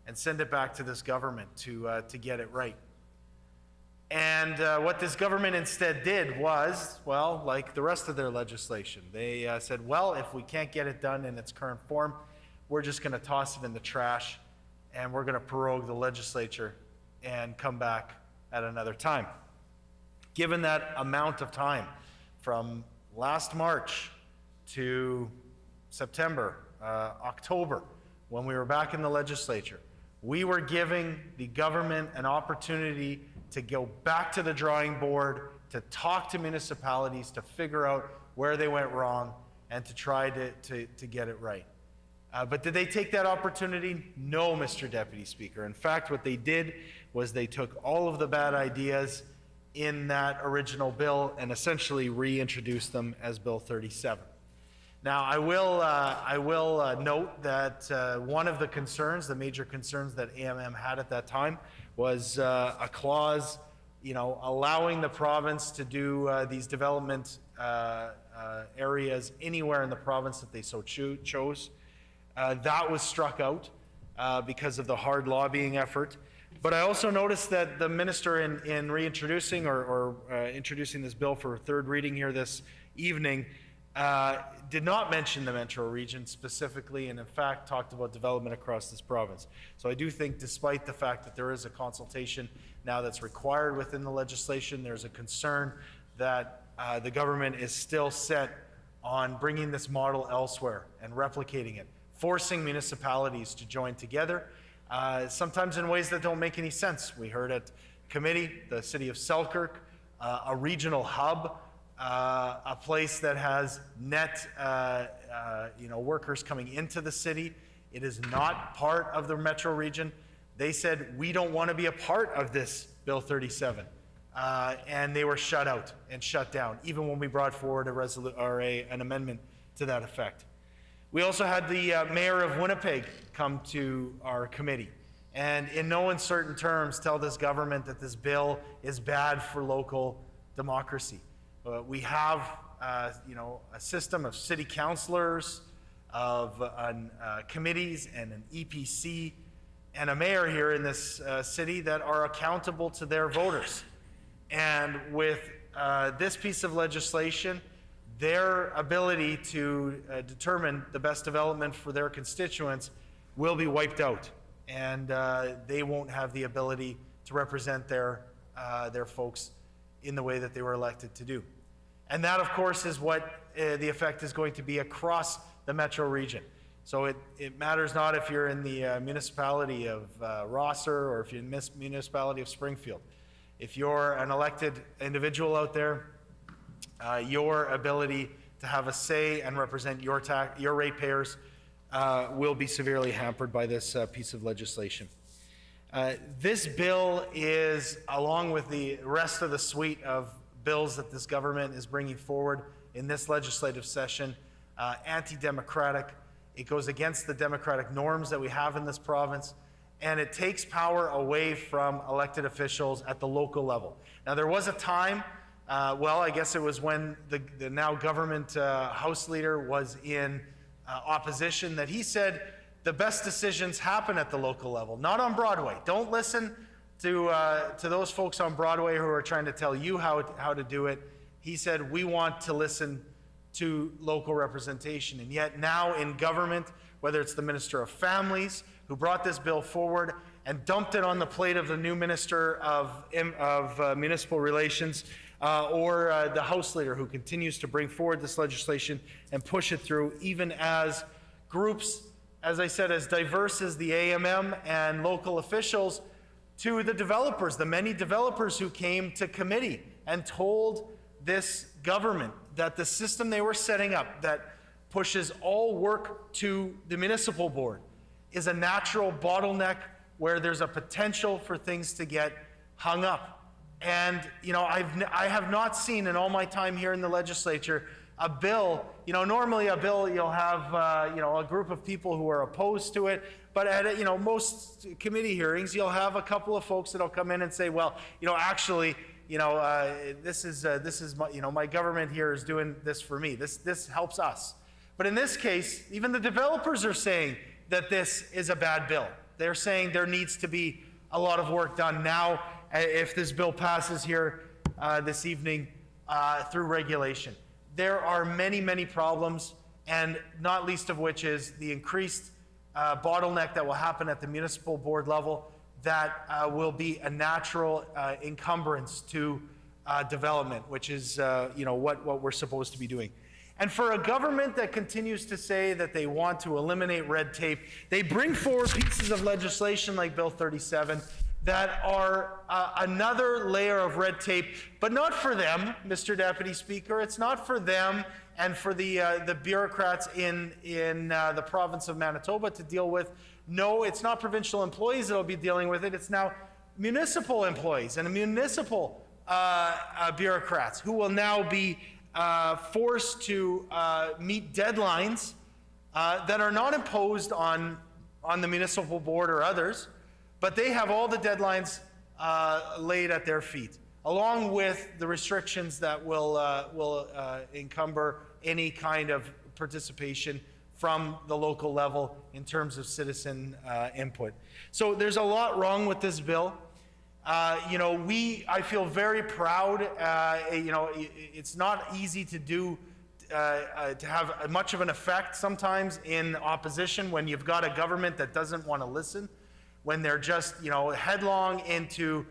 and send it back to this government to get it right. And what this government instead did was, well, like the rest of their legislation, they said, well, if we can't get it done in its current form, we're just going to toss it in the trash, and we're going to prorogue the legislature and come back at another time. Given that amount of time, from last March to September, October, when we were back in the legislature, we were giving the government an opportunity to go back to the drawing board, to talk to municipalities, to figure out where they went wrong, and to try to get it right. But did they take that opportunity? No, Mr. Deputy Speaker. In fact, what they did was they took all of the bad ideas in that original bill and essentially reintroduced them as Bill 37. Now, I will note that one of the concerns, the major concerns that AMM had at that time, was a clause, allowing the province to do these development areas anywhere in the province that they so chose. That was struck out because of the hard lobbying effort. But I also noticed that the minister, in reintroducing or introducing this bill for third reading here this evening, did not mention the metro region specifically, and in fact talked about development across this province. So I do think, despite the fact that there is a consultation now that's required within the legislation, there's a concern that the government is still set on bringing this model elsewhere and replicating it, forcing municipalities to join together, sometimes in ways that don't make any sense. We heard at committee, the city of Selkirk, a regional hub, a place that has net workers coming into the city. It is not part of the metro region. They said, we don't want to be a part of this Bill 37. And they were shut out and shut down, even when we brought forward an amendment to that effect. We also had the mayor of Winnipeg come to our committee and, in no uncertain terms, tell this government that this bill is bad for local democracy. We have, a system of city councilors, of committees, and an EPC, and a mayor here in this city that are accountable to their voters. And with this piece of legislation, their ability to determine the best development for their constituents will be wiped out, and they won't have the ability to represent their folks in the way that they were elected to do. And that, of course, is what the effect is going to be across the metro region. So it matters not if you're in the municipality of Rosser or if you're in the municipality of Springfield. If you're an elected individual out there, your ability to have a say and represent your ratepayers will be severely hampered by this piece of legislation. This bill is, along with the rest of the suite of bills that this government is bringing forward in this legislative session, anti-democratic. It goes against the democratic norms that we have in this province, and it takes power away from elected officials at the local level. Now, there was a time, I guess it was when the now government House leader was in opposition, that he said the best decisions happen at the local level, not on Broadway. Don't listen to those folks on Broadway who are trying to tell you how to do it. He said, we want to listen to local representation. And yet now in government, whether it's the Minister of Families who brought this bill forward, and dumped it on the plate of the new Minister of Municipal Relations or the House Leader, who continues to bring forward this legislation and push it through, even as groups, as I said, as diverse as the AMM and local officials, to the developers, the many developers who came to committee and told this government that the system they were setting up that pushes all work to the municipal board is a natural bottleneck where there's a potential for things to get hung up. And, you know, I have not seen in all my time here in the legislature a bill, you know, normally a bill you'll have, you know, a group of people who are opposed to it, but at, you know, most committee hearings, you'll have a couple of folks that'll come in and say, well, you know, actually, you know, this is my, you know, my government here is doing this for me. This helps us. But in this case, even the developers are saying that this is a bad bill. They're saying there needs to be a lot of work done now if this bill passes here this evening through regulation. There are many, many problems, and not least of which is the increased bottleneck that will happen at the municipal board level that will be a natural encumbrance to development, which is you know, what we're supposed to be doing. And for a government that continues to say that they want to eliminate red tape, they bring forward pieces of legislation like Bill 37 that are another layer of red tape, but not for them, Mr. Deputy Speaker. It's not for them and for the bureaucrats in the province of Manitoba to deal with. No, it's not provincial employees that will be dealing with it. It's now municipal employees and municipal bureaucrats who will now be forced to meet deadlines that are not imposed on the municipal board or others, but they have all the deadlines laid at their feet, along with the restrictions that will encumber any kind of participation from the local level in terms of citizen input. So there's a lot wrong with this bill. You know, I feel very proud. You know, it's not easy to do, to have much of an effect sometimes in opposition when you've got a government that doesn't want to listen, when they're just, you know, headlong into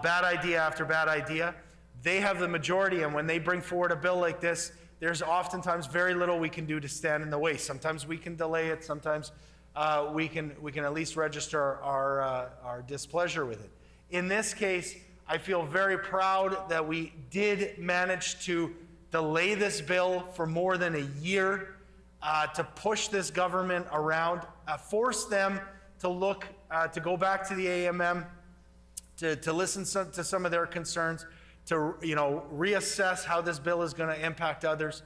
bad idea after bad idea. They have the majority, and when they bring forward a bill like this, there's oftentimes very little we can do to stand in the way. Sometimes we can delay it. Sometimes we can at least register our displeasure with it. In this case, I feel very proud that we did manage to delay this bill for more than a year, to push this government around, force them to look, to go back to the AMM, to listen to some of their concerns, to, you know, reassess how this bill is going to impact others.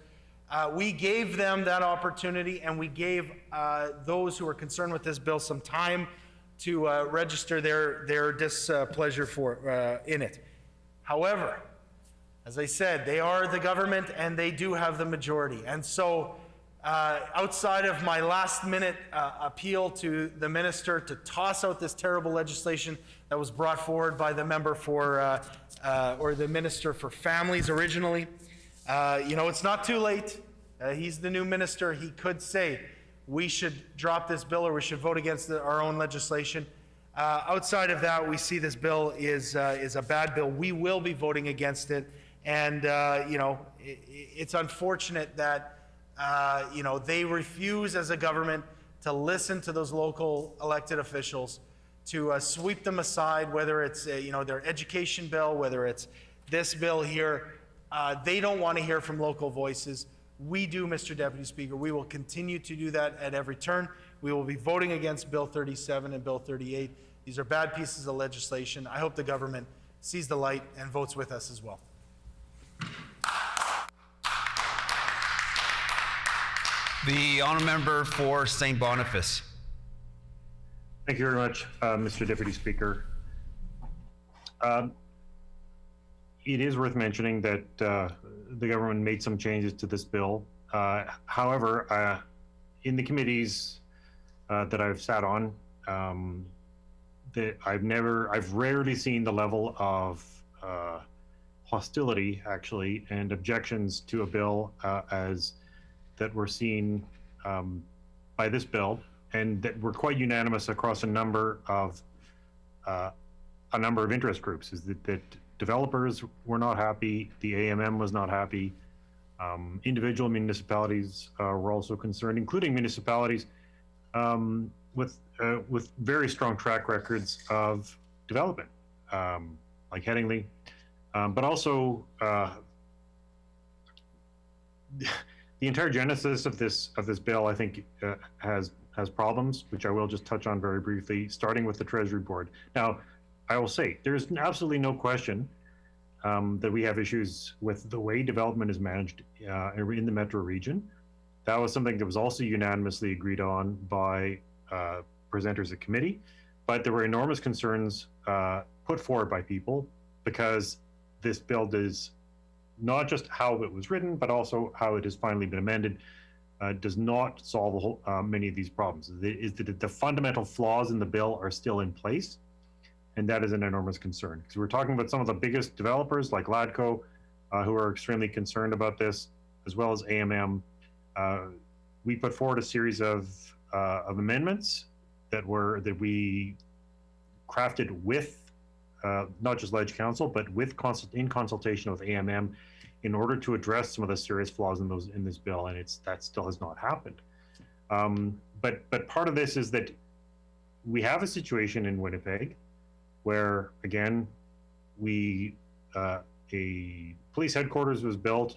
We gave them that opportunity, and we gave those who are concerned with this bill some time to register their displeasure in it. However, as I said, they are the government and they do have the majority. And so outside of my last minute appeal to the minister to toss out this terrible legislation that was brought forward by the member for, or the minister for families originally, you know, it's not too late. He's the new minister. He could say, we should drop this bill or we should vote against our own legislation. Outside of that, we see this bill is a bad bill. We will be voting against it. And, you know, it's unfortunate that, you know, they refuse as a government to listen to those local elected officials, to sweep them aside, whether it's, you know, their education bill, whether it's this bill here. They don't want to hear from local voices. We do, Mr. Deputy Speaker. We will continue to do that at every turn. We will be voting against Bill 37 and Bill 38. These are bad pieces of legislation. I hope the government sees the light and votes with us as well. The honourable member for St. Boniface. Thank you very much, Mr. Deputy Speaker. It is worth mentioning that the government made some changes to this bill. However, in the committees that I've sat on, I've rarely seen the level of hostility, actually, and objections to a bill as that were seen by this bill, and that were quite unanimous across a number of a number of interest groups. Is that developers were not happy, the AMM was not happy, individual municipalities were also concerned, including municipalities with very strong track records of development, like Headingley, but also the entire genesis of this bill, I think, has problems, which I will just touch on very briefly, starting with the Treasury Board. Now, I will say there's absolutely no question that we have issues with the way development is managed in the metro region. That was something that was also unanimously agreed on by presenters at committee, but there were enormous concerns put forward by people because this bill does not just how it was written, but also how it has finally been amended, does not solve many of these problems. The fundamental flaws in the bill are still in place, and that is an enormous concern. Because we're talking about some of the biggest developers like Ladco, who are extremely concerned about this, as well as AMM. We put forward a series of amendments that we crafted with not just Ledge Council, but in consultation with AMM, in order to address some of the serious flaws in this bill, and that still has not happened. But part of this is that we have a situation in Winnipeg where, again, a police headquarters was built,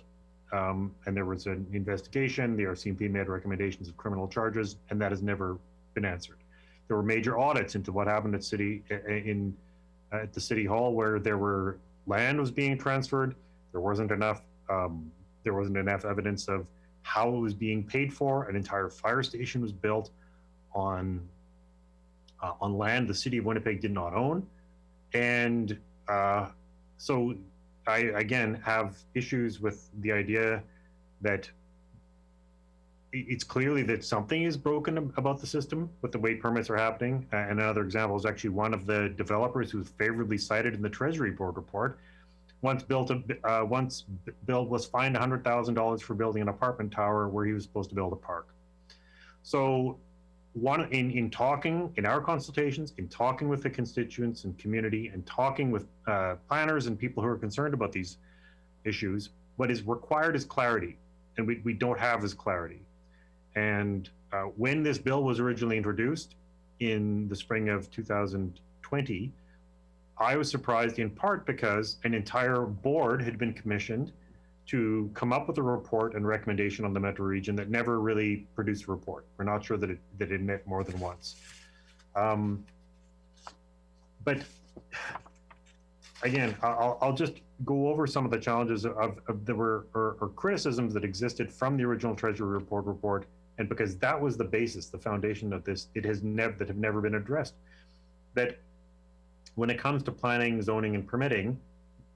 and there was an investigation. The RCMP made recommendations of criminal charges, and that has never been answered. There were major audits into what happened at the city hall, where land was being transferred. There wasn't enough evidence of how it was being paid for. An entire fire station was built on land the city of Winnipeg did not own. And so I, again, have issues with the idea that it's clearly that something is broken about the system with the way permits are happening. And another example is actually one of the developers who's favorably cited in the Treasury Board report once Bill was fined $100,000 for building an apartment tower where he was supposed to build a park. So in talking, in our consultations, in talking with the constituents and community, and talking with planners and people who are concerned about these issues, what is required is clarity, and we don't have this clarity. And when this bill was originally introduced in the spring of 2020, I was surprised in part because an entire board had been commissioned to come up with a report and recommendation on the metro region that never really produced a report. We're not sure that it met more than once. But again, I'll just go over some of the challenges or criticisms that existed from the original Treasury report, and because that was the basis, the foundation of this, that have never been addressed. That when it comes to planning, zoning, and permitting,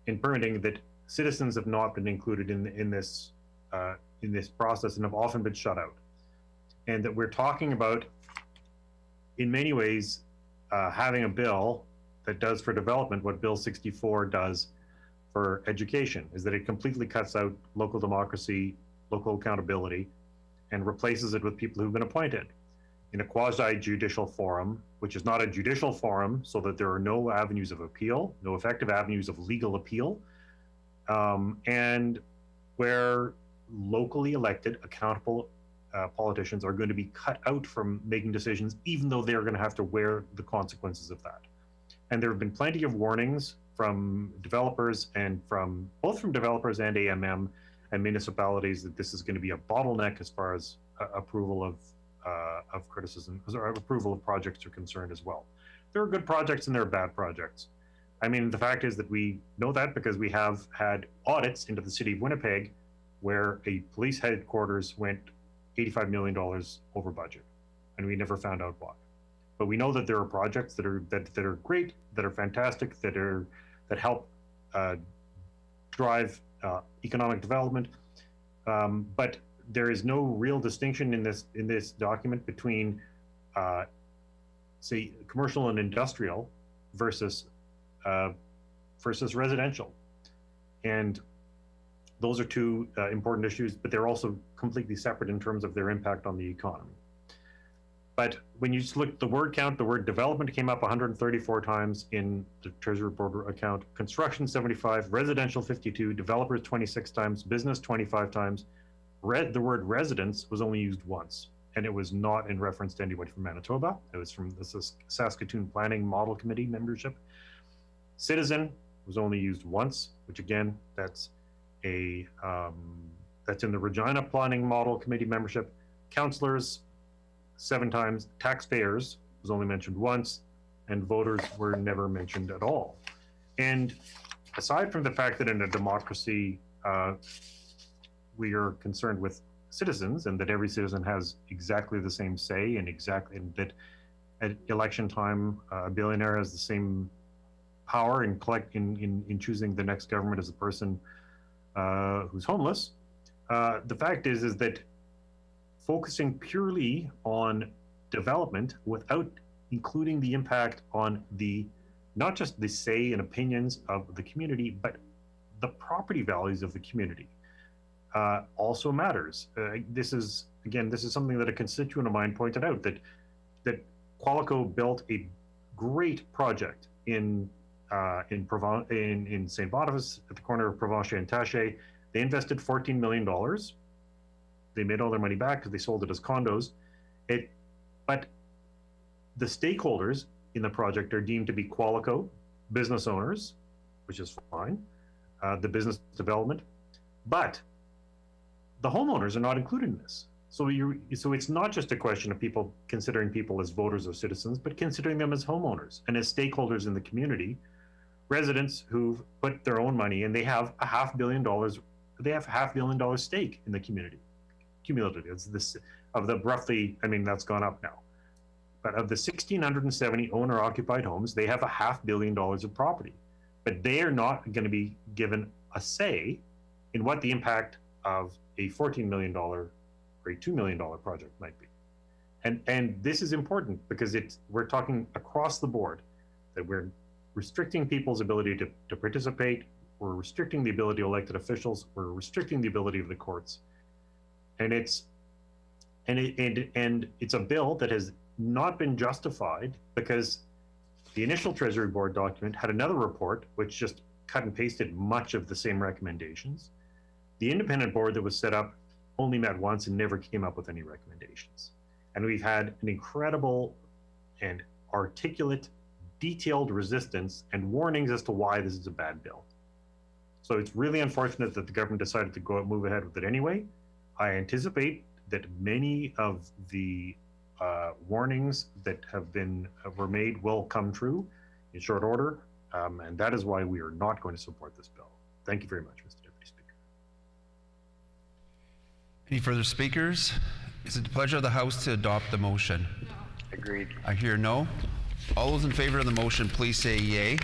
that citizens have not been included in this process and have often been shut out. And that we're talking about, in many ways, having a bill that does for development what Bill 64 does for education, is that it completely cuts out local democracy, local accountability, and replaces it with people who've been appointed in a quasi-judicial forum, which is not a judicial forum, so that there are no avenues of appeal, no effective avenues of legal appeal, and where locally elected, accountable politicians are going to be cut out from making decisions, even though they're going to have to wear the consequences of that. And there have been plenty of warnings from developers and both from developers and AMM and municipalities that this is going to be a bottleneck as far as approval of criticism or approval of projects are concerned as well. There are good projects and there are bad projects. I mean, the fact is that we know that because we have had audits into the city of Winnipeg where a police headquarters went $85 million over budget, and we never found out why. But we know that there are projects that are great, that are fantastic, that help drive economic development. But there is no real distinction in this document between, say, commercial and industrial versus residential, and those are two important issues, but they're also completely separate in terms of their impact on the economy. But when you just look at the word count, the word development came up 134 times in the Treasury Board account, construction 75, residential 52, developers 26 times, business 25 times. The word residence was only used once, and it was not in reference to anybody from Manitoba. It was from the Saskatoon Planning Model Committee membership. Citizen was only used once, which again, that's a that's in the Regina Planning Model Committee membership. Councillors 7 times. Taxpayers was only mentioned once, and voters were never mentioned at all. And aside from the fact that in a democracy, we are concerned with citizens and that every citizen has exactly the same say and that at election time, a billionaire has the same power in choosing the next government as a person who's homeless. The fact is that focusing purely on development without including the impact on not just the say and opinions of the community, but the property values of the community also matters. This is something that a constituent of mine pointed out, that Qualico built a great project in St. Boniface at the corner of Provencher and Taché. They invested $14 million. They made all their money back because they sold it as condos. But the stakeholders in the project are deemed to be Qualico, business owners, which is fine, the business development, but the homeowners are not included in this. So it's not just a question of people considering people as voters or citizens, but considering them as homeowners and as stakeholders in the community, residents who've put their own money and they have $500 million. They have $500 million stake in the community. Cumulative. It's this of the roughly, I mean, that's gone up now. But of the 1,670 owner-occupied homes, they have $500 million of property. But they are not going to be given a say in what the impact of a $14 million or a $2 million project might be. And this is important because we're talking across the board that we're restricting people's ability to participate, we're restricting the ability of elected officials, we're restricting the ability of the courts. And it's a bill that has not been justified because the initial Treasury Board document had another report which just cut and pasted much of the same recommendations. The independent board that was set up only met once and never came up with any recommendations. And we've had an incredible and articulate, detailed resistance and warnings as to why this is a bad bill. So it's really unfortunate that the government decided to move ahead with it anyway. I anticipate that many of the warnings that were made will come true in short order, and that is why we are not going to support this bill. Thank you very much, Mr. Deputy Speaker. Any further speakers? Is it the pleasure of the House to adopt the motion? No. Agreed. I hear no. All those in favor of the motion, please say yay.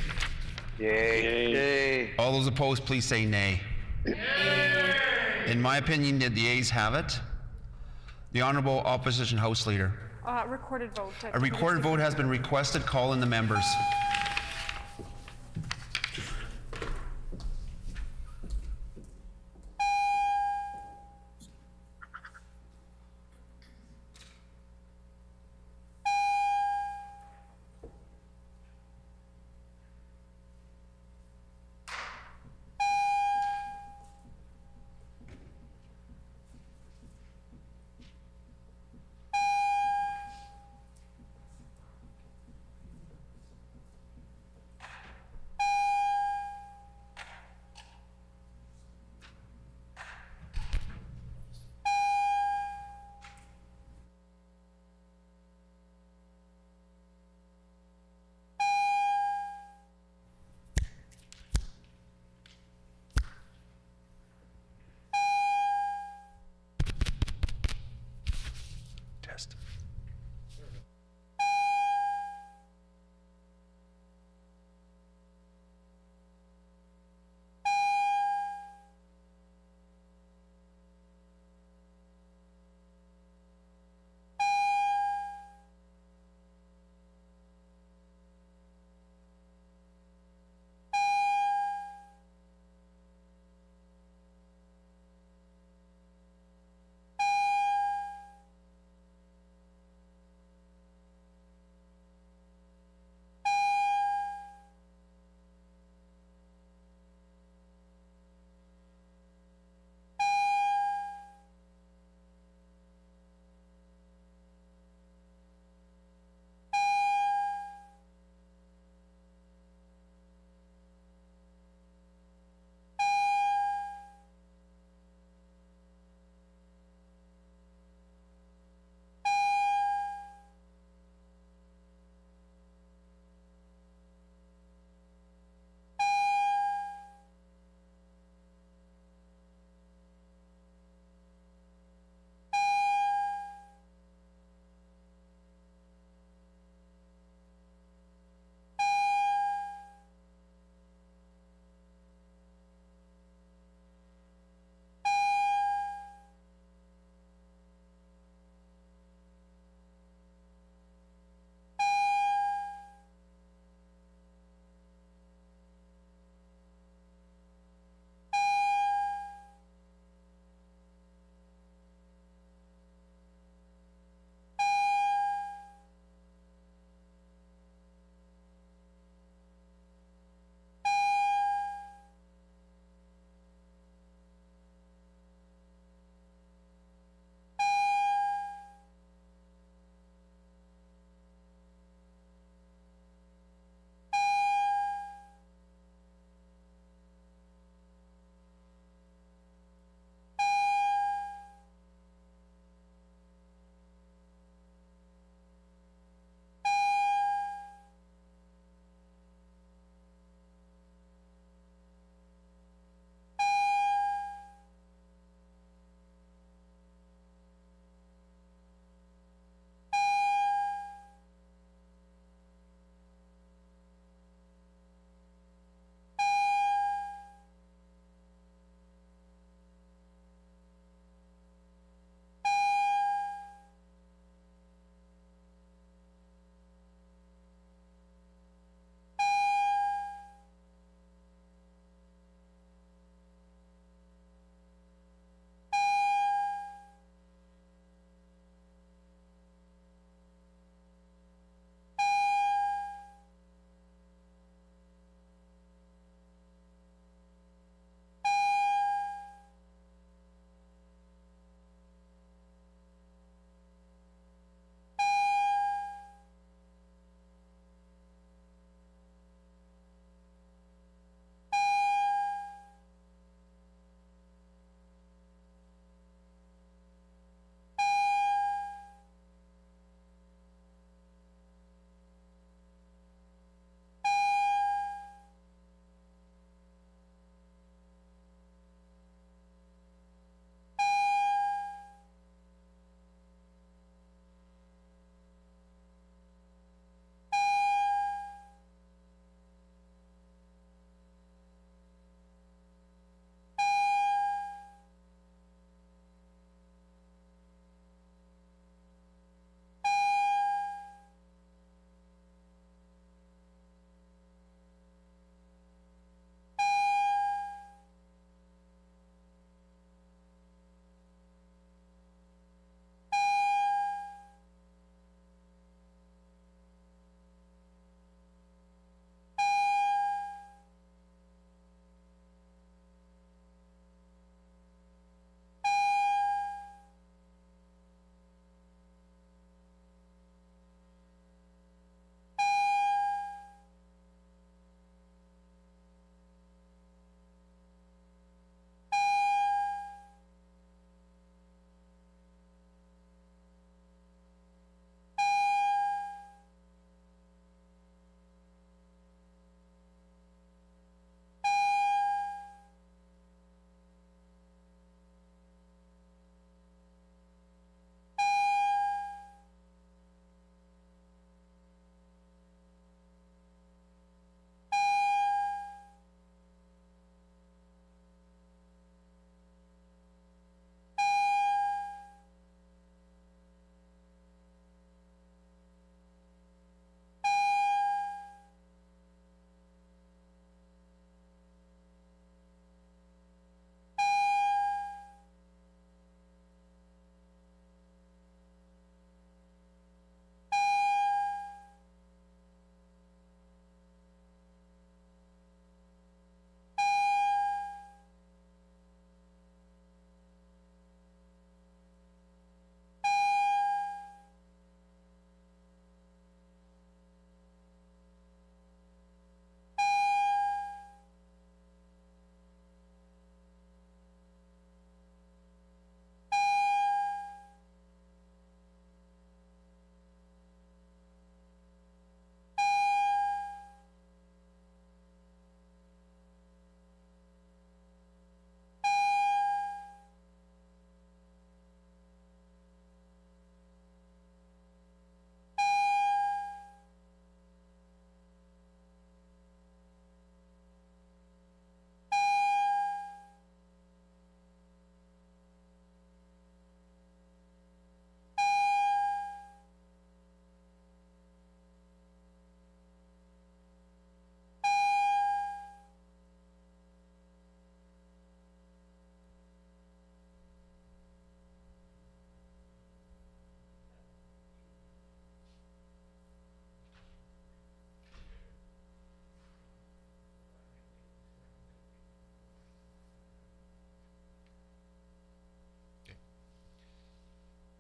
Yay. Yay. All those opposed, please say nay. Yay. In my opinion, the ayes have it. The Honourable Opposition House Leader. Recorded vote. A recorded vote has been requested. Call in the members.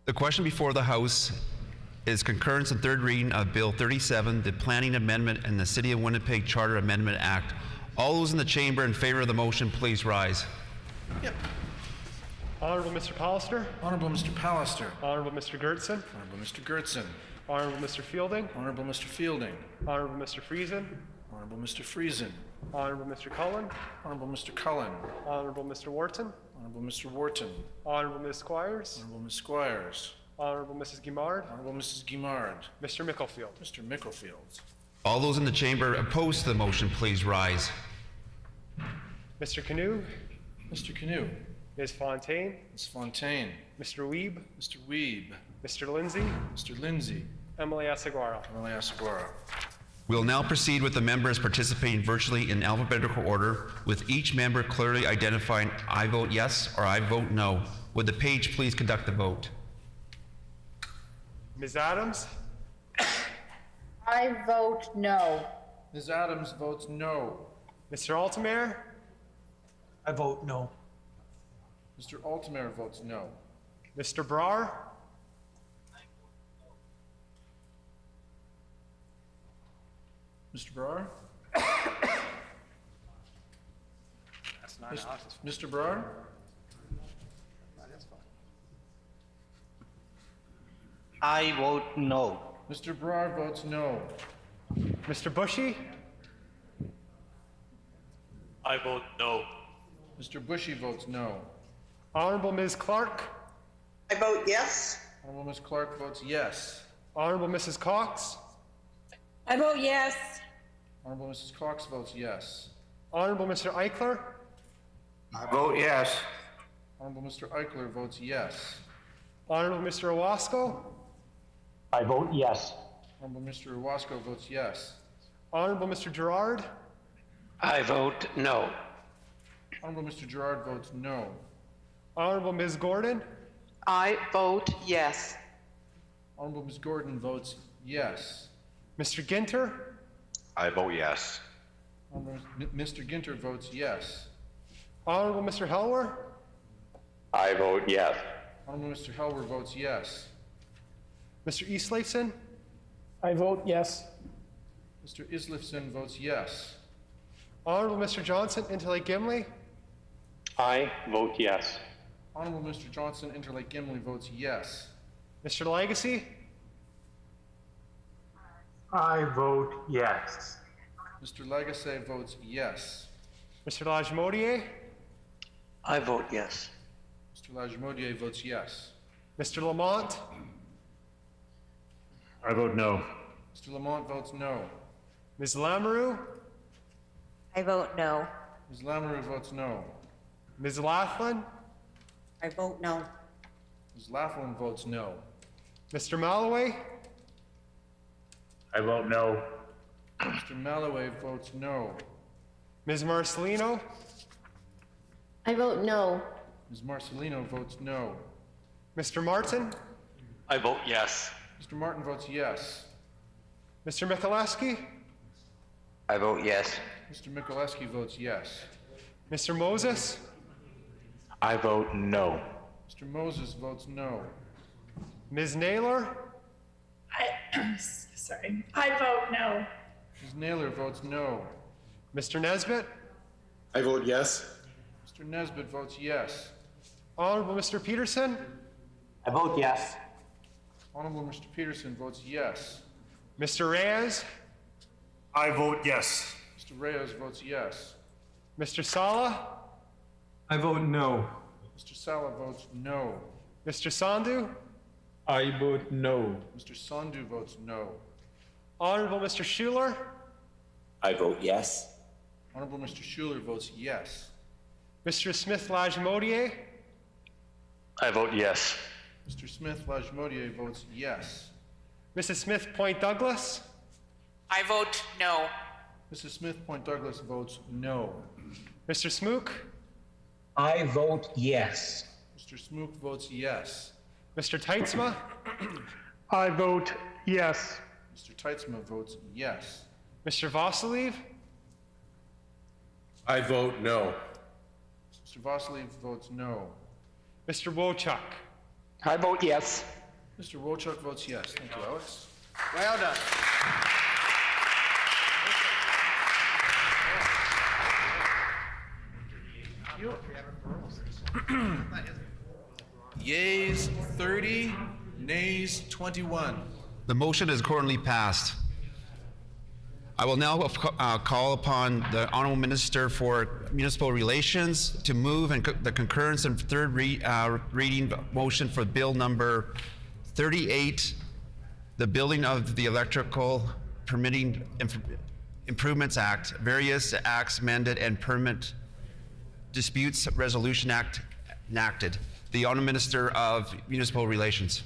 The question before the House is concurrence and third reading of Bill 37, the Planning Amendment and the City of Winnipeg Charter Amendment Act. All those in the chamber in favor of the motion, please rise. Yep. Honorable Mr. Pallister. Honorable Mr. Pallister. Honorable Mr. Gertson. Honorable Mr. Gertson. Honorable Mr. Fielding. Honorable Mr. Fielding. Honorable Mr. Friesen. Honorable Mr. Friesen. Honorable Mr. Cullen. Honorable Mr. Cullen. Honorable Mr. Wharton. Honorable Mr. Wharton. Honorable Ms. Squires. Honorable Ms. Squires. Honorable Mrs. Guimard. Honorable Mrs. Guimard. Mr. Micklefield. Mr. Micklefield. All those in the chamber opposed to the motion, please rise. Mr. Canoe. Mr. Canoe. Ms. Fontaine. Ms. Fontaine. Mr. Weeb. Mr. Weeb. Mr. Lindsay. Mr. Lindsay. Emily Asaguara. Emily Asaguara. We'll now proceed with the members participating virtually in alphabetical order, with each member clearly identifying I vote yes or I vote no. Would the page please conduct the vote? Ms. Adams. I vote no. Ms. Adams votes no. Mr. Altamare. I vote no. Mr. Altamare votes no. Mr. Brar. Mr. Brar? That's not us. Mr. Brar? That's fine. I vote no. Mr. Brar votes no. Mr. Bushy. I vote no. Mr. Bushy votes no. Honorable Ms. Clark. I vote yes. Honorable Ms. Clark votes yes. Honorable Mrs. Cox. I vote yes. Honorable Mrs. Cox votes yes. Honorable Mr. Eichler. I vote yes. Honorable Mr. Eichler votes yes. Honorable Mr. Owasco. I vote yes. Honorable Mr. Owasco votes yes. Honorable Mr. Gerard. I vote no. Honorable Mr. Gerard votes no. Honorable Ms. Gordon. I vote yes. Honorable Ms. Gordon votes yes. Mr. Ginter. I vote yes. Honorable Mr. Ginter votes yes. Honorable Mr. Helwer. I vote yes. Honorable Mr. Helwer votes yes. Mr. Eastleifson. I vote yes. Mr. Islifson votes yes. Honorable Mr. Johnson, Interlake Gimli. I vote yes. Honorable Mr. Johnson, Interlake Gimli votes yes. Mr. Legacy. I vote yes. Mr. Lagacé votes yes. Mr. Lajmodier. I vote yes. Mr. Lajmodier votes yes. Mr. Lamont. I vote no. Mr. Lamont votes no. Ms. Lamoureux. I vote no. Ms. Lamoureux votes no. Ms. Laughlin. I vote no. Ms. Laughlin votes no. Mr. Malloway. I vote no. Mr. Malloway votes no. Ms. Marcelino. I vote no. Ms. Marcelino votes no. Mr. Martin. I vote yes. Mr. Martin votes yes. Mr. Michaleski. I vote yes. Mr. Mikuleski votes yes. Mr. Moses. I vote no. Mr. Moses votes no. Ms. Naylor. Sorry. I vote no. Ms. Naylor votes no. Mr. Nesbitt. I vote yes. Mr. Nesbitt votes yes. Honorable Mr. Peterson. I vote yes. Honorable Mr. Peterson votes yes. Mr. Reyes. I vote yes. Mr. Reyes votes yes. Mr. Sala. I vote no. Mr. Sala votes no. Mr. Sandhu. I vote no. Mr. Sandhu votes no. Honorable Mr. Schuler. I vote yes. Honorable Mr. Schuler votes yes. Mr. Smith Lajmodier. I vote yes. Mr. Smith Lajmodier votes yes. Mrs. Smith Point Douglas. I vote no. Mrs. Smith Point Douglas votes no. Mr. Smook. I vote yes. Mr. Smook votes yes. Mr. Teitzma. I vote yes. Mr. Teitzma votes yes. Mr. Vasiliv. I vote no. Mr. Vasiliv votes no. Mr. Wojcik. I vote yes. Mr. Wojcik votes yes. Thank you, Alex. Well done. Yeas 30, nays 21. The motion is accordingly passed. I will now call upon the Honorable Minister for Municipal Relations to move the concurrence and third reading motion for Bill number 38, the Building of the Electrical Permitting Improvements Act, various acts amended and Permit Disputes Resolution Act enacted. The Honorable Minister of Municipal Relations.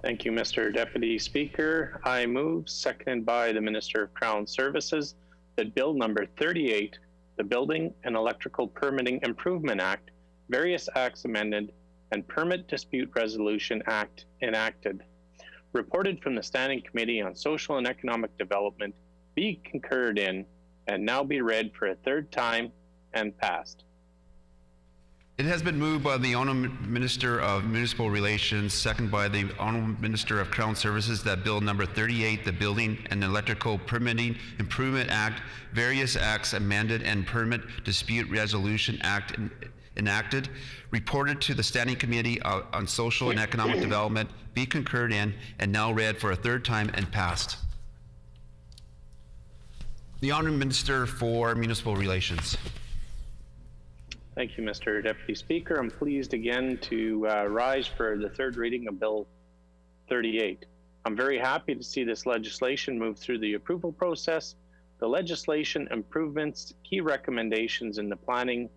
Thank you, Mr. Deputy Speaker. I move, seconded by the Minister of Crown Services, that Bill number 38, the Building and Electrical Permitting Improvement Act, various acts amended, and Permit Dispute Resolution Act enacted, reported from the Standing Committee on Social and Economic Development, be concurred in, and now be read for a third time and passed. It has been moved by the Honourable Minister of Municipal Relations, seconded by the Honourable Minister of Crown Services, that Bill number 38, the Building and Electrical Permitting Improvement Act, various acts amended and Permit Dispute Resolution Act enacted, reported to the Standing Committee on Social and Economic Development, be concurred in, and now read for a third time and passed. The Honourable Minister for Municipal Relations. Thank you, Mr. Deputy Speaker. I'm pleased again to rise for the third reading of Bill 38. I'm very happy to see this legislation move through the approval process. The legislation improvements key recommendations in the planning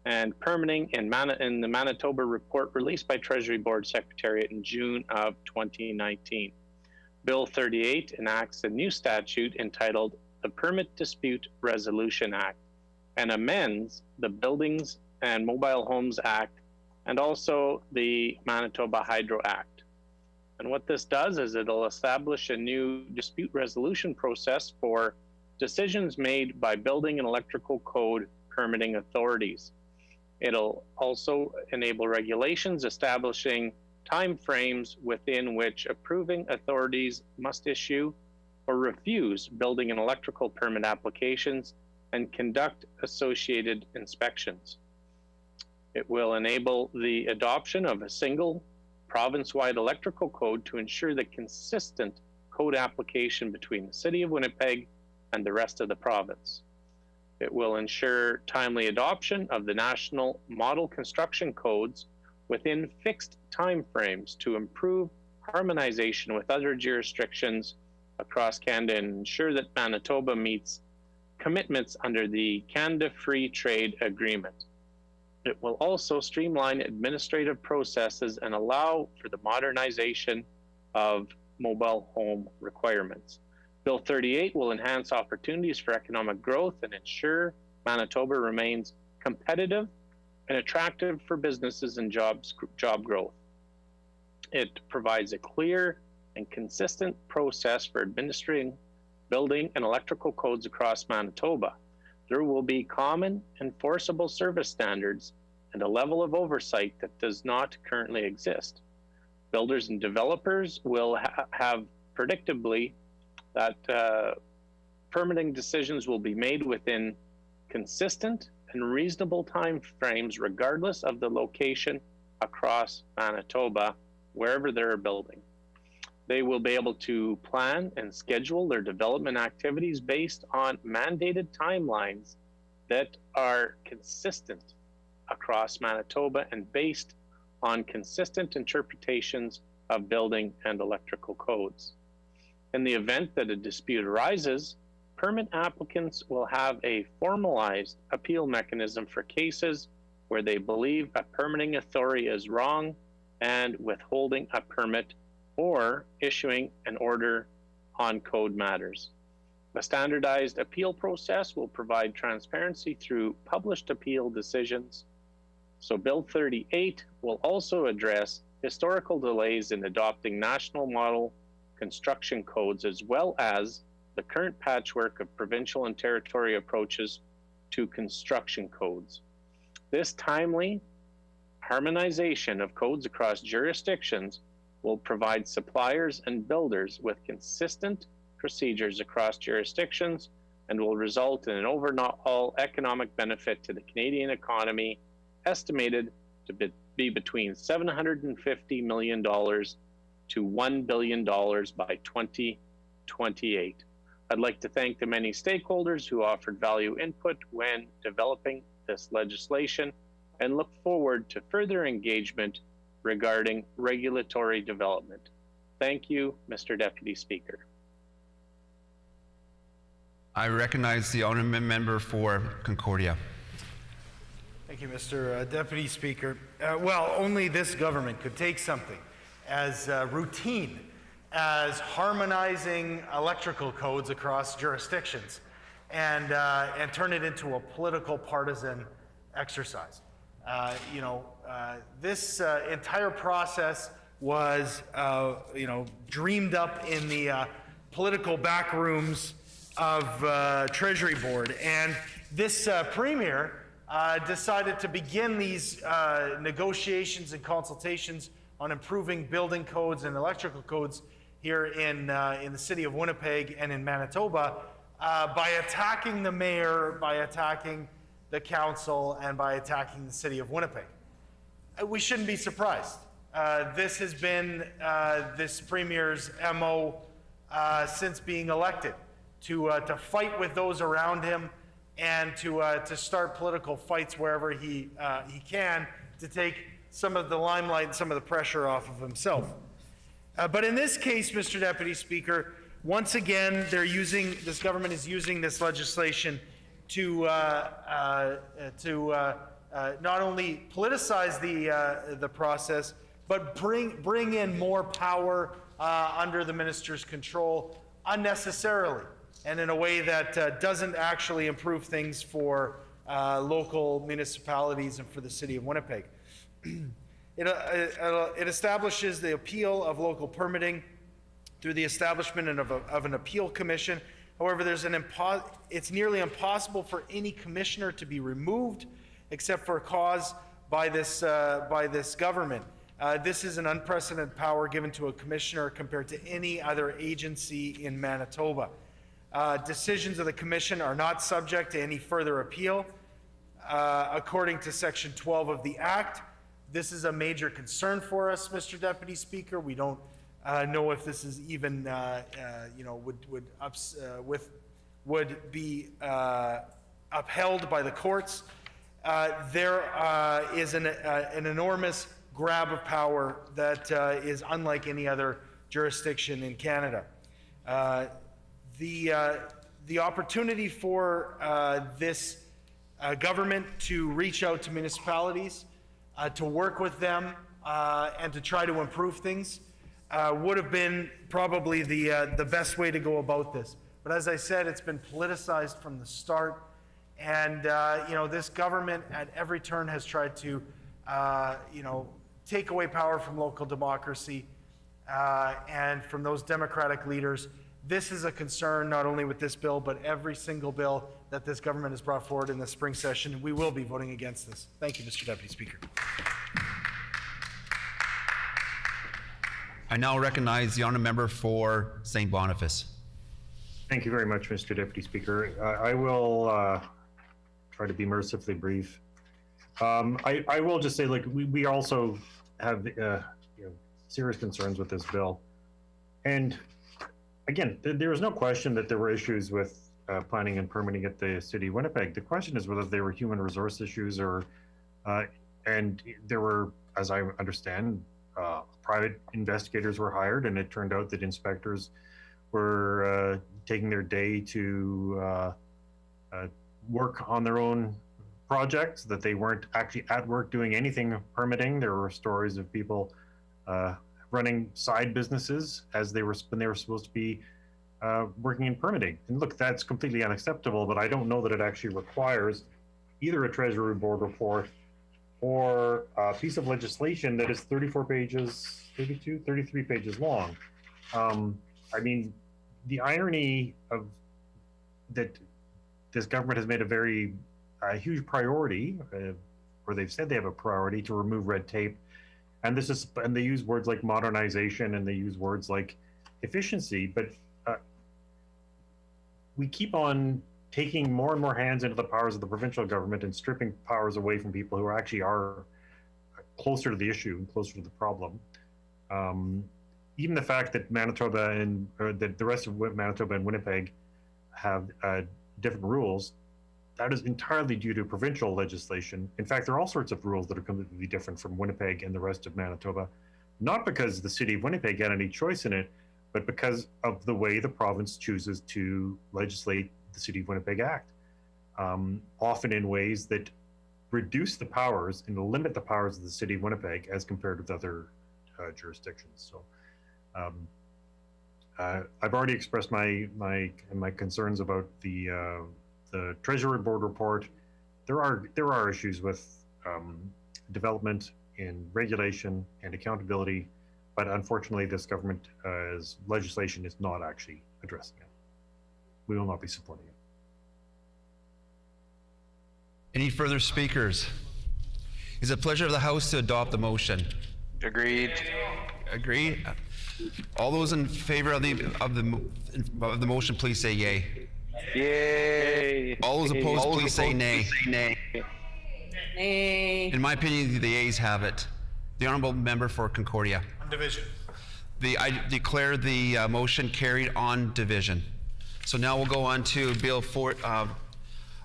and permitting in the Manitoba report released by Treasury Board Secretariat in June of 2019. Bill 38 enacts a new statute entitled the Permit Dispute Resolution Act, and amends the Buildings and Mobile Homes Act and also the Manitoba Hydro Act. And what this does is it'll establish a new dispute resolution process for decisions made by building and electrical code permitting authorities. It'll also enable regulations establishing timeframes within which approving authorities must issue or refuse building and electrical permit applications and conduct associated inspections. It will enable the adoption of a single province-wide electrical code to ensure the consistent code application between the City of Winnipeg and the rest of the province. It will ensure timely adoption of the national model construction codes within fixed timeframes to improve harmonization with other jurisdictions across Canada and ensure that Manitoba meets commitments under the Canada Free Trade Agreement. It will also streamline administrative processes and allow for the modernization of mobile home requirements. Bill 38 will enhance opportunities for economic growth and ensure Manitoba remains competitive and attractive for businesses and job growth. It provides a clear and consistent process for administering building and electrical codes across Manitoba. There will be common enforceable service standards and a level of oversight that does not currently exist. Builders and developers will have predictably that permitting decisions will be made within consistent and reasonable time frames regardless of the location across Manitoba, wherever they're building. They will be able to plan and schedule their development activities based on mandated timelines that are consistent across Manitoba and based on consistent interpretations of building and electrical codes. In the event that a dispute arises, permit applicants will have a formalized appeal mechanism for cases where they believe a permitting authority is wrong and withholding a permit or issuing an order on code matters. A standardized appeal process will provide transparency through published appeal decisions. So Bill 38 will also address historical delays in adopting national model construction codes, as well as the current patchwork of provincial and territory approaches to construction codes. This timely Harmonization of codes across jurisdictions will provide suppliers and builders with consistent procedures across jurisdictions and will result in an overall economic benefit to the Canadian economy, estimated to be between $750 million to $1 billion by 2028. I'd like to thank the many stakeholders who offered value input when developing this legislation and look forward to further engagement regarding regulatory development. Thank you, Mr. Deputy Speaker. I recognize the honourable member for Concordia. Thank you, Mr. Deputy Speaker. Well, only this government could take something as routine as harmonizing electrical codes across jurisdictions and turn it into a political partisan exercise. This entire process was, dreamed up in the political back rooms of Treasury Board, and this Premier decided to begin these negotiations and consultations on improving building codes and electrical codes here in the city of Winnipeg and in Manitoba by attacking the mayor, by attacking the council, and by attacking the city of Winnipeg. We shouldn't be surprised. This has been this Premier's MO since being elected, to fight with those around him and to start political fights wherever he can, to take some of the limelight and some of the pressure off of himself. But in this case, Mr. Deputy Speaker, once again, this government is using this legislation to not only politicize the process, but bring in more power under the minister's control unnecessarily, and in a way that doesn't actually improve things for local municipalities and for the city of Winnipeg. It establishes the appeal of local permitting through the establishment of an appeal commission. However, it's nearly impossible for any commissioner to be removed except for a cause by this government. This is an unprecedented power given to a commissioner compared to any other agency in Manitoba. Decisions of the commission are not subject to any further appeal. According to Section 12 of the Act, this is a major concern for us, Mr. Deputy Speaker. We don't know if this is even, would be upheld by the courts. There is an enormous grab of power that is unlike any other jurisdiction in Canada. The opportunity for this government to reach out to municipalities, to work with them, and to try to improve things would have been probably the best way to go about this. But as I said, it's been politicized from the start, and this government at every turn has tried to take away power from local democracy and from those democratic leaders. This is a concern not only with this bill, but every single bill that this government has brought forward in the spring session. We will be voting against this. Thank you, Mr. Deputy Speaker. I now recognize the honourable member for St. Boniface. Thank you very much, Mr. Deputy Speaker. I will try to be mercifully brief. I will just say, like, we also have serious concerns with this bill. And again, there is no question that there were issues with planning and permitting at the city of Winnipeg. The question is whether they were human resource issues or, and there were, as I understand, private investigators were hired, and it turned out that inspectors were taking their day to work on their own projects, that they weren't actually at work doing anything permitting. There were stories of people running side businesses as when they were supposed to be working in permitting. And look, that's completely unacceptable, but I don't know that it actually requires either a Treasury Board report or a piece of legislation that is 34 pages, 32, 33 pages long. I mean, the irony of that this government has made a very huge priority or they've said they have a priority to remove red tape. And they use words like modernization and they use words like efficiency, but we keep on taking more and more hands into the powers of the provincial government and stripping powers away from people who actually are closer to the issue and closer to the problem. Even the fact that Manitoba that the rest of Manitoba and Winnipeg have different rules, that is entirely due to provincial legislation. In fact, there are all sorts of rules that are completely different from Winnipeg and the rest of Manitoba, not because the city of Winnipeg had any choice in it, but because of the way the province chooses to legislate the City of Winnipeg Act, often in ways that reduce the powers and limit the powers of the City of Winnipeg as compared with other jurisdictions. So I've already expressed my concerns about the Treasury Board report. There are issues with development in regulation and accountability, but unfortunately this government's legislation is not actually addressing it. We will not be supporting it. Any further speakers? It's a pleasure of the House to adopt the motion. Agreed. Agreed. All those in favor of the motion, please say yay. Yay. All those opposed, please say nay. Nay. In my opinion, the ayes have it. The honourable member for Concordia. On division. I declare the motion carried on division. So now we'll go on to Bill 4.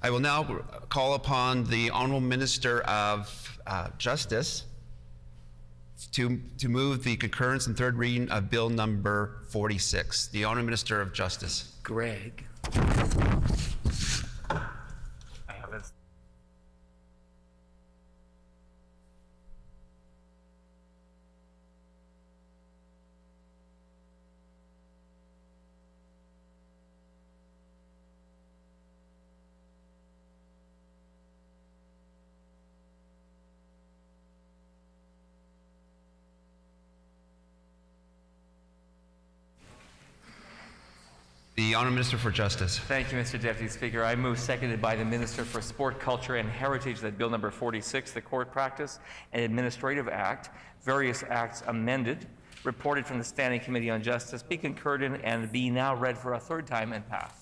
I will now call upon the Honourable Minister of Justice to move the concurrence and third reading of Bill number 46. The Honourable Minister of Justice. Greg. I have it. The Honourable Minister for Justice. Thank you, Mr. Deputy Speaker. I move, seconded by the Minister for Sport, Culture and Heritage, that Bill number 46, the Court Practice and Administrative Act, various acts amended, reported from the Standing Committee on Justice, be concurred in and be now read for a third time and passed.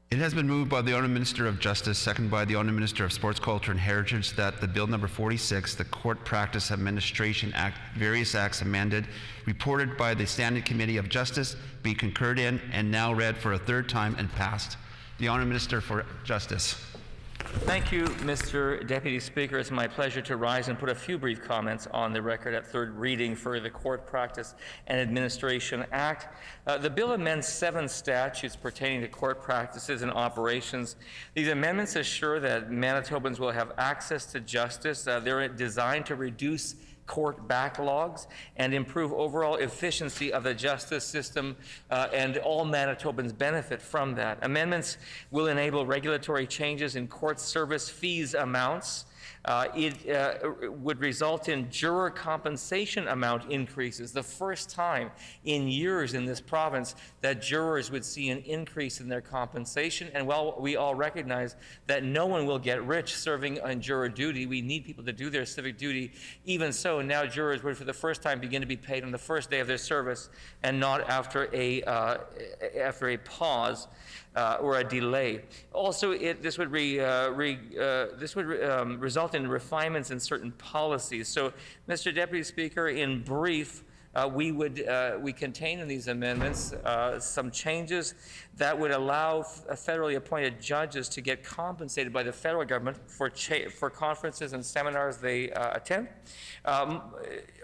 It has been moved by the Honourable Minister of Justice, seconded by the Honourable Minister of Sports, Culture and Heritage, that the Bill number 46, the Court Practice Administration Act, various acts amended, reported by the Standing Committee of Justice, be concurred in and now read for a third time and passed. The Honourable Minister for Justice. Thank you, Mr. Deputy Speaker. It's my pleasure to rise and put a few brief comments on the record at third reading for the Court Practice and Administration Act. The bill amends 7 statutes pertaining to court practices and operations. These amendments assure that Manitobans will have access to justice. They're designed to reduce court backlogs and improve overall efficiency of the justice system, and all Manitobans benefit from that. Amendments will enable regulatory changes in court service fees amounts. It would result in juror compensation amount increases, the first time in years in this province that jurors would see an increase in their compensation. And while we all recognize that no one will get rich serving on juror duty, we need people to do their civic duty. Even so, now jurors would for the first time begin to be paid on the first day of their service and not after a pause or a delay. Also, this would result in refinements in certain policies. So, Mr. Deputy Speaker, in brief, we contain in these amendments some changes that would allow federally appointed judges to get compensated by the federal government for conferences and seminars they attend.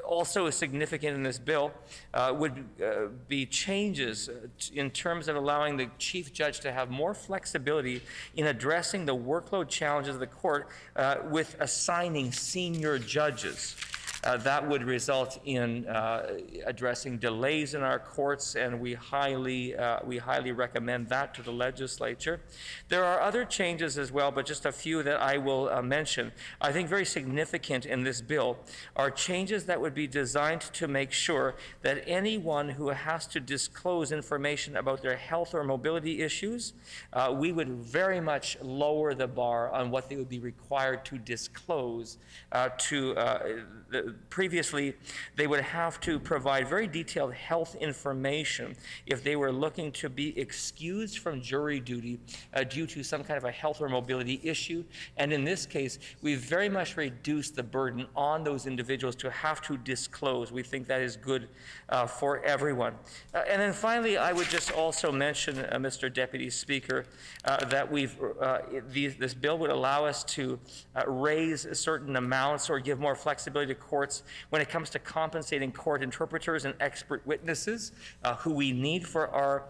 Also significant in this bill would be changes in terms of allowing the chief judge to have more flexibility in addressing the workload challenges of the court with assigning senior judges. That would result in addressing delays in our courts, and we highly recommend that to the legislature. There are other changes as well, but just a few that I will mention. I think very significant in this bill are changes that would be designed to make sure that anyone who has to disclose information about their health or mobility issues, we would very much lower the bar on what they would be required to disclose. Previously, they would have to provide very detailed health information if they were looking to be excused from jury duty due to some kind of a health or mobility issue. And in this case, we've very much reduced the burden on those individuals to have to disclose. We think that is good for everyone. And then finally, I would just also mention, Mr. Deputy Speaker, that this bill would allow us to raise certain amounts or give more flexibility to courts when it comes to compensating court interpreters and expert witnesses who we need for our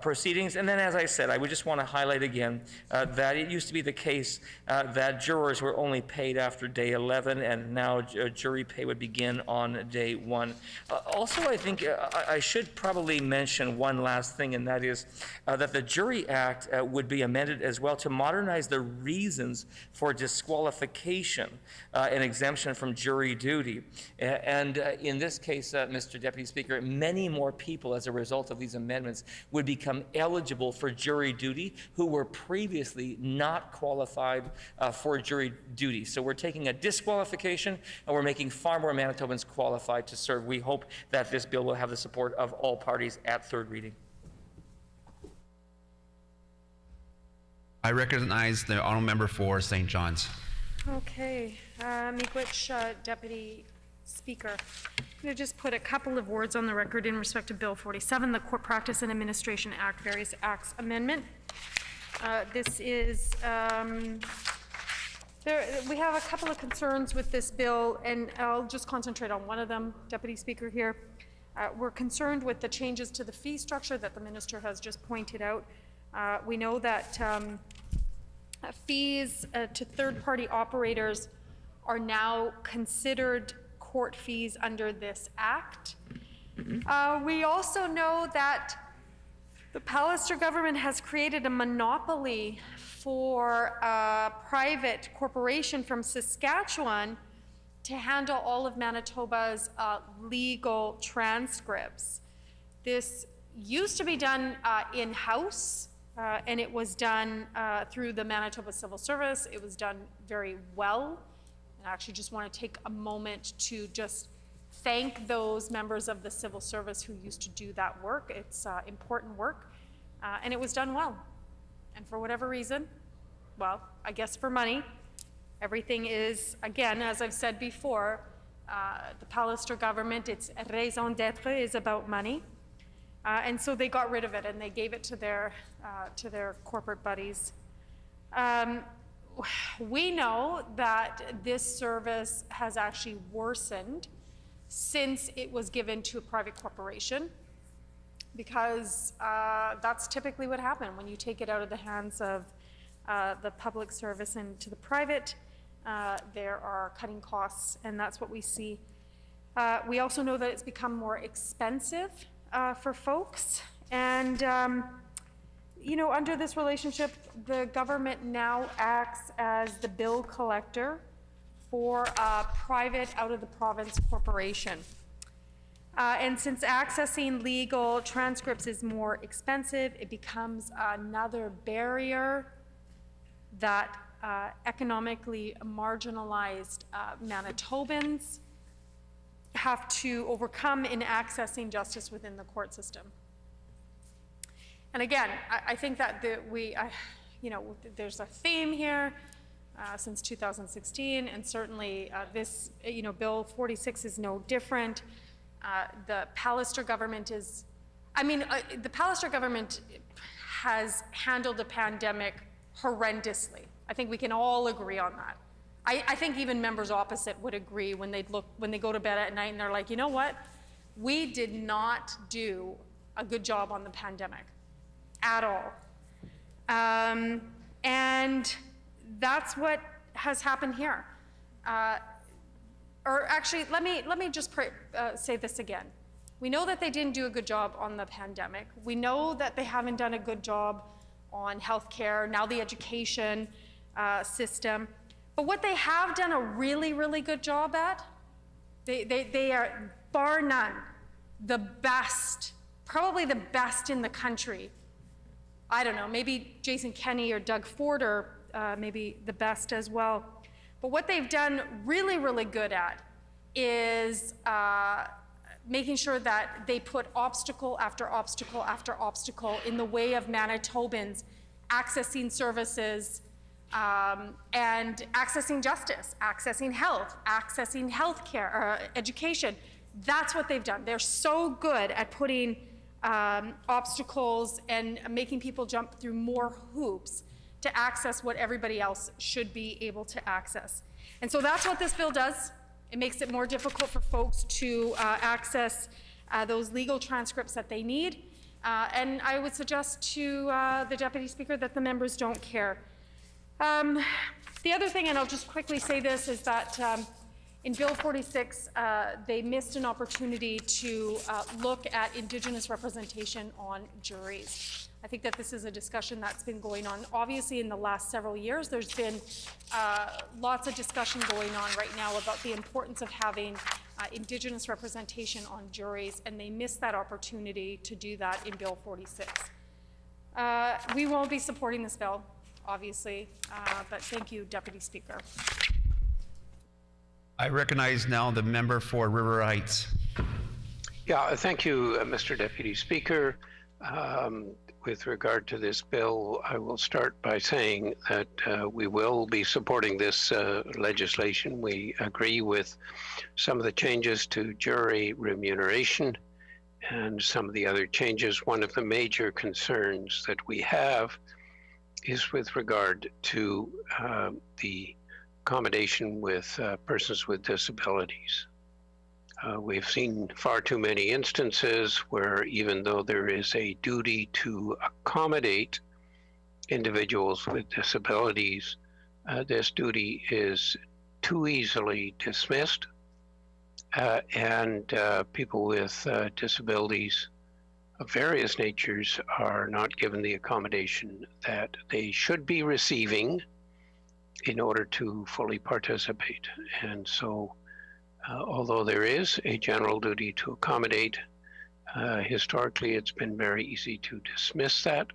proceedings. And then, as I said, I would just want to highlight again that it used to be the case that jurors were only paid after day 11, and now jury pay would begin on day 1. Also, I think I should probably mention one last thing, and that is that the Jury Act would be amended as well to modernize the reasons for disqualification and exemption from jury duty. And in this case, Mr. Deputy Speaker, many more people as a result of these amendments would become eligible for jury duty who were previously not qualified for jury duty. So we're taking a disqualification and we're making far more Manitobans qualified to serve. We hope that this bill will have the support of all parties at third reading. I recognize the honourable member for St. John's. Okay, Miigwech, Deputy Speaker. I'm going to just put a couple of words on the record in respect to Bill 47, the Court Practice and Administration Act, Various Acts Amendment. This is, we have a couple of concerns with this bill, and I'll just concentrate on one of them, Deputy Speaker, here. We're concerned with the changes to the fee structure that the Minister has just pointed out. We know that fees to third-party operators are now considered court fees under this act. We also know that the Pallister government has created a monopoly for a private corporation from Saskatchewan to handle all of Manitoba's legal transcripts. This used to be done in-house, and it was done through the Manitoba Civil Service. It was done very well. I actually just want to take a moment to just thank those members of the civil service who used to do that work. It's important work, and it was done well. And for whatever reason, well, I guess for money, everything is, again, as I've said before, the Pallister government, its raison d'etre is about money. And so they got rid of it and they gave it to their corporate buddies. We know that this service has actually worsened since it was given to a private corporation, because that's typically what happened when you take it out of the hands of the public service and to the private. There are cutting costs, and that's what we see. We also know that it's become more expensive for folks, and you know, under this relationship, the government now acts as the bill collector for a private out-of-the-province corporation. And since accessing legal transcripts is more expensive, it becomes another barrier that economically marginalized Manitobans have to overcome in accessing justice within the court system. And again, I think that you know, there's a theme here since 2016, and certainly this, you know, Bill 46 is no different. The Pallister government is, I mean, the Pallister government has handled the pandemic horrendously. I think we can all agree on that. I think even members opposite would agree when they go to bed at night and they're like, you know what? We did not do a good job on the pandemic at all. And that's what has happened here. or actually, let me just say this again. We know that they didn't do a good job on the pandemic. We know that they haven't done a good job on healthcare, now the education system. But what they have done a really, really good job at, they are, bar none, the best, probably the best in the country. I don't know, maybe Jason Kenney or Doug Ford are maybe the best as well. But what they've done really, really good at is making sure that they put obstacle after obstacle after obstacle in the way of Manitobans accessing services and accessing justice, accessing health, accessing healthcare, or education. That's what they've done. They're so good at putting obstacles and making people jump through more hoops to access what everybody else should be able to access. And so that's what this bill does. It makes it more difficult for folks to access those legal transcripts that they need. And I would suggest to the Deputy Speaker that the members don't care. The other thing, and I'll just quickly say this, is that in Bill 46, they missed an opportunity to look at Indigenous representation on juries. I think that this is a discussion that's been going on. Obviously, in the last several years, there's been lots of discussion going on right now about the importance of having Indigenous representation on juries, and they missed that opportunity to do that in Bill 46. We won't be supporting this bill, obviously, but thank you, Deputy Speaker. I recognize now the member for River Heights. Yeah, thank you, Mr. Deputy Speaker. With regard to this bill, I will start by saying that we will be supporting this legislation. We agree with some of the changes to jury remuneration and some of the other changes. One of the major concerns that we have is with regard to the accommodation with persons with disabilities. We've seen far too many instances where, even though there is a duty to accommodate individuals with disabilities, this duty is too easily dismissed, and people with disabilities of various natures are not given the accommodation that they should be receiving in order to fully participate. And so, although there is a general duty to accommodate, historically it's been very easy to dismiss that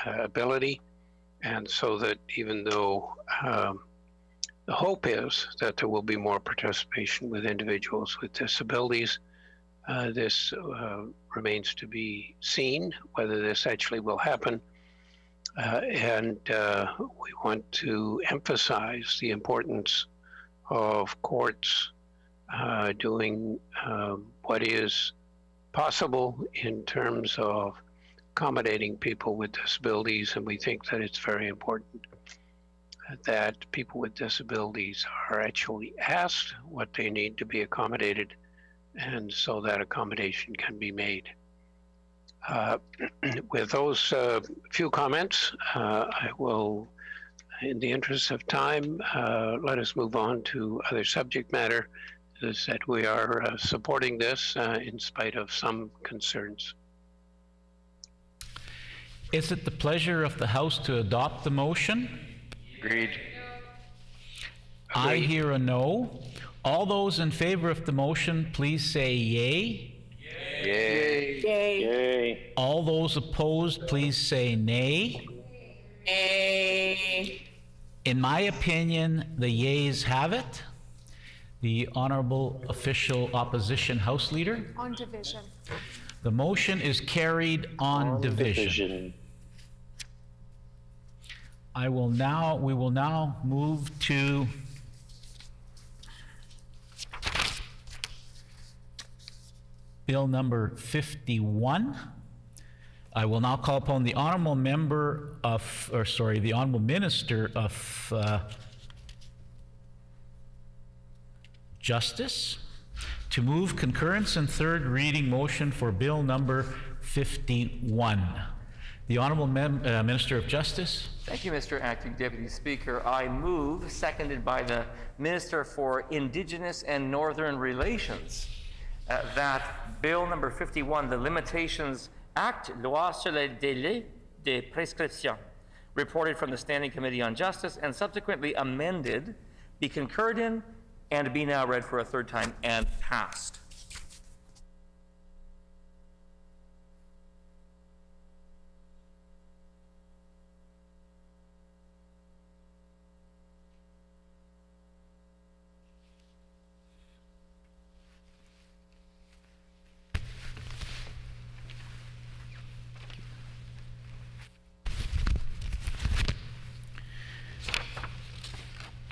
ability. And so that even though the hope is that there will be more participation with individuals with disabilities, this remains to be seen whether this actually will happen. And we want to emphasize the importance of courts doing what is possible in terms of accommodating people with disabilities, and we think that it's very important that people with disabilities are actually asked what they need to be accommodated, and so that accommodation can be made. With those few comments, I will, in the interest of time, let us move on to other subject matter. As I said, we are supporting this in spite of some concerns. Is it the pleasure of the House to adopt the motion? Agreed. I hear a no. All those in favor of the motion, please say yay. Yay. Yay. Yay. All those opposed, please say nay. Yay. In my opinion, the yeas have it. The Honorable Official Opposition House Leader. On division. The motion is carried on division. We will now move to Bill number 51. I will now call upon the Honorable Member of, the Honorable Minister of Justice to move concurrence and third reading motion for Bill number 51. The Honorable Minister of Justice. Thank you, Mr. Acting Deputy Speaker. I move, seconded by the Minister for Indigenous and Northern Relations, that Bill number 51, the Limitations Act, Loi sur les délais de prescription, reported from the Standing Committee on Justice and subsequently amended, be concurred in and be now read for a third time and passed.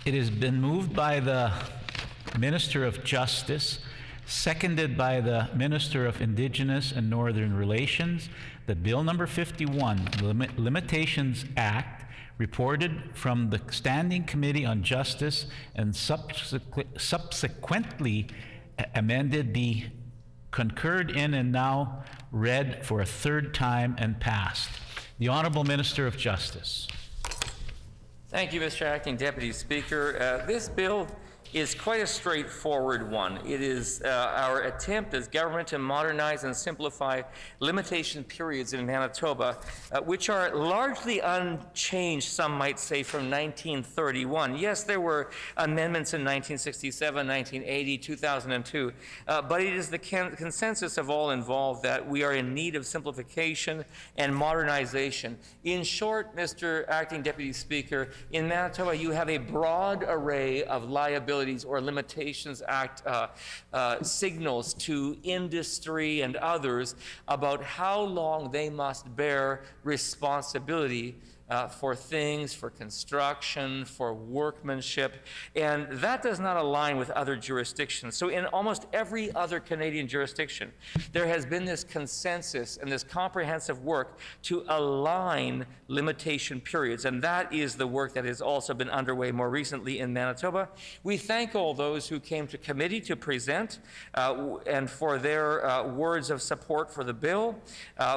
It has been moved by the Minister of Justice, seconded by the Minister of Indigenous and Northern Relations, that Bill number 51, Limitations Act, reported from the Standing Committee on Justice and subsequently amended, be concurred in and now read for a third time and passed. The Honorable Minister of Justice. Thank you, Mr. Acting Deputy Speaker. This bill is quite a straightforward one. It is our attempt as government to modernize and simplify limitation periods in Manitoba, which are largely unchanged, some might say, from 1931. Yes, there were amendments in 1967, 1980, 2002, but it is the consensus of all involved that we are in need of simplification and modernization. In short, Mr. Acting Deputy Speaker, in Manitoba you have a broad array of liabilities or Limitations Act signals to industry and others about how long they must bear responsibility for things, for construction, for workmanship, and that does not align with other jurisdictions. So in almost every other Canadian jurisdiction, there has been this consensus and this comprehensive work to align limitation periods, and that is the work that has also been underway more recently in Manitoba. We thank all those who came to committee to present and for their words of support for the bill.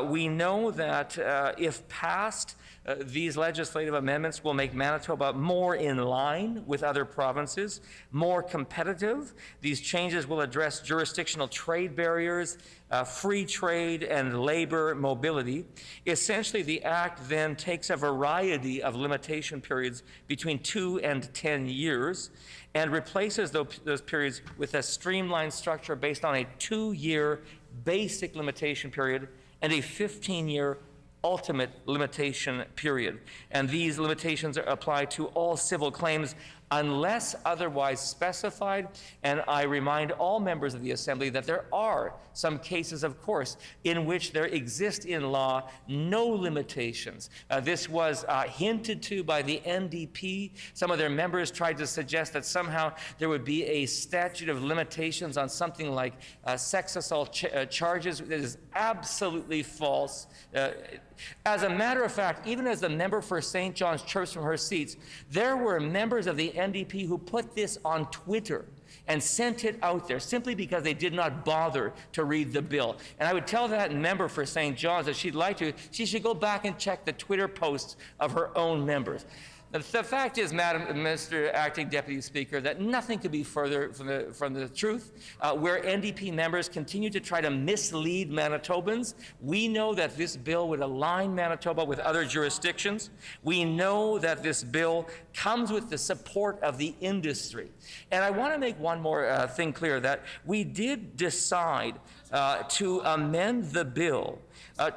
We know that if passed, these legislative amendments will make Manitoba more in line with other provinces, more competitive. These changes will address jurisdictional trade barriers, free trade, and labor mobility. Essentially, the Act then takes a variety of limitation periods between 2 and 10 years and replaces those periods with a streamlined structure based on a 2-year basic limitation period and a 15-year ultimate limitation period. And these limitations apply to all civil claims unless otherwise specified. And I remind all members of the Assembly that there are some cases, of course, in which there exist in law no limitations. This was hinted to by the NDP. Some of their members tried to suggest that somehow there would be a statute of limitations on something like sex assault charges. It is absolutely false. As a matter of fact, even as the member for St. John's chirps from her seats, there were members of the NDP who put this on Twitter and sent it out there simply because they did not bother to read the bill. And I would tell that member for St. John's that she'd like to, she should go back and check the Twitter posts of her own members. The fact is, Mr. Acting Deputy Speaker, that nothing could be further from the truth. Where NDP members continue to try to mislead Manitobans, we know that this bill would align Manitoba with other jurisdictions. We know that this bill comes with the support of the industry. And I want to make one more thing clear, that we did decide to amend the bill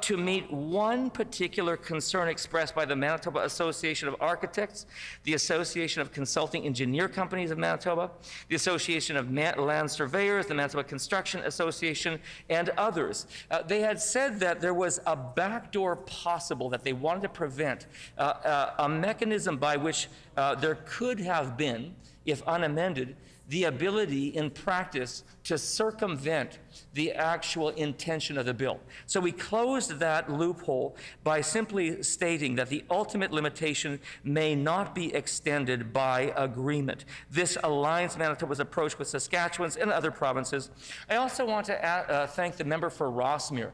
to meet one particular concern expressed by the Manitoba Association of Architects, the Association of Consulting Engineer Companies of Manitoba, the Association of Land Surveyors, the Manitoba Construction Association, and others. They had said that there was a backdoor possible, that they wanted to prevent a mechanism by which there could have been, if unamended, the ability in practice to circumvent the actual intention of the bill. So we closed that loophole by simply stating that the ultimate limitation may not be extended by agreement. This aligns Manitoba's approach with Saskatchewan's and other provinces. I also want to thank the member for Rossmere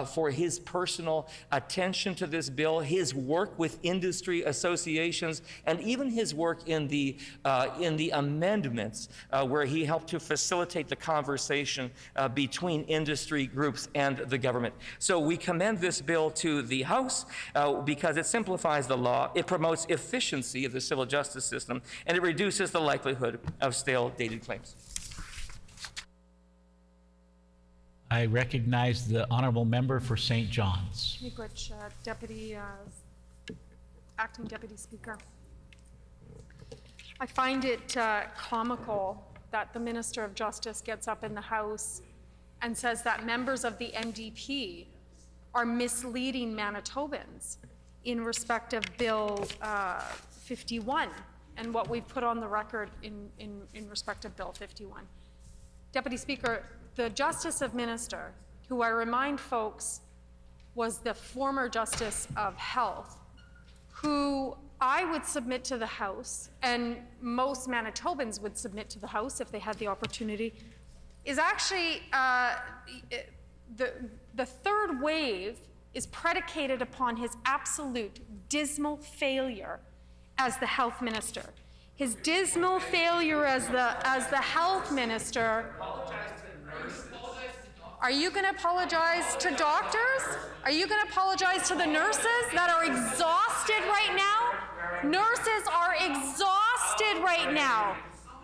for his personal attention to this bill, his work with industry associations, and even his work in the amendments where he helped to facilitate the conversation between industry groups and the government. So we commend this bill to the House because it simplifies the law, it promotes efficiency of the civil justice system, and it reduces the likelihood of stale dated claims. I recognize the honourable member for St. John's. Miigwech, Acting Deputy Speaker. I find it comical that the Minister of Justice gets up in the House and says that members of the NDP are misleading Manitobans in respect of Bill 51 and what we've put on the record in respect of Bill 51. Deputy Speaker, the Justice of Minister, who I remind folks was the former Justice of Health, who I would submit to the House, and most Manitobans would submit to the House if they had the opportunity, is actually the third wave is predicated upon his absolute dismal failure as the health minister. His dismal failure as the health minister. Are you going to apologize to doctors? Are you going to apologize to the nurses that are exhausted right now? Nurses are exhausted right now.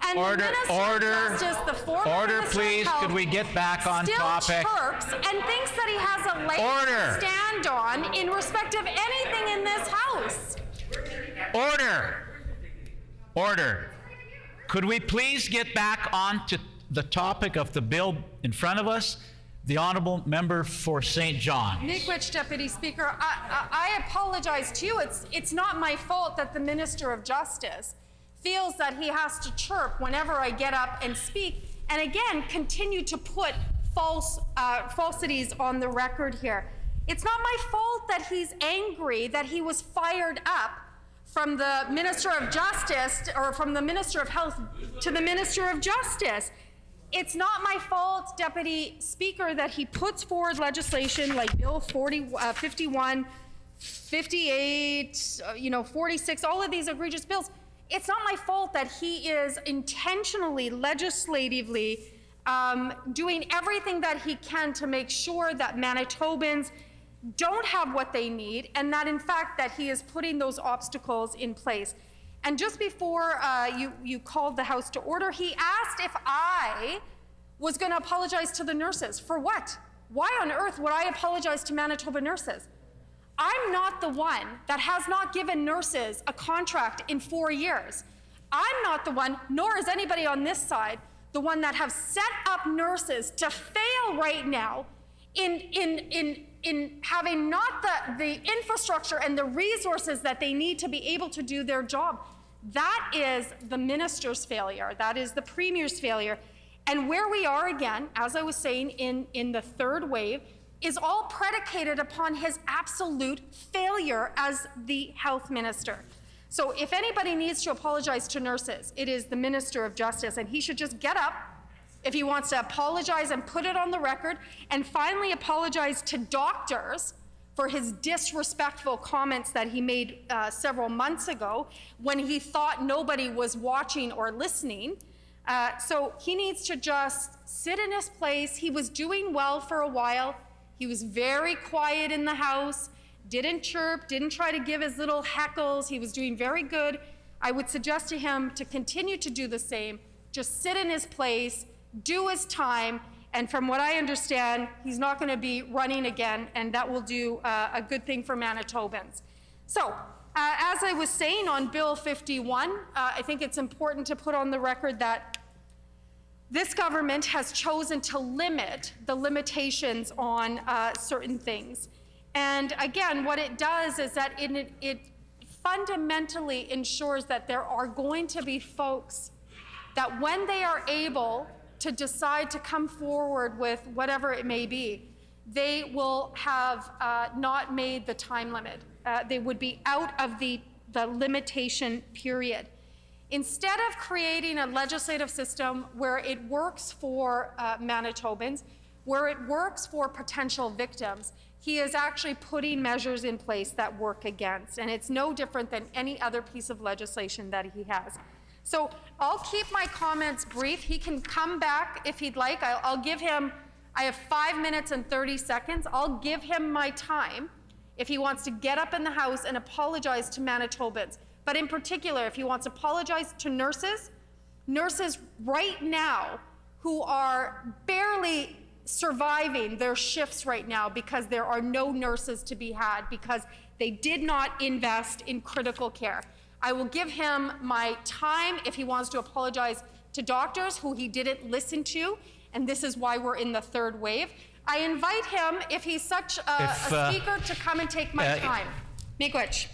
And Order, order, please. Could we get back on topic? Still chirps and thinks that he has a leg to stand on in respect of anything in this House. Order. Could we please get back on to the topic of the bill in front of us? The honourable member for St. John's. Miigwech, Deputy Speaker, I apologize to you. It's not my fault that the Minister of Justice feels that he has to chirp whenever I get up and speak, and again, continue to put falsities on the record here. It's not my fault that he's angry that he was fired up from the Minister of Justice, or from the Minister of Health to the Minister of Justice. It's not my fault, Deputy Speaker, that he puts forward legislation like Bill 51, 58, 46, all of these egregious bills. It's not my fault that he is intentionally, legislatively doing everything that he can to make sure that Manitobans don't have what they need, and that in fact that he is putting those obstacles in place. And just before you called the House to order, he asked if I was going to apologize to the nurses. For what? Why on earth would I apologize to Manitoba nurses? I'm not the one that has not given nurses a contract in 4 years. I'm not the one, nor is anybody on this side, the one that have set up nurses to fail right now in having not the infrastructure and the resources that they need to be able to do their job. That is the minister's failure. That is the premier's failure. And where we are again, as I was saying, in the third wave, is all predicated upon his absolute failure as the health minister. So if anybody needs to apologize to nurses, it is the Minister of Justice, and he should just get up if he wants to apologize and put it on the record, and finally apologize to doctors for his disrespectful comments that he made several months ago when he thought nobody was watching or listening. So he needs to just sit in his place. He was doing well for a while. He was very quiet in the House, didn't chirp, didn't try to give his little heckles. He was doing very good. I would suggest to him to continue to do the same. Just sit in his place, do his time, and from what I understand, he's not going to be running again, and that will do a good thing for Manitobans. So, as I was saying on Bill 51, I think it's important to put on the record that this government has chosen to limit the limitations on certain things. And again, what it does is that it fundamentally ensures that there are going to be folks that when they are able to decide to come forward with whatever it may be, they will have not made the time limit. They would be out of the limitation period. Instead of creating a legislative system where it works for Manitobans, where it works for potential victims, he is actually putting measures in place that work against. And it's no different than any other piece of legislation that he has. So I'll keep my comments brief. He can come back if he'd like. I'll give him, I have 5 minutes and 30 seconds. I'll give him my time if he wants to get up in the House and apologize to Manitobans. But in particular, if he wants to apologize to nurses right now who are barely surviving their shifts right now because there are no nurses to be had because they did not invest in critical care. I will give him my time if he wants to apologize to doctors who he didn't listen to, and this is why we're in the third wave. I invite him, if he's such a speaker, to come and take my time. Miigwech.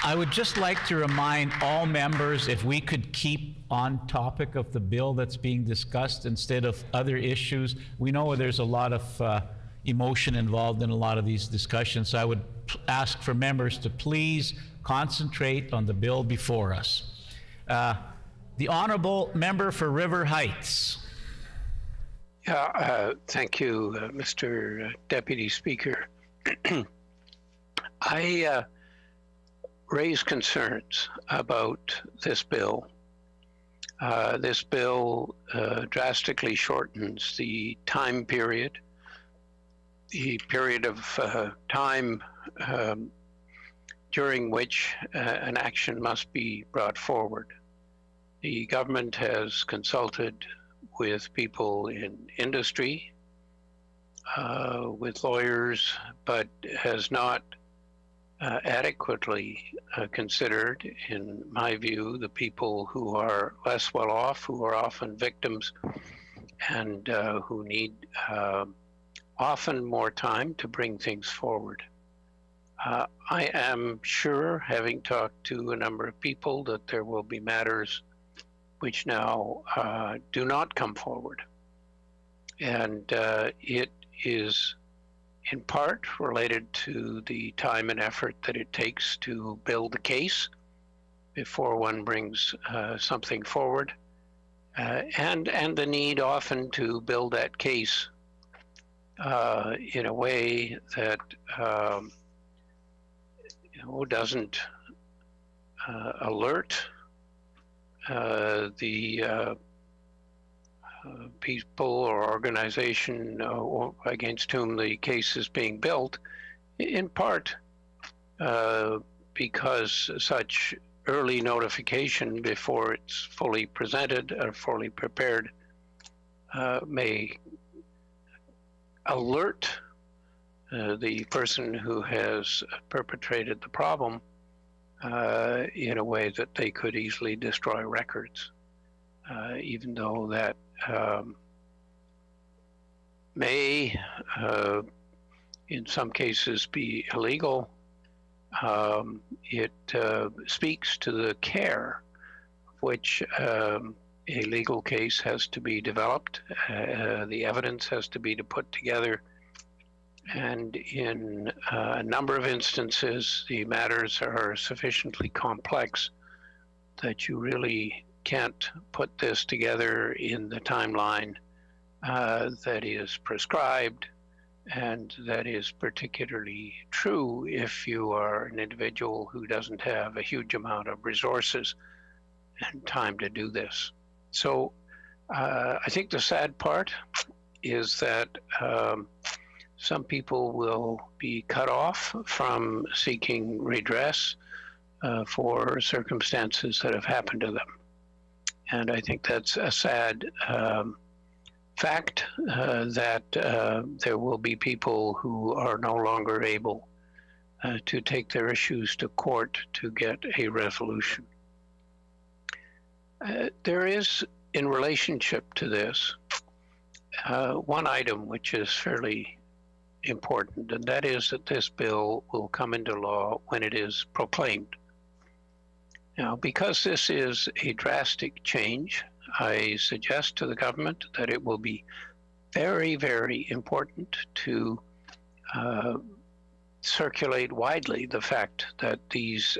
I would just like to remind all members if we could keep on topic of the bill that's being discussed instead of other issues. We know there's a lot of emotion involved in a lot of these discussions, so I would ask for members to please concentrate on the bill before us. The Honourable Member for River Heights. Thank you, Mr. Deputy Speaker. I raise concerns about this bill. This bill drastically shortens the time period, the period of time during which an action must be brought forward. The government has consulted with people in industry, with lawyers, but has not adequately considered, in my view, the people who are less well off, who are often victims, and who need often more time to bring things forward. I am sure, having talked to a number of people, that there will be matters which now do not come forward. And it is in part related to the time and effort that it takes to build a case before one brings something forward, and the need often to build that case in a way that doesn't alert the people or organization against whom the case is being built, in part because such early notification before it's fully presented or fully prepared may alert the person who has perpetrated the problem in a way that they could easily destroy records, even though that may, in some cases, be illegal. It speaks to the care which a legal case has to be developed. The evidence has to be put together. And in a number of instances, the matters are sufficiently complex that you really can't put this together in the timeline that is prescribed, and that is particularly true if you are an individual who doesn't have a huge amount of resources and time to do this. So I think the sad part is that some people will be cut off from seeking redress for circumstances that have happened to them. And I think that's a sad fact that there will be people who are no longer able to take their issues to court to get a resolution. There is, in relationship to this, one item which is fairly important, and that is that this bill will come into law when it is proclaimed. Now, because this is a drastic change, I suggest to the government that it will be very, very important to circulate widely the fact that these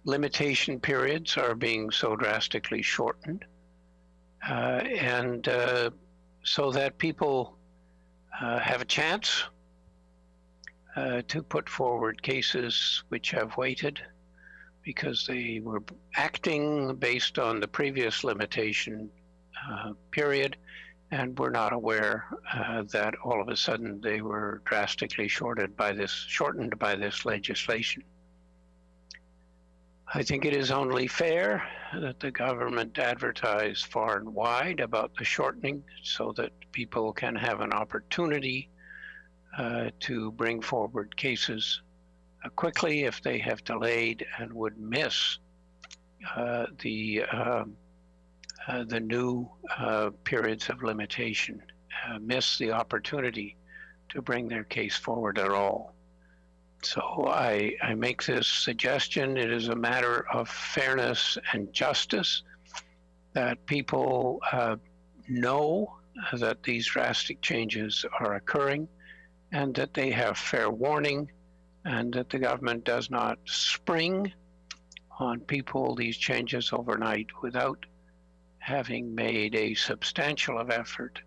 limitation periods are being so drastically shortened, and so that people have a chance to put forward cases which have waited because they were acting based on the previous limitation period and were not aware that all of a sudden they were drastically shortened by this legislation. I think it is only fair that the government advertise far and wide about the shortening so that people can have an opportunity to bring forward cases quickly if they have delayed and would miss the new periods of limitation, miss the opportunity to bring their case forward at all. So I make this suggestion. It is a matter of fairness and justice that people know that these drastic changes are occurring and that they have fair warning and that the government does not spring on people these changes overnight without having made a substantial effort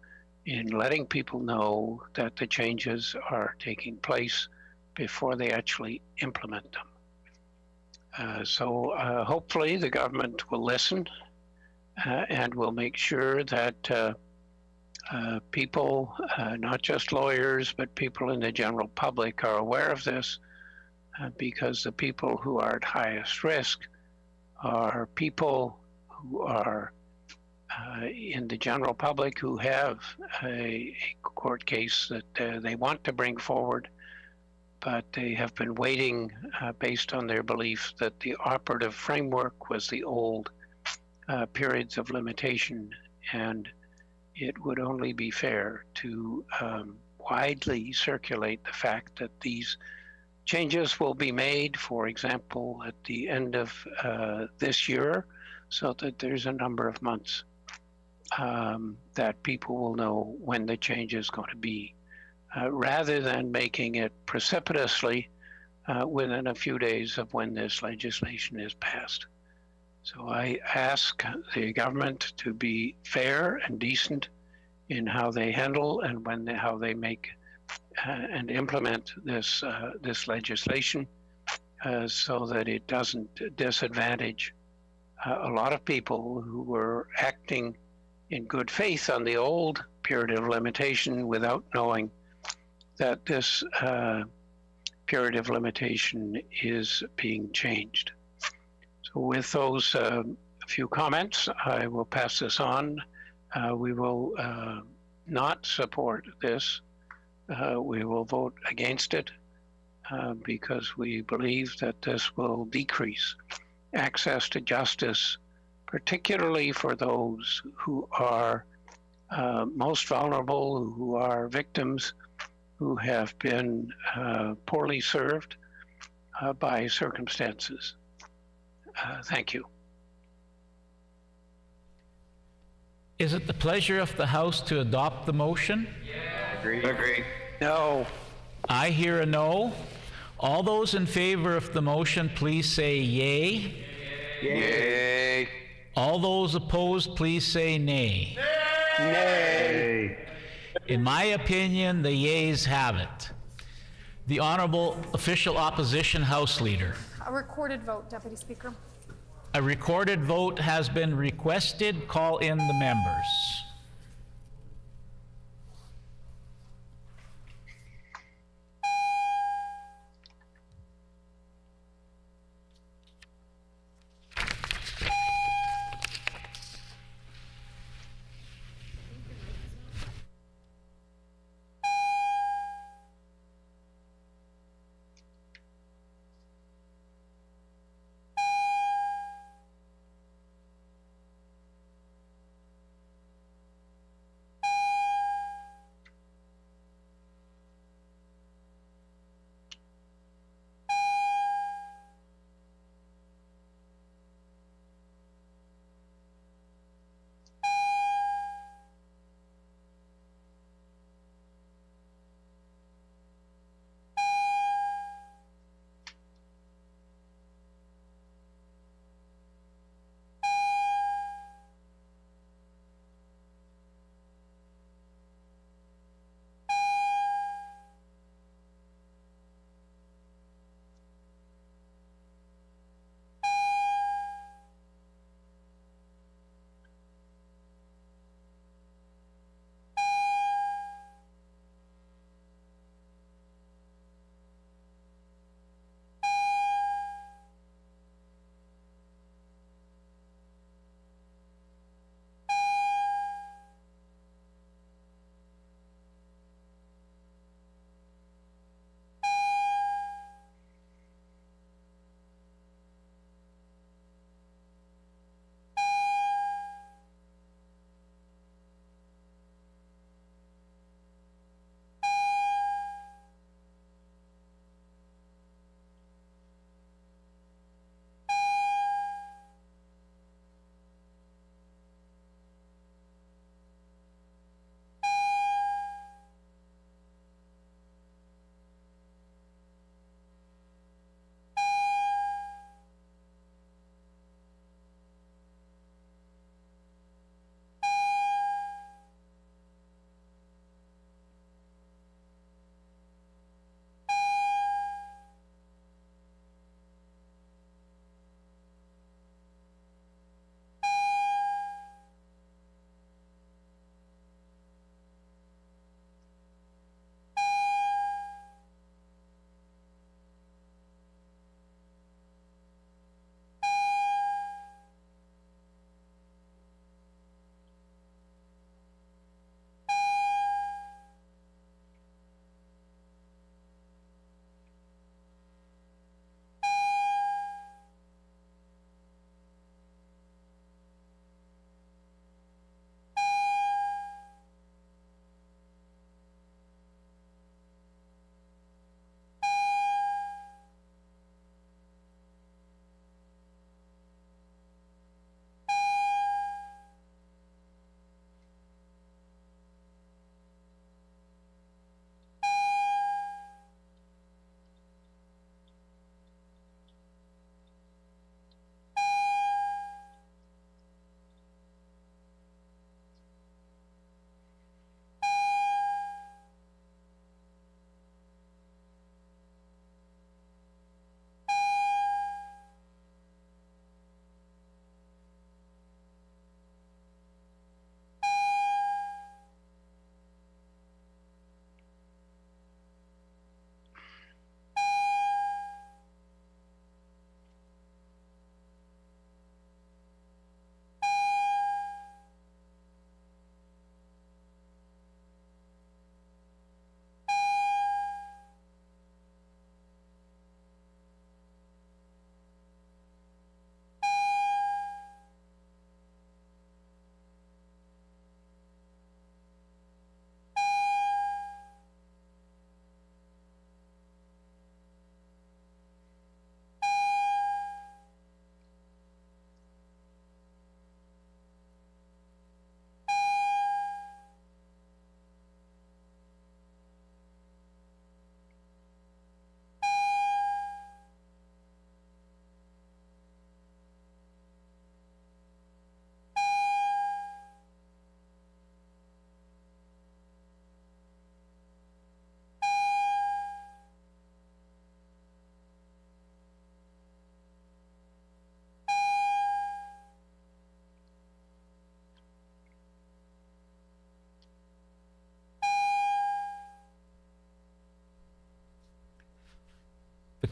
in letting people know that the changes are taking place before they actually implement them. So hopefully the government will listen and will make sure that people, not just lawyers, but people in the general public are aware of this, because the people who are at highest risk are people who are in the general public who have a court case that they want to bring forward, but they have been waiting based on their belief that the operative framework was the old periods of limitation, and it would only be fair to widely circulate the fact that these changes will be made, for example, at the end of this year, so that there's a number of months that people will know when the change is going to be, rather than making it precipitously within a few days of when this legislation is passed. So I ask the government to be fair and decent in how they handle and how they make and implement this legislation, so that it doesn't disadvantage a lot of people who were acting in good faith on the old period of limitation without knowing that this period of limitation is being changed. So with those few comments, I will pass this on. We will not support this. We will vote against it because we believe that this will decrease access to justice, particularly for those who are most vulnerable, who are victims, who have been poorly served by circumstances. Thank you. Is it the pleasure of the House to adopt the motion? Agree. No. I hear a no. All those in favor of the motion, please say yay. Yay. All those opposed, please say nay. Nay. In my opinion, the yeas have it. The Honorable Official Opposition House Leader. A recorded vote, Deputy Speaker. A recorded vote has been requested. Call in the members.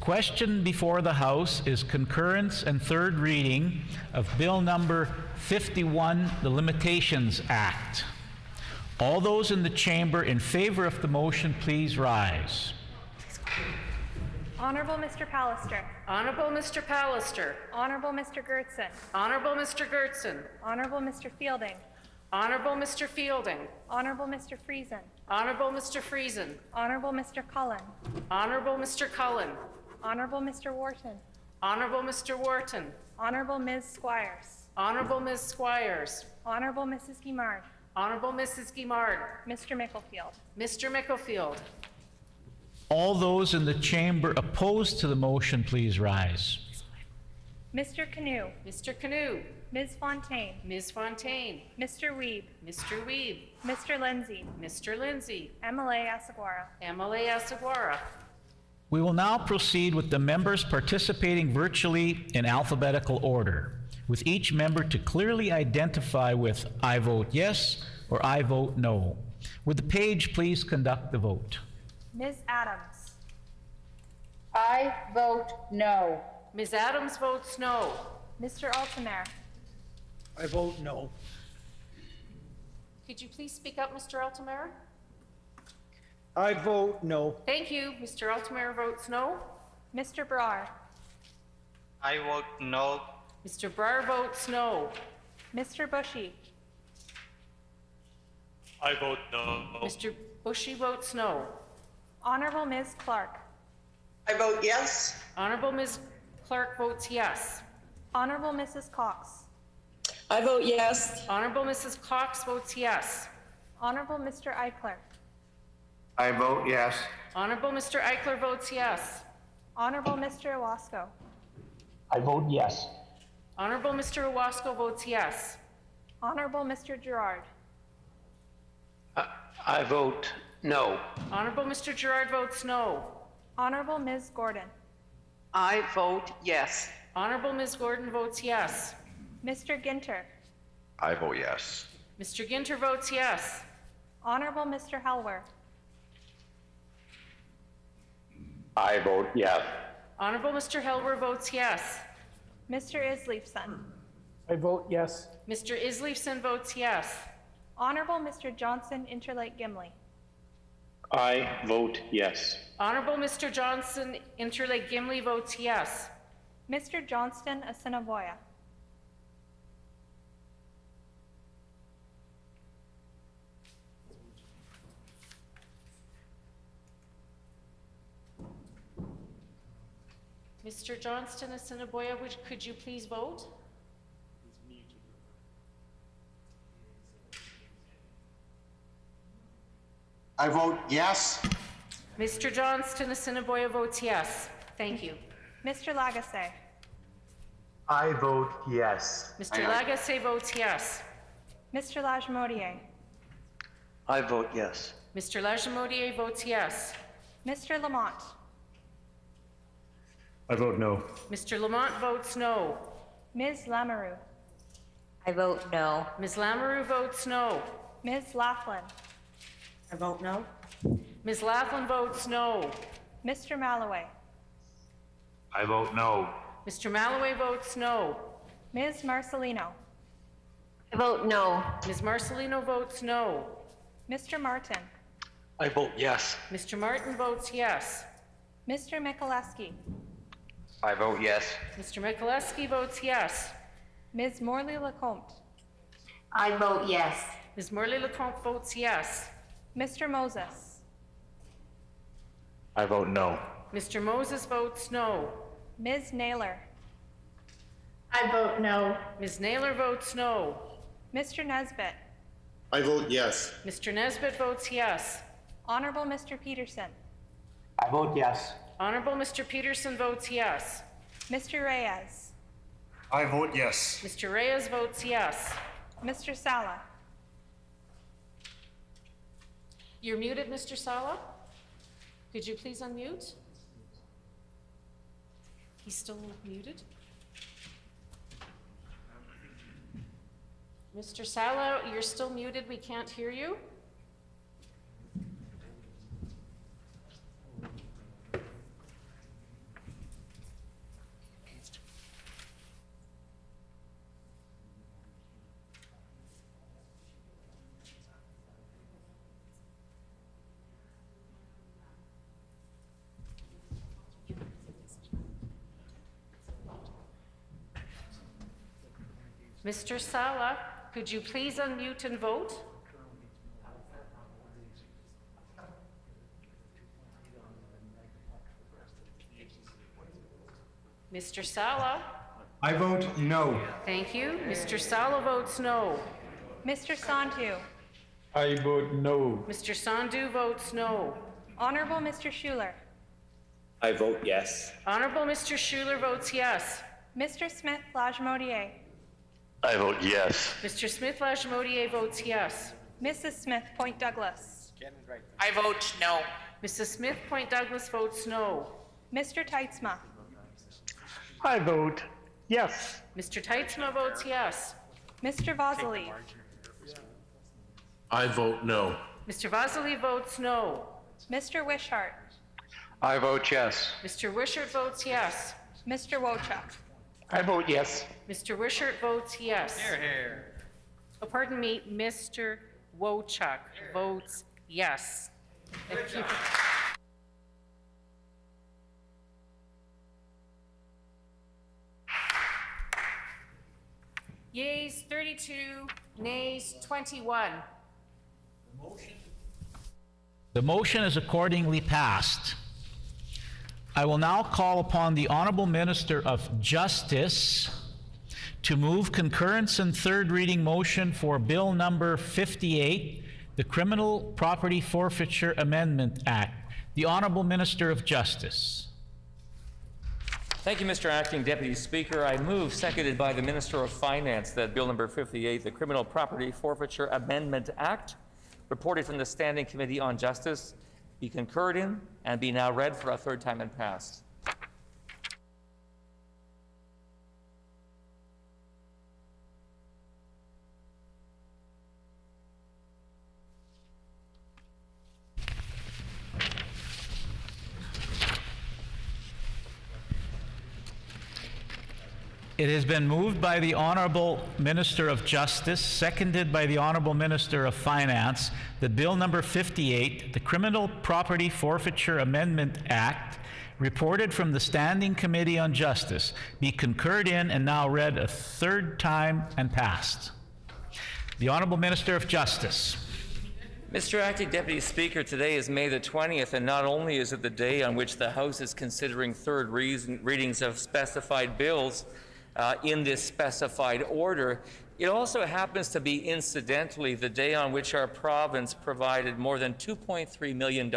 question before the House is concurrence and third reading of Bill number 51, the Limitations Act. All those in the chamber in favor of the motion, please rise. Honorable Mr. Pallister. Honorable Mr. Pallister. Honorable Mr. Gertson. Honorable Mr. Gertson. Honorable Mr. Fielding. Honorable Mr. Fielding. Honorable Mr. Friesen. Honorable Mr. Friesen. Honorable Mr. Cullen. Honorable Mr. Cullen. Honorable Mr. Wharton. Honorable Mr. Wharton. Honorable Ms. Squires. Honorable Ms. Squires. Honorable Mrs. Guimard. Honorable Mrs. Guimard. Mr. Micklefield. Mr. Micklefield. All those in the chamber opposed to the motion, please rise. Mr. Canoe. Mr. Canoe. Ms. Fontaine. Ms. Fontaine. Mr. Weeb. Mr. Weeb. Mr. Lindsay. Mr. Lindsay. MLA Asaguara. MLA Asaguara. We will now proceed with the members participating virtually in alphabetical order, with each member to clearly identify with "I vote yes" or "I vote no." Would the page please conduct the vote? Ms. Adams. I vote no. Ms. Adams votes no. Mr. Altamare. I vote no. Could you please speak up, Mr. Altamare? I vote no. Thank you. Mr. Altamare votes no. Mr. Brar. I vote no. Mr. Brar votes no. Mr. Bushy. I vote no. Mr. Bushy votes no. Honorable Ms. Clark. I vote yes. Honorable Ms. Clark votes yes. Honorable Mrs. Cox. I vote yes. Honorable Mrs. Cox votes yes. Honorable Mr. Eichler. I vote yes. Honorable Mr. Eichler votes yes. Honorable Mr. Owasco. I vote yes. Honorable Mr. Owasco votes yes. Honorable Mr. Gerard. I vote no. Honorable Mr. Gerard votes no. Honorable Ms. Gordon. I vote yes. Honorable Ms. Gordon votes yes. Mr. Ginter. I vote yes. Mr. Ginter votes yes. Honorable Mr. Helwer. I vote yes. Honorable Mr. Helwer votes yes. Mr. Isleifson. I vote yes. Mr. Isleifson votes yes. Honorable Mr. Johnson Interlake Gimli. I vote yes. Honorable Mr. Johnson Interlake Gimli votes yes. Mr. Johnston Assiniboia. Mr. Johnston Assiniboia, could you please vote? I vote yes. Mr. Johnston Assiniboia votes yes. Thank you. Mr. Lagasse. I vote yes. Mr. Lagasse votes yes. Mr. Lajemodier. I vote yes. Mr. Lajemodier votes yes. Mr. Lamont. I vote no. Mr. Lamont votes no. Ms. Lamoureux. I vote no. Ms. Lamoureux votes no. Ms. Laughlin. I vote no. Ms. Laughlin votes no. Mr. Malloway. I vote no. Mr. Malloway votes no. Ms. Marcelino. I vote no. Ms. Marcelino votes no. Mr. Martin. I vote yes. Mr. Martin votes yes. Mr. Mikuleski. I vote yes. Mr. Mikuleski votes yes. Ms. Morley-Lecomte. I vote yes. Ms. Morley-Lecomte votes yes. Mr. Moses. I vote no. Mr. Moses votes no. Ms. Naylor. I vote no. Ms. Naylor votes no. Mr. Nesbitt. I vote yes. Mr. Nesbitt votes yes. Honorable Mr. Peterson. I vote yes. Honorable Mr. Peterson votes yes. Mr. Reyes. I vote yes. Mr. Reyes votes yes. Mr. Sala. You're muted, Mr. Sala. Could you please unmute? He's still muted. Mr. Sala, you're still muted. We can't hear you. Mr. Sala, could you please unmute and vote? Mr. Sala? I vote no. Thank you. Mr. Sala votes no. Mr. Sandhu. I vote no. Mr. Sandhu votes no. Honorable Mr. Schuler. I vote yes. Honorable Mr. Schuler votes yes. Mr. Smith Lajmodier. I vote yes. Mr. Smith Lajmodier votes yes. Mrs. Smith Point Douglas. I vote no. Mrs. Smith Point Douglas votes no. Mr. Teitzma. I vote yes. Mr. Teitzma votes yes. Mr. Vasily. I vote no. Mr. Vasily votes no. Mr. Wishart. I vote yes. Mr. Wishart votes yes. Mr. Wochuk. I vote yes. Mr. Wishart votes yes. Oh, pardon me, Mr. Wochuk votes yes. Thank you. Yeas 32, nays 21. The motion is accordingly passed. I will now call upon the Honorable Minister of Justice to move concurrence and third reading motion for Bill number 58, the Criminal Property Forfeiture Amendment Act. The Honorable Minister of Justice. Thank you, Mr. Acting Deputy Speaker. I move, seconded by the Minister of Finance, that Bill number 58, the Criminal Property Forfeiture Amendment Act, reported from the Standing Committee on Justice, be concurred in and be now read for a third time and passed. It has been moved by the Honorable Minister of Justice, seconded by the Honorable Minister of Finance, that Bill number 58, the Criminal Property Forfeiture Amendment Act, reported from the Standing Committee on Justice, be concurred in and now read a third time and passed. The Honorable Minister of Justice. Mr. Acting Deputy Speaker, today is May the 20th, and not only is it the day on which the House is considering third readings of specified bills, in this specified order, it also happens to be incidentally the day on which our province provided more than $2.3 million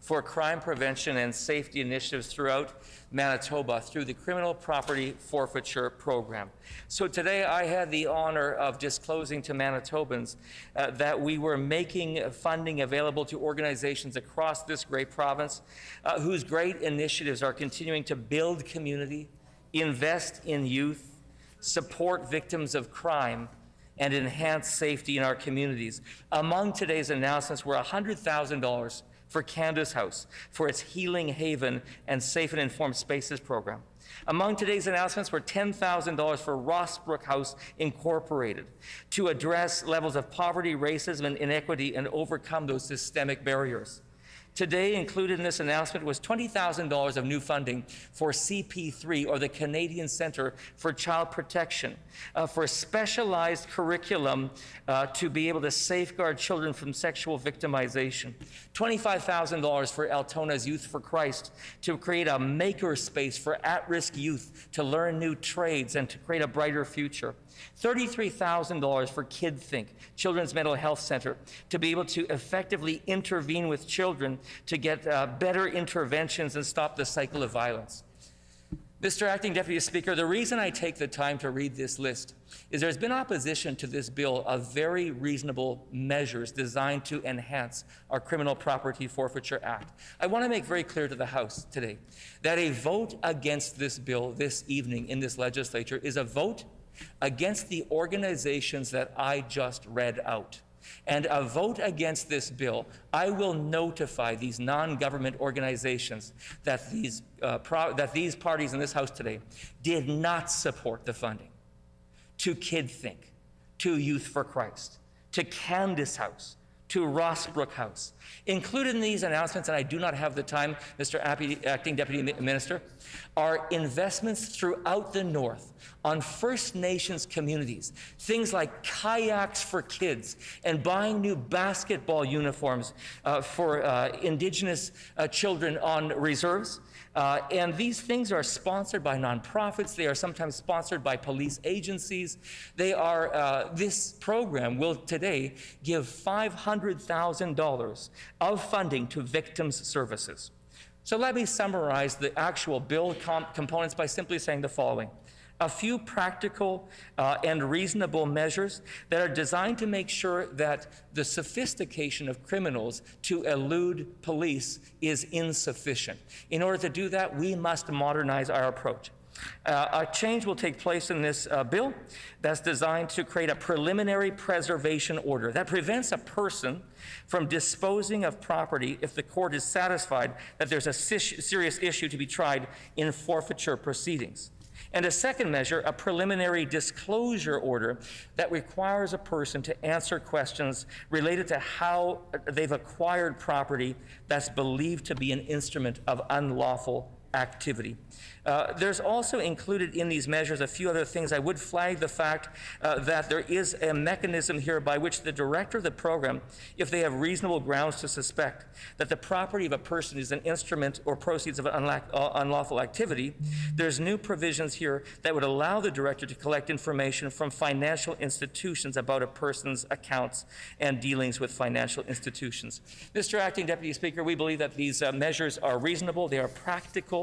for crime prevention and safety initiatives throughout Manitoba through the Criminal Property Forfeiture Program. So today I had the honor of disclosing to Manitobans that we were making funding available to organizations across this great province whose great initiatives are continuing to build community, invest in youth, support victims of crime, and enhance safety in our communities. Among today's announcements were $100,000 for Candace House for its Healing Haven and Safe and Informed Spaces program. Among today's announcements were $10,000 for Rossbrook House Incorporated to address levels of poverty, racism, and inequity and overcome those systemic barriers. Today, included in this announcement was $20,000 of new funding for CP3, or the Canadian Centre for Child Protection, for specialized curriculum to be able to safeguard children from sexual victimization. $25,000 for Altona's Youth for Christ to create a maker space for at-risk youth to learn new trades and to create a brighter future. $33,000 for KidThink, Children's Mental Health Center, to be able to effectively intervene with children to get better interventions and stop the cycle of violence. Mr. Acting Deputy Speaker, the reason I take the time to read this list is there's been opposition to this bill of very reasonable measures designed to enhance our Criminal Property Forfeiture Act. I want to make very clear to the House today that a vote against this bill this evening in this legislature is a vote against the organizations that I just read out. And a vote against this bill, I will notify these non-government organizations that these parties in this House today did not support the funding to KidThink, to Youth for Christ, to Candace House, to Rossbrook House. Included in these announcements, and I do not have the time, Mr. Acting Deputy Minister, are investments throughout the North on First Nations communities, things like kayaks for kids and buying new basketball uniforms for Indigenous children on reserves. And these things are sponsored by nonprofits. They are sometimes sponsored by police agencies. They are, this program will today give $500,000 of funding to victims' services. So let me summarize the actual bill components by simply saying the following. A few practical and reasonable measures that are designed to make sure that the sophistication of criminals to elude police is insufficient. In order to do that, we must modernize our approach. A change will take place in this bill that's designed to create a preliminary preservation order that prevents a person from disposing of property if the court is satisfied that there's a serious issue to be tried in forfeiture proceedings. And a second measure, a preliminary disclosure order that requires a person to answer questions related to how they've acquired property that's believed to be an instrument of unlawful activity. There's also included in these measures a few other things. I would flag the fact that there is a mechanism here by which the director of the program, if they have reasonable grounds to suspect that the property of a person is an instrument or proceeds of unlawful activity, there's new provisions here that would allow the director to collect information from financial institutions about a person's accounts and dealings with financial institutions. Mr. Acting Deputy Speaker, we believe that these measures are reasonable, they are practical,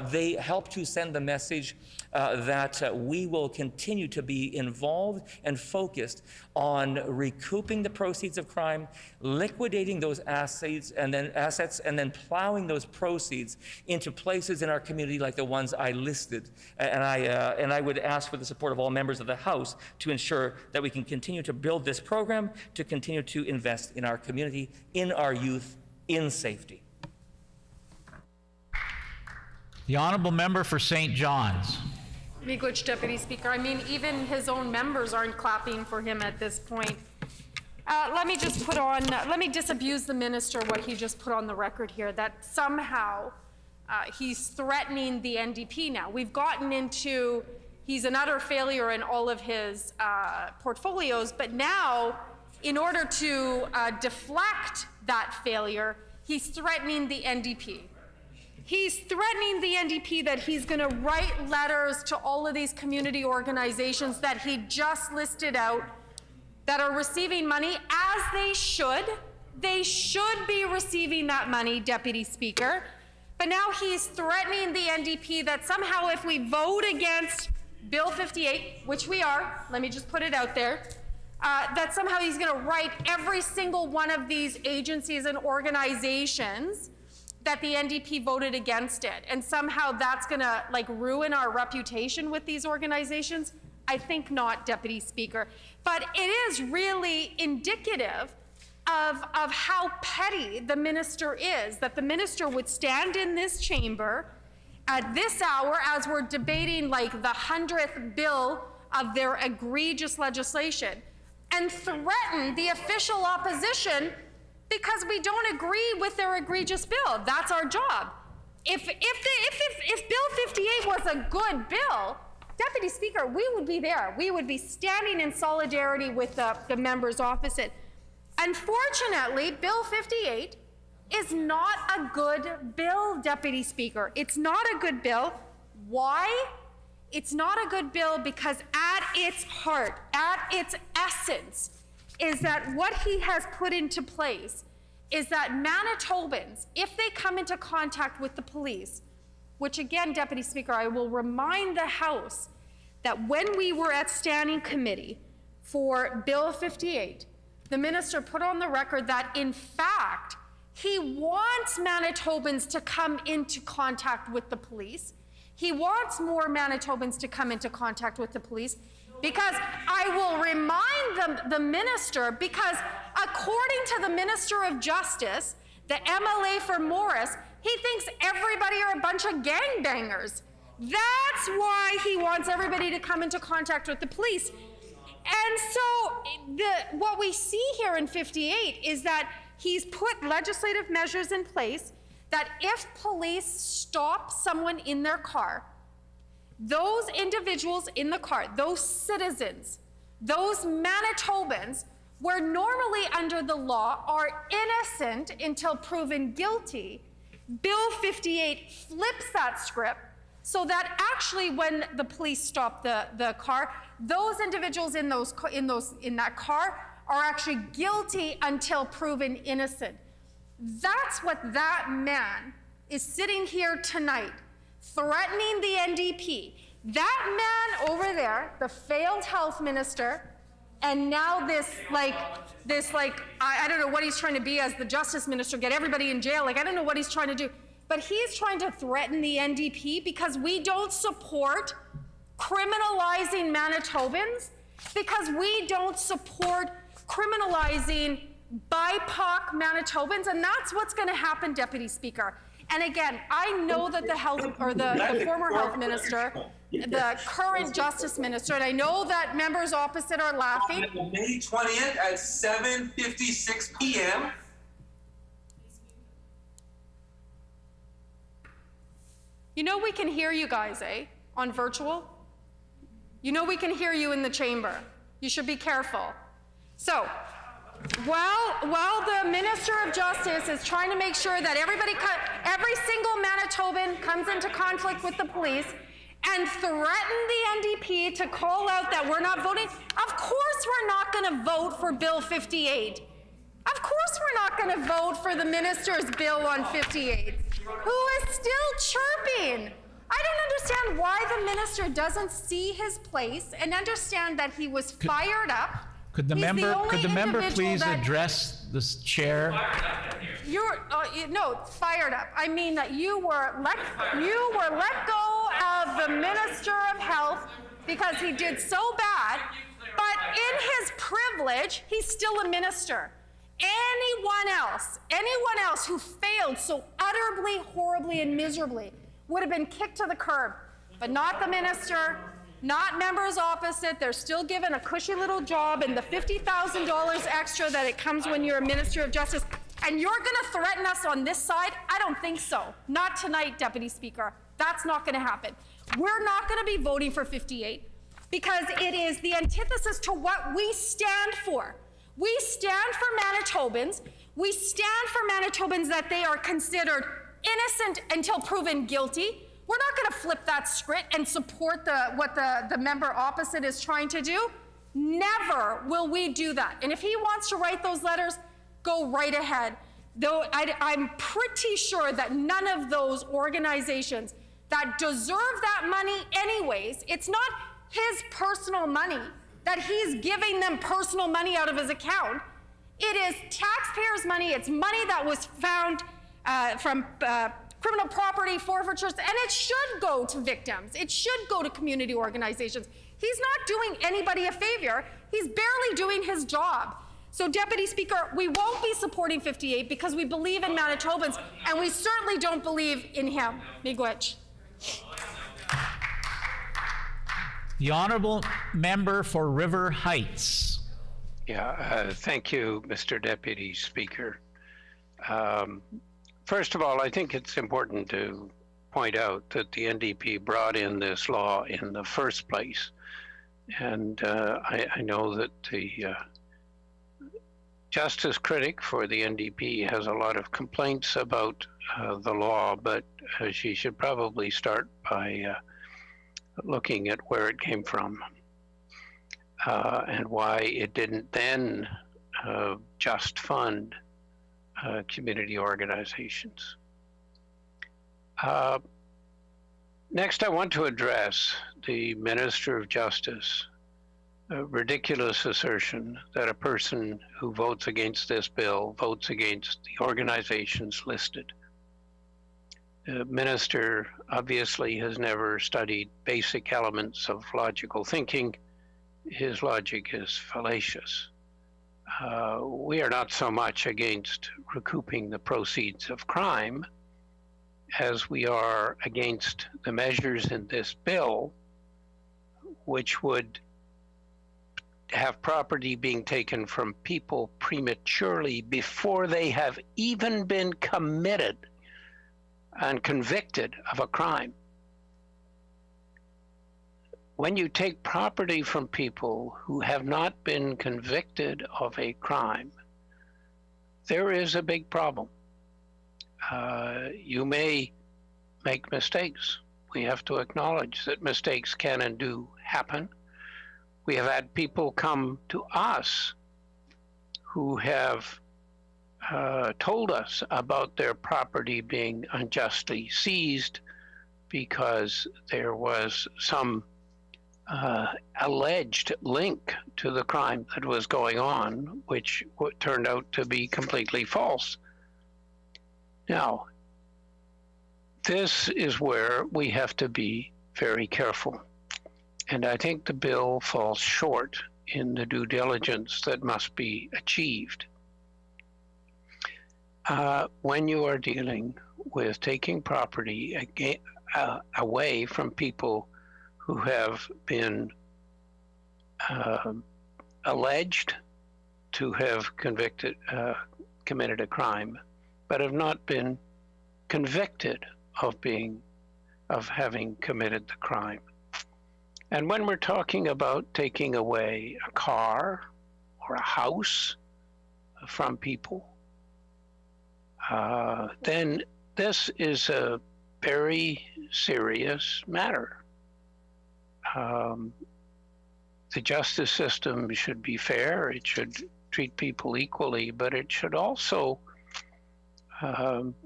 they help to send the message that we will continue to be involved and focused on recouping the proceeds of crime, liquidating those assets, and then plowing those proceeds into places in our community like the ones I listed. And I would ask for the support of all members of the House to ensure that we can continue to build this program, to continue to invest in our community, in our youth, in safety. The honourable member for St. John's. Miigwech, Deputy Speaker. I mean, even his own members aren't clapping for him at this point. Let me disabuse the minister what he just put on the record here, that somehow he's threatening the NDP now. We've gotten into, he's an utter failure in all of his portfolios, but now, in order to deflect that failure, he's threatening the NDP. He's threatening the NDP that he's going to write letters to all of these community organizations that he just listed out that are receiving money, as they should. They should be receiving that money, Deputy Speaker. But now he's threatening the NDP that somehow if we vote against Bill 58, which we are, let me just put it out there, that somehow he's going to write every single one of these agencies and organizations that the NDP voted against it, and somehow that's gonna ruin our reputation with these organizations. I think not, Deputy Speaker. But it is really indicative of how petty the minister is, that the minister would stand in this chamber at this hour as we're debating the 100th bill of their egregious legislation and threaten the official opposition because we don't agree with their egregious bill. That's our job. If Bill 58 was a good bill, Deputy Speaker, we would be there. We would be standing in solidarity with the members opposite. Unfortunately, Bill 58 is not a good bill, Deputy Speaker. It's not a good bill. Why? It's not a good bill because at its heart, at its essence, is that what he has put into place is that Manitobans, if they come into contact with the police, which again, Deputy Speaker, I will remind the House that when we were at standing committee for Bill 58, the minister put on the record that in fact, he wants Manitobans to come into contact with the police. He wants more Manitobans to come into contact with the police. Because I will remind the minister, because according to the Minister of Justice, the MLA for Morris, he thinks everybody are a bunch of gangbangers. That's why he wants everybody to come into contact with the police. And so what we see here in 58 is that he's put legislative measures in place that if police stop someone in their car, those individuals in the car, those citizens, those Manitobans, where normally under the law are innocent until proven guilty, Bill 58 flips that script so that actually when the police stop the car, those individuals in that car are actually guilty until proven innocent. That's what that man is sitting here tonight, threatening the NDP. That man over there, the failed health minister, and now I don't know what he's trying to be as the justice minister, get everybody in jail. Like, I don't know what he's trying to do. But he's trying to threaten the NDP because we don't support criminalizing Manitobans, because we don't support criminalizing BIPOC Manitobans, and that's what's going to happen, Deputy Speaker. And again, I know that the former health minister, the current justice minister, and I know that members opposite are laughing. On May 20th at 7:56 p.m. You know we can hear you guys, on virtual? You know we can hear you in the chamber. You should be careful. So, while the Minister of Justice is trying to make sure that every single Manitoban comes into conflict with the police and threaten the NDP to call out that we're not voting, of course we're not going to vote for Bill 58. Of course we're not going to vote for the minister's bill on 58, who is still chirping. I don't understand why the minister doesn't see his place and understand that he was fired up. Could the member please address this chair? No, fired up. I mean that you were let go of the Minister of Health because he did so bad, but in his privilege, he's still a minister. Anyone else who failed so utterly, horribly, and miserably would have been kicked to the curb, but not the minister, not members opposite. They're still given a cushy little job and the $50,000 extra that it comes when you're a Minister of Justice. And you're going to threaten us on this side? I don't think so. Not tonight, Deputy Speaker. That's not going to happen. We're not going to be voting for 58 because it is the antithesis to what we stand for. We stand for Manitobans. We stand for Manitobans that they are considered innocent until proven guilty. We're not going to flip that script and support what the member opposite is trying to do. Never will we do that. And if he wants to write those letters, go right ahead. Though I'm pretty sure that none of those organizations that deserve that money anyways, it's not his personal money, that he's giving them personal money out of his account. It is taxpayers' money. It's money that was found from criminal property forfeitures, and it should go to victims. It should go to community organizations. He's not doing anybody a favor. He's barely doing his job. So, Deputy Speaker, we won't be supporting 58 because we believe in Manitobans, and we certainly don't believe in him. Miigwech. The honourable member for River Heights. Yeah, thank you, Mr. Deputy Speaker. First of all, I think it's important to point out that the NDP brought in this law in the first place. And I know that the justice critic for the NDP has a lot of complaints about the law, but she should probably start by looking at where it came from and why it didn't then just fund community organizations. Next, I want to address the Minister of Justice ridiculous assertion that a person who votes against this bill votes against the organizations listed. The minister obviously has never studied basic elements of logical thinking. His logic is fallacious. We are not so much against recouping the proceeds of crime as we are against the measures in this bill which would have property being taken from people prematurely before they have even been committed and convicted of a crime. When you take property from people who have not been convicted of a crime, there is a big problem. You may make mistakes. We have to acknowledge that mistakes can and do happen. We have had people come to us who have told us about their property being unjustly seized because there was some alleged link to the crime that was going on, which turned out to be completely false. Now, this is where we have to be very careful. And I think the bill falls short in the due diligence that must be achieved. When you are dealing with taking property away from people who have been alleged to have committed a crime, but have not been convicted of having committed the crime. And when we're talking about taking away a car or a house from people, then this is a very serious matter. The justice system should be fair. It should treat people equally, but it should also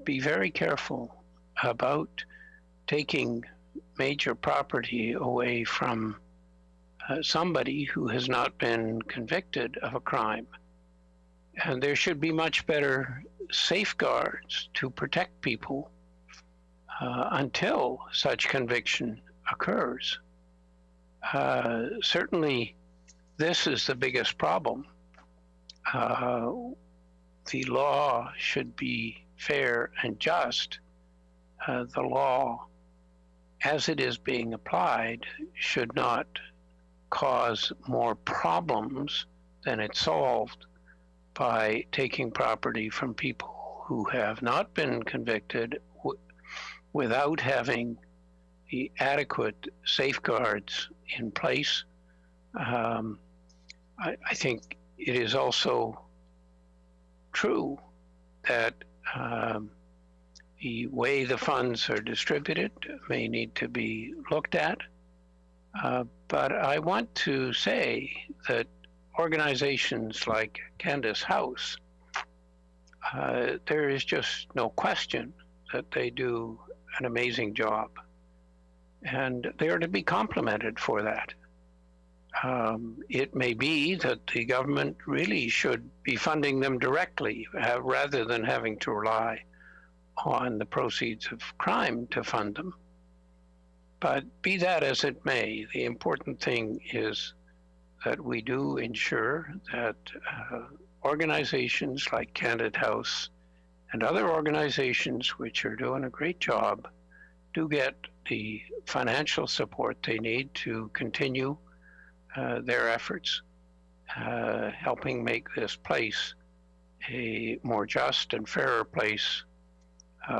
be very careful about taking major property away from somebody who has not been convicted of a crime. And there should be much better safeguards to protect people until such conviction occurs. Certainly, this is the biggest problem. The law should be fair and just. The law, as it is being applied, should not cause more problems than it solved by taking property from people who have not been convicted without having the adequate safeguards in place. I think it is also true that the way the funds are distributed may need to be looked at. But I want to say that organizations like Candace House, there is just no question that they do an amazing job. And they are to be complimented for that. It may be that the government really should be funding them directly rather than having to rely on the proceeds of crime to fund them. But be that as it may, the important thing is that we do ensure that organizations like Candid House and other organizations which are doing a great job do get the financial support they need to continue their efforts, helping make this place a more just and fairer place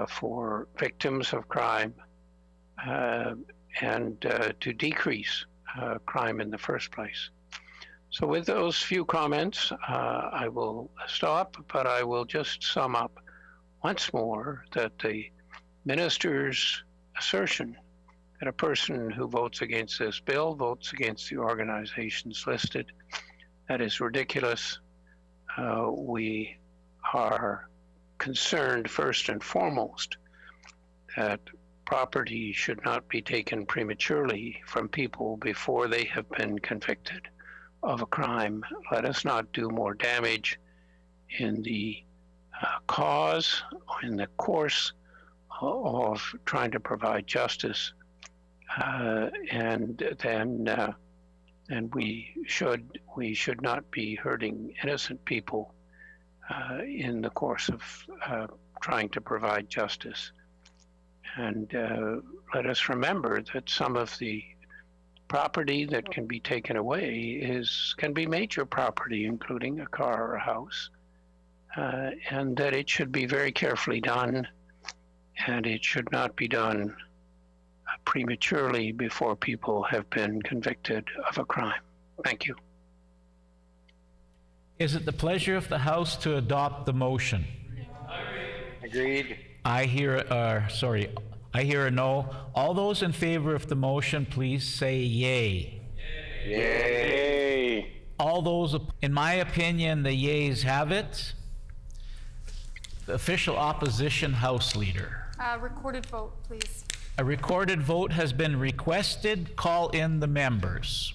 for victims of crime and to decrease crime in the first place. So with those few comments, I will stop, but I will just sum up once more that the minister's assertion that a person who votes against this bill votes against the organizations listed, that is ridiculous. We are concerned first and foremost that property should not be taken prematurely from people before they have been convicted of a crime. Let us not do more damage in the cause or in the course of trying to provide justice, and we should not be hurting innocent people in the course of trying to provide justice. And let us remember that some of the property that can be taken away can be major property, including a car or a house, and that it should be very carefully done, and it should not be done prematurely before people have been convicted of a crime. Thank you. Is it the pleasure of the House to adopt the motion? Agreed. I hear a no. All those in favor of the motion, please say yay. Yay. All those, in my opinion, the yays have it. The official opposition House Leader. Recorded vote, please. A recorded vote has been requested. Call in the members.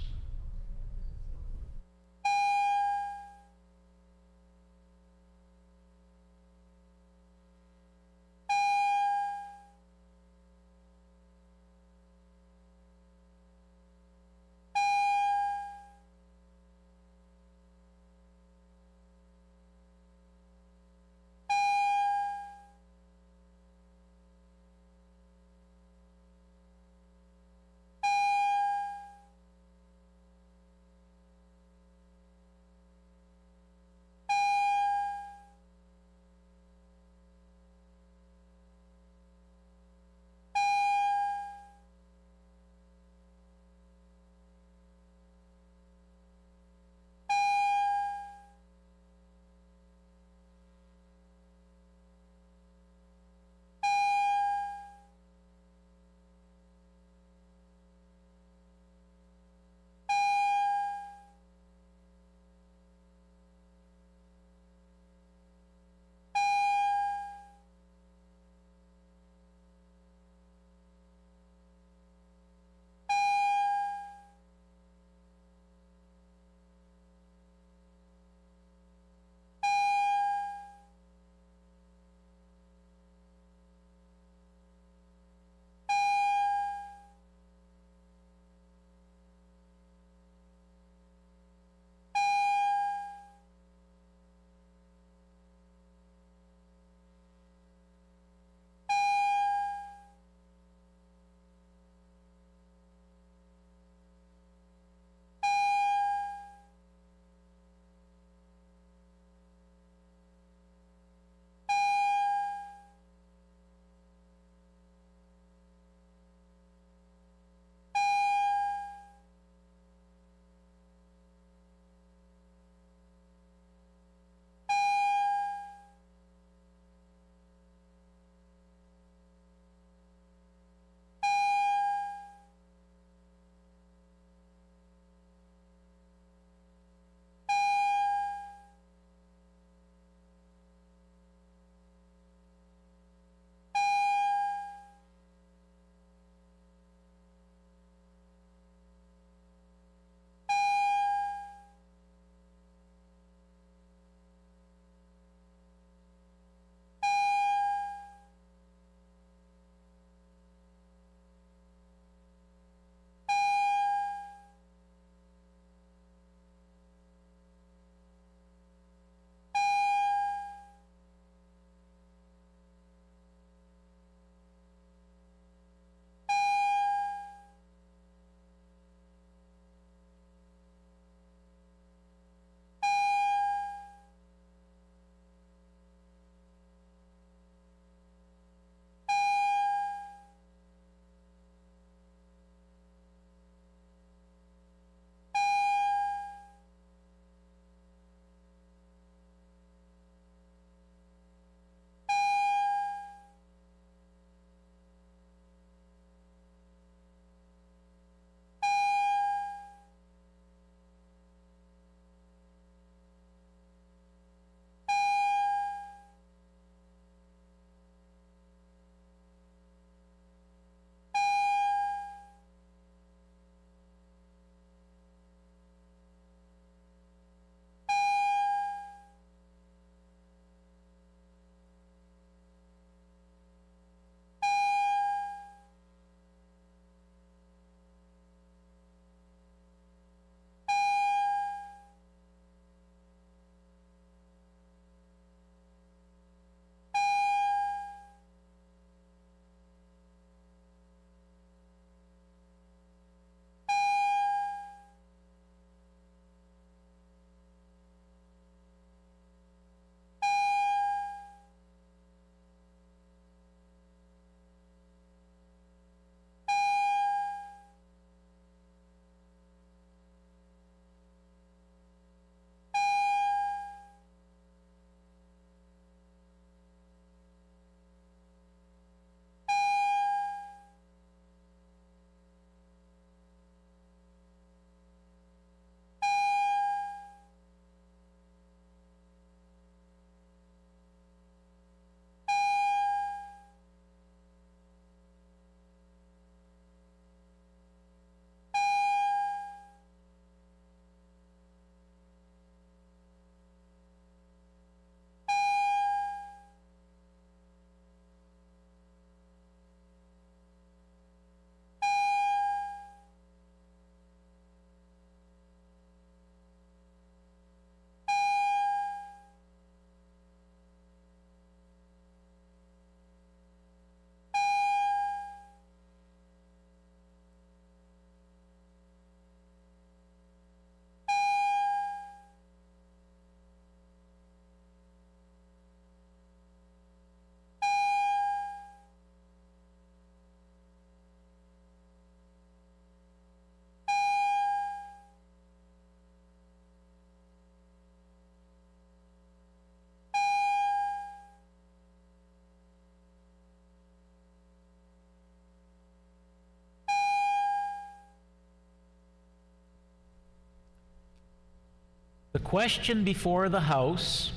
The question before the House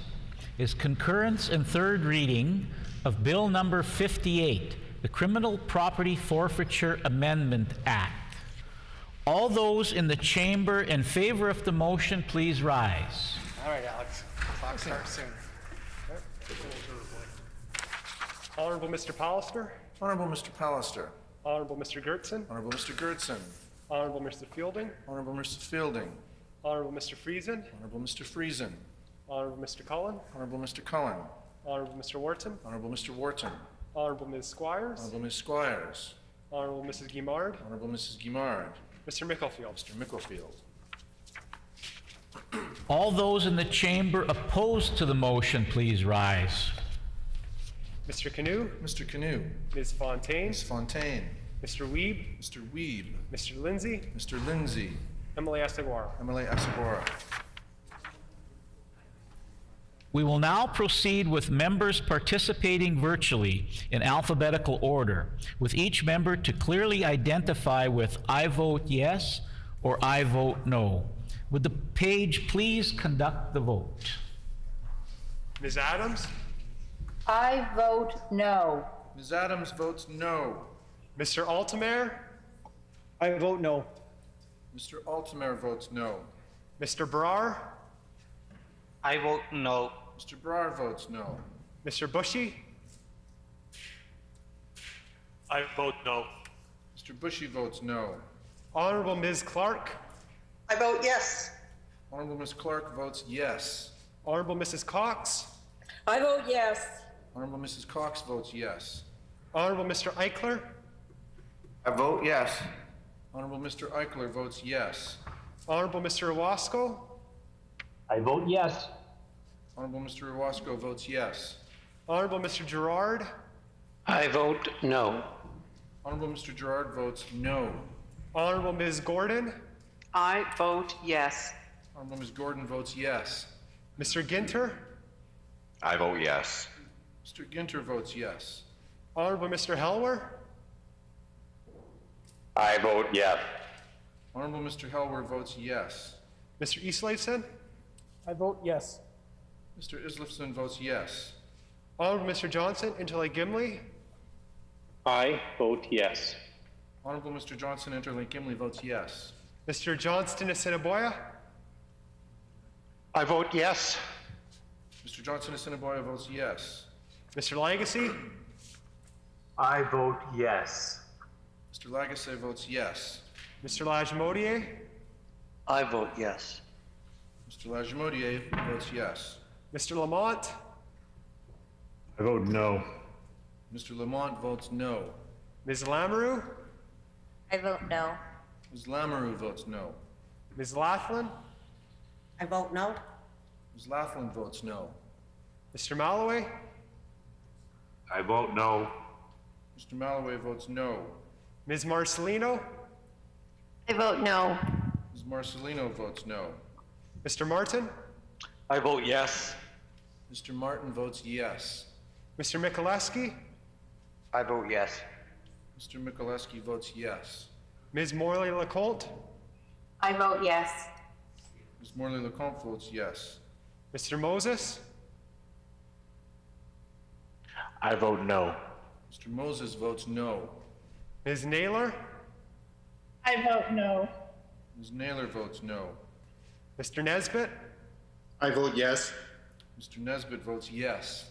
is concurrence and third reading of Bill number 58, the Criminal Property Forfeiture Amendment Act. All those in the chamber in favor of the motion, please rise. All right, Alex. Clock starts soon. Honorable Mr. Pallister. Honorable Mr. Pallister. Honorable Mr. Gertson. Honorable Mr. Gertson. Honorable Mr. Fielding. Honorable Mr. Fielding. Honorable Mr. Friesen. Honorable Mr. Friesen. Honorable Mr. Cullen. Honorable Mr. Cullen. Honorable Mr. Wharton. Honorable Mr. Wharton. Honorable Ms. Squires. Honorable Ms. Squires. Honorable Mrs. Guimard. Honorable Mrs. Guimard. Mr. Mickelfield. Mr. Mickelfield. All those in the chamber opposed to the motion, please rise. Mr. Canoe. Mr. Canoe. Ms. Fontaine. Ms. Fontaine. Mr. Wiebe. Mr. Wiebe. Mr. Lindsay. Mr. Lindsay. Emily Asagwara. Emily Asagwara. We will now proceed with members participating virtually in alphabetical order, with each member to clearly identify with "I vote yes" or "I vote no." Would the page please conduct the vote? Ms. Adams. I vote no. Ms. Adams votes no. Mr. Altamare. I vote no. Mr. Altamare votes no. Mr. Brar. I vote no. Mr. Brar votes no. Mr. Bushy. I vote no. Mr. Bushy votes no. Honorable Ms. Clark. I vote yes. Honorable Ms. Clark votes yes. Honorable Mrs. Cox. I vote yes. Honorable Mrs. Cox votes yes. Honorable Mr. Eichler. I vote yes. Honorable Mr. Eichler votes yes. Honorable Mr. Owasco. I vote yes. Honorable Mr. Owasco votes yes. Honorable Mr. Gerard. I vote no. Honorable Mr. Gerard votes no. Honorable Ms. Gordon. I vote yes. Honorable Ms. Gordon votes yes. Mr. Ginter. I vote yes. Mr. Ginter votes yes. Honorable Mr. Helwer. I vote yes. Honorable Mr. Helwer votes yes. Mr. Eastleifson. I vote yes. Mr. Islifson votes yes. Honorable Mr. Johnson, Interlake Gimli. I vote yes. Honorable Mr. Johnson, Interlake Gimli votes yes. Mr. Johnston, Assiniboia. I vote yes. Mr. Johnson, Assiniboia votes yes. Mr. Lagacy. I vote yes. Mr. Lagasse votes yes. Mr. Lajmodier. I vote yes. Mr. Lajmodier votes yes. Mr. Lamont. I vote no. Mr. Lamont votes no. Ms. Lamoureux. I vote no. Ms. Lamoureux votes no. Ms. Laughlin. I vote no. Ms. Laughlin votes no. Mr. Malloway. I vote no. Mr. Malloway votes no. Ms. Marcelino. I vote no. Ms. Marcelino votes no. Mr. Martin. I vote yes. Mr. Martin votes yes. Mr. Mikuleski. I vote yes. Mr. Mikuleski votes yes. Ms. Morley LeCompte. I vote yes. Ms. Morley LeCompte votes yes. Mr. Moses. I vote no. Mr. Moses votes no. Ms. Naylor. I vote no. Ms. Naylor votes no. Mr. Nesbitt. I vote yes. Mr. Nesbitt votes yes.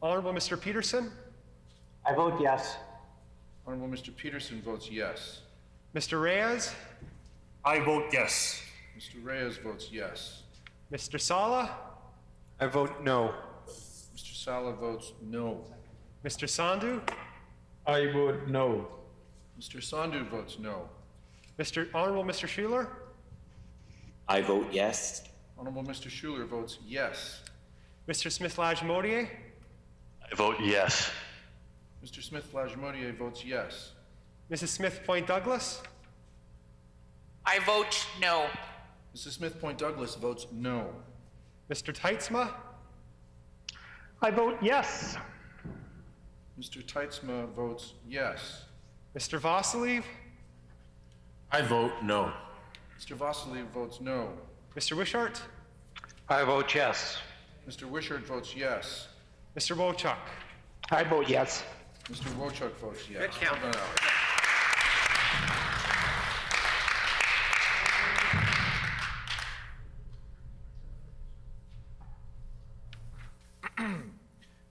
Honorable Mr. Peterson. I vote yes. Honorable Mr. Peterson votes yes. Mr. Reyes. I vote yes. Mr. Reyes votes yes. Mr. Sala. I vote no. Mr. Sala votes no. Mr. Sandhu. I vote no. Mr. Sandhu votes no. Honorable Mr. Schuler. I vote yes. Honorable Mr. Schuler votes yes. Mr. Smith-Lajmodier. I vote yes. Mr. Smith-Lajmodier votes yes. Mrs. Smith Point Douglas. I vote no. Mrs. Smith Point Douglas votes no. Mr. Teitzma. I vote yes. Mr. Teitzma votes yes. Mr. Vasiliv. I vote no. Mr. Vasiliv votes no. Mr. Wishart. I vote yes. Mr. Wishart votes yes. Mr. Wochuk. I vote yes. Mr. Wochuk votes yes. Good count. Well done, Alex.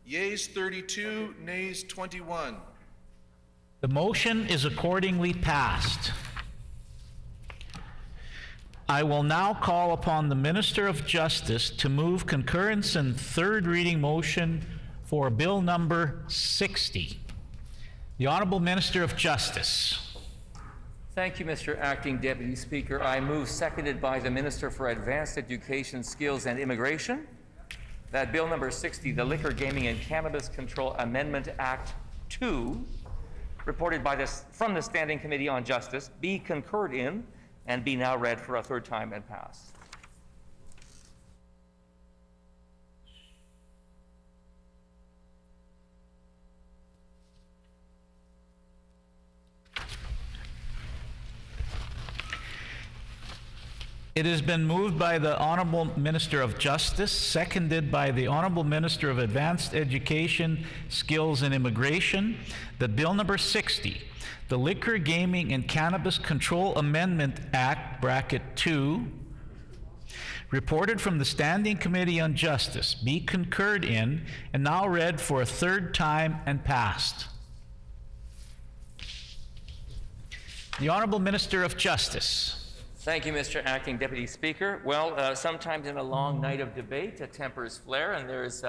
Yeas 32, nays 21. The motion is accordingly passed. I will now call upon the Minister of Justice to move concurrence and third reading motion for Bill number 60. The Honorable Minister of Justice. Thank you, Mr. Acting Deputy Speaker. I move, seconded by the Minister for Advanced Education, Skills and Immigration, that Bill number 60, the Liquor, Gaming and Cannabis Control Amendment Act 2, reported from the Standing Committee on Justice, be concurred in and be now read for a third time and passed. It has been moved by the Honorable Minister of Justice, seconded by the Honorable Minister of Advanced Education, Skills and Immigration, that Bill number 60, the Liquor, Gaming and Cannabis Control Amendment Act, bracket 2, reported from the Standing Committee on Justice, be concurred in and now read for a third time and passed. The Honorable Minister of Justice. Thank you, Mr. Acting Deputy Speaker. Well, sometimes in a long night of debate, tempers flare and there's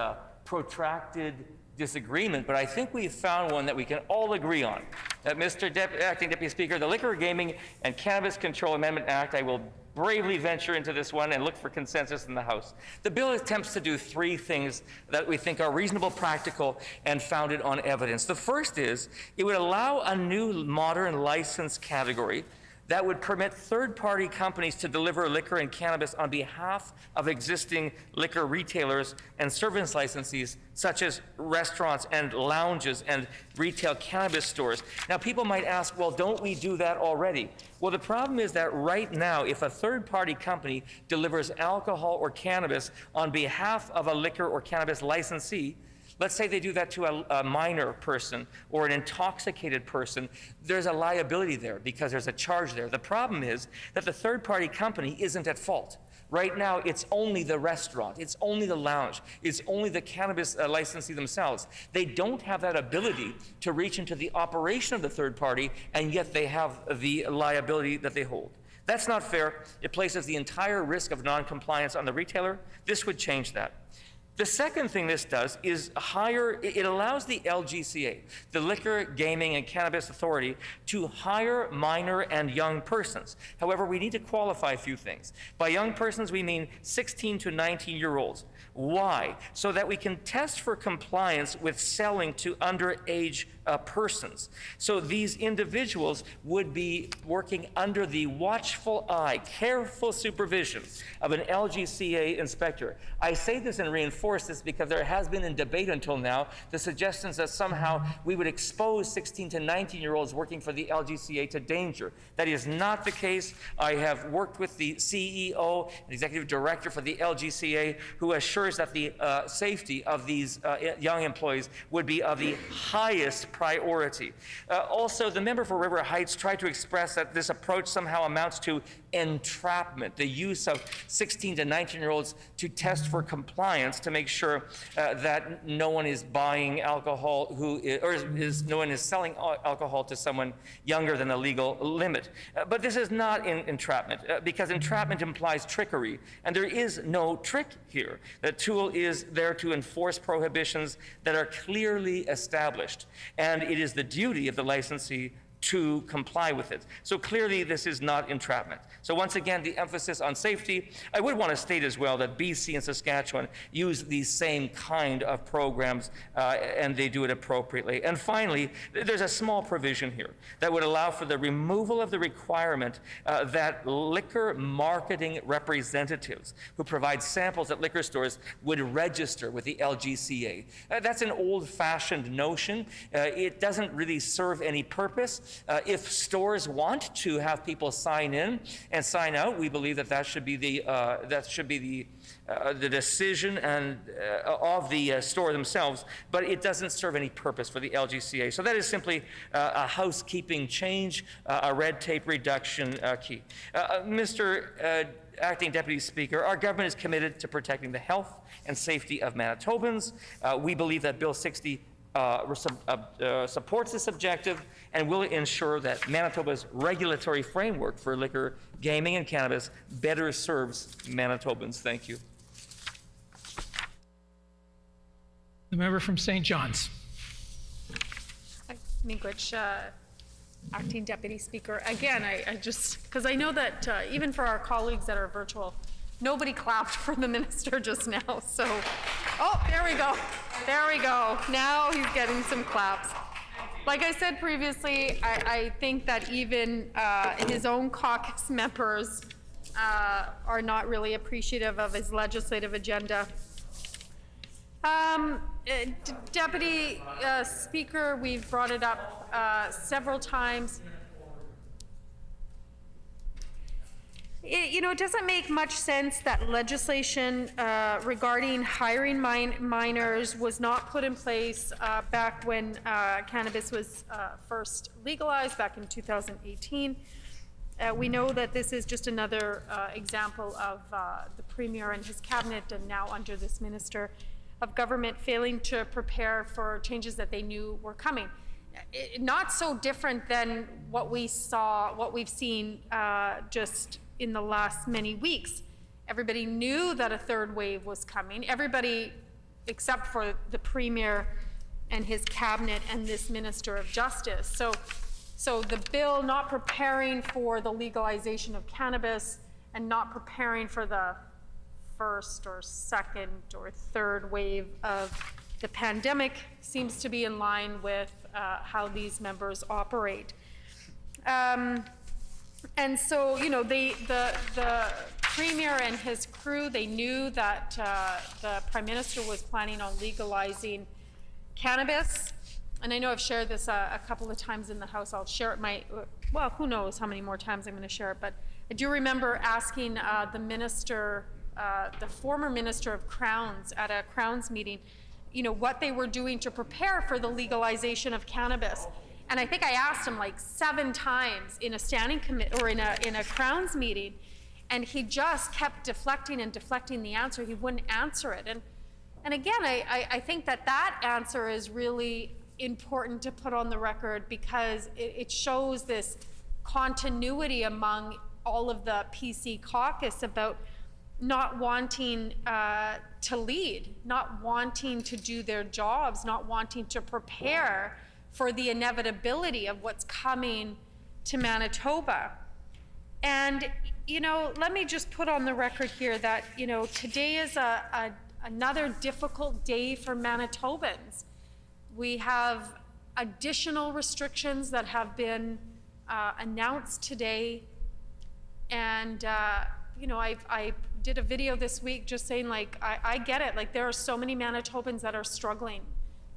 protracted disagreement, but I think we've found one that we can all agree on. Mr. Acting Deputy Speaker, the Liquor, Gaming and Cannabis Control Amendment Act, I will bravely venture into this one and look for consensus in the House. The bill attempts to do three things that we think are reasonable, practical, and founded on evidence. The first is it would allow a new modern license category that would permit third-party companies to deliver liquor and cannabis on behalf of existing liquor retailers and service licensees, such as restaurants and lounges and retail cannabis stores. Now, people might ask, well, don't we do that already? Well, the problem is that right now, if a third-party company delivers alcohol or cannabis on behalf of a liquor or cannabis licensee, let's say they do that to a minor person or an intoxicated person, there's a liability there because there's a charge there. The problem is that the third-party company isn't at fault. Right now, it's only the restaurant, it's only the lounge, it's only the cannabis licensee themselves. They don't have that ability to reach into the operation of the third party, and yet they have the liability that they hold. That's not fair. It places the entire risk of non-compliance on the retailer. This would change that. The second thing this does is it allows the LGCA, the Liquor, Gaming and Cannabis Authority, to hire minor and young persons. However, we need to qualify a few things. By young persons, we mean 16 to 19-year-olds. Why? So that we can test for compliance with selling to underage persons. So these individuals would be working under the watchful eye, careful supervision of an LGCA inspector. I say this and reinforce this because there has been in debate until now the suggestions that somehow we would expose 16 to 19-year-olds working for the LGCA to danger. That is not the case. I have worked with the CEO and executive director for the LGCA who assures that the safety of these young employees would be of the highest priority. Also, the member for River Heights tried to express that this approach somehow amounts to entrapment, the use of 16 to 19-year-olds to test for compliance to make sure that no one is buying alcohol no one is selling alcohol to someone younger than the legal limit. But this is not entrapment because entrapment implies trickery, and there is no trick here. The tool is there to enforce prohibitions that are clearly established, and it is the duty of the licensee to comply with it. So clearly this is not entrapment. So once again, the emphasis on safety. I would want to state as well that BC and Saskatchewan use these same kind of programs and they do it appropriately. And finally, there's a small provision here that would allow for the removal of the requirement that liquor marketing representatives who provide samples at liquor stores would register with the LGCA. That's an old-fashioned notion. It doesn't really serve any purpose. If stores want to have people sign in and sign out, we believe that should be the decision of the store themselves, but it doesn't serve any purpose for the LGCA. So that is simply a housekeeping change, a red tape reduction key. Mr. Acting Deputy Speaker, our government is committed to protecting the health and safety of Manitobans. We believe that Bill 60 supports this objective and will ensure that Manitoba's regulatory framework for liquor, gaming, and cannabis better serves Manitobans. Thank you. The member from St. John's. Miigwech, Acting Deputy Speaker. Again, I just, because I know that even for our colleagues that are virtual, nobody clapped for the minister just now. So, oh, there we go. There we go. Now he's getting some claps. Like I said previously, I think that even his own caucus members are not really appreciative of his legislative agenda. Deputy Speaker, we've brought it up several times. It doesn't make much sense that legislation regarding hiring minors was not put in place back when cannabis was first legalized back in 2018. We know that this is just another example of the Premier and his cabinet, and now under this Minister of Government, failing to prepare for changes that they knew were coming. Not so different than what we've seen just in the last many weeks. Everybody knew that a third wave was coming. Everybody, except for the Premier and his cabinet and this Minister of Justice. So the bill not preparing for the legalization of cannabis and not preparing for the first or second or third wave of the pandemic seems to be in line with how these members operate. And so, the Premier and his crew, they knew that the Prime Minister was planning on legalizing cannabis. And I know I've shared this a couple of times in the House. I'll share it well, who knows how many more times I'm going to share it. But I do remember asking the minister, the former Minister of Crowns at a Crowns meeting, what they were doing to prepare for the legalization of cannabis. And I think I asked him like 7 times in a standing committee or in a Crowns meeting, and he just kept deflecting and deflecting the answer. He wouldn't answer it. And again, I think that answer is really important to put on the record, because it shows this continuity among all of the PC caucus about not wanting to lead, not wanting to do their jobs, not wanting to prepare for the inevitability of what's coming to Manitoba. And, let me just put on the record here that, today is another difficult day for Manitobans. We have additional restrictions that have been announced today. And, I did a video this week just saying, I get it. There are so many Manitobans that are struggling,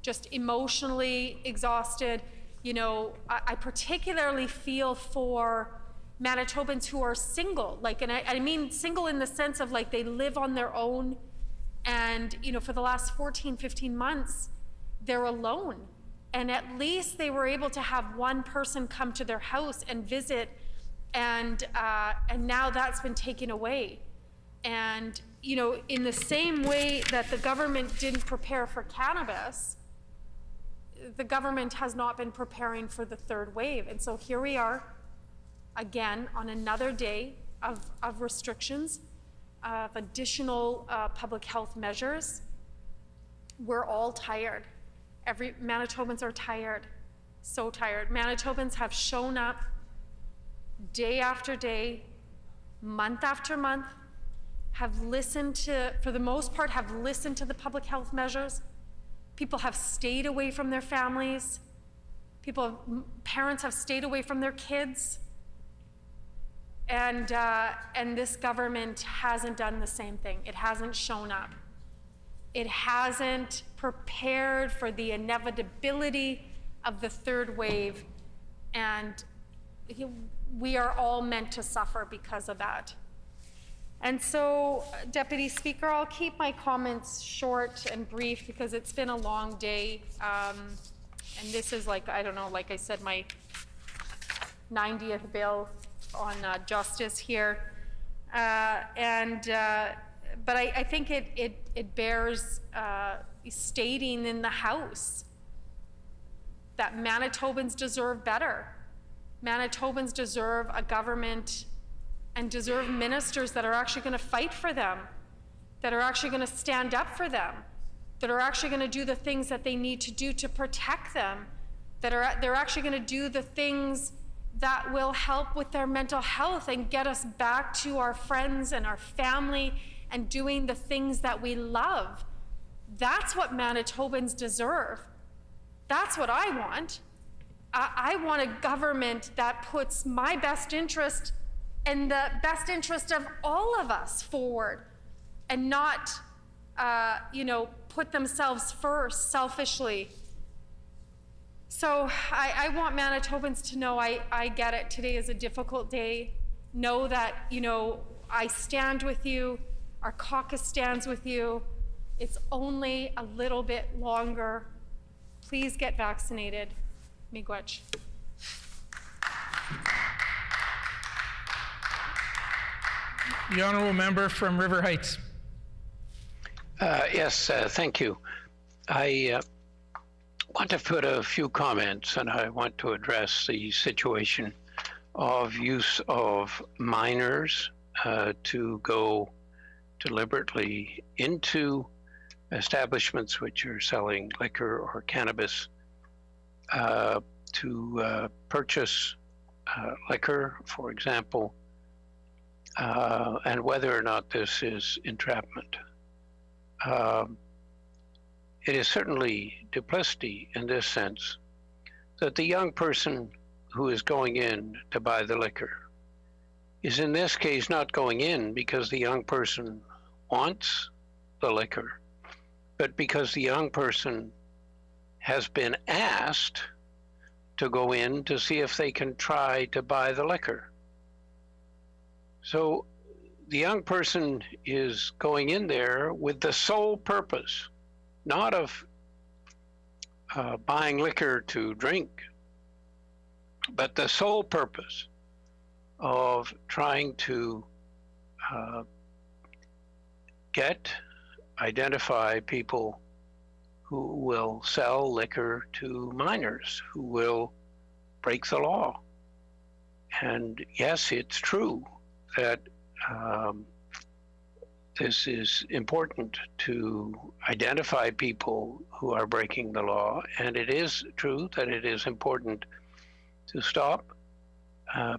just emotionally exhausted. I particularly feel for Manitobans who are single, and I mean single in the sense of they live on their own, and for the last 14, 15 months, they're alone. And at least they were able to have one person come to their house and visit, and now that's been taken away. And, in the same way that the government didn't prepare for cannabis, the government has not been preparing for the third wave. And so here we are again on another day of restrictions, of additional public health measures. We're all tired. Manitobans are tired, so tired. Manitobans have shown up day after day, month after month, have listened to, for the most part, have listened to the public health measures. People have stayed away from their families. Parents have stayed away from their kids. And this government hasn't done the same thing. It hasn't shown up. It hasn't prepared for the inevitability of the third wave. And we are all meant to suffer because of that. And so, Deputy Speaker, I'll keep my comments short and brief because it's been a long day. And this is like, I don't know, like I said, my 90th bill on justice here. But I think it bears stating in the House that Manitobans deserve better. Manitobans deserve a government and deserve ministers that are actually going to fight for them, that are actually going to stand up for them, that are actually going to do the things that they need to do to protect them, they're actually going to do the things that will help with their mental health and get us back to our friends and our family and doing the things that we love. That's what Manitobans deserve. That's what I want. I want a government that puts my best interest and the best interest of all of us forward and not, put themselves first selfishly. So I want Manitobans to know I get it. Today is a difficult day. Know that, I stand with you. Our caucus stands with you. It's only a little bit longer. Please get vaccinated. Miigwech. The honourable member from River Heights. Yes, thank you. I want to put a few comments, and I want to address the situation of use of minors to go deliberately into establishments which are selling liquor or cannabis to purchase liquor, for example, and whether or not this is entrapment. It is certainly duplicity in this sense that the young person who is going in to buy the liquor is in this case not going in because the young person wants the liquor, but because the young person has been asked to go in to see if they can try to buy the liquor. So the young person is going in there with the sole purpose, not of buying liquor to drink, but the sole purpose of trying to identify people who will sell liquor to minors, who will break the law. And yes, it's true that this is important to identify people who are breaking the law, and it is true that it is important to stop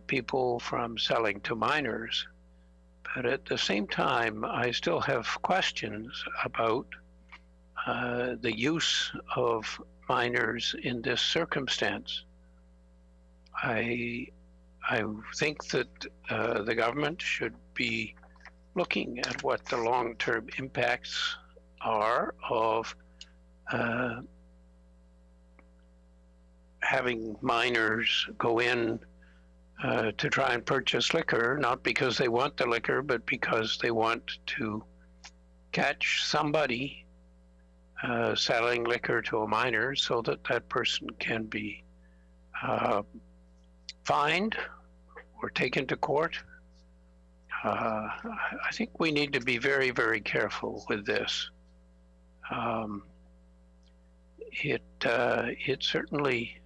people from selling to minors. But at the same time, I still have questions about the use of minors in this circumstance. I think that the government should be looking at what the long-term impacts are of having minors go in to try and purchase liquor, not because they want the liquor, but because they want to catch somebody selling liquor to a minor so that that person can be fined or taken to court. I think we need to be very, very careful with this. It certainly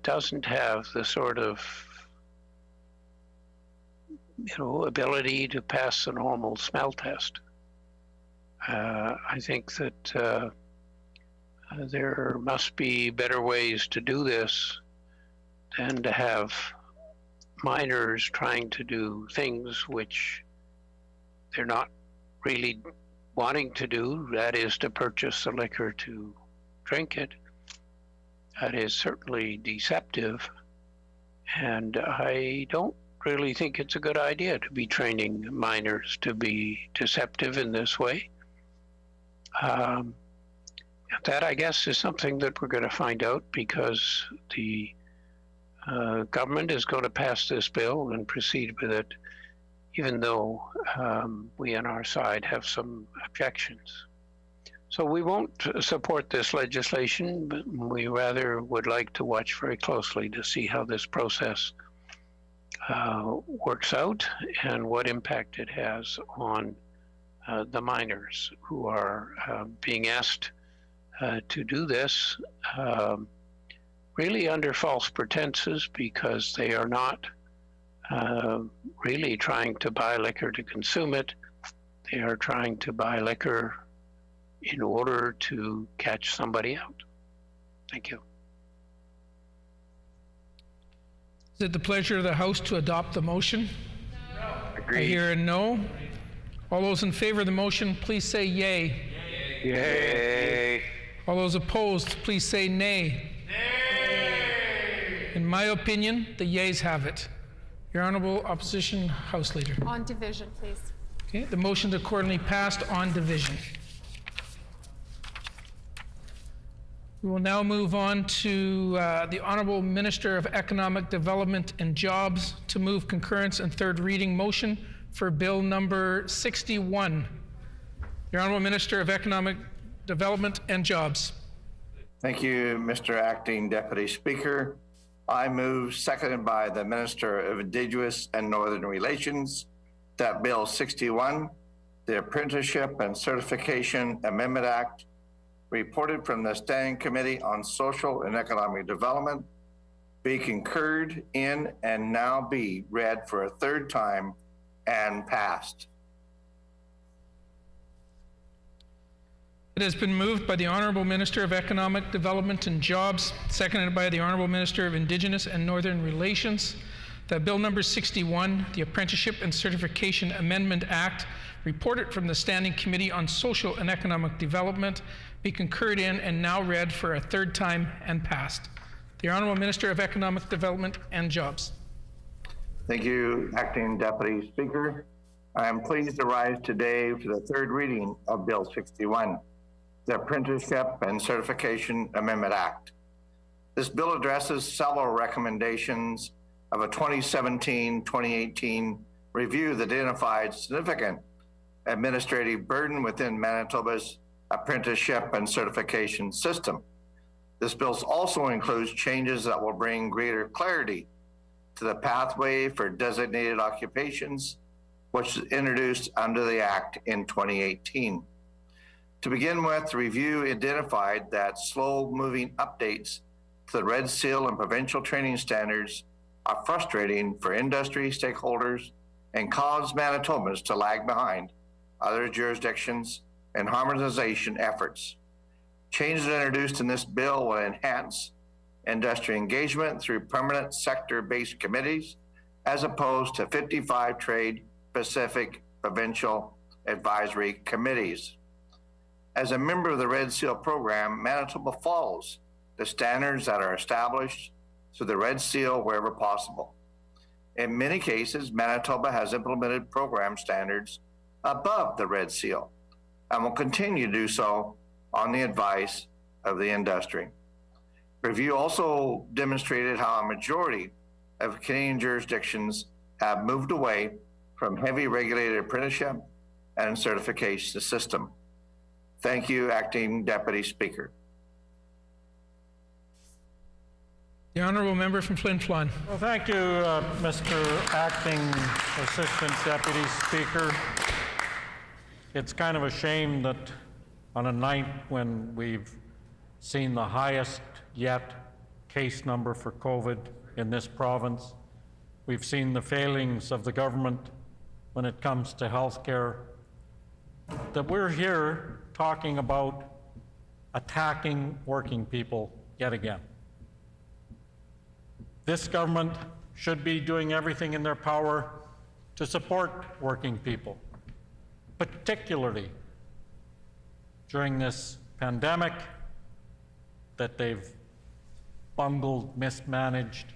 doesn't have the sort of ability to pass the normal smell test. I think that there must be better ways to do this than to have minors trying to do things which they're not really wanting to do, that is to purchase the liquor to drink it. That is certainly deceptive, and I don't really think it's a good idea to be training minors to be deceptive in this way. That, I guess, is something that we're going to find out because the government is going to pass this bill and proceed with it, even though we on our side have some objections. So we won't support this legislation, but we rather would like to watch very closely to see how this process works out and what impact it has on the miners who are being asked to do this really under false pretenses, because they are not really trying to buy liquor to consume it. They are trying to buy liquor in order to catch somebody out. Thank you. Is it the pleasure of the House to adopt the motion? No. I hear a no. All those in favor of the motion, please say yay. Yay. Yay. All those opposed, please say nay. Nay. In my opinion, the yeas have it. Your Honourable Opposition House Leader. On division, please. Okay, the motion is accordingly passed on division. We will now move on to the Honourable Minister of Economic Development and Jobs to move concurrence and third reading motion for Bill number 61. Your Honourable Minister of Economic Development and Jobs. Thank you, Mr. Acting Deputy Speaker. I move, seconded by the Minister of Indigenous and Northern Relations, that Bill 61, the Apprenticeship and Certification Amendment Act, reported from the Standing Committee on Social and Economic Development, be concurred in and now be read for a third time and passed. It has been moved by the Honourable Minister of Economic Development and Jobs, seconded by the Honourable Minister of Indigenous and Northern Relations, that Bill number 61, the Apprenticeship and Certification Amendment Act, reported from the Standing Committee on Social and Economic Development, be concurred in and now read for a third time and passed. The Honourable Minister of Economic Development and Jobs. Thank you, Acting Deputy Speaker. I am pleased to rise today for the third reading of Bill 61, the Apprenticeship and Certification Amendment Act. This bill addresses several recommendations of a 2017-2018 review that identified significant administrative burden within Manitoba's apprenticeship and certification system. This bill also includes changes that will bring greater clarity to the pathway for designated occupations, which was introduced under the Act in 2018. To begin with, the review identified that slow-moving updates to the Red Seal and provincial training standards are frustrating for industry stakeholders and cause Manitobans to lag behind other jurisdictions and harmonization efforts. Changes introduced in this bill will enhance industry engagement through permanent sector-based committees, as opposed to 55 trade-specific provincial advisory committees. As a member of the Red Seal program, Manitoba follows the standards that are established through the Red Seal wherever possible. In many cases, Manitoba has implemented program standards above the Red Seal and will continue to do so on the advice of the industry. Review also demonstrated how a majority of Canadian jurisdictions have moved away from heavy regulated apprenticeship and certification system. Thank you, Acting Deputy Speaker. The Honourable Member from Flin Flon. Well, thank you, Mr. Acting Assistant Deputy Speaker. It's kind of a shame that on a night when we've seen the highest yet case number for COVID in this province, we've seen the failings of the government when it comes to healthcare, that we're here talking about attacking working people yet again. This government should be doing everything in their power to support working people, particularly during this pandemic that they've bungled, mismanaged.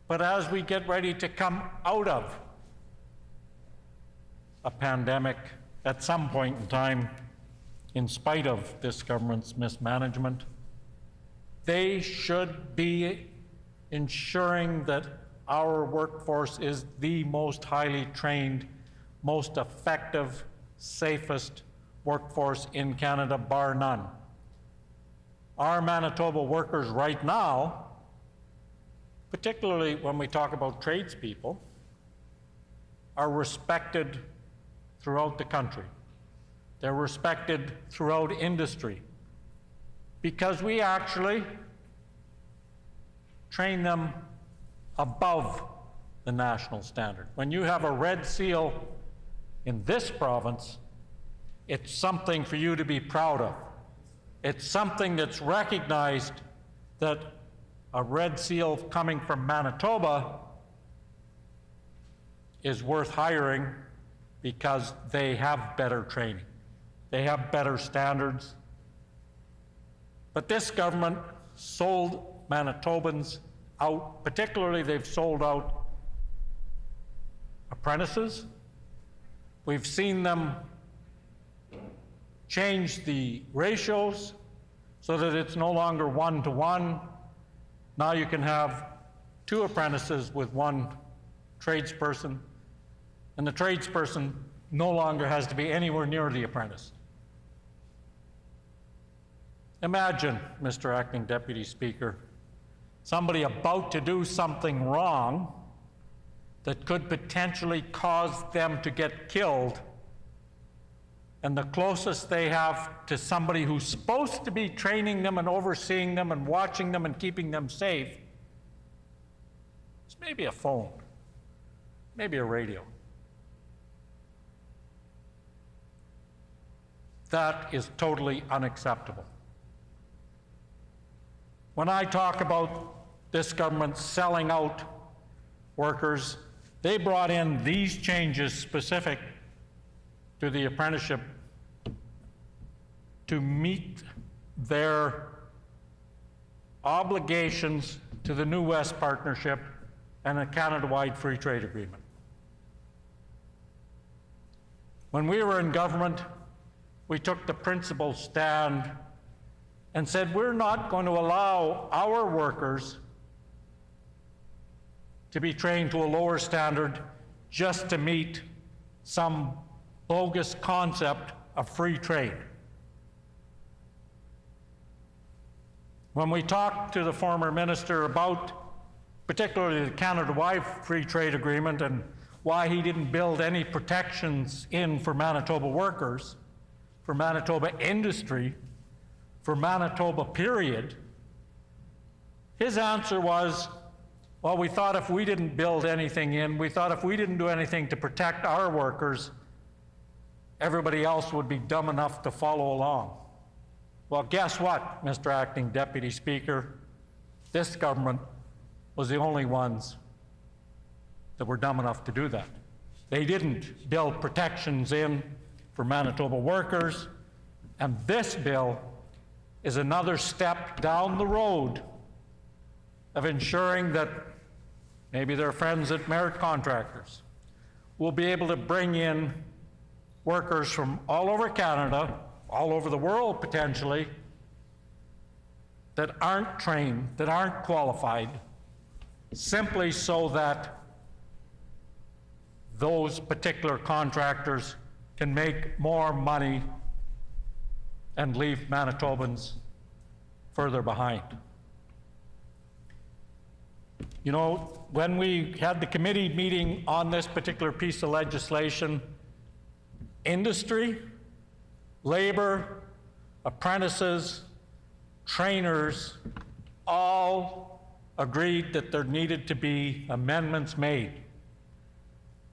But as we get ready to come out of a pandemic at some point in time, in spite of this government's mismanagement, they should be ensuring that our workforce is the most highly trained, most effective, safest workforce in Canada, bar none. Our Manitoba workers right now, particularly when we talk about tradespeople, are respected throughout the country. They're respected throughout industry because we actually train them above the national standard. When you have a red seal in this province, it's something for you to be proud of. It's something that's recognized that a red seal coming from Manitoba is worth hiring because they have better training. They have better standards. But this government sold Manitobans out, particularly they've sold out apprentices. We've seen them change the ratios so that it's no longer 1-to-1. Now you can have 2 apprentices with 1 tradesperson, and the tradesperson no longer has to be anywhere near the apprentice. Imagine, Mr. Acting Deputy Speaker, somebody about to do something wrong that could potentially cause them to get killed, and the closest they have to somebody who's supposed to be training them and overseeing them and watching them and keeping them safe is maybe a phone, maybe a radio. That is totally unacceptable. When I talk about this government selling out workers, they brought in these changes specific to the apprenticeship to meet their obligations to the New West Partnership and a Canada-wide free trade agreement. When we were in government, we took the principled stand and said we're not going to allow our workers to be trained to a lower standard just to meet some bogus concept of free trade. When we talked to the former minister about particularly the Canada-wide free trade agreement and why he didn't build any protections in for Manitoba workers, for Manitoba industry, for Manitoba period, his answer was, well, we thought if we didn't build anything in, we thought if we didn't do anything to protect our workers, everybody else would be dumb enough to follow along. Well, guess what, Mr. Acting Deputy Speaker? This government was the only ones that were dumb enough to do that. They didn't build protections in for Manitoba workers, and this bill is another step down the road of ensuring that maybe their friends at Merit Contractors will be able to bring in workers from all over Canada, all over the world potentially, that aren't trained, that aren't qualified, simply so that those particular contractors can make more money and leave Manitobans further behind. You know, when we had the committee meeting on this particular piece of legislation, industry, labor, apprentices, trainers, all agreed that there needed to be amendments made.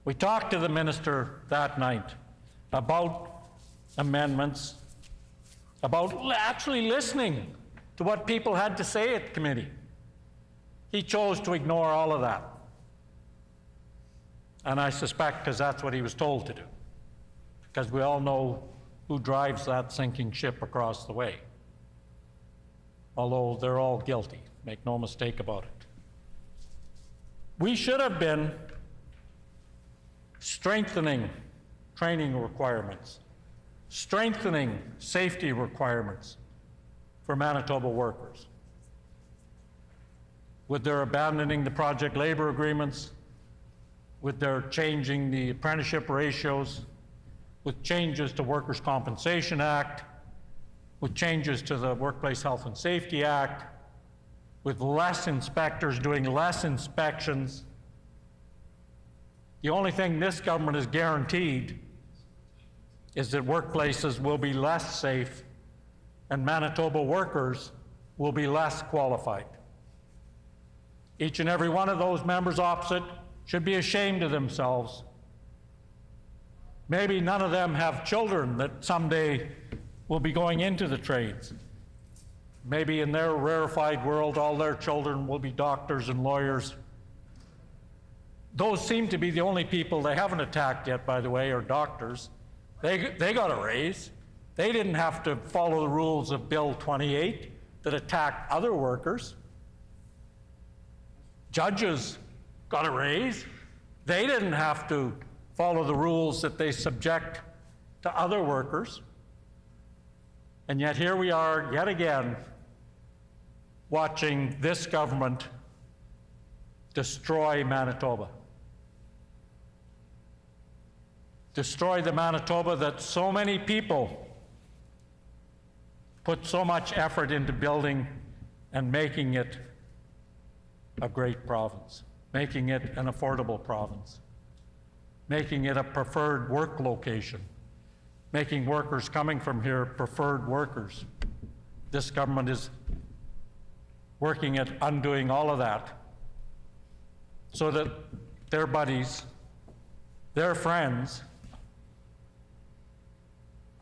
We talked to the minister that night about amendments, about actually listening to what people had to say at committee. He chose to ignore all of that. And I suspect because that's what he was told to do, because we all know who drives that sinking ship across the way. Although they're all guilty, make no mistake about it. We should have been strengthening training requirements, strengthening safety requirements for Manitoba workers. with their abandoning the project labor agreements, with their changing the apprenticeship ratios, with changes to Workers' Compensation Act, with changes to the Workplace Health and Safety Act, with less inspectors doing less inspections. The only thing this government has guaranteed is that workplaces will be less safe and Manitoba workers will be less qualified. Each and every one of those members opposite should be ashamed of themselves. Maybe none of them have children that someday will be going into the trades. Maybe in their rarefied world, all their children will be doctors and lawyers. Those seem to be the only people they haven't attacked yet, by the way, are doctors. They got a raise. They didn't have to follow the rules of Bill 28 that attacked other workers. Judges got a raise. They didn't have to follow the rules that they subject to other workers. And yet here we are yet again watching this government destroy Manitoba. Destroy the Manitoba that so many people put so much effort into building and making it a great province, making it an affordable province, making it a preferred work location, making workers coming from here preferred workers. This government is working at undoing all of that so that their buddies, their friends,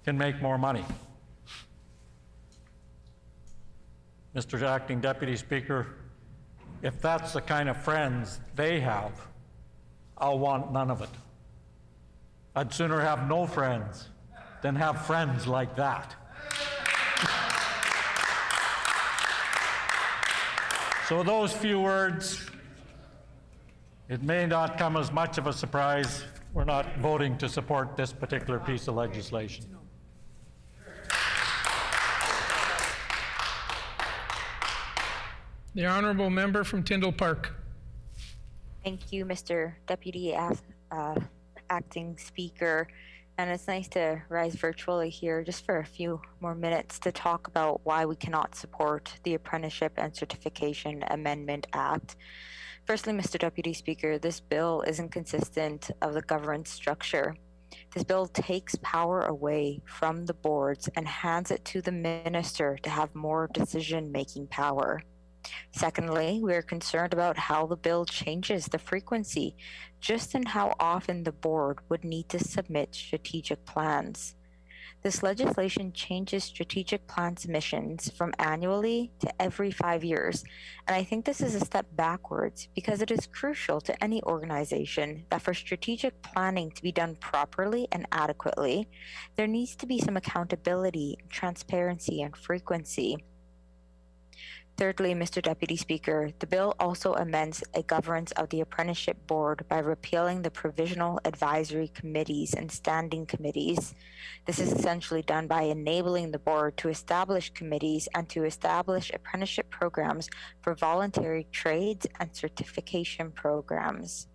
can make more money. Mr. Acting Deputy Speaker, if that's the kind of friends they have, I'll want none of it. I'd sooner have no friends than have friends like that. So those few words, it may not come as much of a surprise. We're not voting to support this particular piece of legislation. The honourable member from Tyndall Park. Thank you, Mr. Deputy Acting Speaker. And it's nice to rise virtually here just for a few more minutes to talk about why we cannot support the Apprenticeship and Certification Amendment Act. Firstly, Mr. Deputy Speaker, this bill isn't consistent of the governance structure. This bill takes power away from the boards and hands it to the minister to have more decision-making power. Secondly, we are concerned about how the bill changes the frequency, just in how often the board would need to submit strategic plans. This legislation changes strategic plan submissions from annually to every 5 years, and I think this is a step backwards because it is crucial to any organization that for strategic planning to be done properly and adequately, there needs to be some accountability, transparency, and frequency. Thirdly, Mr. Deputy Speaker, the bill also amends a governance of the Apprenticeship Board by repealing the provisional advisory committees and standing committees. This is essentially done by enabling the board to establish committees and to establish apprenticeship programs for voluntary trades and certification programs.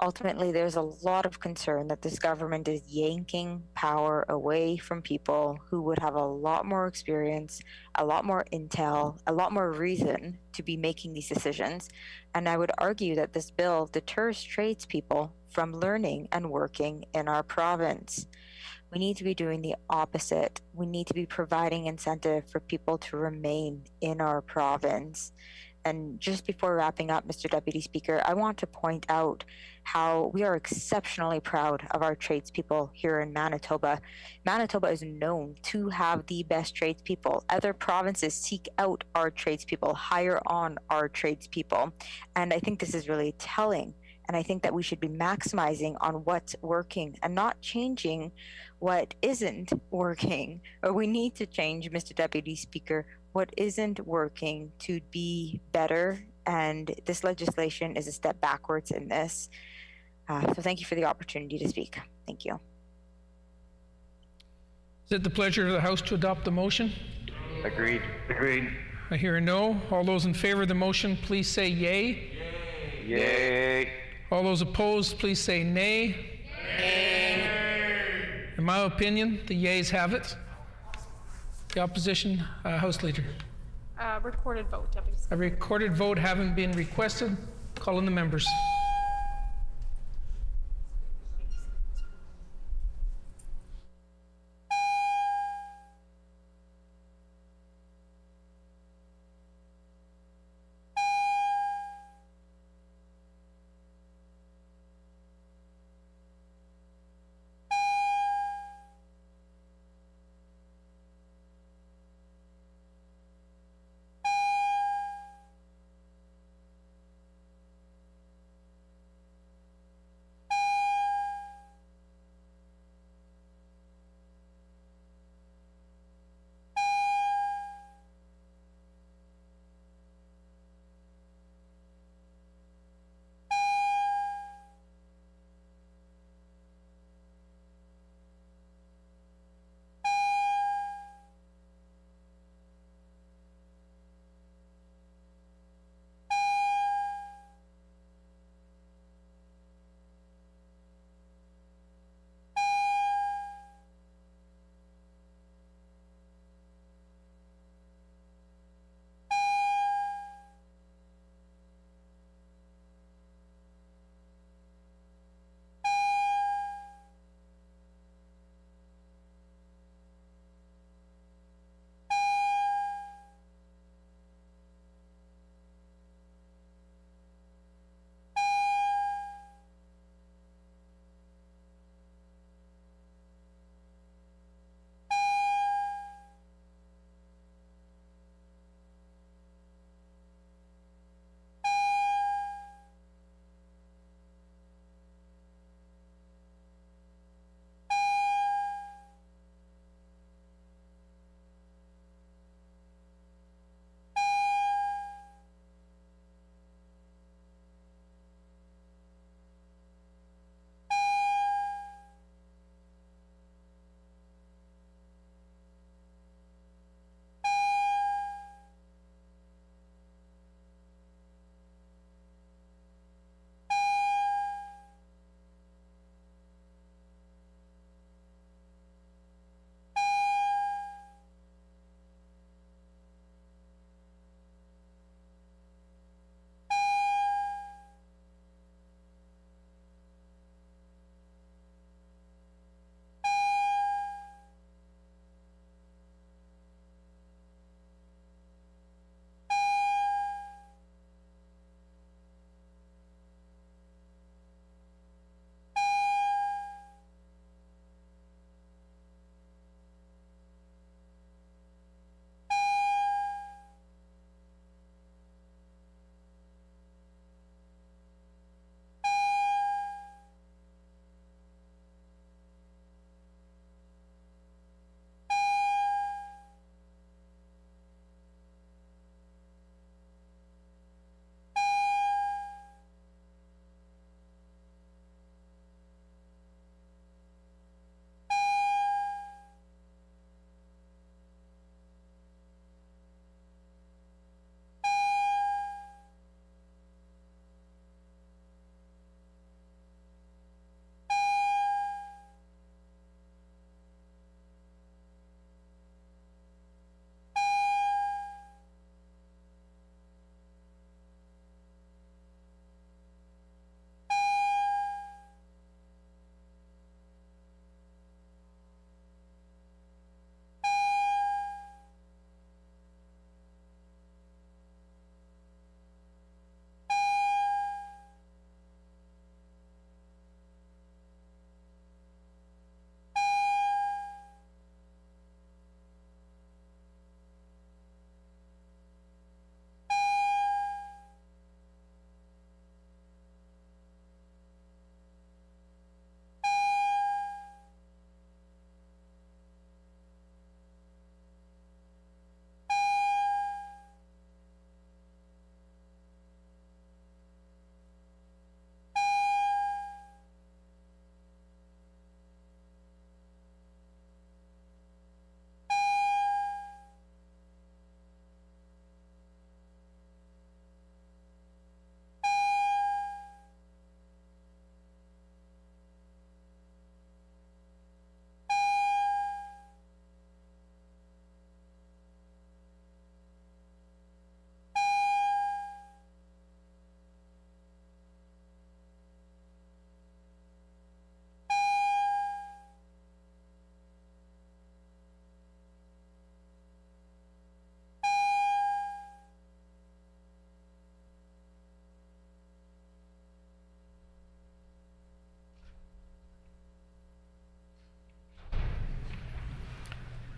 Ultimately, there's a lot of concern that this government is yanking power away from people who would have a lot more experience, a lot more intel, a lot more reason to be making these decisions. And I would argue that this bill deters tradespeople from learning and working in our province. We need to be doing the opposite. We need to be providing incentive for people to remain in our province. And just before wrapping up, Mr. Deputy Speaker, I want to point out how we are exceptionally proud of our tradespeople here in Manitoba. Manitoba is known to have the best tradespeople. Other provinces seek out our tradespeople, hire on our tradespeople. And I think this is really telling. And I think that we should be maximizing on what's working and not changing what isn't working. Or we need to change, Mr. Deputy Speaker, what isn't working to be better. And this legislation is a step backwards in this. So thank you for the opportunity to speak. Thank you. Is it the pleasure of the House to adopt the motion? Agreed. Agreed. I hear a no. All those in favor of the motion, please say yay. Yay. All those opposed, please say nay. In my opinion, the yeas have it. The opposition, House Leader. Recorded vote, Deputy Speaker. A recorded vote having been requested. Call in the members.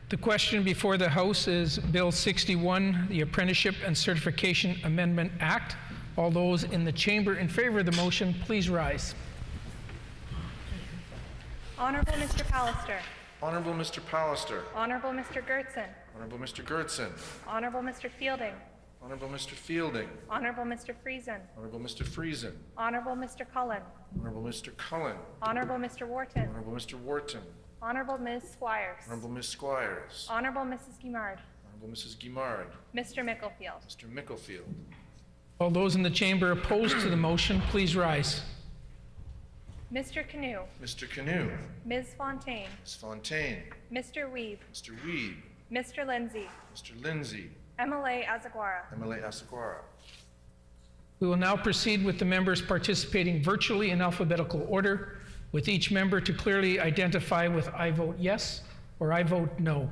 The question before the House is Bill 61, the Apprenticeship and Certification Amendment Act. All those in the chamber in favor of the motion, please rise. Honorable Mr. Pallister. Honorable Mr. Pallister. Honorable Mr. Gertson. Honorable Mr. Gertson. Honorable Mr. Fielding. Honorable Mr. Fielding. Honorable Mr. Friesen. Honorable Mr. Friesen. Honorable Mr. Cullen. Honorable Mr. Cullen. Honorable Mr. Wharton. Honorable Mr. Wharton. Honorable Ms. Squires. Honorable Ms. Squires. Honorable Mrs. Guimard. Honorable Mrs. Guimard. Mr. Micklefield. Mr. Micklefield. All those in the chamber opposed to the motion, please rise. Mr. Canoe. Mr. Canoe. Ms. Fontaine. Ms. Fontaine. Mr. Weeb. Mr. Weeb. Mr. Lindsay. Mr. Lindsay. MLA Azaguara. MLA Asaguara. We will now proceed with the members participating virtually in alphabetical order, with each member to clearly identify with "I vote yes" or "I vote no."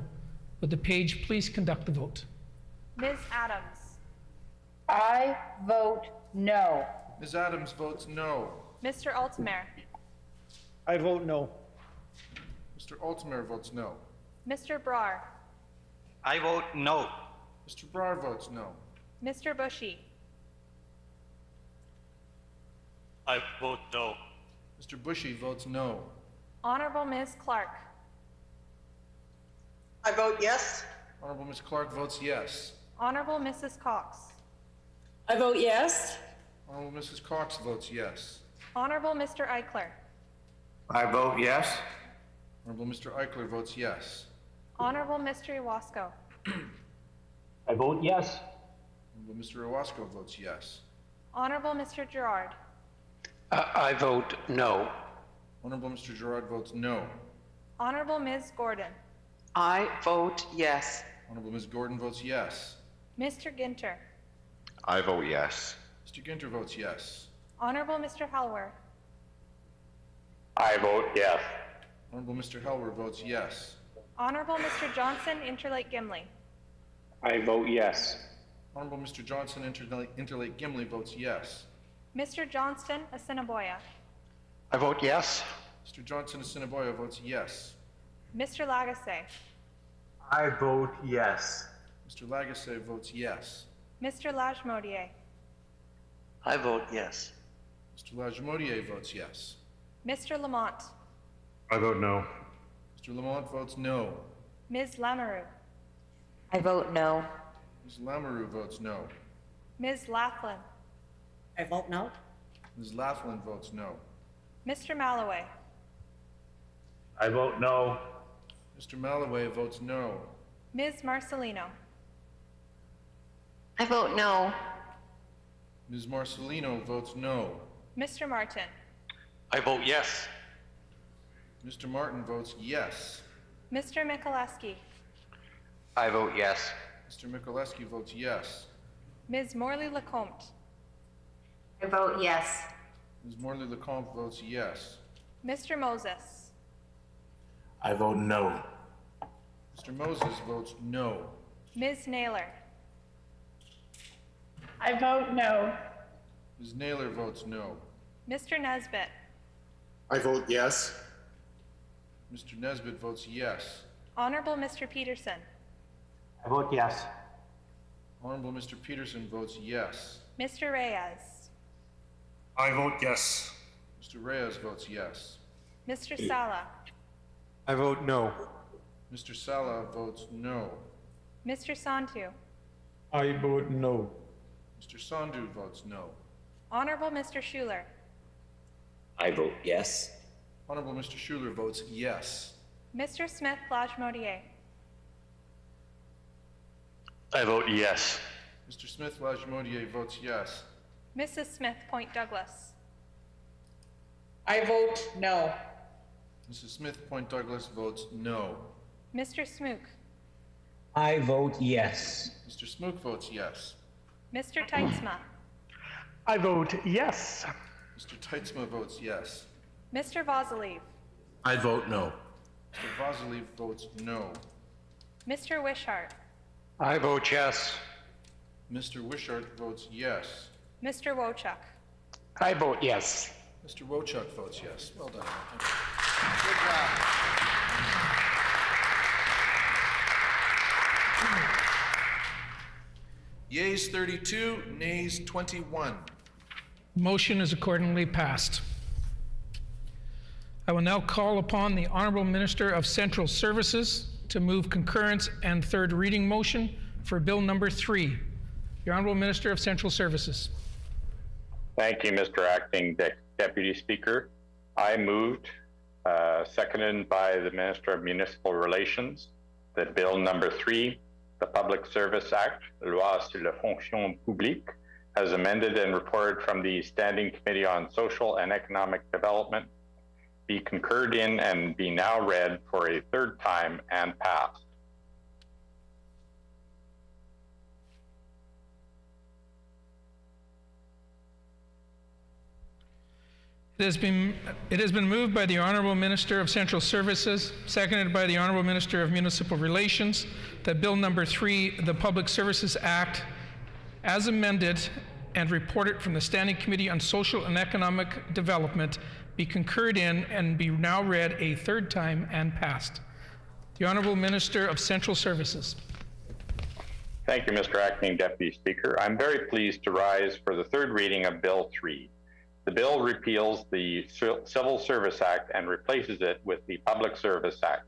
Would the page please conduct the vote? Ms. Adams. I vote no. Ms. Adams votes no. Mr. Altemer. I vote no. Mr. Altemer votes no. Mr. Brar. I vote no. Mr. Brar votes no. Mr. Bushy. I vote no. Mr. Bushy votes no. Honorable Ms. Clark. I vote yes. Honorable Ms. Clark votes yes. Honorable Mrs. Cox. I vote yes. Honorable Mrs. Cox votes yes. Honorable Mr. Eichler. I vote yes. Honorable Mr. Eichler votes yes. Honorable Mr. Iwasco. I vote yes. Honorable Mr. Owasco votes yes. Honorable Mr. Gerard. I vote no. Honorable Mr. Gerard votes no. Honorable Ms. Gordon. I vote yes. Honorable Ms. Gordon votes yes. Mr. Ginter. I vote yes. Mr. Ginter votes yes. Honorable Mr. Helwer. I vote yes. Honorable Mr. Helwer votes yes. Honorable Mr. Johnson, Interlake Gimli. I vote yes. Honorable Mr. Johnson, Interlake Gimli votes yes. Mr. Johnston, Assiniboia. I vote yes. Mr. Johnson, Assiniboia votes yes. Mr. Lagasse. I vote yes. Mr. Lagasse votes yes. Mr. Lajmodier. I vote yes. Mr. Lajmodier votes yes. Mr. Lamont. I vote no. Mr. Lamont votes no. Ms. Lamoureux. I vote no. Ms. Lamoureux votes no. Ms. Laughlin. I vote no. Ms. Laughlin votes no. Mr. Malloway. I vote no. Mr. Malloway votes no. Ms. Marcelino. I vote no. Ms. Marcelino votes no. Mr. Martin. I vote yes. Mr. Martin votes yes. Mr. Mikuleski. I vote yes. Mr. Mikuleski votes yes. Ms. Morley-Lecomte. I vote yes. Ms. Morley-Lecomte votes yes. Mr. Moses. I vote no. Mr. Moses votes no. Ms. Naylor. I vote no. Ms. Naylor votes no. Mr. Nesbitt. I vote yes. Mr. Nesbitt votes yes. Honorable Mr. Peterson. I vote yes. Honorable Mr. Peterson votes yes. Mr. Reyes. I vote yes. Mr. Reyes votes yes. Mr. Sala. I vote no. Mr. Sala votes no. Mr. Santu. I vote no. Mr. Sandhu votes no. Honorable Mr. Schuler. I vote yes. Honorable Mr. Schuler votes yes. Mr. Smith Lajmodier. I vote yes. Mr. Smith Lajmodier votes yes. Mrs. Smith Point Douglas. I vote no. Mrs. Smith Point Douglas votes no. Mr. Smook. I vote yes. Mr. Smook votes yes. Mr. Teitzma. I vote yes. Mr. Teitzma votes yes. Mr. Vosiliv. I vote no. Mr. Vosiliv votes no. Mr. Wishart. I vote yes. Mr. Wishart votes yes. Mr. Wochuk. I vote yes. Mr. Wochuk votes yes. Well done. Good job. Yeas 32, nays 21. Motion is accordingly passed. I will now call upon the Honorable Minister of Central Services to move concurrence and third reading motion for Bill number 3. The Honorable Minister of Central Services. Thank you, Mr. Acting Deputy Speaker. I moved, seconded by the Minister of Municipal Relations, that Bill number 3, the Public Service Act, Loi sur la fonction publique, as amended and reported from the Standing Committee on Social and Economic Development, be concurred in and be now read for a third time and passed. It has been moved by the Honorable Minister of Central Services, seconded by the Honorable Minister of Municipal Relations, that Bill number 3, the Public Services Act, as amended and reported from the Standing Committee on Social and Economic Development, be concurred in and be now read a third time and passed. The Honorable Minister of Central Services. Thank you, Mr. Acting Deputy Speaker. I'm very pleased to rise for the third reading of Bill 3. The bill repeals the Civil Service Act and replaces it with the Public Service Act.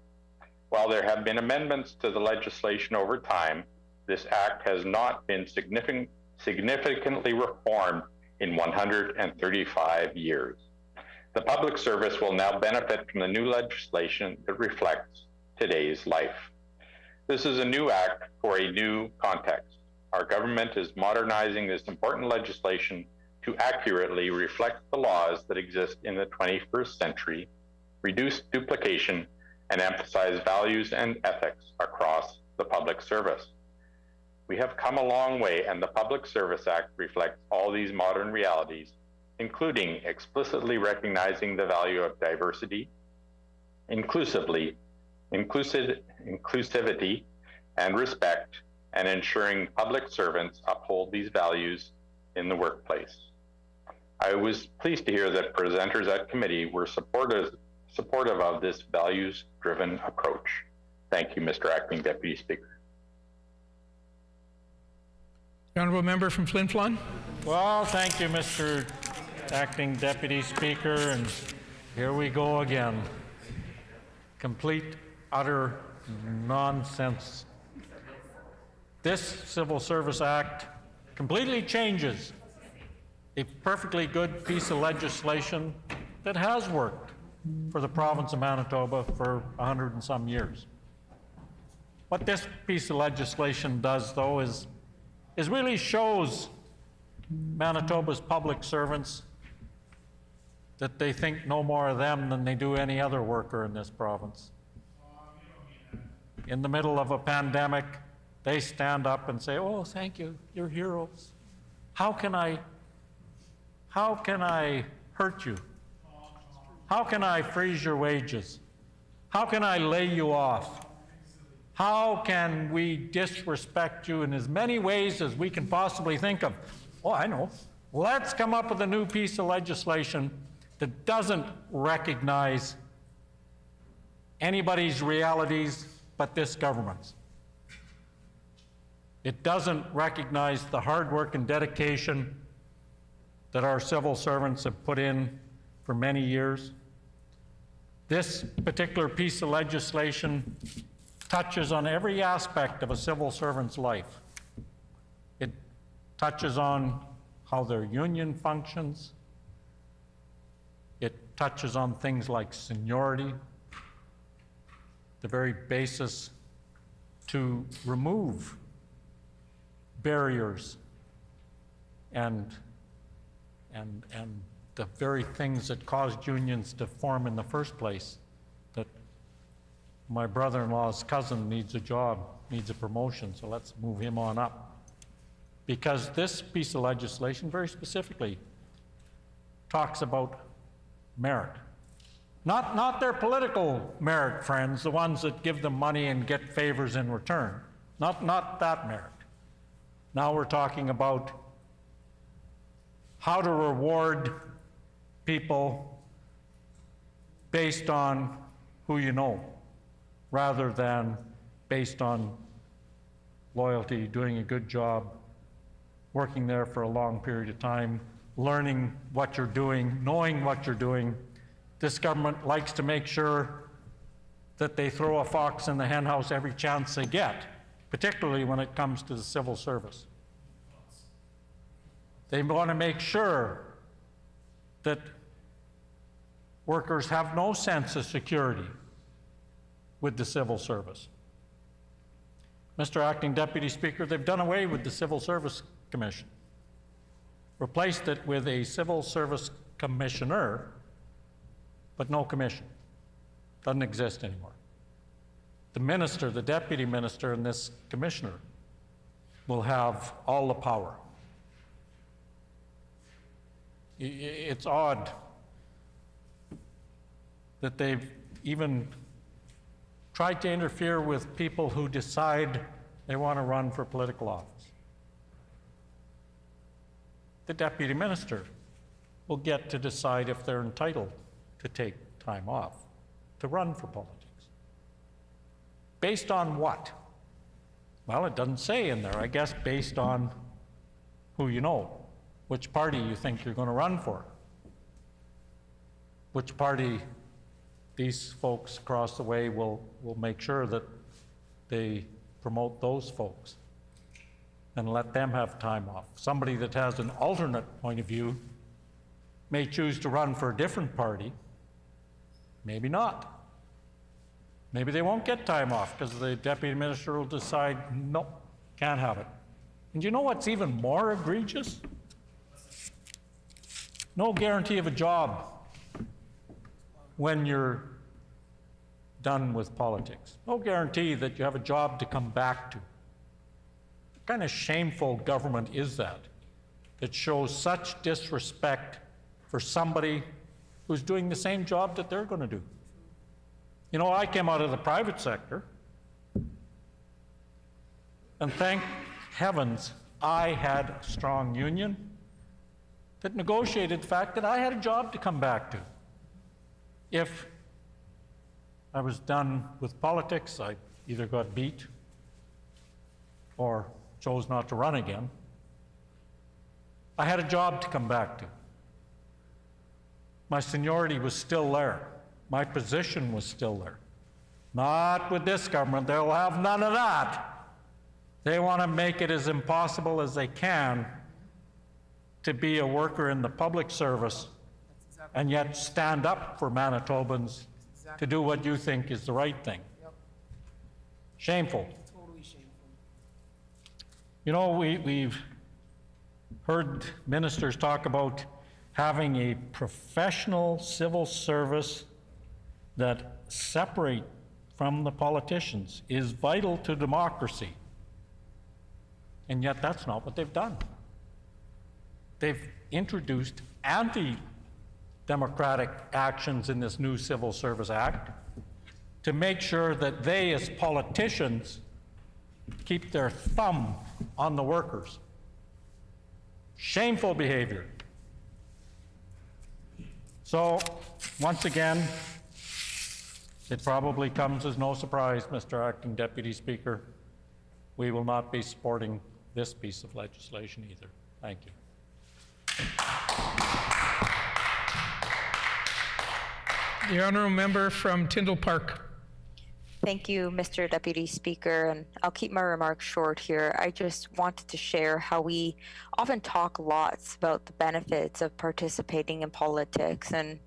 While there have been amendments to the legislation over time, this act has not been significantly reformed in 135 years. The public service will now benefit from the new legislation that reflects today's life. This is a new act for a new context. Our government is modernizing this important legislation to accurately reflect the laws that exist in the 21st century, reduce duplication, and emphasize values and ethics across the public service. We have come a long way, and the Public Service Act reflects all these modern realities, including explicitly recognizing the value of diversity, inclusivity, and respect, and ensuring public servants uphold these values in the workplace. I was pleased to hear that presenters at committee were supportive of this values-driven approach. Thank you, Mr. Acting Deputy Speaker. The Honourable Member from Flin Flon. Well, thank you, Mr. Acting Deputy Speaker, and here we go again. Complete, utter nonsense. This Civil Service Act completely changes a perfectly good piece of legislation that has worked for the province of Manitoba for 100 and some years. What this piece of legislation does, though, is really shows Manitoba's public servants that they think no more of them than they do any other worker in this province. In the middle of a pandemic, they stand up and say, "Oh, thank you, you're heroes. How can I hurt you? How can I freeze your wages? How can I lay you off? How can we disrespect you in as many ways as we can possibly think of?" Oh, I know. Let's come up with a new piece of legislation that doesn't recognize anybody's realities but this government's. It doesn't recognize the hard work and dedication that our civil servants have put in for many years. This particular piece of legislation touches on every aspect of a civil servant's life. It touches on how their union functions. It touches on things like seniority, the very basis to remove barriers and the very things that caused unions to form in the first place. That my brother-in-law's cousin needs a job, needs a promotion, so let's move him on up. Because this piece of legislation very specifically talks about merit. Not their political merit, friends, the ones that give them money and get favors in return. Not that merit. Now we're talking about how to reward people based on who you know, rather than based on loyalty, doing a good job, working there for a long period of time, learning what you're doing, knowing what you're doing. This government likes to make sure that they throw a fox in the henhouse every chance they get, particularly when it comes to the civil service. They want to make sure that workers have no sense of security with the civil service. Mr. Acting Deputy Speaker, they've done away with the Civil Service Commission, replaced it with a Civil Service Commissioner, but no commission. Doesn't exist anymore. The minister, the deputy minister, and this commissioner will have all the power. It's odd that they've even tried to interfere with people who decide they want to run for political office. The deputy minister will get to decide if they're entitled to take time off to run for politics. Based on what? Well, it doesn't say in there. I guess based on who you know, which party you think you're going to run for, which party these folks across the way will make sure that they promote those folks and let them have time off. Somebody that has an alternate point of view may choose to run for a different party, maybe not. Maybe they won't get time off because the deputy minister will decide, nope, can't have it. And you know what's even more egregious? No guarantee of a job when you're done with politics. No guarantee that you have a job to come back to. What kind of shameful government is that shows such disrespect for somebody who's doing the same job that they're going to do? You know, I came out of the private sector, and thank heavens I had a strong union that negotiated the fact that I had a job to come back to. If I was done with politics, I either got beat or chose not to run again. I had a job to come back to. My seniority was still there. My position was still there. Not with this government. They'll have none of that. They want to make it as impossible as they can to be a worker in the public service and yet stand up for Manitobans to do what you think is the right thing. Shameful. Totally shameful. You know, we've heard ministers talk about having a professional civil service that separate from the politicians is vital to democracy. And yet that's not what they've done. They've introduced anti-democratic actions in this new Civil Service Act to make sure that they, as politicians, keep their thumb on the workers. Shameful behavior. So, once again, it probably comes as no surprise, Mr. Acting Deputy Speaker, we will not be supporting this piece of legislation either. Thank you. The honourable member from Tyndall Park. Thank you, Mr. Deputy Speaker, and I'll keep my remarks short here. I just wanted to share how we often talk lots about the benefits of participating in politics, and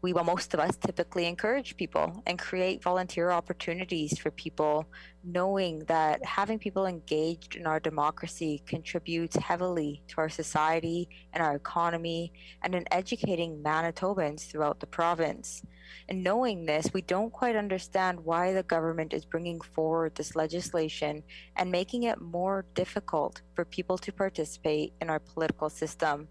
most of us typically encourage people and create volunteer opportunities for people, knowing that having people engaged in our democracy contributes heavily to our society and our economy and in educating Manitobans throughout the province. And knowing this, we don't quite understand why the government is bringing forward this legislation and making it more difficult for people to participate in our political system.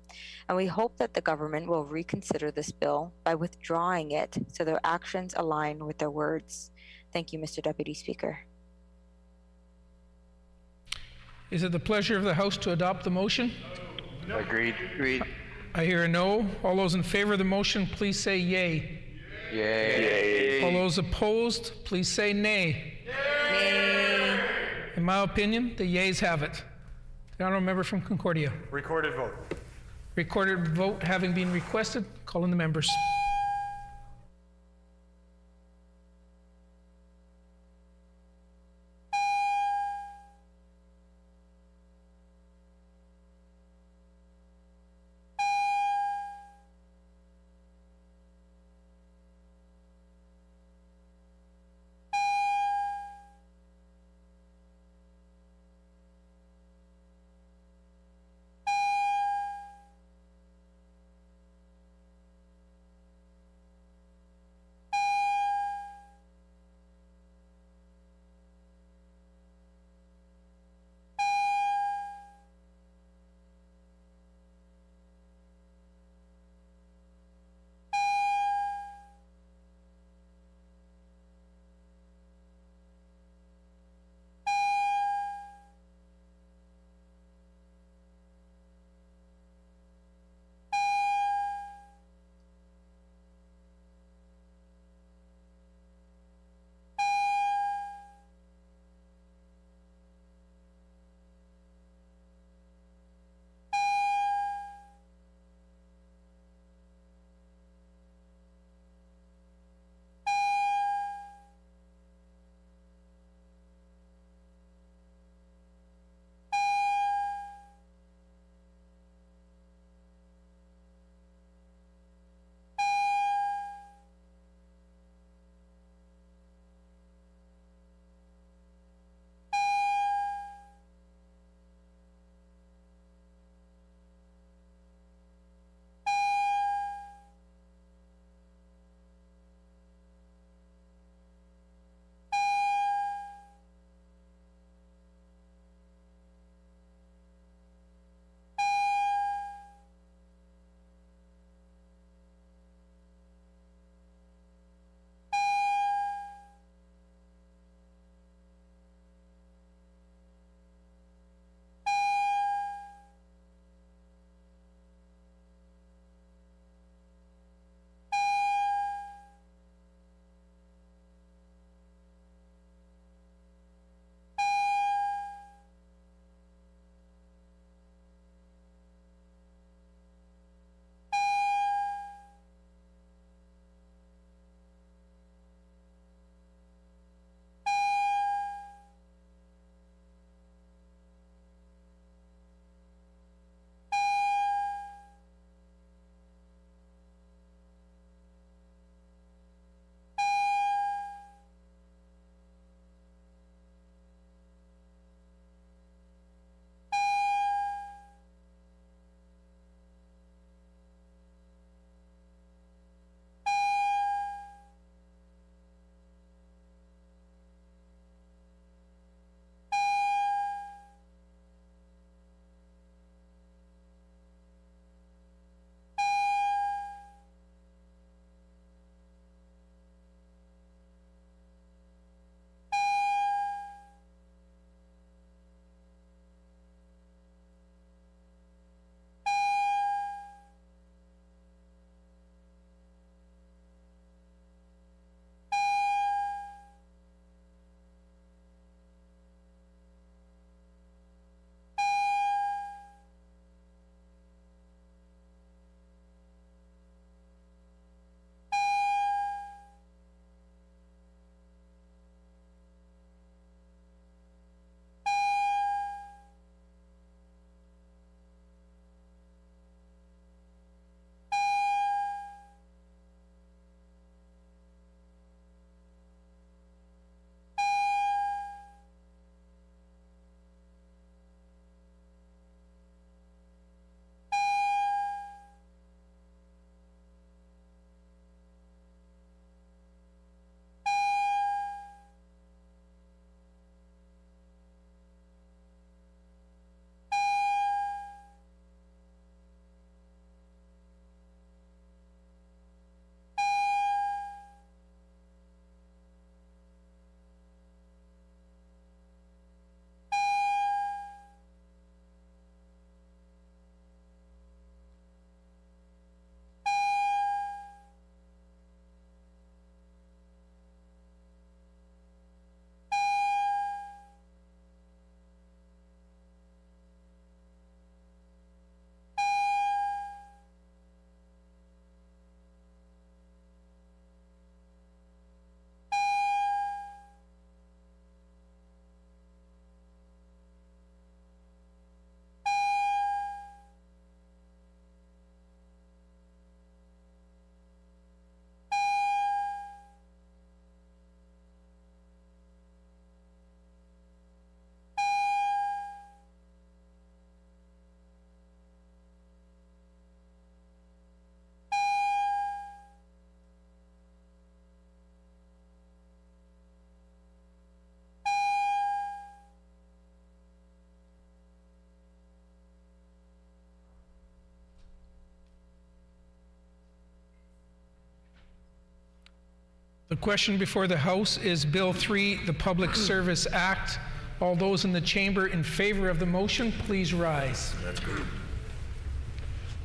And we hope that the government will reconsider this bill by withdrawing it so their actions align with their words. Thank you, Mr. Deputy Speaker. Is it the pleasure of the House to adopt the motion? No. Agreed. I hear a no. All those in favor of the motion, please say yay. Yay. All those opposed, please say nay. Nay. In my opinion, the yeas have it. The honourable member from Concordia. Recorded vote. Recorded vote having been requested, call in the members. The question before the House is Bill 3, the Public Service Act. All those in the chamber in favor of the motion, please rise. That's good.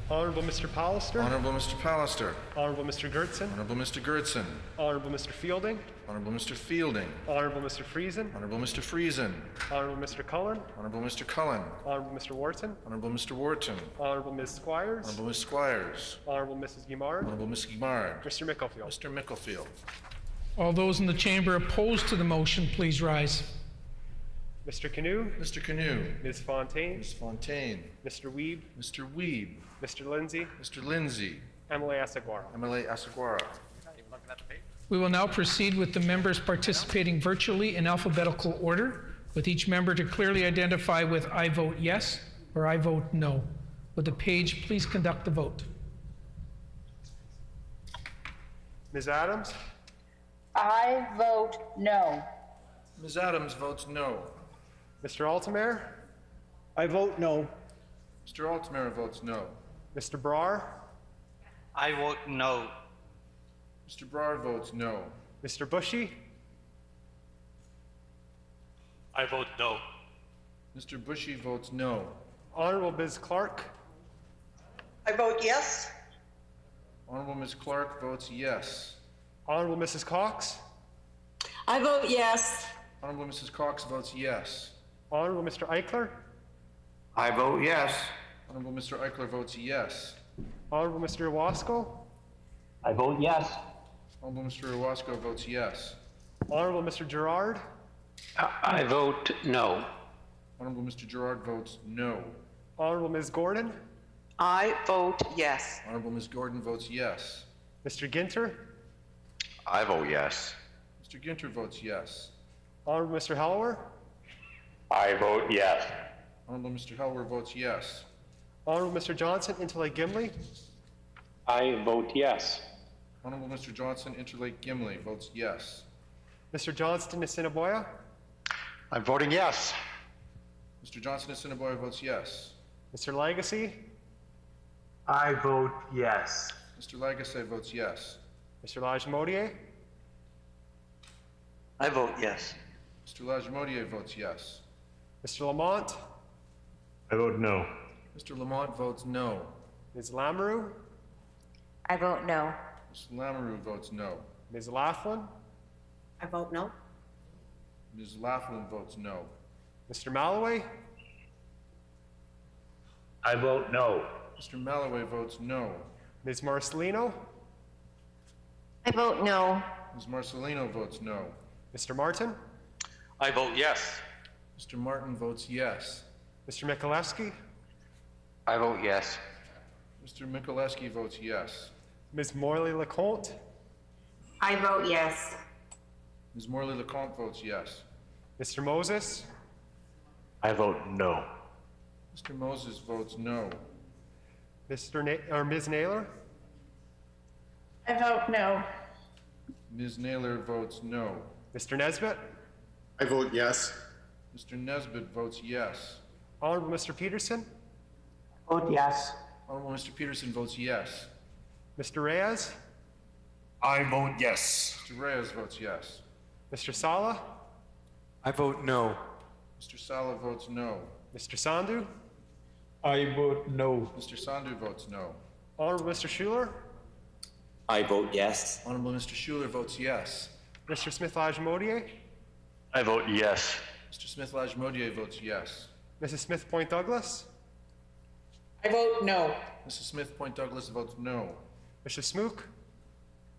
Honorable Mr. Pallister. Honorable Mr. Pallister. Honorable Mr. Gertson. Honorable Mr. Gertson. Honorable Mr. Fielding. Honorable Mr. Fielding. Honorable Mr. Friesen. Honorable Mr. Friesen. Honorable Mr. Cullen. Honorable Mr. Cullen. Honorable Mr. Wharton. Honorable Mr. Wharton. Honorable Ms. Squires. Honorable Ms. Squires. Honorable Mrs. Guimard. Honorable Ms. Guimard. Mr. Mickelfield. Mr. Mickelfield. All those in the chamber opposed to the motion, please rise. Mr. Canoe. Mr. Canoe. Ms. Fontaine. Ms. Fontaine. Mr. Weeb. Mr. Weeb. Mr. Lindsay. Mr. Lindsay. Emily Asaguara. Emily Asaguara. We will now proceed with the members participating virtually in alphabetical order, with each member to clearly identify with "I vote yes" or "I vote no." Would the page please conduct the vote? Ms. Adams. I vote no. Ms. Adams votes no. Mr. Altamare. I vote no. Mr. Altamare votes no. Mr. Brar. I vote no. Mr. Brar votes no. Mr. Bushy. I vote no. Mr. Bushy votes no. Honorable Ms. Clark. I vote yes. Honorable Ms. Clark votes yes. Honorable Mrs. Cox. I vote yes. Honorable Mrs. Cox votes yes. Honorable Mr. Eichler. I vote yes. Honorable Mr. Eichler votes yes. Honorable Mr. Owasco. I vote yes. Honorable Mr. Owasco votes yes. Honorable Mr. Gerard. I vote no. Honorable Mr. Gerard votes no. Honorable Ms. Gordon. I vote yes. Honorable Ms. Gordon votes yes. Mr. Ginter. I vote yes. Mr. Ginter votes yes. Honorable Mr. Hallower. I vote yes. Honorable Mr. Helwer votes yes. Honorable Mr. Johnson, Interlake Gimli. I vote yes. Honorable Mr. Johnson, Interlake Gimli votes yes. Mr. Johnston, Assiniboia. I'm voting yes. Mr. Johnson, Assiniboia votes yes. Mr. Lagacy. I vote yes. Mr. Lagasse votes yes. Mr. Lajmodier. I vote yes. Mr. Lajmodier votes yes. Mr. Lamont. I vote no. Mr. Lamont votes no. Ms. Lamoureux. I vote no. Mr. Lamoureux votes no. Ms. Laughlin. I vote no. Ms. Laughlin votes no. Mr. Malloway. I vote no. Mr. Malloway votes no. Ms. Marcelino. I vote no. Ms. Marcelino votes no. Mr. Martin. I vote yes. Mr. Martin votes yes. Mr. Mikulewski. I vote yes. Mr. Mikuleski votes yes. Ms. Morley-Lecomte. I vote yes. Ms. Morley-Lecomte votes yes. Mr. Moses. I vote no. Mr. Moses votes no. Ms. Naylor. I vote no. Ms. Naylor votes no. Mr. Nesbitt. I vote yes. Mr. Nesbitt votes yes. Honorable Mr. Peterson. Vote yes. Honorable Mr. Peterson votes yes. Mr. Reyes. I vote yes. Mr. Reyes votes yes. Mr. Sala. I vote no. Mr. Sala votes no. Mr. Sandhu. I vote no. Mr. Sandhu votes no. Honorable Mr. Schuler. I vote yes. Honorable Mr. Schuler votes yes. Mr. Smith-Lajmodier. I vote yes. Mr. Smith-Lajmodier votes yes. Mrs. Smith Point Douglas. I vote no. Mrs. Smith Point Douglas votes no. Mr. Smook.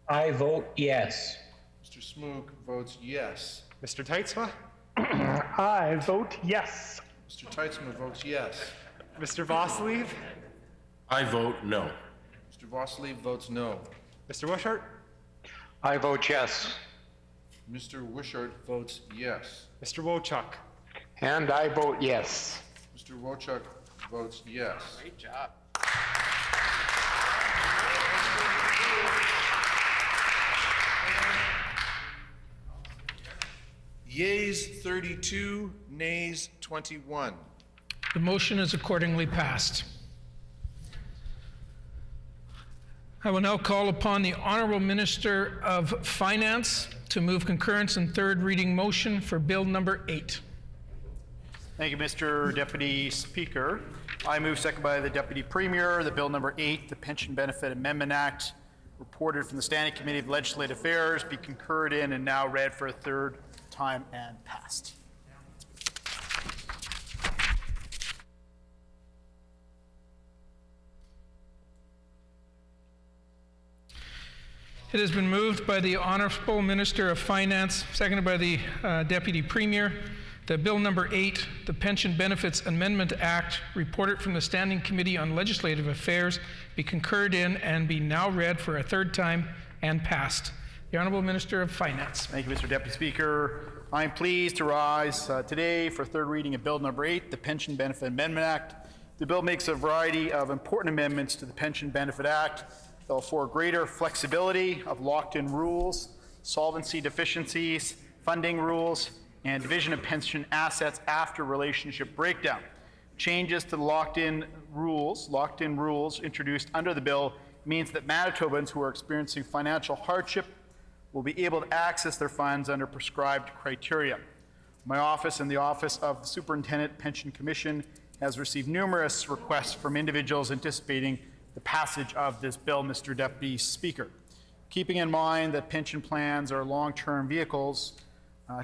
I vote yes. Mr. Smook votes yes. Mr. Teitzma. I vote yes. Mr. Teitzma votes yes. Mr. Voslev. I vote no. Mr. Voslev votes no. Mr. Wishart. I vote yes. Mr. Wishart votes yes. Mr. Wochuk. And I vote yes. Mr. Wochuk votes yes. Great job. Yeas 32, nays 21. The motion is accordingly passed. I will now call upon the Honourable Minister of Finance to move concurrence and third reading motion for Bill number 8. Thank you, Mr. Deputy Speaker. I move, second by the Deputy Premier, that Bill number 8, the Pension Benefit Amendment Act, reported from the Standing Committee of Legislative Affairs, be concurred in and now read for a third time and passed. It has been moved by the Honourable Minister of Finance, seconded by the Deputy Premier, that Bill number 8, the Pension Benefits Amendment Act, reported from the Standing Committee on Legislative Affairs, be concurred in and be now read for a third time and passed. The Honourable Minister of Finance. Thank you, Mr. Deputy Speaker. I am pleased to rise today for third reading of Bill number 8, the Pension Benefit Amendment Act. The bill makes a variety of important amendments to the Pension Benefit Act. They'll afford greater flexibility of locked-in rules, solvency deficiencies, funding rules, and division of pension assets after relationship breakdown. Changes to the locked-in rules introduced under the bill means that Manitobans who are experiencing financial hardship will be able to access their funds under prescribed criteria. My office and the Office of the Superintendent Pension Commission has received numerous requests from individuals anticipating the passage of this bill, Mr. Deputy Speaker. Keeping in mind that pension plans are long-term vehicles,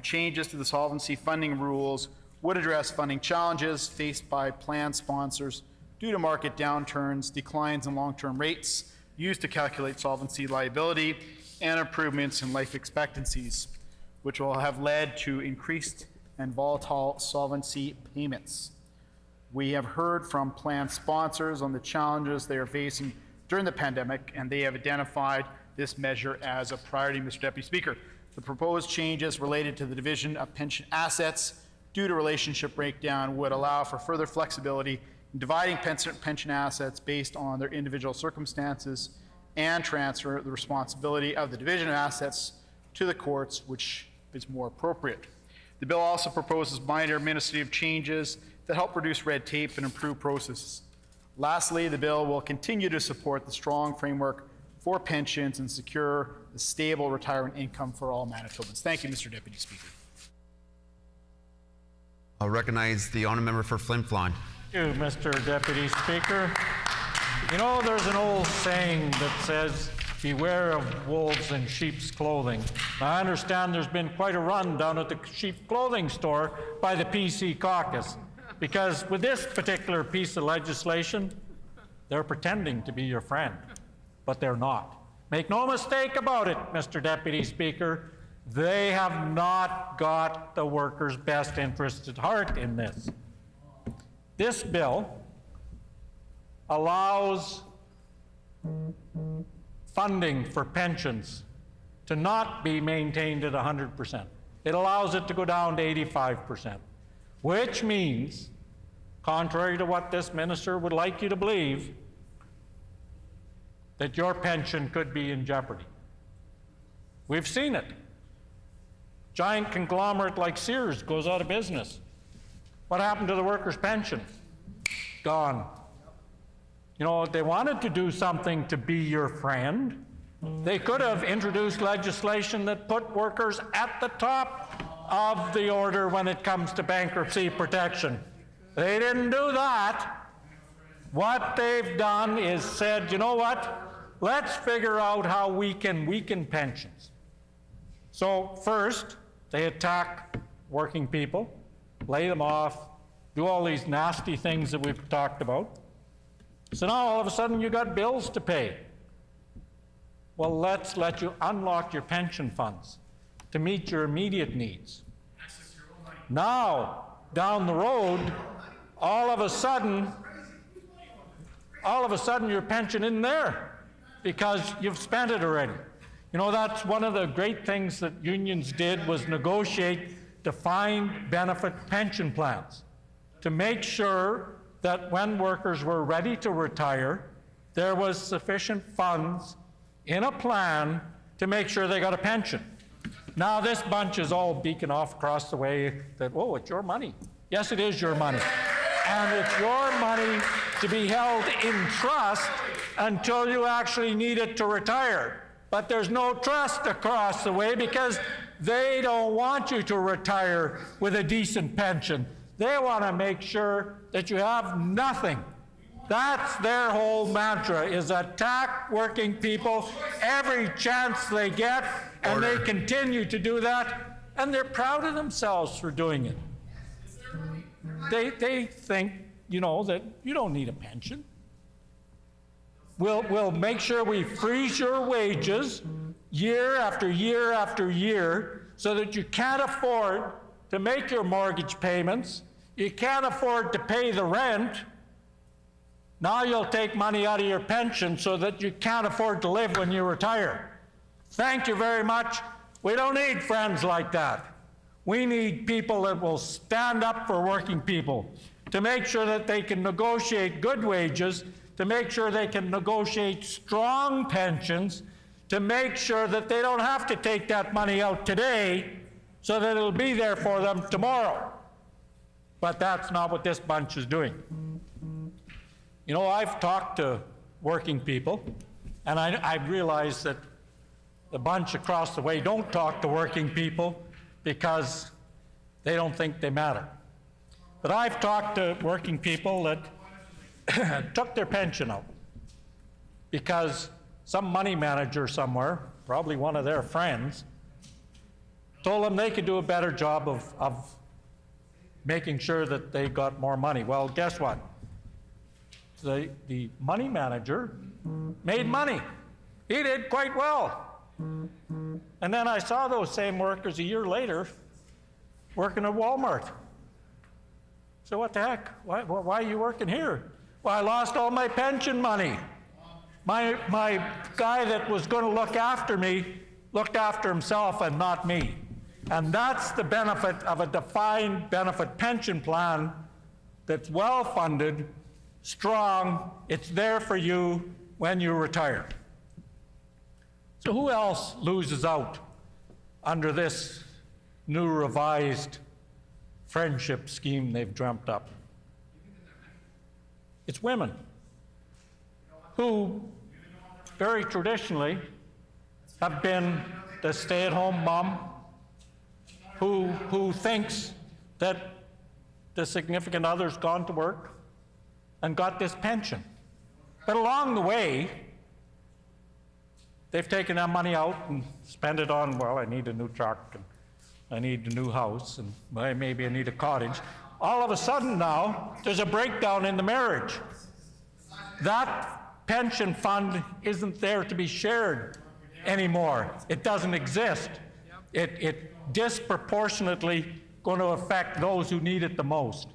changes to the solvency funding rules would address funding challenges faced by plan sponsors due to market downturns, declines in long-term rates used to calculate solvency liability, and improvements in life expectancies, which will have led to increased and volatile solvency payments. We have heard from plan sponsors on the challenges they are facing during the pandemic, and they have identified this measure as a priority, Mr. Deputy Speaker. The proposed changes related to the division of pension assets due to relationship breakdown would allow for further flexibility in dividing pension assets based on their individual circumstances and transfer the responsibility of the division of assets to the courts, which is more appropriate. The bill also proposes minor administrative changes that help reduce red tape and improve processes. Lastly, the bill will continue to support the strong framework for pensions and secure the stable retirement income for all Manitobans. Thank you, Mr. Deputy Speaker. I'll recognize the honour member for Flin Flon. Thank you, Mr. Deputy Speaker. You know, there's an old saying that says, beware of wolves in sheep's clothing. Now, I understand there's been quite a run down at the sheep clothing store by the PC caucus, because with this particular piece of legislation, they're pretending to be your friend, but they're not. Make no mistake about it, Mr. Deputy Speaker, they have not got the workers' best interests at heart in this. This bill allows funding for pensions to not be maintained at 100%. It allows it to go down to 85%, which means, contrary to what this minister would like you to believe, that your pension could be in jeopardy. We've seen it. Giant conglomerate like Sears goes out of business. What happened to the workers' pension? Gone. You know, they wanted to do something to be your friend. They could have introduced legislation that put workers at the top of the order when it comes to bankruptcy protection. They didn't do that. What they've done is said, you know what? Let's figure out how we can weaken pensions. So first, they attack working people, lay them off, do all these nasty things that we've talked about. So now all of a sudden you got bills to pay. Well, let's let you unlock your pension funds to meet your immediate needs. Now, down the road, all of a sudden your pension isn't there because you've spent it already. You know, that's one of the great things that unions did, was negotiate defined benefit pension plans to make sure that when workers were ready to retire, there was sufficient funds in a plan to make sure they got a pension. Now this bunch is all beaking off across the way that, oh, it's your money. Yes, it is your money. And it's your money to be held in trust until you actually need it to retire. But there's no trust across the way because they don't want you to retire with a decent pension. They want to make sure that you have nothing. That's their whole mantra, is attack working people every chance they get, and they continue to do that, and they're proud of themselves for doing it. They think, you know, that you don't need a pension. We'll make sure we freeze your wages year after year after year so that you can't afford to make your mortgage payments, you can't afford to pay the rent. Now you'll take money out of your pension so that you can't afford to live when you retire. Thank you very much. We don't need friends like that. We need people that will stand up for working people, to make sure that they can negotiate good wages, to make sure they can negotiate strong pensions, to make sure that they don't have to take that money out today so that it'll be there for them tomorrow. But that's not what this bunch is doing. You know, I've talked to working people, and I realize that the bunch across the way don't talk to working people because they don't think they matter. But I've talked to working people that took their pension out because some money manager somewhere, probably one of their friends, told them they could do a better job of making sure that they got more money. Well, guess what? The money manager made money. He did quite well. And then I saw those same workers a year later working at Walmart. So what the heck? Why are you working here? Well, I lost all my pension money. My guy that was going to look after me looked after himself and not me. And that's the benefit of a defined benefit pension plan that's well-funded, strong, it's there for you when you retire. So who else loses out under this new revised friendship scheme they've dreamt up? It's women who very traditionally have been the stay-at-home mom who thinks that the significant other's gone to work and got this pension. But along the way, they've taken that money out and spent it on, well, I need a new truck, and I need a new house, and well, maybe I need a cottage. All of a sudden now, there's a breakdown in the marriage. That pension fund isn't there to be shared anymore. It doesn't exist. It disproportionately going to affect those who need it the most.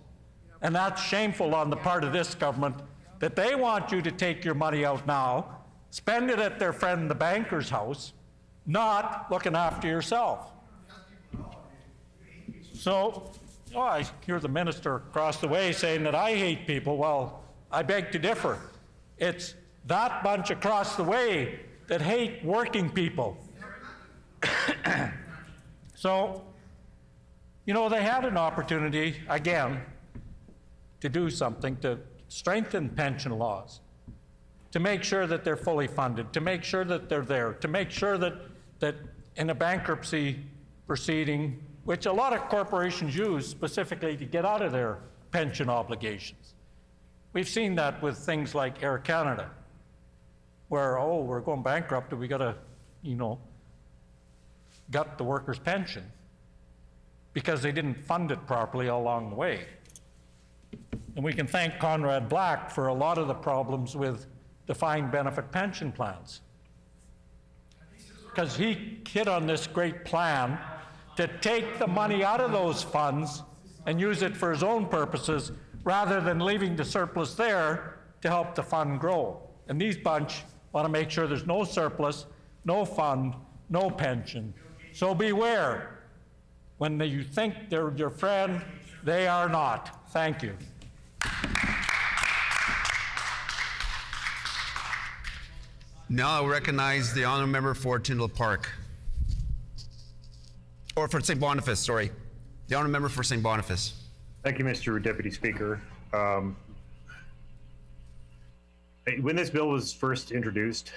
And that's shameful on the part of this government, that they want you to take your money out now, spend it at their friend the banker's house, not looking after yourself. So, I hear the minister across the way saying that I hate people. Well, I beg to differ. It's that bunch across the way that hate working people. So, you know, they had an opportunity, again, to do something to strengthen pension laws, to make sure that they're fully funded, to make sure that they're there, to make sure that in a bankruptcy proceeding, which a lot of corporations use specifically to get out of their pension obligations. We've seen that with things like Air Canada, where, oh, we're going bankrupt and we got to, you know, gut the workers' pension because they didn't fund it properly all along the way. And we can thank Conrad Black for a lot of the problems with defined benefit pension plans, because he hit on this great plan to take the money out of those funds and use it for his own purposes rather than leaving the surplus there to help the fund grow. And these bunch want to make sure there's no surplus, no fund, no pension. So beware. When you think they're your friend, they are not. Thank you. Now I'll recognize the honourable member for Tyndall Park. Or for St. Boniface, sorry. The honourable member for St. Boniface. Thank you, Mr. Deputy Speaker. When this bill was first introduced,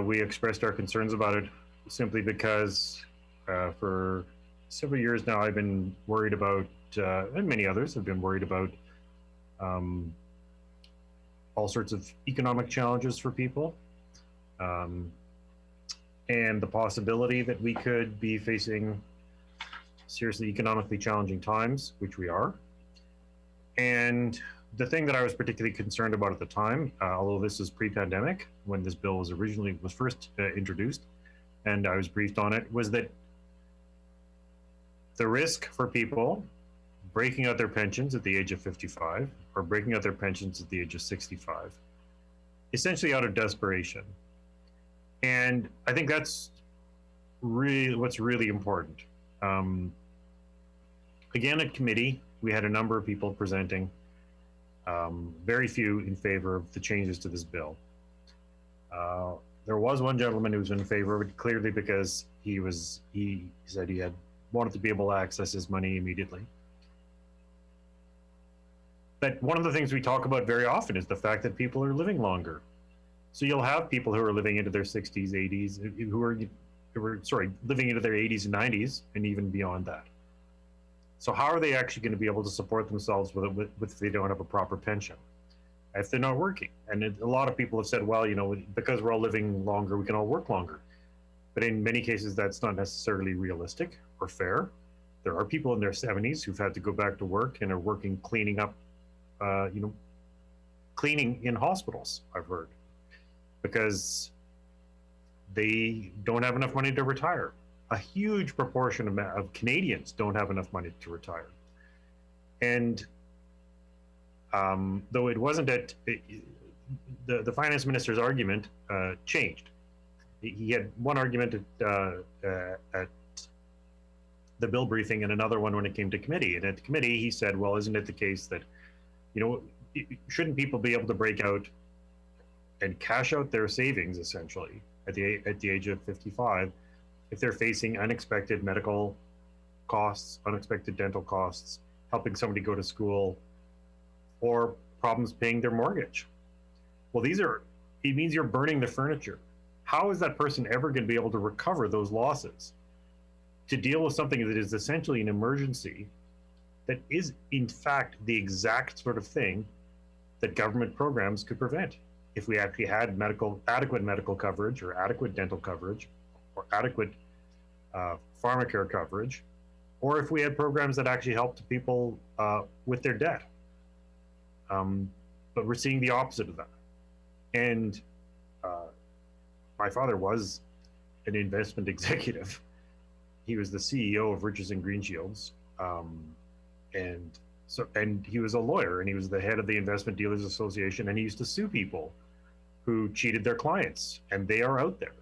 we expressed our concerns about it simply because for several years now I've been worried about, and many others have been worried about, all sorts of economic challenges for people, and the possibility that we could be facing seriously economically challenging times, which we are. And the thing that I was particularly concerned about at the time, although this is pre-pandemic, when this bill was first introduced, and I was briefed on it, was that the risk for people breaking out their pensions at the age of 55 or breaking out their pensions at the age of 65, essentially out of desperation. And I think that's really what's really important. Again, at committee, we had a number of people presenting, very few in favor of the changes to this bill. There was one gentleman who was in favor of it, clearly because he said he wanted to be able to access his money immediately. But one of the things we talk about very often is the fact that people are living longer. So you'll have people who are living into their 60s, 80s, who are living into their 80s and 90s, and even beyond that. So how are they actually going to be able to support themselves if they don't have a proper pension, if they're not working? And a lot of people have said, well, because we're all living longer, we can all work longer. But in many cases, that's not necessarily realistic or fair. There are people in their 70s who've had to go back to work and are working cleaning up, cleaning in hospitals, I've heard, because they don't have enough money to retire. A huge proportion of Canadians don't have enough money to retire. And though it wasn't the finance minister's argument changed. He had one argument at the bill briefing and another one when it came to committee. And at the committee, he said, well, isn't it the case that, shouldn't people be able to break out and cash out their savings essentially at the age of 55 if they're facing unexpected medical costs, unexpected dental costs, helping somebody go to school, or problems paying their mortgage? Well, it means you're burning the furniture. How is that person ever going to be able to recover those losses to deal with something that is essentially an emergency that is in fact the exact sort of thing that government programs could prevent if we actually had adequate medical coverage or adequate dental coverage or adequate pharmacare coverage, or if we had programs that actually helped people with their debt. But we're seeing the opposite of that. And my father was an investment executive. He was the CEO of Richardson Greenshields, and he was a lawyer, and he was the head of the Investment Dealers Association, and he used to sue people who cheated their clients, and they are out there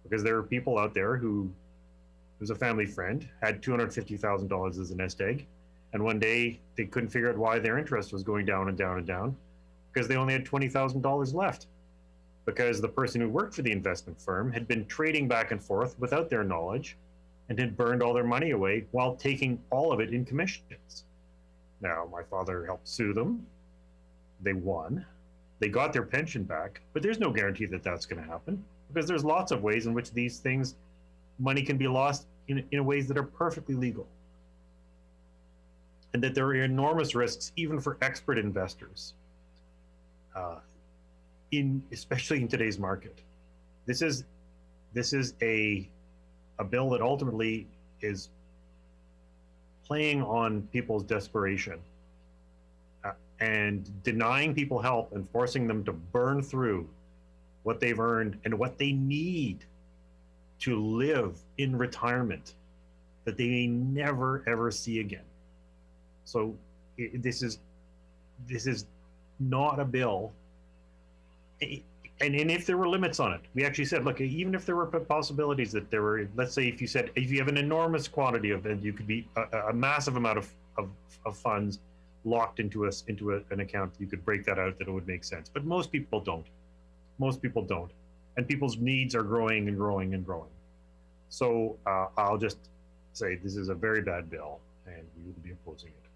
because there are people out there who was a family friend, had $250,000 as a nest egg, and one day they couldn't figure out why their interest was going down and down and down because they only had $20,000 left, because the person who worked for the investment firm had been trading back and forth without their knowledge and had burned all their money away while taking all of it in commissions. Now, my father helped sue them. They won. They got their pension back, but there's no guarantee that that's going to happen, because there's lots of ways in which these things, money can be lost in ways that are perfectly legal. And that there are enormous risks, even for expert investors, especially in today's market. This is a bill that ultimately is playing on people's desperation and denying people help and forcing them to burn through what they've earned and what they need to live in retirement that they may never ever see again. So this is not a bill. And if there were limits on it, we actually said, look, even if there were possibilities that there were, let's say if you have an enormous quantity of, and you could be a massive amount of funds locked into an account, you could break that out, that it would make sense. But most people don't. Most people don't. And people's needs are growing and growing and growing. So I'll just say this is a very bad bill, and we will be opposing it.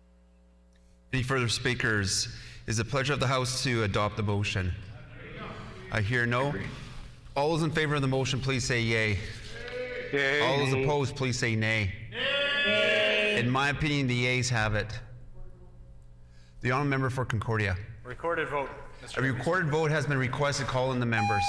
Any further speakers? Is the pleasure of the House to adopt the motion? I hear no. All those in favor of the motion, please say yay. Yay. All those opposed, please say nay. In my opinion, the yeas have it. The honourable member for Concordia. Recorded vote. A recorded vote has been requested. Call in the members.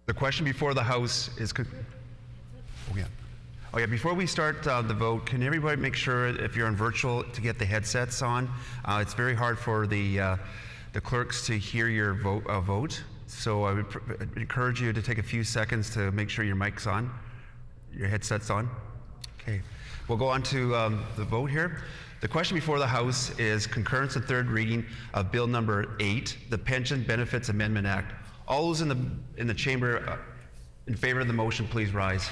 The question before the House is, before we start the vote, can everybody make sure if you're on virtual to get the headsets on? It's very hard for the clerks to hear your vote. So I would encourage you to take a few seconds to make sure your mic's on, your headset's on. Okay, we'll go on to the vote here. The question before the House is concurrence and third reading of Bill number 8, the Pension Benefits Amendment Act. All those in the chamber in favor of the motion, please rise.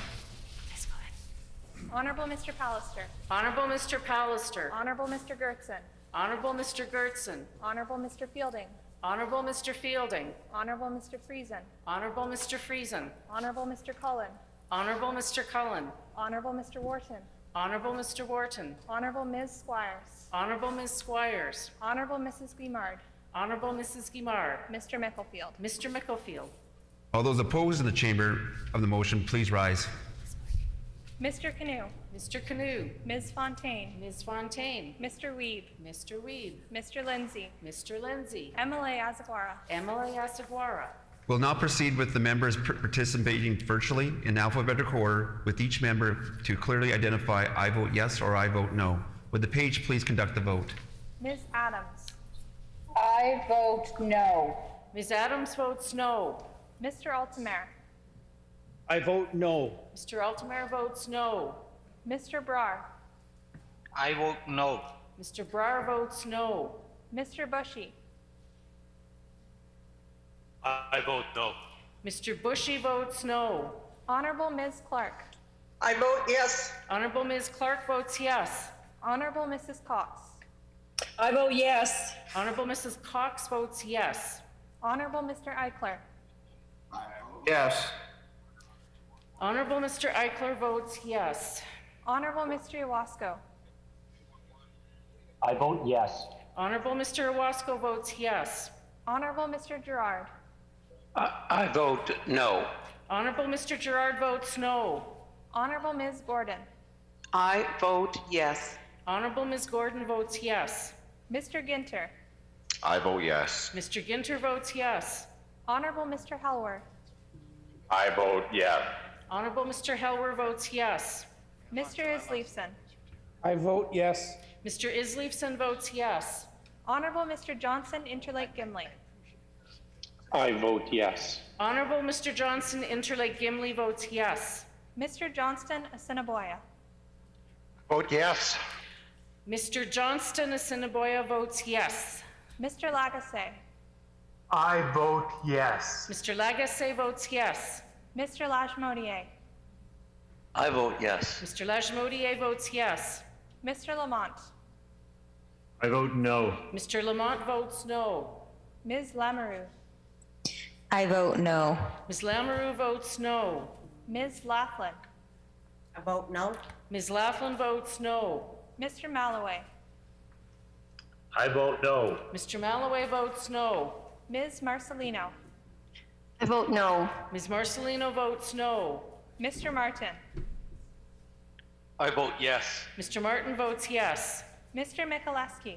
Honorable Mr. Pallister. Honorable Mr. Pallister. Honorable Mr. Gertson. Honorable Mr. Gertson. Honorable Mr. Fielding. Honorable Mr. Fielding. Honorable Mr. Friesen. Honorable Mr. Friesen. Honorable Mr. Cullen. Honorable Mr. Cullen. Honorable Mr. Wharton. Honorable Mr. Wharton. Honorable Ms. Squires. Honorable Ms. Squires. Honorable Mrs. Guimard. Honorable Mrs. Guimard. Mr. Micklefield. Mr. Micklefield. All those opposed in the chamber of the motion, please rise. Mr. Canoe. Mr. Canoe. Ms. Fontaine. Ms. Fontaine. Mr. Weeb. Mr. Weeb. Mr. Lindsay. Mr. Lindsay. Emily Azaguara. Emily Asaguara. We'll now proceed with the members participating virtually in alphabetical order, with each member to clearly identify I vote yes or I vote no. Would the page please conduct the vote? Ms. Adams. I vote no. Ms. Adams votes no. Mr. Altamare. I vote no. Mr. Altamare votes no. Mr. Brar. I vote no. Mr. Brar votes no. Mr. Bushy. I vote no. Mr. Bushy votes no. Honorable Ms. Clark. I vote yes. Honorable Ms. Clark votes yes. Honorable Mrs. Cox. I vote yes. Honorable Mrs. Cox votes yes. Honorable Mr. Eichler. Yes. Honorable Mr. Eichler votes yes. Honorable Mr. Iwasko. I vote yes. Honorable Mr. Iwasko votes yes. Honorable Mr. Gerard. I vote no. Honorable Mr. Gerard votes no. Honorable Ms. Gordon. I vote yes. Honorable Ms. Gordon votes yes. Mr. Ginter. I vote yes. Mr. Ginter votes yes. Honorable Mr. Hellworth. I vote yes. Honorable Mr. Hellwer votes yes. Mr. Isleifson. I vote yes. Mr. Isleifson votes yes. Honorable Mr. Johnson, Interlake Gimli. I vote yes. Honorable Mr. Johnson, Interlake Gimli votes yes. Mr. Johnston, Assiniboia. Vote yes. Mr. Johnston, Assiniboia votes yes. Mr. Lagasse. I vote yes. Mr. Lagasse votes yes. Mr. Lachmodier. I vote yes. Mr. Lachmodier votes yes. Mr. Lamont. I vote no. Mr. Lamont votes no. Ms. Lamoureux. I vote no. Ms. Lamoureux votes no. Ms. Laughlin. I vote no. Ms. Laughlin votes no. Mr. Malloway. I vote no. Mr. Malloway votes no. Ms. Marcelino. I vote no. Ms. Marcelino votes no. Mr. Martin. I vote yes. Mr. Martin votes yes. Mr. Mikuleski.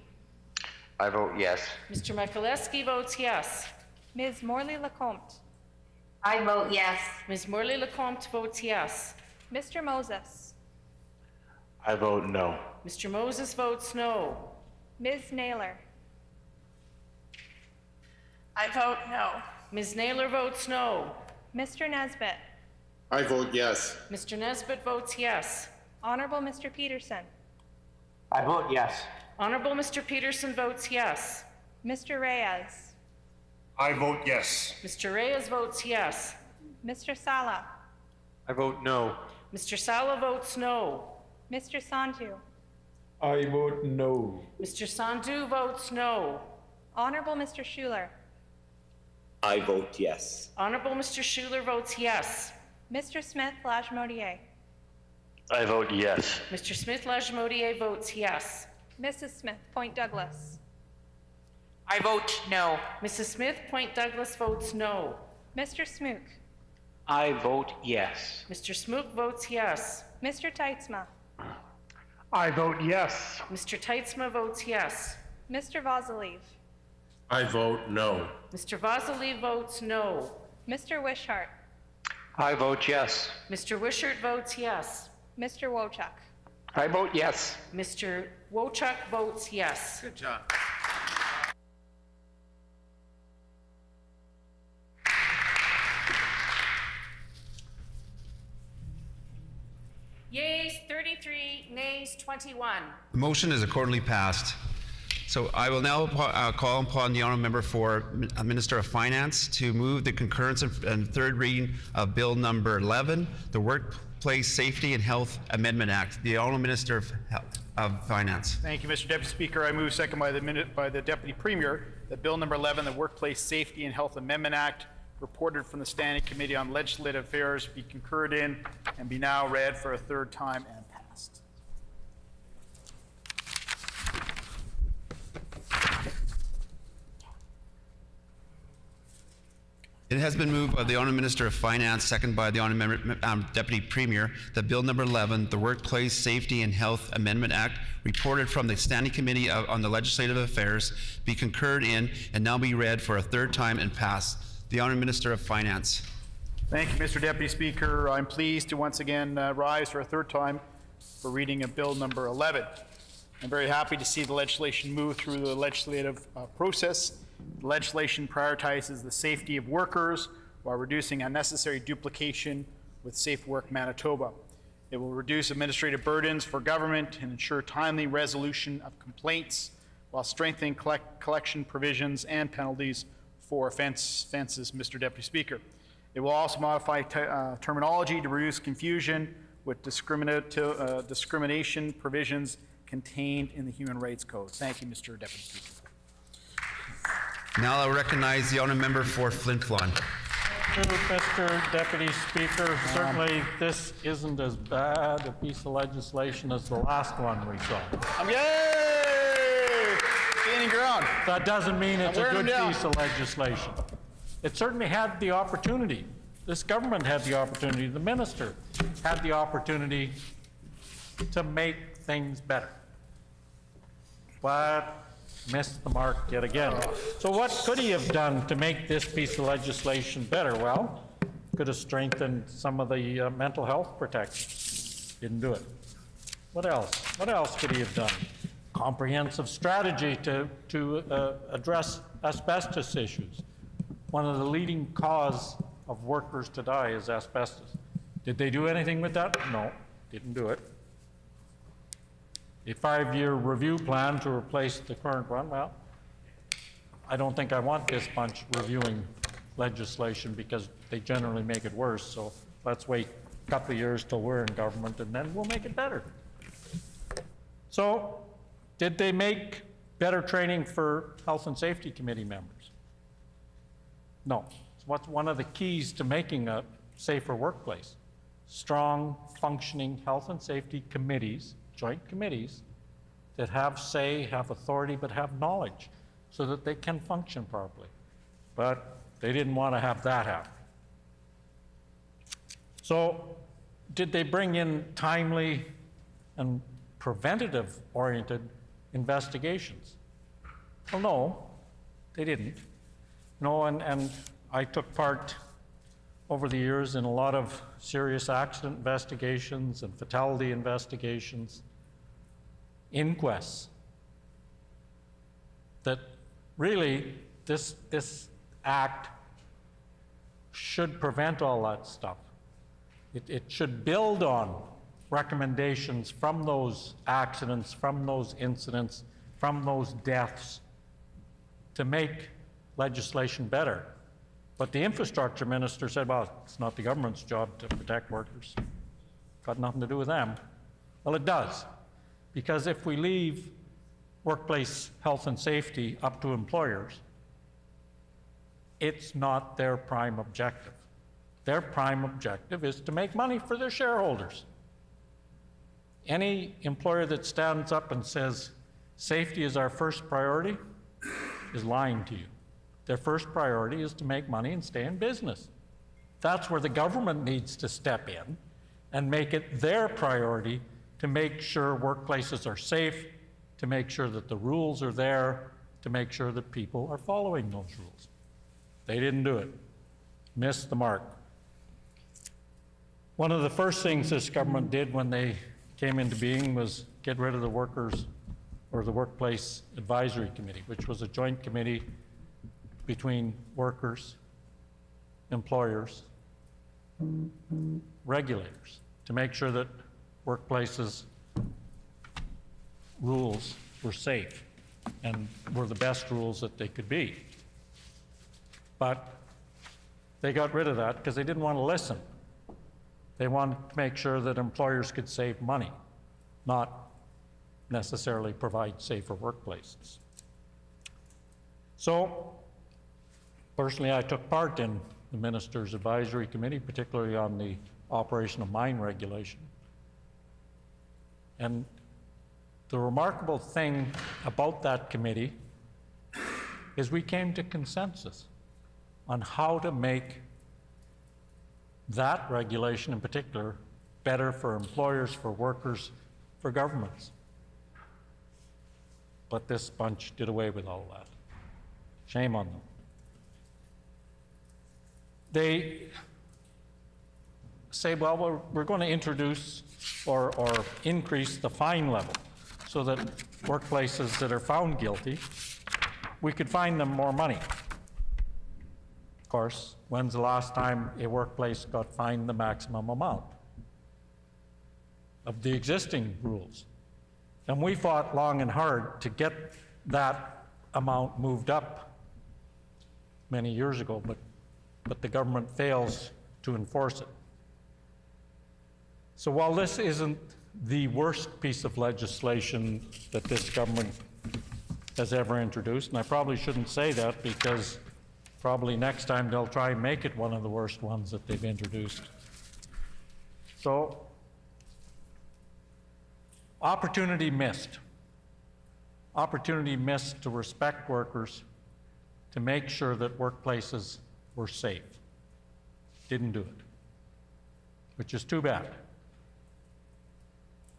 I vote yes. Mr. Mikuleski votes yes. Ms. Morley-Lecomte. I vote yes. Ms. Morley-Lecomte votes yes. Mr. Moses. I vote no. Mr. Moses votes no. Ms. Naylor. I vote no. Ms. Naylor votes no. Mr. Nesbitt. I vote yes. Mr. Nesbitt votes yes. Honorable Mr. Peterson. I vote yes. Honorable Mr. Peterson votes yes. Mr. Reyes. I vote yes. Mr. Reyes votes yes. Mr. Sala. I vote no. Mr. Sala votes no. Mr. Santu. I vote no. Mr. Sandu votes no. Honorable Mr. Schuler. I vote yes. Honorable Mr. Schuler votes yes. Mr. Smith Lachmodier. I vote yes. Mr. Smith Lachmodier votes yes. Mrs. Smith Point Douglas. I vote no. Mrs. Smith Point Douglas votes no. Mr. Smook. I vote yes. Mr. Smook votes yes. Mr. Teitzma. I vote yes. Mr. Teitzma votes yes. Mr. Vazalev. I vote no. Mr. Vazalev votes no. Mr. Wishart. I vote yes. Mr. Wishart votes yes. Mr. Wojcik. I vote yes. Mr. Wojcik votes yes. Good job. Yeas 33, nays 21. The motion is accordingly passed. So I will now call upon the honourable member for Minister of Finance to move the concurrence and third reading of Bill number 11, the Workplace Safety and Health Amendment Act. The honourable Minister of Finance. Thank you, Mr. Deputy Speaker. I move second by the Deputy Premier that Bill number 11, the Workplace Safety and Health Amendment Act, reported from the Standing Committee on Legislative Affairs, be concurred in and be now read for a third time and passed. It has been moved by the Honourable Minister of Finance, second by the Honourable Deputy Premier, that Bill number 11, the Workplace Safety and Health Amendment Act, reported from the Standing Committee on the Legislative Affairs, be concurred in and now be read for a third time and passed. The Honourable Minister of Finance. Thank you, Mr. Deputy Speaker. I'm pleased to once again rise for a third time for reading of Bill number 11. I'm very happy to see the legislation move through the legislative process. The legislation prioritizes the safety of workers while reducing unnecessary duplication with Safe Work Manitoba. It will reduce administrative burdens for government and ensure timely resolution of complaints while strengthening collection provisions and penalties for offenses, Mr. Deputy Speaker. It will also modify terminology to reduce confusion with discrimination provisions contained in the Human Rights Code. Thank you, Mr. Deputy Speaker. Now I'll recognize the honourable member for Flin Flon. Thank you, Mr. Deputy Speaker. Certainly this isn't as bad a piece of legislation as the last one we saw. Yay! Gaining ground. That doesn't mean it's a good piece of legislation. It certainly had the opportunity. This government had the opportunity, the minister had the opportunity to make things better. But missed the mark yet again. So what could he have done to make this piece of legislation better? Well, could have strengthened some of the mental health protections. Didn't do it. What else? What else could he have done? Comprehensive strategy to address asbestos issues. One of the leading cause of workers to die is asbestos. Did they do anything with that? No, didn't do it. A 5-year review plan to replace the current one, well, I don't think I want this bunch reviewing legislation because they generally make it worse, so let's wait a couple of years till we're in government and then we'll make it better. So, did they make better training for Health and Safety Committee members? No. What's one of the keys to making a safer workplace? Strong, functioning health and safety committees, joint committees, that have say, have authority, but have knowledge so that they can function properly. But they didn't want to have that happen. So, did they bring in timely and preventative-oriented investigations? Well, no, they didn't. No, and I took part over the years in a lot of serious accident investigations and fatality investigations, inquests, that really this act should prevent all that stuff. It should build on recommendations from those accidents, from those incidents, from those deaths to make legislation better. But the infrastructure minister said, well, it's not the government's job to protect workers. Got nothing to do with them. Well, it does. Because if we leave workplace health and safety up to employers, it's not their prime objective. Their prime objective is to make money for their shareholders. Any employer that stands up and says, safety is our first priority, is lying to you. Their first priority is to make money and stay in business. That's where the government needs to step in and make it their priority to make sure workplaces are safe, to make sure that the rules are there, to make sure that people are following those rules. They didn't do it. Missed the mark. One of the first things this government did when they came into being was get rid of the workers or the Workplace Advisory Committee, which was a joint committee between workers, employers, regulators, to make sure that workplaces rules were safe and were the best rules that they could be. But they got rid of that because they didn't want to listen. They wanted to make sure that employers could save money, not necessarily provide safer workplaces. So, personally, I took part in the Minister's Advisory Committee, particularly on the operation of mine regulation. And the remarkable thing about that committee is we came to consensus on how to make that regulation in particular better for employers, for workers, for governments. But this bunch did away with all that. Shame on them. They say, well, we're going to introduce or increase the fine level so that workplaces that are found guilty, we could fine them more money. Of course, when's the last time a workplace got fined the maximum amount of the existing rules? And we fought long and hard to get that amount moved up many years ago, but the government fails to enforce it. So while this isn't the worst piece of legislation that this government has ever introduced, and I probably shouldn't say that because probably next time they'll try and make it one of the worst ones that they've introduced. So, opportunity missed. Opportunity missed to respect workers, to make sure that workplaces were safe. Didn't do it, which is too bad.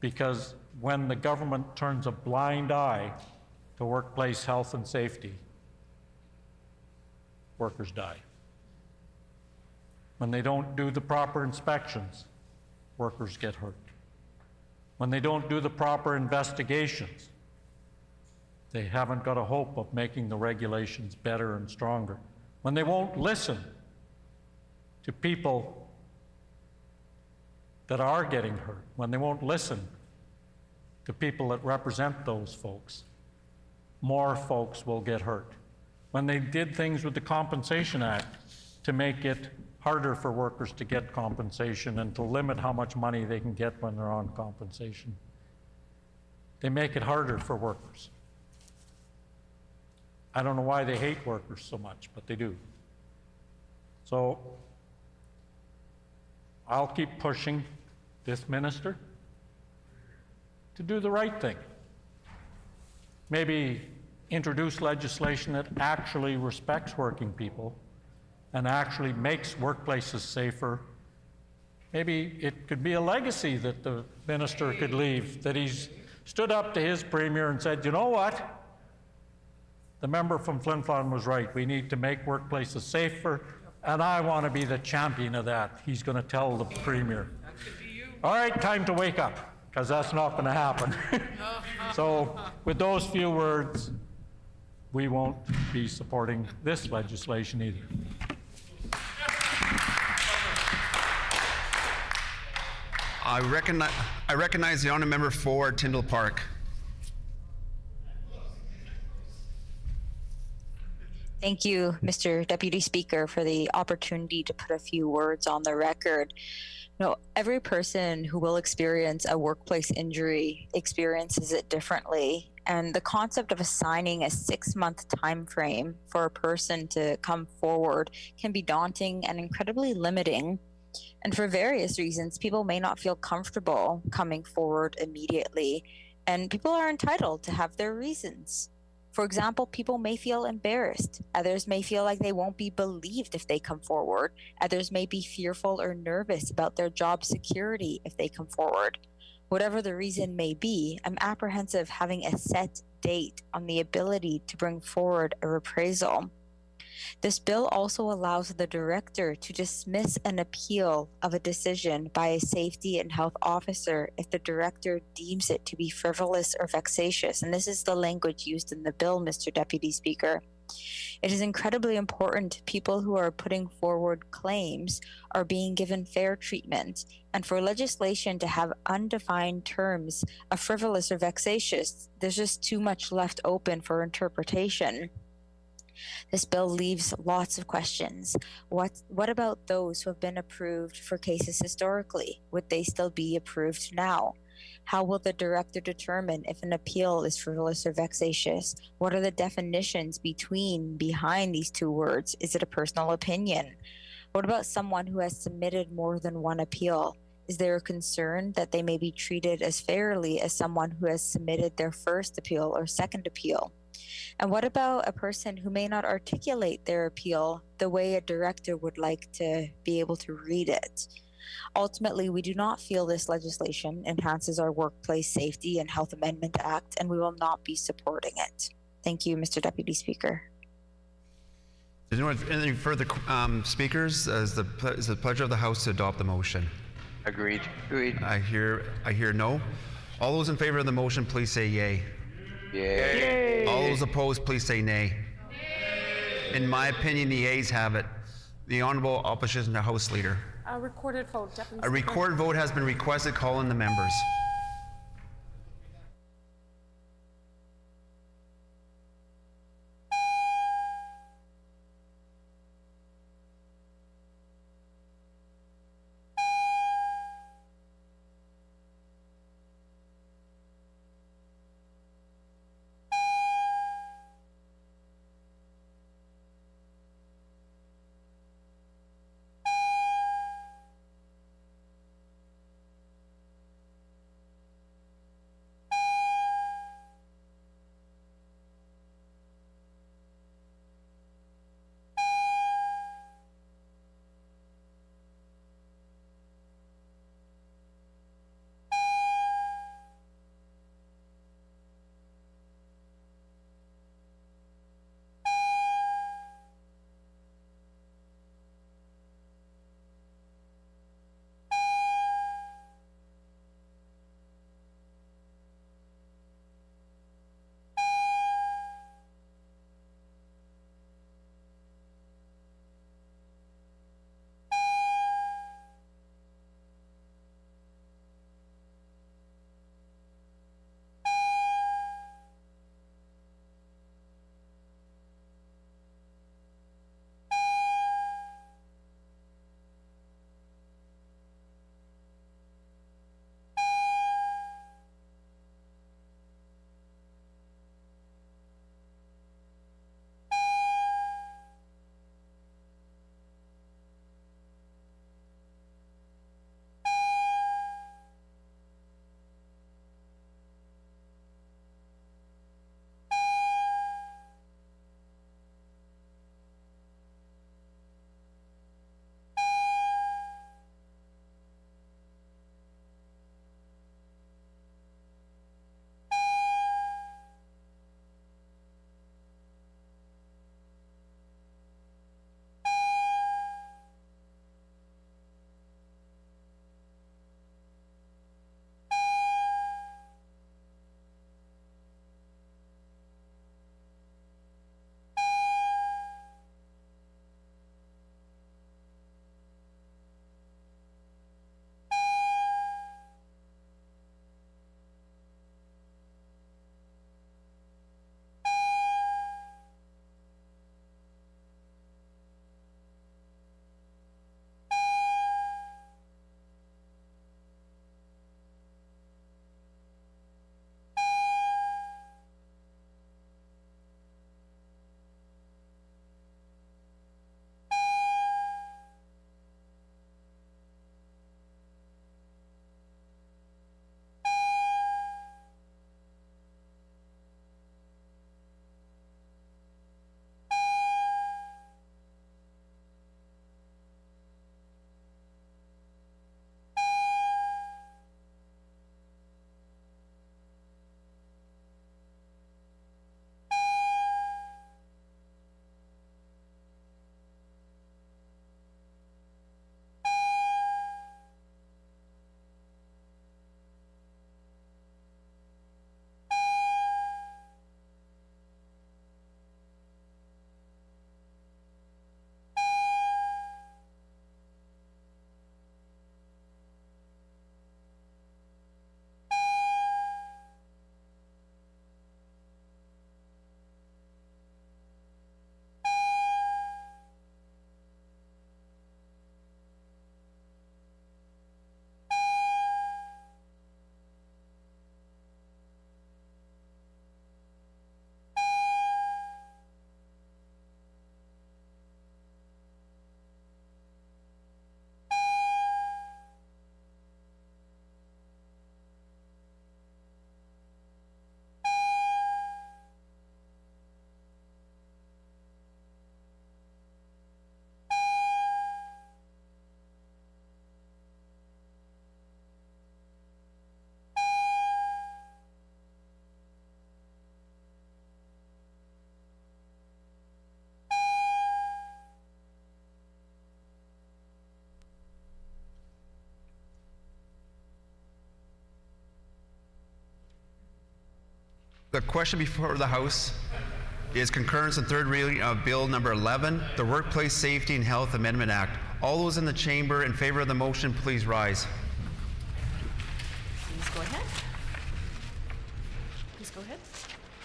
Because when the government turns a blind eye to workplace health and safety, workers die. When they don't do the proper inspections, workers get hurt. When they don't do the proper investigations, they haven't got a hope of making the regulations better and stronger. When they won't listen to people that are getting hurt, when they won't listen to people that represent those folks, more folks will get hurt. When they did things with the Compensation Act to make it harder for workers to get compensation and to limit how much money they can get when they're on compensation, they make it harder for workers. I don't know why they hate workers so much, but they do. So I'll keep pushing this minister to do the right thing. Maybe introduce legislation that actually respects working people and actually makes workplaces safer. Maybe it could be a legacy that the minister could leave, that he's stood up to his premier and said, you know what? The member from Flin Flon was right. We need to make workplaces safer, and I want to be the champion of that. He's going to tell the premier. All right, time to wake up, because that's not going to happen. So with those few words, we won't be supporting this legislation either. I recognize the honourable member for Tyndall Park. Thank you, Mr. Deputy Speaker, for the opportunity to put a few words on the record. You know, every person who will experience a workplace injury experiences it differently. And the concept of assigning a 6-month time frame for a person to come forward can be daunting and incredibly limiting. And for various reasons, people may not feel comfortable coming forward immediately. And people are entitled to have their reasons. For example, people may feel embarrassed. Others may feel like they won't be believed if they come forward. Others may be fearful or nervous about their job security if they come forward. Whatever the reason may be, I'm apprehensive having a set date on the ability to bring forward a reprisal. This bill also allows the director to dismiss an appeal of a decision by a safety and health officer if the director deems it to be frivolous or vexatious. And this is the language used in the bill, Mr. Deputy Speaker. It is incredibly important people who are putting forward claims are being given fair treatment, and for legislation to have undefined terms of frivolous or vexatious, there's just too much left open for interpretation. This bill leaves lots of questions. What about those who have been approved for cases historically? Would they still be approved now? How will the director determine if an appeal is frivolous or vexatious? What are the definitions behind these two words? Is it a personal opinion? What about someone who has submitted more than one appeal? Is there a concern that they may be treated as fairly as someone who has submitted their first appeal or second appeal? And what about a person who may not articulate their appeal the way a director would like to be able to read it? Ultimately, we do not feel this legislation enhances our Workplace Safety and Health Amendment Act, and we will not be supporting it. Thank you, Mr. Deputy Speaker. Is there any further speakers? Is the pleasure of the House to adopt the motion? Agreed. I hear no. All those in favor of the motion, please say yay. Yay. All those opposed, please say nay. In my opinion, the yeas have it. The Honourable Opposition to House Leader. A recorded vote, Deputy A Speaker. recorded vote has been requested. Call in the members. The question before the House is concurrence and third reading of Bill number 11, the Workplace Safety and Health Amendment Act. All those in the chamber in favor of the motion, please rise. Please go ahead. Please go ahead.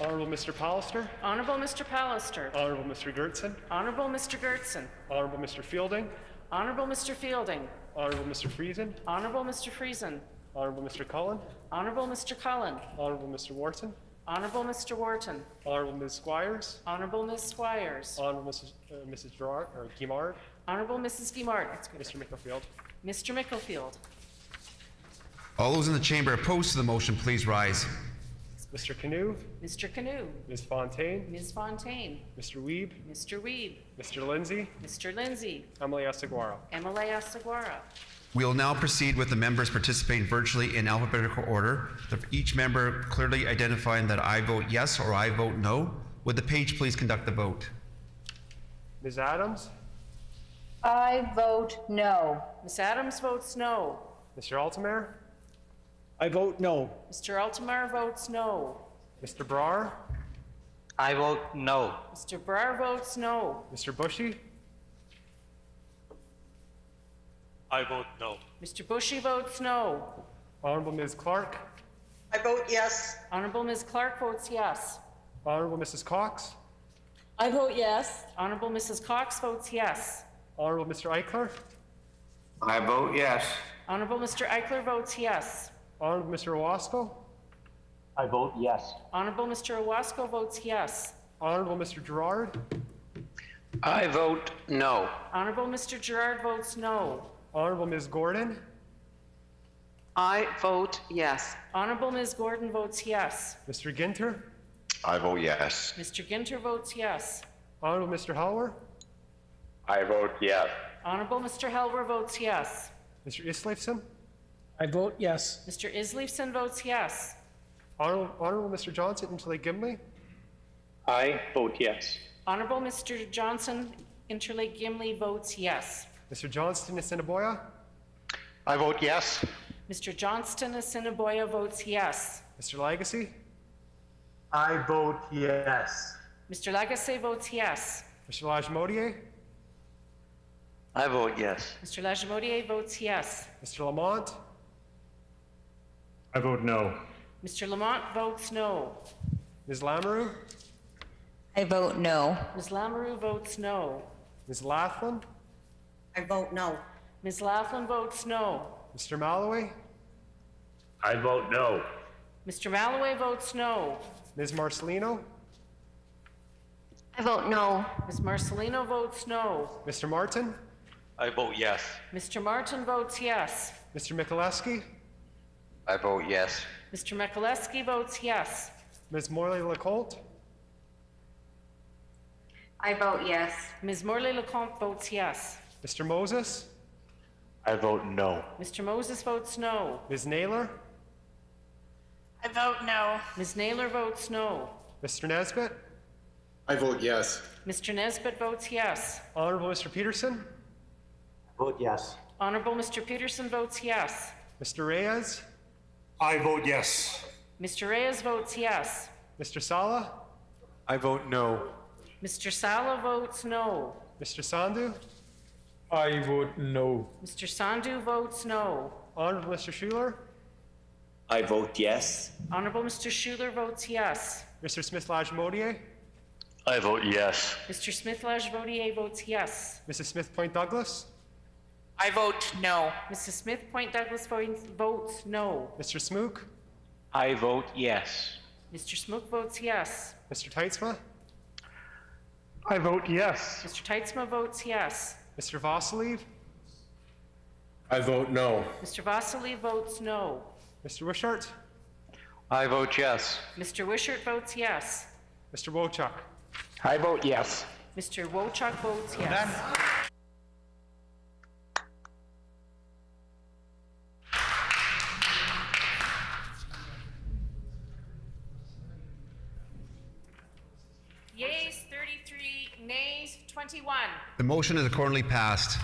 Honorable Mr. Pallister, Honorable Mr. Pallister. Honorable Mr. Gertson, Honorable Mr. Gertson. Honorable Mr. Fielding, Honorable Mr. Fielding. Honorable Mr. Friesen, Honorable Mr. Friesen. Honorable Mr. Cullen, Honorable Mr. Cullen. Honorable Mr. Wharton, Honorable Mr. Wharton. Honorable Ms. Squires, Honorable Ms. Squires. Honorable Mrs. Gerard, or Guimard, Honorable Mrs. Guimard. Mr. Mickelfield. Mr. Mickelfield. All those in the chamber opposed to the motion, please rise. Mr. Canoe, Mr. Canoe. Ms. Fontaine, Ms. Fontaine. Mr. Wiebe, Mr. Wiebe. Mr. Lindsay, Mr. Lindsay. Emily Asaguara. Emily Asaguara. We will now proceed with the members participating virtually in alphabetical order. Each member clearly identifying that I vote yes or I vote no. Would the page please conduct the vote? Ms. Adams, I vote no. Ms. Adams votes no. Mr. Altamare, I vote no. Mr. Altamare votes no. Mr. Brar, I vote no. Mr. Brar votes no. Mr. Bushy, I vote no. Mr. Bushy votes no. Honorable Ms. Clark, I vote yes. Honorable Ms. Clark votes yes. Honorable Mrs. Cox, I vote yes. Honorable Mrs. Cox votes yes. Honorable Mr. Eichler, I vote yes. Honorable Mr. Eichler votes yes. Honorable Mr. Owasco, I vote yes. Honorable Mr. Owasco votes yes. Honorable Mr. Gerard, I vote no. Honorable Mr. Gerard votes no. Honorable Ms. Gordon, I vote yes. Honorable Ms. Gordon votes yes. Mr. Ginter, I vote yes. Mr. Ginter votes yes. Honorable Mr. Halwer, I vote yes. Honorable Mr. Helwer votes yes. Mr. Isleifson, I vote yes. Mr. Isleifson votes yes. Honorable Mr. Johnson, Interlake Gimli, I vote yes. Honorable Mr. Johnson, Interlake Gimli votes yes. Mr. Johnston, Assiniboia, I vote yes. Mr. Johnston, Assiniboia votes yes. Mr. Lagacy, I vote yes. Mr. Lagacé votes yes. Mr. Lajmodier, I vote yes. Mr. Lajmodier votes yes. Mr. Lamont, I vote no. Mr. Lamont votes no. Ms. Lamoureux, I vote no. Ms. Lamoureux votes no. Ms. Laughlin, I vote no. Ms. Laughlin votes no. Mr. Malloway, I vote no. Mr. Malloway votes no. Ms. Marcelino, I vote no. Ms. Marcelino votes no. Mr. Martin, I vote yes. Mr. Martin votes yes. Mr. Mikuleski, I vote yes. Mr. Mikuleski votes yes. Ms. Morley-LeCoultre, I vote yes. Ms. Morley-LeCompte votes yes. Mr. Moses, I vote no. Mr. Moses votes no. Ms. Naylor, I vote no. Ms. Naylor votes no. Mr. Nesbitt, I vote yes. Mr. Nesbitt votes yes. Honorable Mr. Peterson, Vote yes. Honorable Mr. Peterson votes yes. Mr. Reyes, I vote yes. Mr. Reyes votes yes. Mr. Sala, I vote no. Mr. Sala votes no. Mr. Sandhu, I vote no. Mr. Sandhu votes no. Honorable Mr. Schuler, I vote yes. Honorable Mr. Schuler votes yes. Mr. Smith-Lajmodier, I vote yes. Mr. Smith-Lajmodier votes yes. Mrs. Smith Point Douglas, I vote no. Mrs. Smith Point Douglas votes no. Mr. Smook, I vote yes. Mr. Smook votes yes. Mr. Teitzma, I vote yes. Mr. Teitzma votes yes. Mr. Vasiliv, I vote no. Mr. Vasily votes no. Mr. Wishart, I vote yes. Mr. Wishart votes yes. Mr. Wochuk. I vote yes. Mr. Wochuk votes yes. Yeas 33, nays 21. the motion is accordingly passed.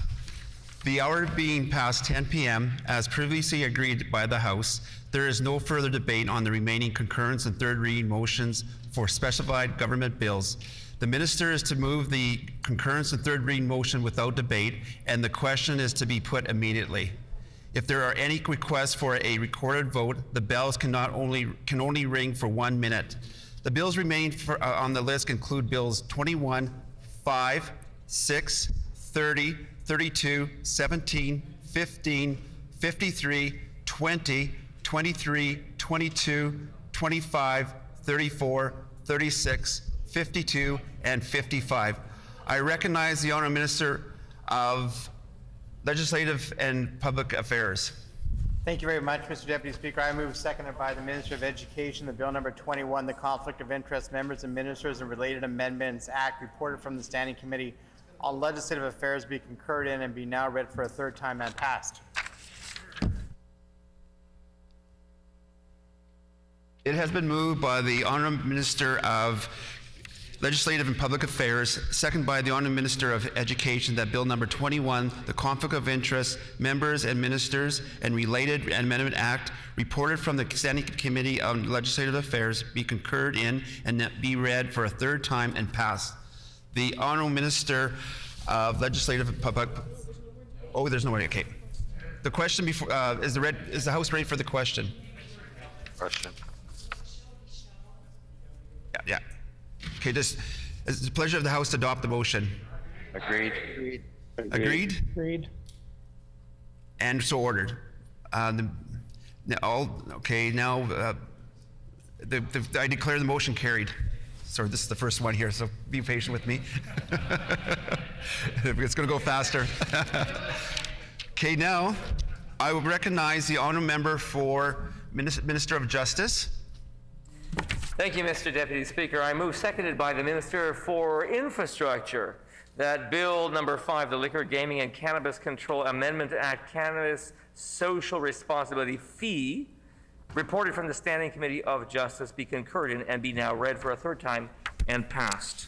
The hour being past 10 p.m., as previously agreed by the House, there is no further debate on the remaining concurrence and third reading motions for specified government bills. The minister is to move the concurrence and third reading motion without debate, and the question is to be put immediately. If there are any requests for a recorded vote, the bells can only ring for 1 minute. The bills remaining on the list include bills 21, 5, 6, 30, 32, 17, 15, 53, 20, 23, 22, 25, 34, 36, 52, and 55. I recognize the Honourable Minister of Legislative and Public Affairs. Thank you very much, Mr. Deputy Speaker. I move, seconded by the Minister of Education, the Bill number 21, the Conflict of Interest Members and Ministers and Related Amendments Act, reported from the Standing Committee on Legislative Affairs, be concurred in and be now read for a third time and passed. It has been moved by the Honourable Minister of Legislative and Public Affairs, seconded by the Honourable Minister of Education, that Bill number 21, the Conflict of Interest, Members and Ministers and Related Amendment Act, reported from the Standing Committee on Legislative Affairs, be concurred in and be read for a third time and passed. The Honourable Minister of Legislative and Public... Oh, there's no way. Okay. The question before... is the House ready for the question? Question. Yeah. Okay, it's the pleasure of the House to adopt the motion. Agreed. Agreed? Agreed. And so ordered. Okay, now I declare the motion carried. Sorry, this is the first one here, so be patient with me. It's going to go faster. Okay, now I will recognize the honourable member for Minister of Justice. Thank you, Mr. Deputy Speaker. I move, seconded by the Minister for Infrastructure, that Bill number 5, the Liquor, Gaming and Cannabis Control Amendment Act, Cannabis Social Responsibility Fee, reported from the Standing Committee of Justice, be concurred in and be now read for a third time and passed.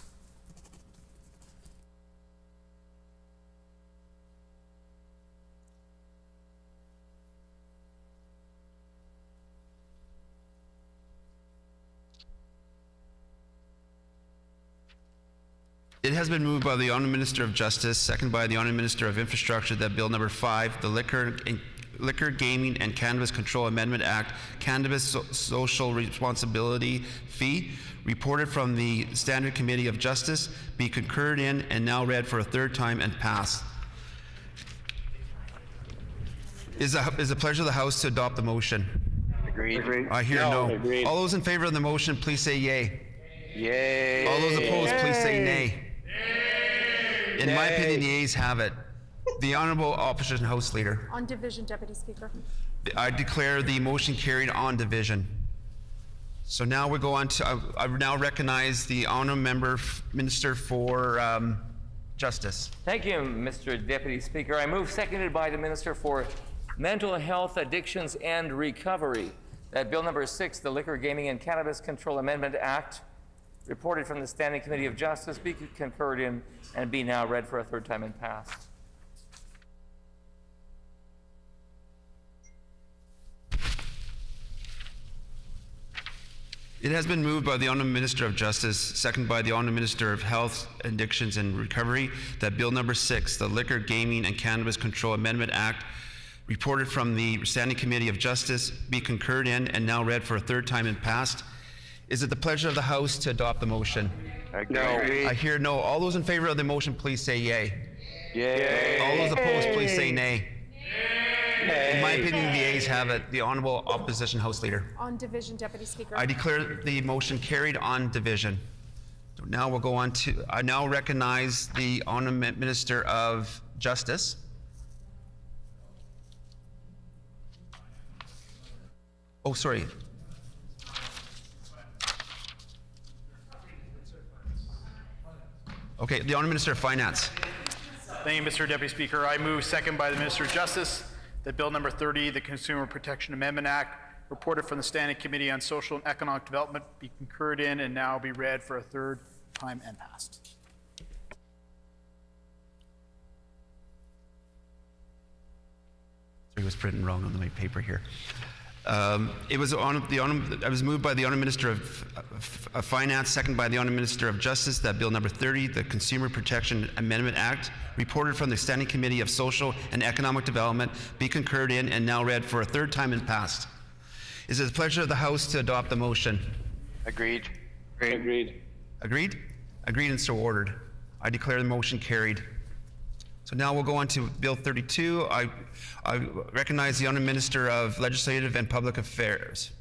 It has been moved by the Honourable Minister of Justice, seconded by the Honourable Minister of Infrastructure, that Bill number 5, the Liquor, Gaming and Cannabis Control Amendment Act, Cannabis Social Responsibility Fee, reported from the Standing Committee of Justice, be concurred in and now read for a third time and passed. Is the pleasure of the House to adopt the motion? Agreed. I hear no. Agreed. All those in favor of the motion, please say yay. Yay. All those opposed, please say nay. In my opinion, the ayes have it. The Honourable Opposition House Leader. On division, Deputy Speaker. I declare the motion carried on division. So now we go on to, I now recognize the Honourable Member Minister for Justice. Thank you, Mr. Deputy Speaker. I move, seconded by the Minister for Mental Health, Addictions and Recovery, that Bill number 6, the Liquor, Gaming and Cannabis Control Amendment Act, reported from the Standing Committee of Justice, be concurred in and be now read for a third time and passed. It has been moved by the Honourable Minister of Justice, seconded by the Honourable Minister of Health, Addictions and Recovery, that Bill number 6, the Liquor, Gaming and Cannabis Control Amendment Act, reported from the Standing Committee of Justice, be concurred in and now read for a third time and passed. Is it the pleasure of the House to adopt the motion? No. I hear no. All those in favor of the motion, please say yay. Yay. All those opposed, please say nay. Yay. In my opinion, the ayes have it. The Honourable Opposition House Leader. On division, Deputy Speaker. I declare the motion carried on division. So now we'll go on to, I now recognize the Honourable Minister of Justice. Oh, sorry. Okay, the Honourable Minister of Finance. Thank you, Mr. Deputy Speaker. I move, second by the Minister of Justice, that Bill number 30, the Consumer Protection Amendment Act, reported from the Standing Committee on Social and Economic Development, be concurred in and now be read for a third time and passed. It was printed wrong on my paper here. It was I was moved by the Honourable Minister of Finance, second by the Honourable Minister of Justice, that Bill number 30, the Consumer Protection Amendment Act, reported from the Standing Committee of Social and Economic Development, be concurred in and now read for a third time and passed. Is it the pleasure of the House to adopt the motion? Agreed. Agreed. Agreed? Agreed and so ordered. I declare the motion carried. So now we'll go on to Bill 32. I recognize the Honourable Minister of Legislative and Public Affairs.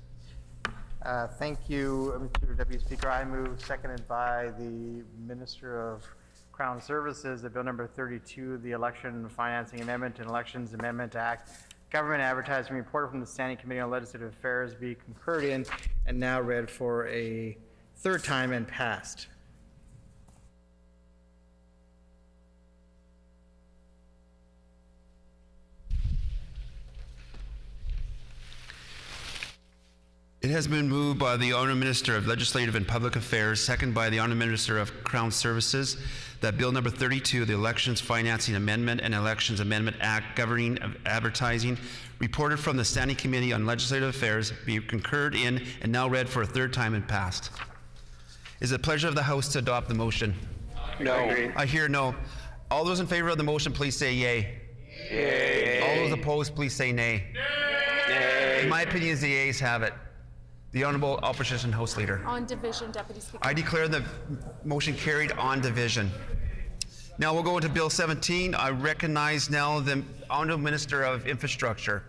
Thank you, Mr. Deputy Speaker. I move, seconded by the Minister of Crown Services, that Bill number 32, the Election Financing Amendment and Elections Amendment Act, Government Advertising Report from the Standing Committee on Legislative Affairs, be concurred in and now read for a third time and passed. It has been moved by the Honourable Minister of Legislative and Public Affairs, second by the Honourable Minister of Crown Services, that Bill number 32, the Elections Financing Amendment and Elections Amendment Act governing advertising, reported from the Standing Committee on Legislative Affairs, be concurred in and now read for a third time and passed. Is it the pleasure of the House to adopt the motion? No. I hear no. All those in favor of the motion, please say yay. Yay. All those opposed, please say nay. Nay. In my opinion, the ayes have it. The Honourable Opposition House Leader. On division, Deputy Speaker. I declare the motion carried on division. Now we'll go into Bill 17. I recognize now the Honourable Minister of Infrastructure.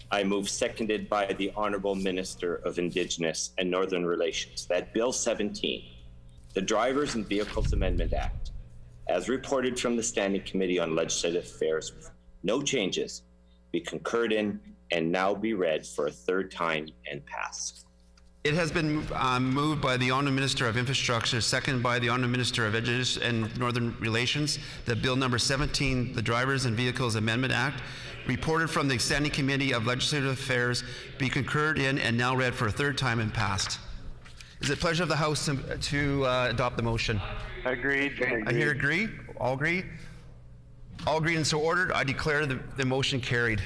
I move, seconded by the Honourable Minister of Indigenous and Northern Relations, that Bill 17, the Drivers and Vehicles Amendment Act, as reported from the Standing Committee on Legislative Affairs with no changes, be concurred in and now be read for a third time and passed. It has been moved by the Honourable Minister of Infrastructure, seconded by the Honourable Minister of Education and Northern Relations, that Bill number 17, the Drivers and Vehicles Amendment Act, reported from the Standing Committee of Legislative Affairs, be concurred in and now read for a third time and passed. Is it pleasure of the House to adopt the motion? Agreed. I hear agree. All agree? All agreed and so ordered. I declare the motion carried.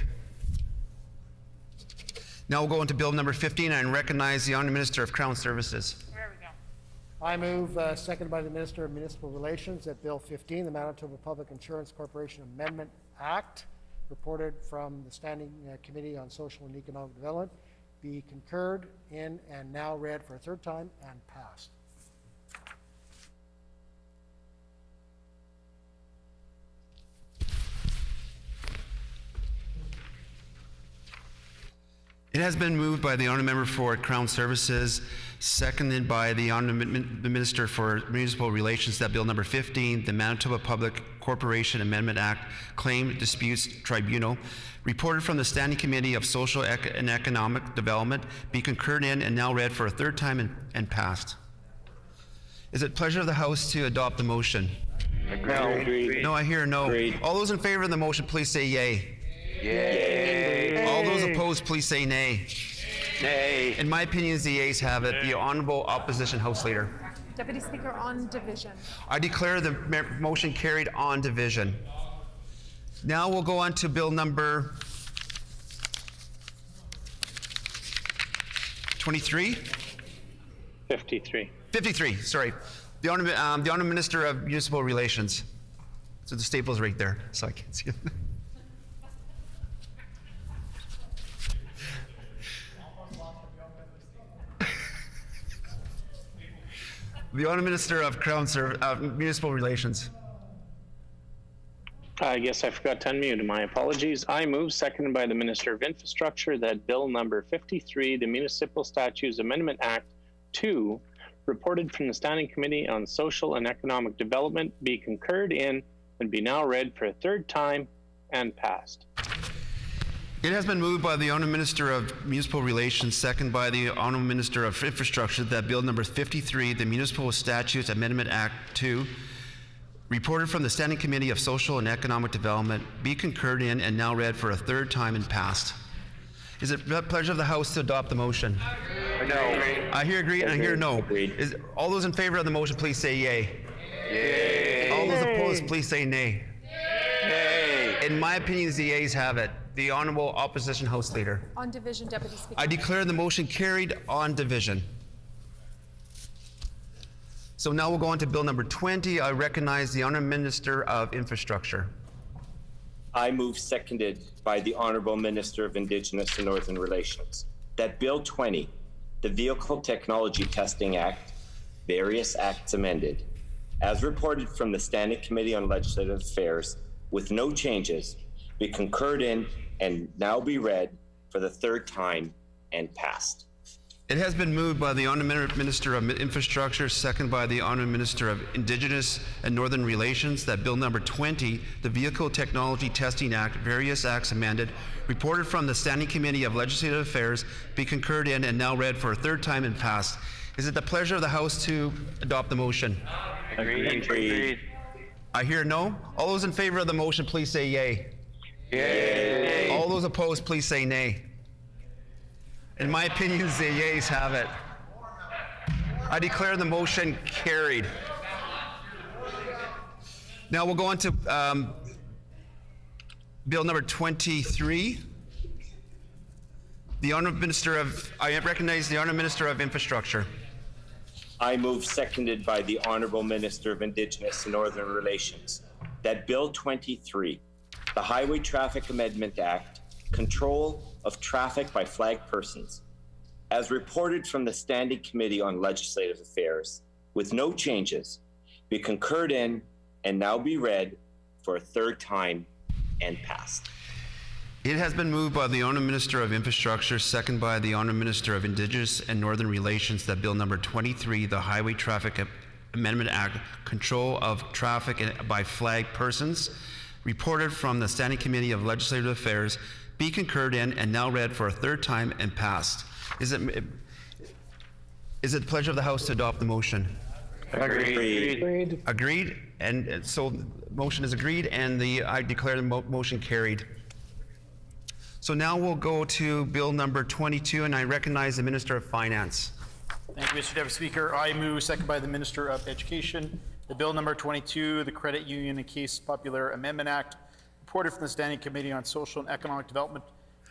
Now we'll go into Bill number 15 and recognize the Honourable Minister of Crown Services. There we go. I move, seconded by the Minister of Municipal Relations, that Bill 15, the Manitoba Public Insurance Corporation Amendment Act, reported from the Standing Committee on Social and Economic Development, be concurred in and now read for a third time and passed. It has been moved by the Honourable Member for Crown Services, seconded by the Honourable Minister for Municipal Relations, that Bill number 15, the Manitoba Public Corporation Amendment Act Claim Disputes Tribunal, reported from the Standing Committee of Social and Economic Development, be concurred in and now read for a third time and passed. Is it pleasure of the House to adopt the motion? Agreed. No, I hear no. Agreed. All those in favor of the motion, please say yay. Yay. All those opposed, please say nay. Nay. In my opinion, the ayes have it. The Honourable Opposition House Leader. Deputy Speaker, on division. I declare the motion carried on division. Now we'll go on to Bill number 23? 53. 53, sorry. The Honourable Minister of Municipal Relations. So the staple's right there, so I can't see it. The Honourable Minister of Municipal Relations. I guess I forgot to unmute. My apologies. I move, seconded by the Minister of Infrastructure, that Bill number 53, the Municipal Statutes Amendment Act 2, reported from the Standing Committee on Social and Economic Development, be concurred in and be now read for a third time and passed. It has been moved by the Honourable Minister of Municipal Relations, second by the Honourable Minister of Infrastructure, that Bill number 53, the Municipal Statutes Amendment Act 2, reported from the Standing Committee of Social and Economic Development, be concurred in and now read for a third time and passed. Is it the pleasure of the House to adopt the motion? No. I hear agree and I hear no. All those in favor of the motion, please say yay. Yay. All those opposed, please say nay. Nay. In my opinion, the ayes have it. The Honorable Opposition House Leader. On division, Deputy Speaker. I declare the motion carried on division. So now we'll go on to Bill number 20. I recognize the Honourable Minister of Infrastructure. I move, seconded by the Honourable Minister of Indigenous and Northern Relations, that Bill 20, the Vehicle Technology Testing Act, various acts amended, as reported from the Standing Committee on Legislative Affairs, with no changes, be concurred in and now be read for the third time and passed. It has been moved by the Honourable Minister of Infrastructure, seconded by the Honourable Minister of Indigenous and Northern Relations, that Bill number 20, the Vehicle Technology Testing Act, various acts amended, reported from the Standing Committee of Legislative Affairs, be concurred in and now read for a third time and passed. Is it the pleasure of the House to adopt the motion? Agreed. I hear no. All those in favor of the motion, please say yay. Yay. All those opposed, please say nay. In my opinion, the yeas have it. I declare the motion carried. Now we'll go on to Bill number 23. I recognize the Honourable Minister of Infrastructure. I move, seconded by the Honourable Minister of Indigenous and Northern Relations, that Bill 23, the Highway Traffic Amendment Act, Control of Traffic by Flagged Persons, as reported from the Standing Committee on Legislative Affairs, with no changes, be concurred in and now be read for a third time and passed. It has been moved by the Honourable Minister of Infrastructure, seconded by the Honourable Minister of Indigenous and Northern Relations, that Bill number 23, the Highway Traffic Amendment Act, Control of Traffic by Flagged Persons, reported from the Standing Committee of Legislative Affairs, be concurred in and now read for a third time and passed. Is it the pleasure of the House to adopt the motion? Agreed. Agreed. And so motion is agreed, and I declare the motion carried. So now we'll go to Bill number 22, and I recognize the Minister of Finance. Thank you, Mr. Deputy Speaker. I move, second by the Minister of Education, the Bill number 22, the Credit Union and Case Popular Amendment Act, reported from the Standing Committee on Social and Economic Development,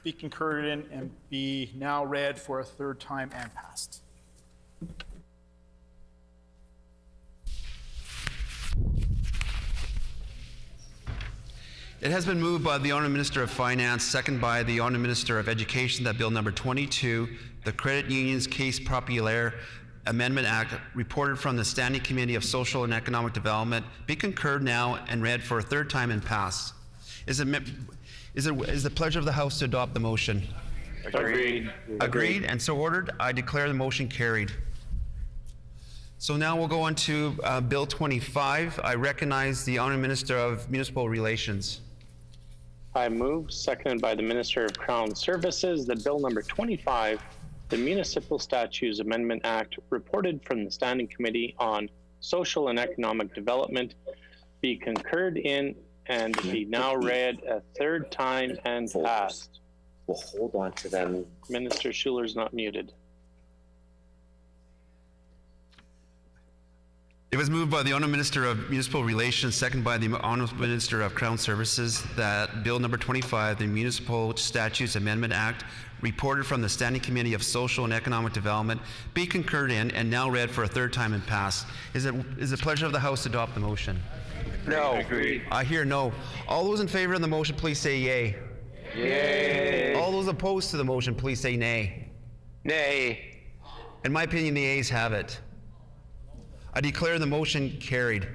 be concurred in and be now read for a third time and passed. It has been moved by the Honourable Minister of Finance, second by the Honourable Minister of Education, that Bill number 22, the Credit Unions Case Populaire Amendment Act, reported from the Standing Committee of Social and Economic Development, be concurred now and read for a third time and passed. Is the pleasure of the House to adopt the motion? Agreed. Agreed, and so ordered. I declare the motion carried. So now we'll go on to Bill 25. I recognize the Honourable Minister of Municipal Relations. I move, seconded by the Minister of Crown Services, that Bill number 25, the Municipal Statutes Amendment Act, reported from the Standing Committee on Social and Economic Development, be concurred in and be now read a third time and passed. We'll hold on to them. Minister Schuler's not muted. It was moved by the Honourable Minister of Municipal Relations, second by the Honourable Minister of Crown Services, that Bill number 25, the Municipal Statutes Amendment Act, reported from the Standing Committee of Social and Economic Development, be concurred in and now read for a third time and passed. Is the pleasure of the House to adopt the motion? No. Agreed. I hear no. All those in favor of the motion, please say yay. Yay. All those opposed to the motion, please say nay. Nay. In my opinion, the ayes have it. I declare the motion carried.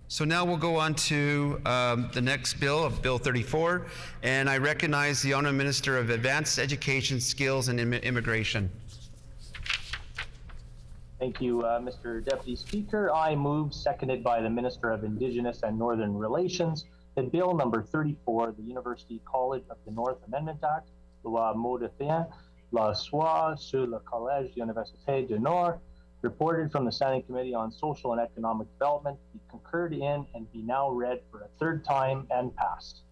So now we'll go on to the next bill, of Bill 34, and I recognize the Honourable Minister of Advanced Education, Skills and Immigration. Thank you, Mr. Deputy Speaker. I move, seconded by the Minister of Indigenous and Northern Relations, that Bill number 34, the University College of the North Amendment Act, loi modifiant la loi sur le Collège de l'Université du Nord, reported from the Standing Committee on Social and Economic Development, be concurred in and be now read for a third time and passed.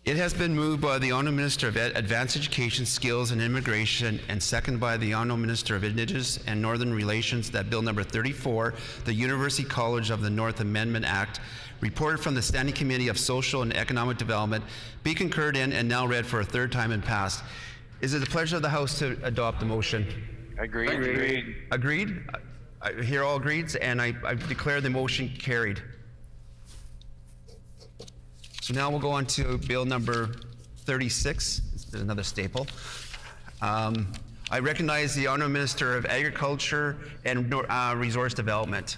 It has been moved by the Honourable Minister of Advanced Education, Skills and Immigration, and seconded by the Honourable Minister of Indigenous and Northern Relations, that Bill number 34, the University College of the North Amendment Act, reported from the Standing Committee of Social and Economic Development, be concurred in and now read for a third time and passed. Is it the pleasure of the House to adopt the motion? Agreed. Agreed? I hear all agreed, and I declare the motion carried. So now we'll go on to Bill number 36. It's another staple. I recognize the Honourable Minister of Agriculture and Resource Development.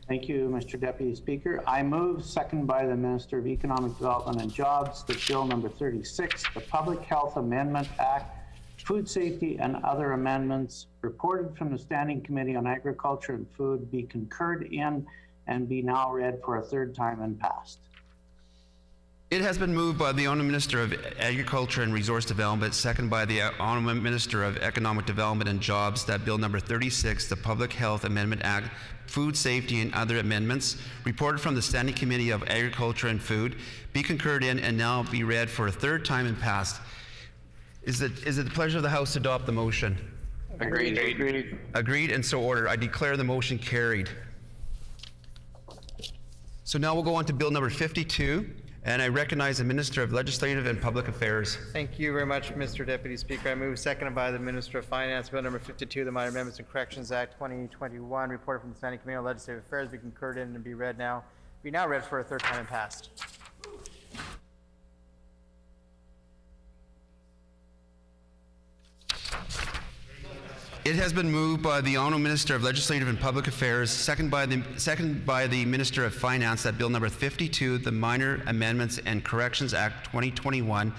Thank you, Mr. Deputy Speaker. I move, seconded by the Minister of Economic Development and Jobs, that Bill number 36, the Public Health Amendment Act, Food Safety and other amendments reported from the Standing Committee on Agriculture and Food be concurred in and be now read for a third time and passed. It has been moved by the Honourable Minister of Agriculture and Resource Development, seconded by the Honourable Minister of Economic Development and Jobs, that Bill number 36, the Public Health Amendment Act, Food Safety and other amendments, reported from the Standing Committee of Agriculture and Food, be concurred in and now be read for a third time and passed. Is it the pleasure of the House to adopt the motion? Agreed. Agreed, and so ordered. I declare the motion carried. So now we'll go on to Bill number 52. And I recognize the Minister of Legislative and Public Affairs. Thank you very much, Mr. Deputy Speaker. I move, seconded by the Minister of Finance, Bill number 52, the Minor Amendments and Corrections Act 2021, reported from the Standing Committee on Legislative Affairs, be concurred in and be now read for a third time and passed. It has been moved by the Honourable Minister of Legislative and Public Affairs, seconded by the Minister of Finance, that Bill number 52, the Minor Amendments and Corrections Act 2021,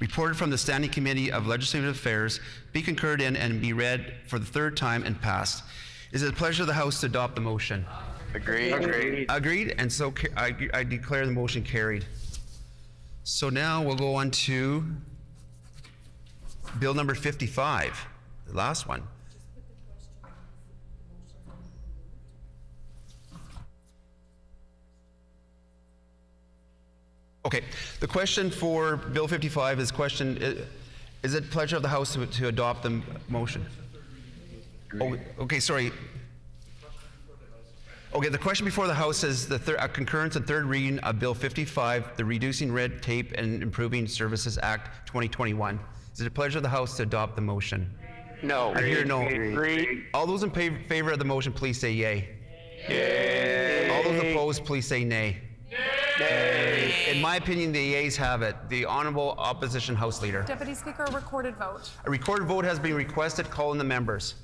reported from the Standing Committee of Legislative Affairs, be concurred in and be read for the third time and passed. Is it the pleasure of the House to adopt the motion? Agreed. Agreed, and so I declare the motion carried. So now we'll go on to Bill number 55, the last one. Okay, the question for Bill 55 is is it pleasure of the House to adopt the motion? Oh, okay, sorry. Okay, the question before the House is a concurrence and third reading of Bill 55, the Reducing Red Tape and Improving Services Act 2021. Is it a pleasure of the House to adopt the motion? No. I hear no. Agreed. All those in favor of the motion, please say yay. Yay. All those opposed, please say nay. Nay. In my opinion, the yeas have it. The Honourable Opposition House Leader. Deputy Speaker, a recorded vote. A recorded vote has been requested. Call in the members.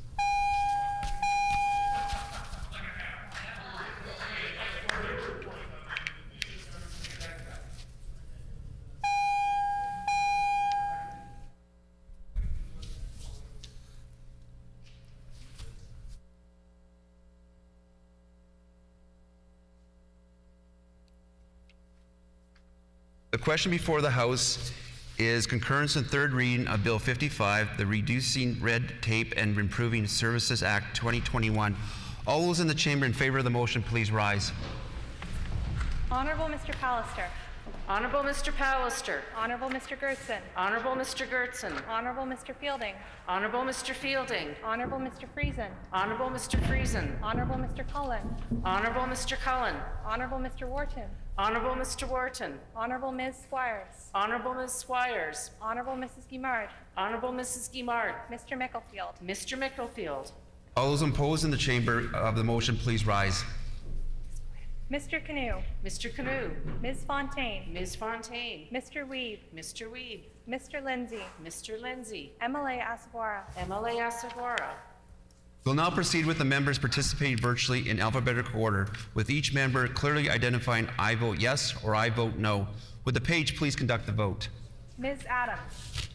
The question before the House is concurrence and third reading of Bill 55, the Reducing Red Tape and Improving Services Act 2021. All those in the chamber in favor of the motion, please rise. Honourable Mr. Pallister. Honourable Mr. Pallister. Honourable Mr. Gertson. Honourable Mr. Gertson. Honourable Mr. Fielding. Honourable Mr. Fielding. Honourable Mr. Friesen. Honourable Mr. Friesen. Honourable Mr. Cullen. Honourable Mr. Cullen. Honourable Mr. Wharton. Honourable Mr. Wharton. Honourable Ms. Squires. Honourable Ms. Squires. Honourable Mrs. Guimard. Honourable Mrs. Guimard. Mr. Micklefield. Mr. Micklefield. All those opposed in the chamber of the motion, please rise. Mr. Canoe. Mr. Canoe. Ms. Fontaine. Ms. Fontaine. Mr. Weeb. Mr. Weeb. Mr. Lindsay. Mr. Lindsay. MLA Asawara. MLA Asawara. We'll now proceed with the members participating virtually in alphabetical order, with each member clearly identifying I vote yes or I vote no. Would the page please conduct the vote? Ms. Adams.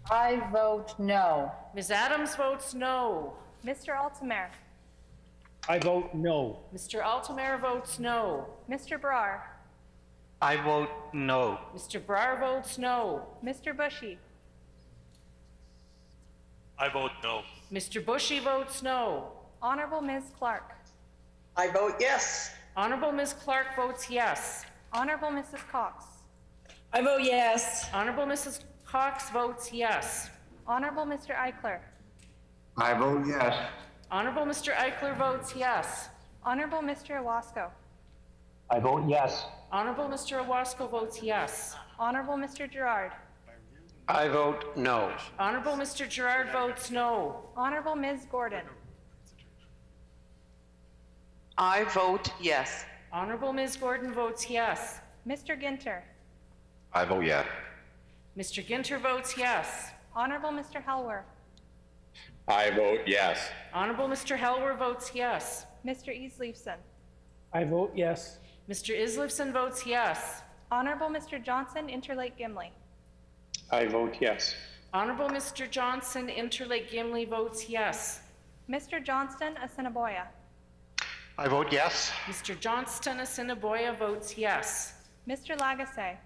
I vote no. Ms. Adams votes no. Mr. Altamare. I vote no. Mr. Altamare votes no. Mr. Brar. I vote no. Mr. Brar votes no. Mr. Bushy. I vote no. Mr. Bushy votes no. Honourable Ms. Clark. I vote yes. Honourable Ms. Clark votes yes. Honourable Mrs. Cox. I vote yes. Honourable Mrs. Cox votes yes. Honourable Mr. Eichler. I vote yes. Honourable Mr. Eichler votes yes. Honourable Mr. Owasco. I vote yes. Honorable Mr. Owasco votes yes. Honorable Mr. Gerard. I vote no. Honorable Mr. Gerard votes no. Honorable Ms. Gordon. I vote yes. Honorable Ms. Gordon votes yes. Mr. Ginter. I vote yes. Mr. Ginter votes yes. Honorable Mr. Helwer. I vote yes. Honorable Mr. Helwer votes yes. Mr. Easleifson. I vote yes. Mr. Islifson votes yes. Honorable Mr. Johnson, Interlake Gimli. I vote yes. Honorable Mr. Johnson, Interlake Gimli votes yes. Mr. Johnston, Assiniboia. I vote yes. Mr. Johnston, Assiniboia votes yes. Mr. Lagasse.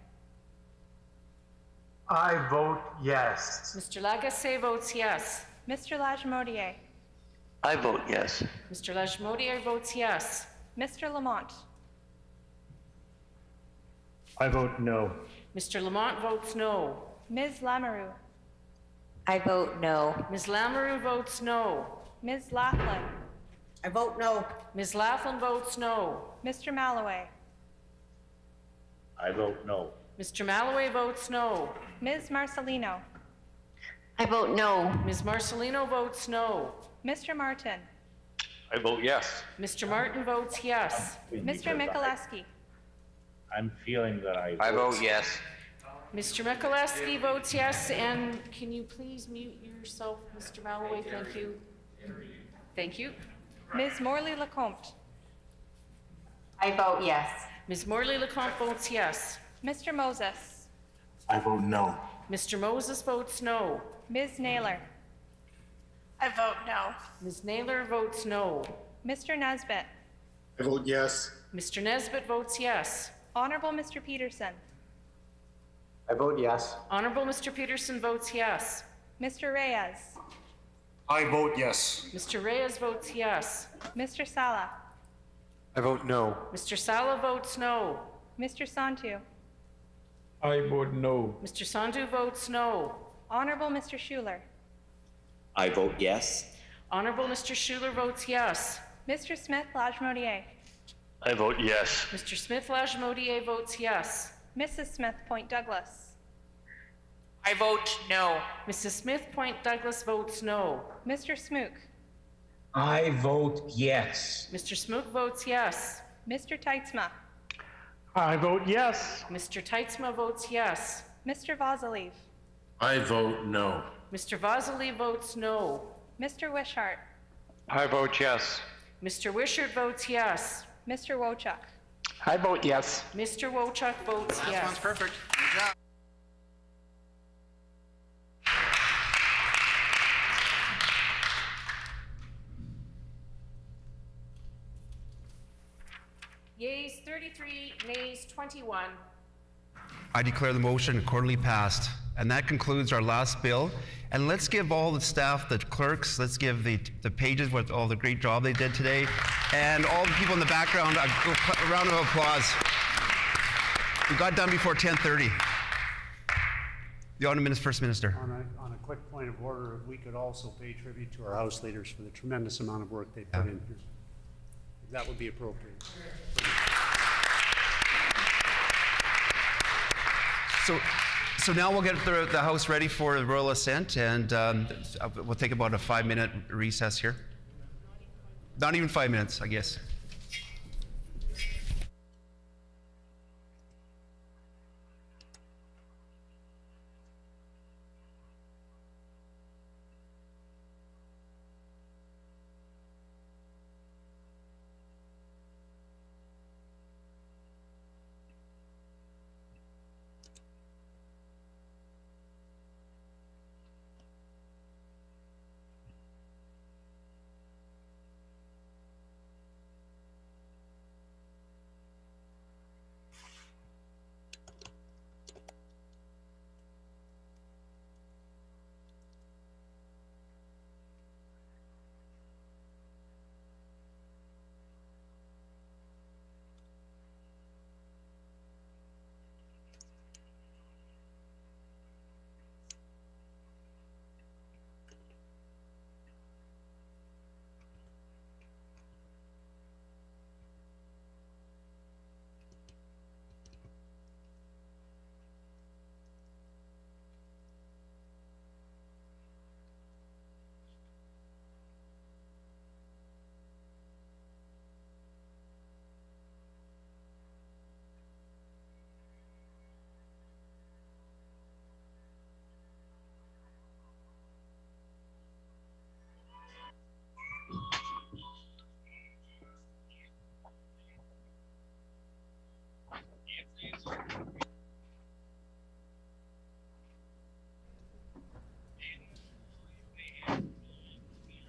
I vote yes. Mr. Lagasse votes yes. Mr. Lajmodier. I vote yes. Mr. Lajmodier votes yes. Mr. Lamont. I vote no. Mr. Lamont votes no. Ms. Lamoureux. I vote no. Ms. Lamoureux votes no. Ms. Laughlin. I vote no. Ms. Laughlin votes no. Mr. Malloway. I vote no. Mr. Malloway votes no. Ms. Marcelino. I vote no. Ms. Marcelino votes no. Mr. Martin. I vote yes. Mr. Martin votes yes. Mr. Mikuleski. I'm feeling that I vote yes. Mr. Mikuleski votes yes, and can you please mute yourself, Mr. Malloway? Thank you. Thank you. Ms. Morley Lecomte. I vote yes. Ms. Morley Lecomte votes yes. Mr. Moses. I vote no. Mr. Moses votes no. Ms. Naylor. I vote no. Ms. Naylor votes no. Mr. Nesbitt. I vote yes. Mr. Nesbitt votes yes. Honorable Mr. Peterson. I vote yes. Honorable Mr. Peterson votes yes. Mr. Reyes. I vote yes. Mr. Reyes votes yes. Mr. Sala. I vote no. Mr. Sala votes no. Mr. Santu. I vote no. Mr. Sandu votes no. Honorable Mr. Schuler. I vote yes. Honorable Mr. Schuler votes yes. Mr. Smith Lajmodier. I vote yes. Mr. Smith Lajmodier votes yes. Mrs. Smith Point Douglas. I vote no. Mrs. Smith Point Douglas votes no. Mr. Smook. I vote yes. Mr. Smook votes yes. Mr. Teitzma. I vote yes. Mr. Teitzma votes yes. Mr. Vazalev. I vote no. Mr. Vasily votes no. Mr. Wishart. I vote yes. Mr. Wishart votes yes. Mr. Wochuk. I vote yes. Mr. Wochuk votes yes. Sounds perfect. Good job. Yeas 33, nays 21. I declare the motion accordingly passed. And that concludes our last bill. And let's give all the staff, the clerks, let's give the pages with all the great job they did today, and all the people in the background a round of applause. We got done before 10:30. The Honourable First Minister. On a quick point of order, we could also pay tribute to our House leaders for the tremendous amount of work they put in here. That would be appropriate. So now we'll get the House ready for the royal assent, and we'll take about a 5-minute recess here. Not even 5 minutes, I guess.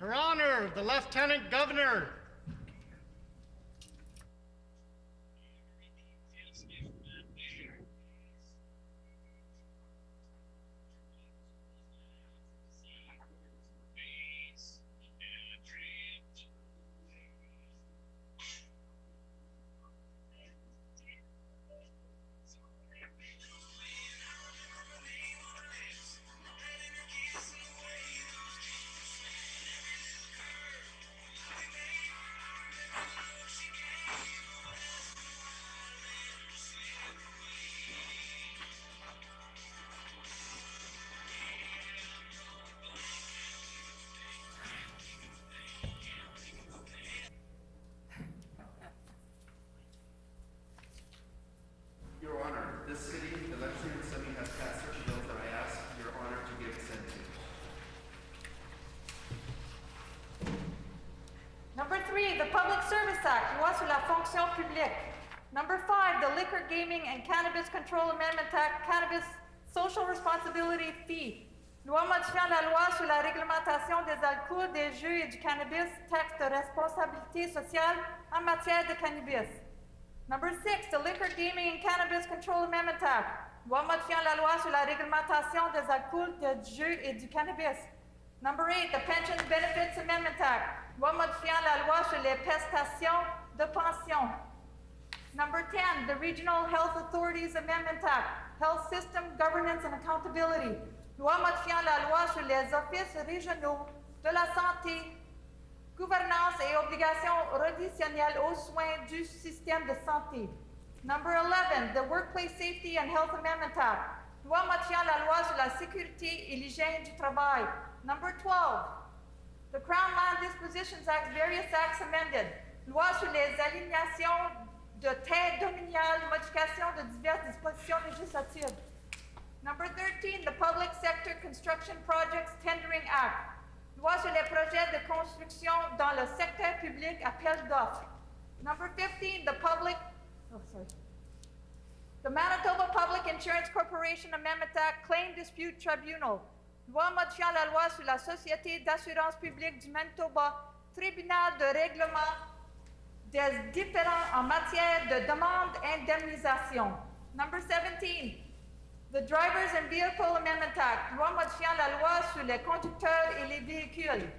Her Honor, the Lieutenant Governor. Your Honor, this city, the Legislature Assembly has passed certain bills that I ask Your Honor to give assent to. Number 3, the Public Service Act, loi sur la fonction publique. Number 5, the Liquor, Gaming, and Cannabis Control Amendment Act, Cannabis Social Responsibility Fee. Loi modifiant la loi sur la réglementation des alcools, des jeux et du cannabis, texte de responsabilité sociale en matière de cannabis. Number 6, the Liquor, Gaming, and Cannabis Control Amendment Act. Loi modifiant la loi sur la réglementation des alcools, des jeux et du cannabis. Number 8, the Pension Benefits Amendment Act. Loi modifiant la loi sur les prestations de pension. Number 10, the Regional Health Authorities Amendment Act. Health System Governance and Accountability. Loi modifiant la loi sur les offices régionaux de la santé, gouvernance et obligations reditionnelles aux soins du système de santé. Number 11, the Workplace Safety and Health Amendment Act. Loi modifiant la loi sur la sécurité et l'hygiène du travail. Number 12, the Crown Land Dispositions Act, various acts amended. Loi sur les alignations de terres domaniales, modification de diverses dispositions législatives. Number 13, the Public Sector Construction Projects Tendering Act. Loi sur les projets de construction dans le secteur public, appel d'offres. Number 15, the Manitoba Public Insurance Corporation Amendment Act, Claim Dispute Tribunal. Loi modifiant la loi sur la Société d'assurance publique du Manitoba, Tribunal de règlement des différends en matière de demande d'indemnisation. Number 17, the Drivers and Vehicle Amendment Act, loi modifiant la loi sur les conducteurs et les véhicules.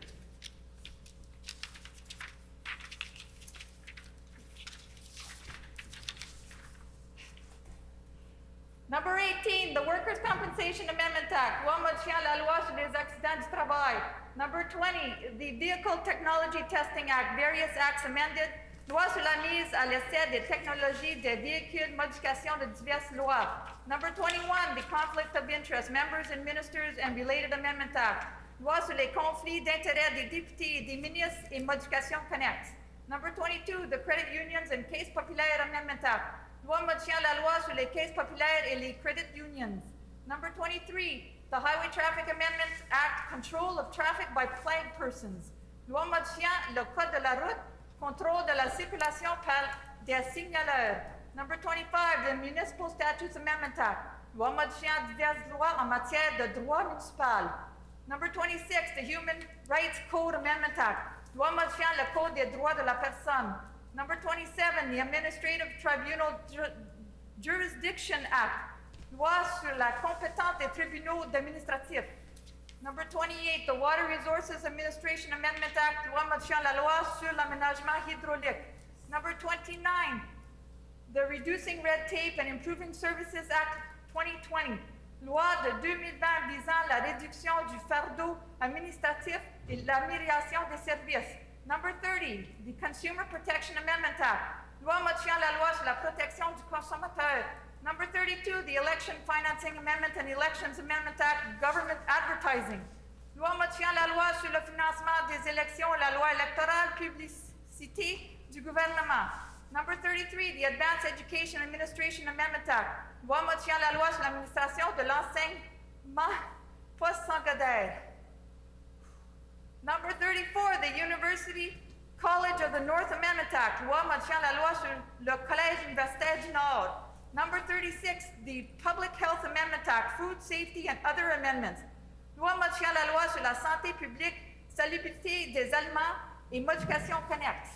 Number 18, the Workers' Compensation Amendment Act, loi modifiant la loi sur les accidents du travail. Number 20, the Vehicle Technology Testing Act, various acts amended. Loi sur la mise à l'essai des technologies des véhicules, modification de diverses lois. Number 21, the Conflict of Interest, Members and Ministers and Related Amendment Act. Loi sur les conflits d'intérêts des députés et des ministres et modifications connexes. Number 22, the Credit Unions and Caisse Populaire Amendment Act. Loi modifiant la loi sur les caisses populaires et les credit unions. Number 23, the Highway Traffic Amendment Act, Control of Traffic by Flagged Persons. Loi modifiant le Code de la route, contrôle de la circulation par des signaleurs. Number 25, the Municipal Statutes Amendment Act. Loi modifiant diverses lois en matière de droit municipal. Number 26, the Human Rights Code Amendment Act. Loi modifiant le Code des droits de la personne. Number 27, the Administrative Tribunal Jurisdiction Act. Loi sur la compétence des tribunaux administratifs. Number 28, the Water Resources Administration Amendment Act, loi modifiant la loi sur l'aménagement hydraulique. Number 29, the Reducing Red Tape and Improving Services Act 2020, loi de 2020 visant la réduction du fardeau administratif et l'amélioration des services. Number 30, the Consumer Protection Amendment Act, loi modifiant la loi sur la protection du consommateur. Number 32, the Election Financing Amendment and Elections Amendment Act, Government Advertising. Loi modifiant la loi sur le financement des élections et la loi électorale, publicité du gouvernement. Number 33, the Advanced Education Administration Amendment Act. Loi modifiant la loi sur l'administration de l'enseignement postsecondaire. Number 34, the University College of the North Amendment Act. Loi modifiant la loi sur le Collège universitaire du Nord. Number 36, the Public Health Amendment Act, Food Safety and Other Amendments. Loi modifiant la loi sur la santé publique, salubrité des aliments et modifications connexes.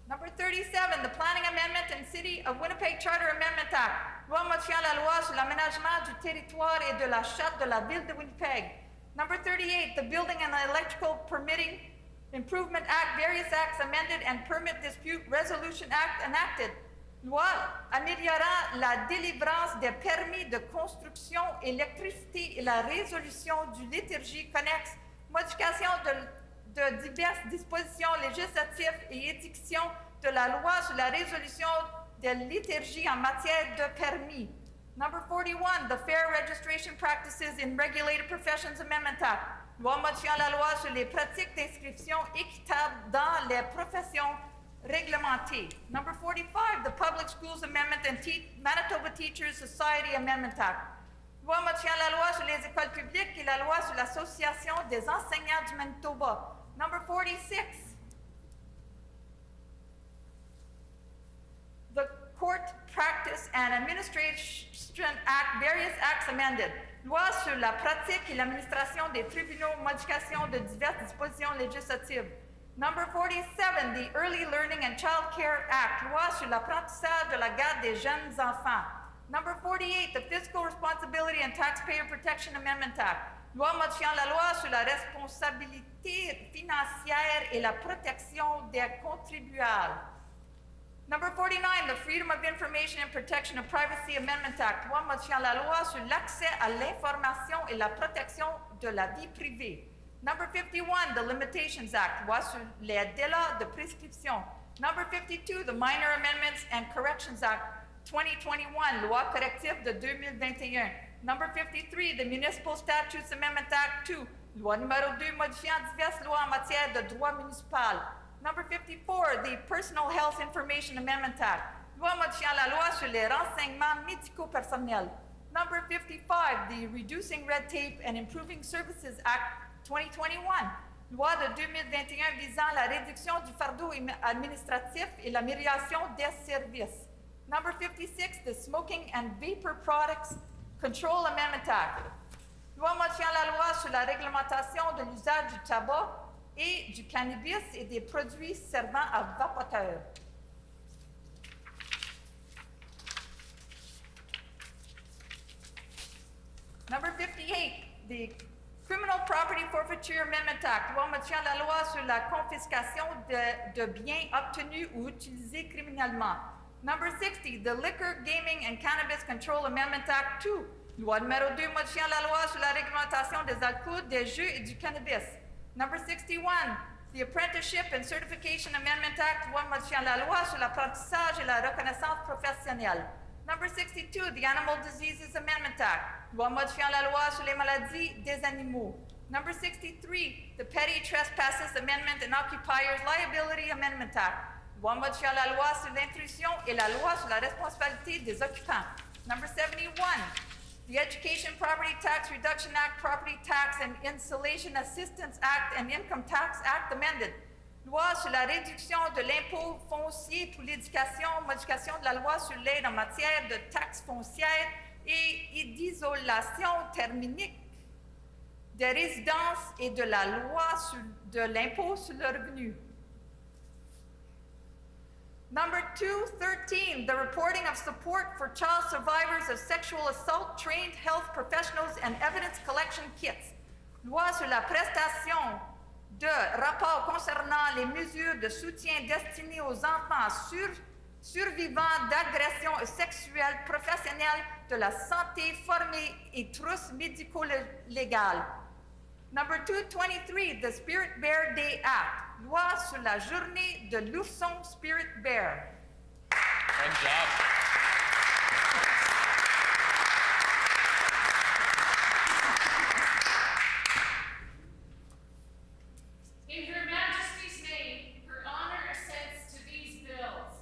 Number 37, the Planning Amendment and City of Winnipeg Charter Amendment Act. Loi modifiant la loi sur l'aménagement du territoire et de la charte de la ville de Winnipeg. Number 38, the Building and Electrical Permitting Improvement Act, various acts amended, and Permit Dispute Resolution Act enacted. Loi améliorant la délivrance des permis de construction, électricité et la résolution du liturgie connexe. Modification de diverses dispositions législatives et édiction de la loi sur la résolution de liturgie en matière de permis. Number 41, the Fair Registration Practices in Regulated Professions Amendment Act. Loi modifiant la loi sur les pratiques d'inscription équitables dans les professions réglementées. Number 45, the Public Schools Amendment and Manitoba Teachers Society Amendment Act. Loi modifiant la loi sur les écoles publiques et la loi sur l'Association des enseignants du Manitoba. Number 46, the Court Practice and Administration Act, various acts amended. Loi sur la pratique et l'administration des tribunaux, modification de diverses dispositions législatives. Number 47, the Early Learning and Child Care Act, loi sur l'apprentissage de la garde des jeunes enfants. Number 48, the Fiscal Responsibility and Taxpayer Protection Amendment Act, loi modifiant la loi sur la responsabilité financière et la protection des contribuables. Number 49, the Freedom of Information and Protection of Privacy Amendment Act, loi modifiant la loi sur l'accès à l'information et la protection de la vie privée. Number 51, the Limitations Act, loi sur les délais de prescription. Number 52, the Minor Amendments and Corrections Act 2021, loi corrective de 2021. Number 53, the Municipal Statutes Amendment Act 2, loi numéro 2 modifiant diverses lois en matière de droit municipal. Number 54, the Personal Health Information Amendment Act, loi modifiant la loi sur les renseignements médicaux personnels. Number 55, the Reducing Red Tape and Improving Services Act 2021, loi de 2021 visant la réduction du fardeau administratif et l'amélioration des services. Number 56, the Smoking and Vapor Products Control Amendment Act, loi modifiant la loi sur la réglementation de l'usage du tabac et du cannabis et des produits servant à vapoteurs. Number 58, the Criminal Property Forfeiture Amendment Act, loi modifiant la loi sur la confiscation de biens obtenus ou utilisés criminellement. Number 60, the Liquor, Gaming and Cannabis Control Amendment Act 2, loi numéro 2 modifiant la loi sur la réglementation des alcools, des jeux et du cannabis. Number 61, the Apprenticeship and Certification Amendment Act, loi modifiant la loi sur l'apprentissage et la reconnaissance professionnelle. Number 62, the Animal Diseases Amendment Act, loi modifiant la loi sur les maladies des animaux. Number 63, the Petty Trespasses Amendment and Occupiers Liability Amendment Act, loi modifiant la loi sur l'intrusion et la loi sur la responsabilité des occupants. Number 71, the Education Property Tax Reduction Act, Property Tax and Insulation Assistance Act and Income Tax Act amended. Loi sur la réduction de l'impôt foncier pour l'éducation, modification de la loi sur l'aide en matière de taxes foncières et d'isolation thermique des résidences et de la loi de l'impôt sur le revenu. Number 213, the reporting of support for child survivors of sexual assault, trained health professionals and evidence collection kits. Loi sur la prestation de rapports concernant les mesures de soutien destinées aux enfants survivants d'agressions sexuelles professionnelles de la santé formée et trousses médico-légales. Number 223, the Spirit Bear Day Act, loi sur la journée de l'ourson Spirit Bear. Good job. In Her Majesty's name, her honor assents to these bills.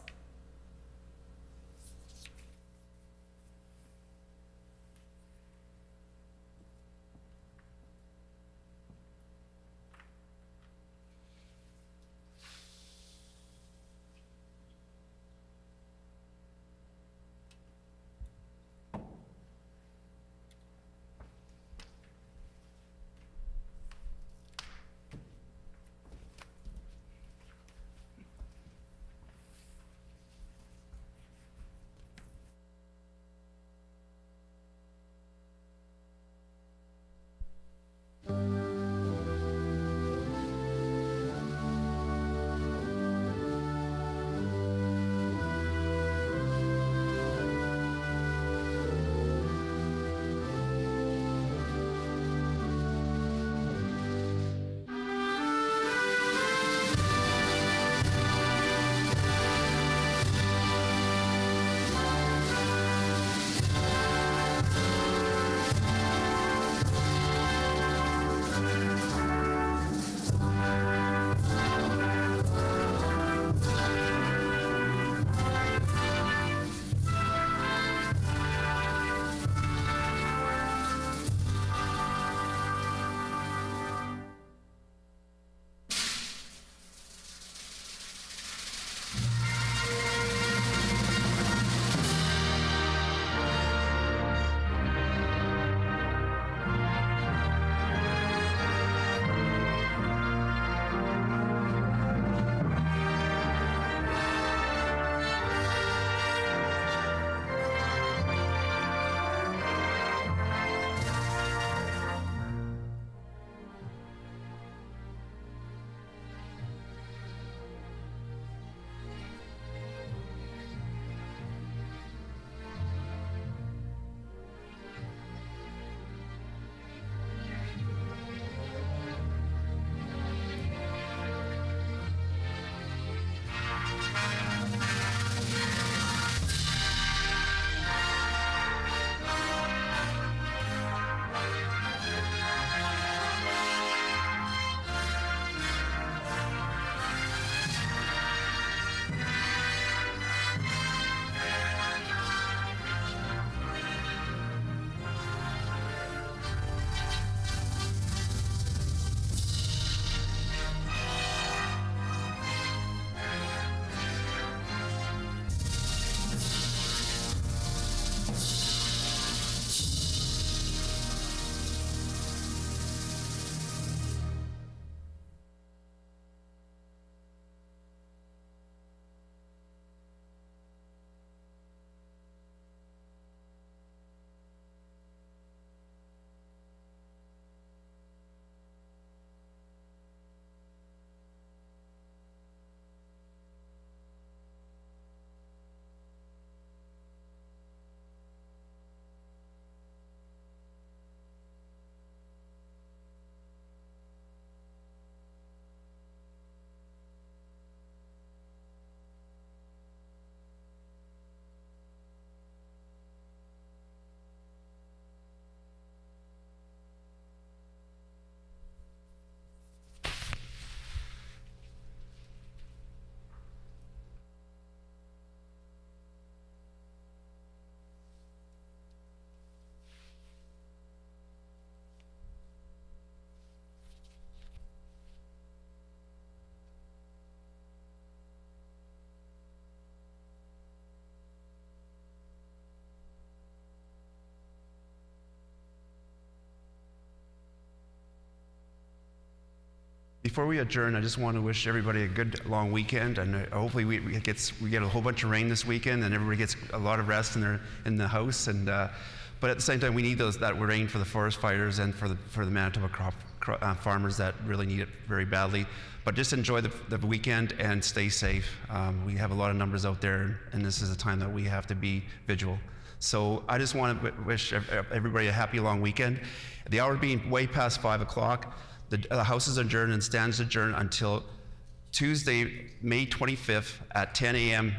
before we adjourn, I just want to wish everybody a good long weekend, and hopefully we get a whole bunch of rain this weekend, and everybody gets a lot of rest in the house. And but at the same time, we need that rain for the forest fires and for the Manitoba farmers that really need it very badly. But just enjoy the weekend and stay safe. We have a lot of numbers out there, and this is a time that we have to be vigilant. So I just want to wish everybody a happy long weekend. The hour being way past 5 o'clock, the House is adjourned and stands adjourned until Tuesday, May 25th at 10 a.m.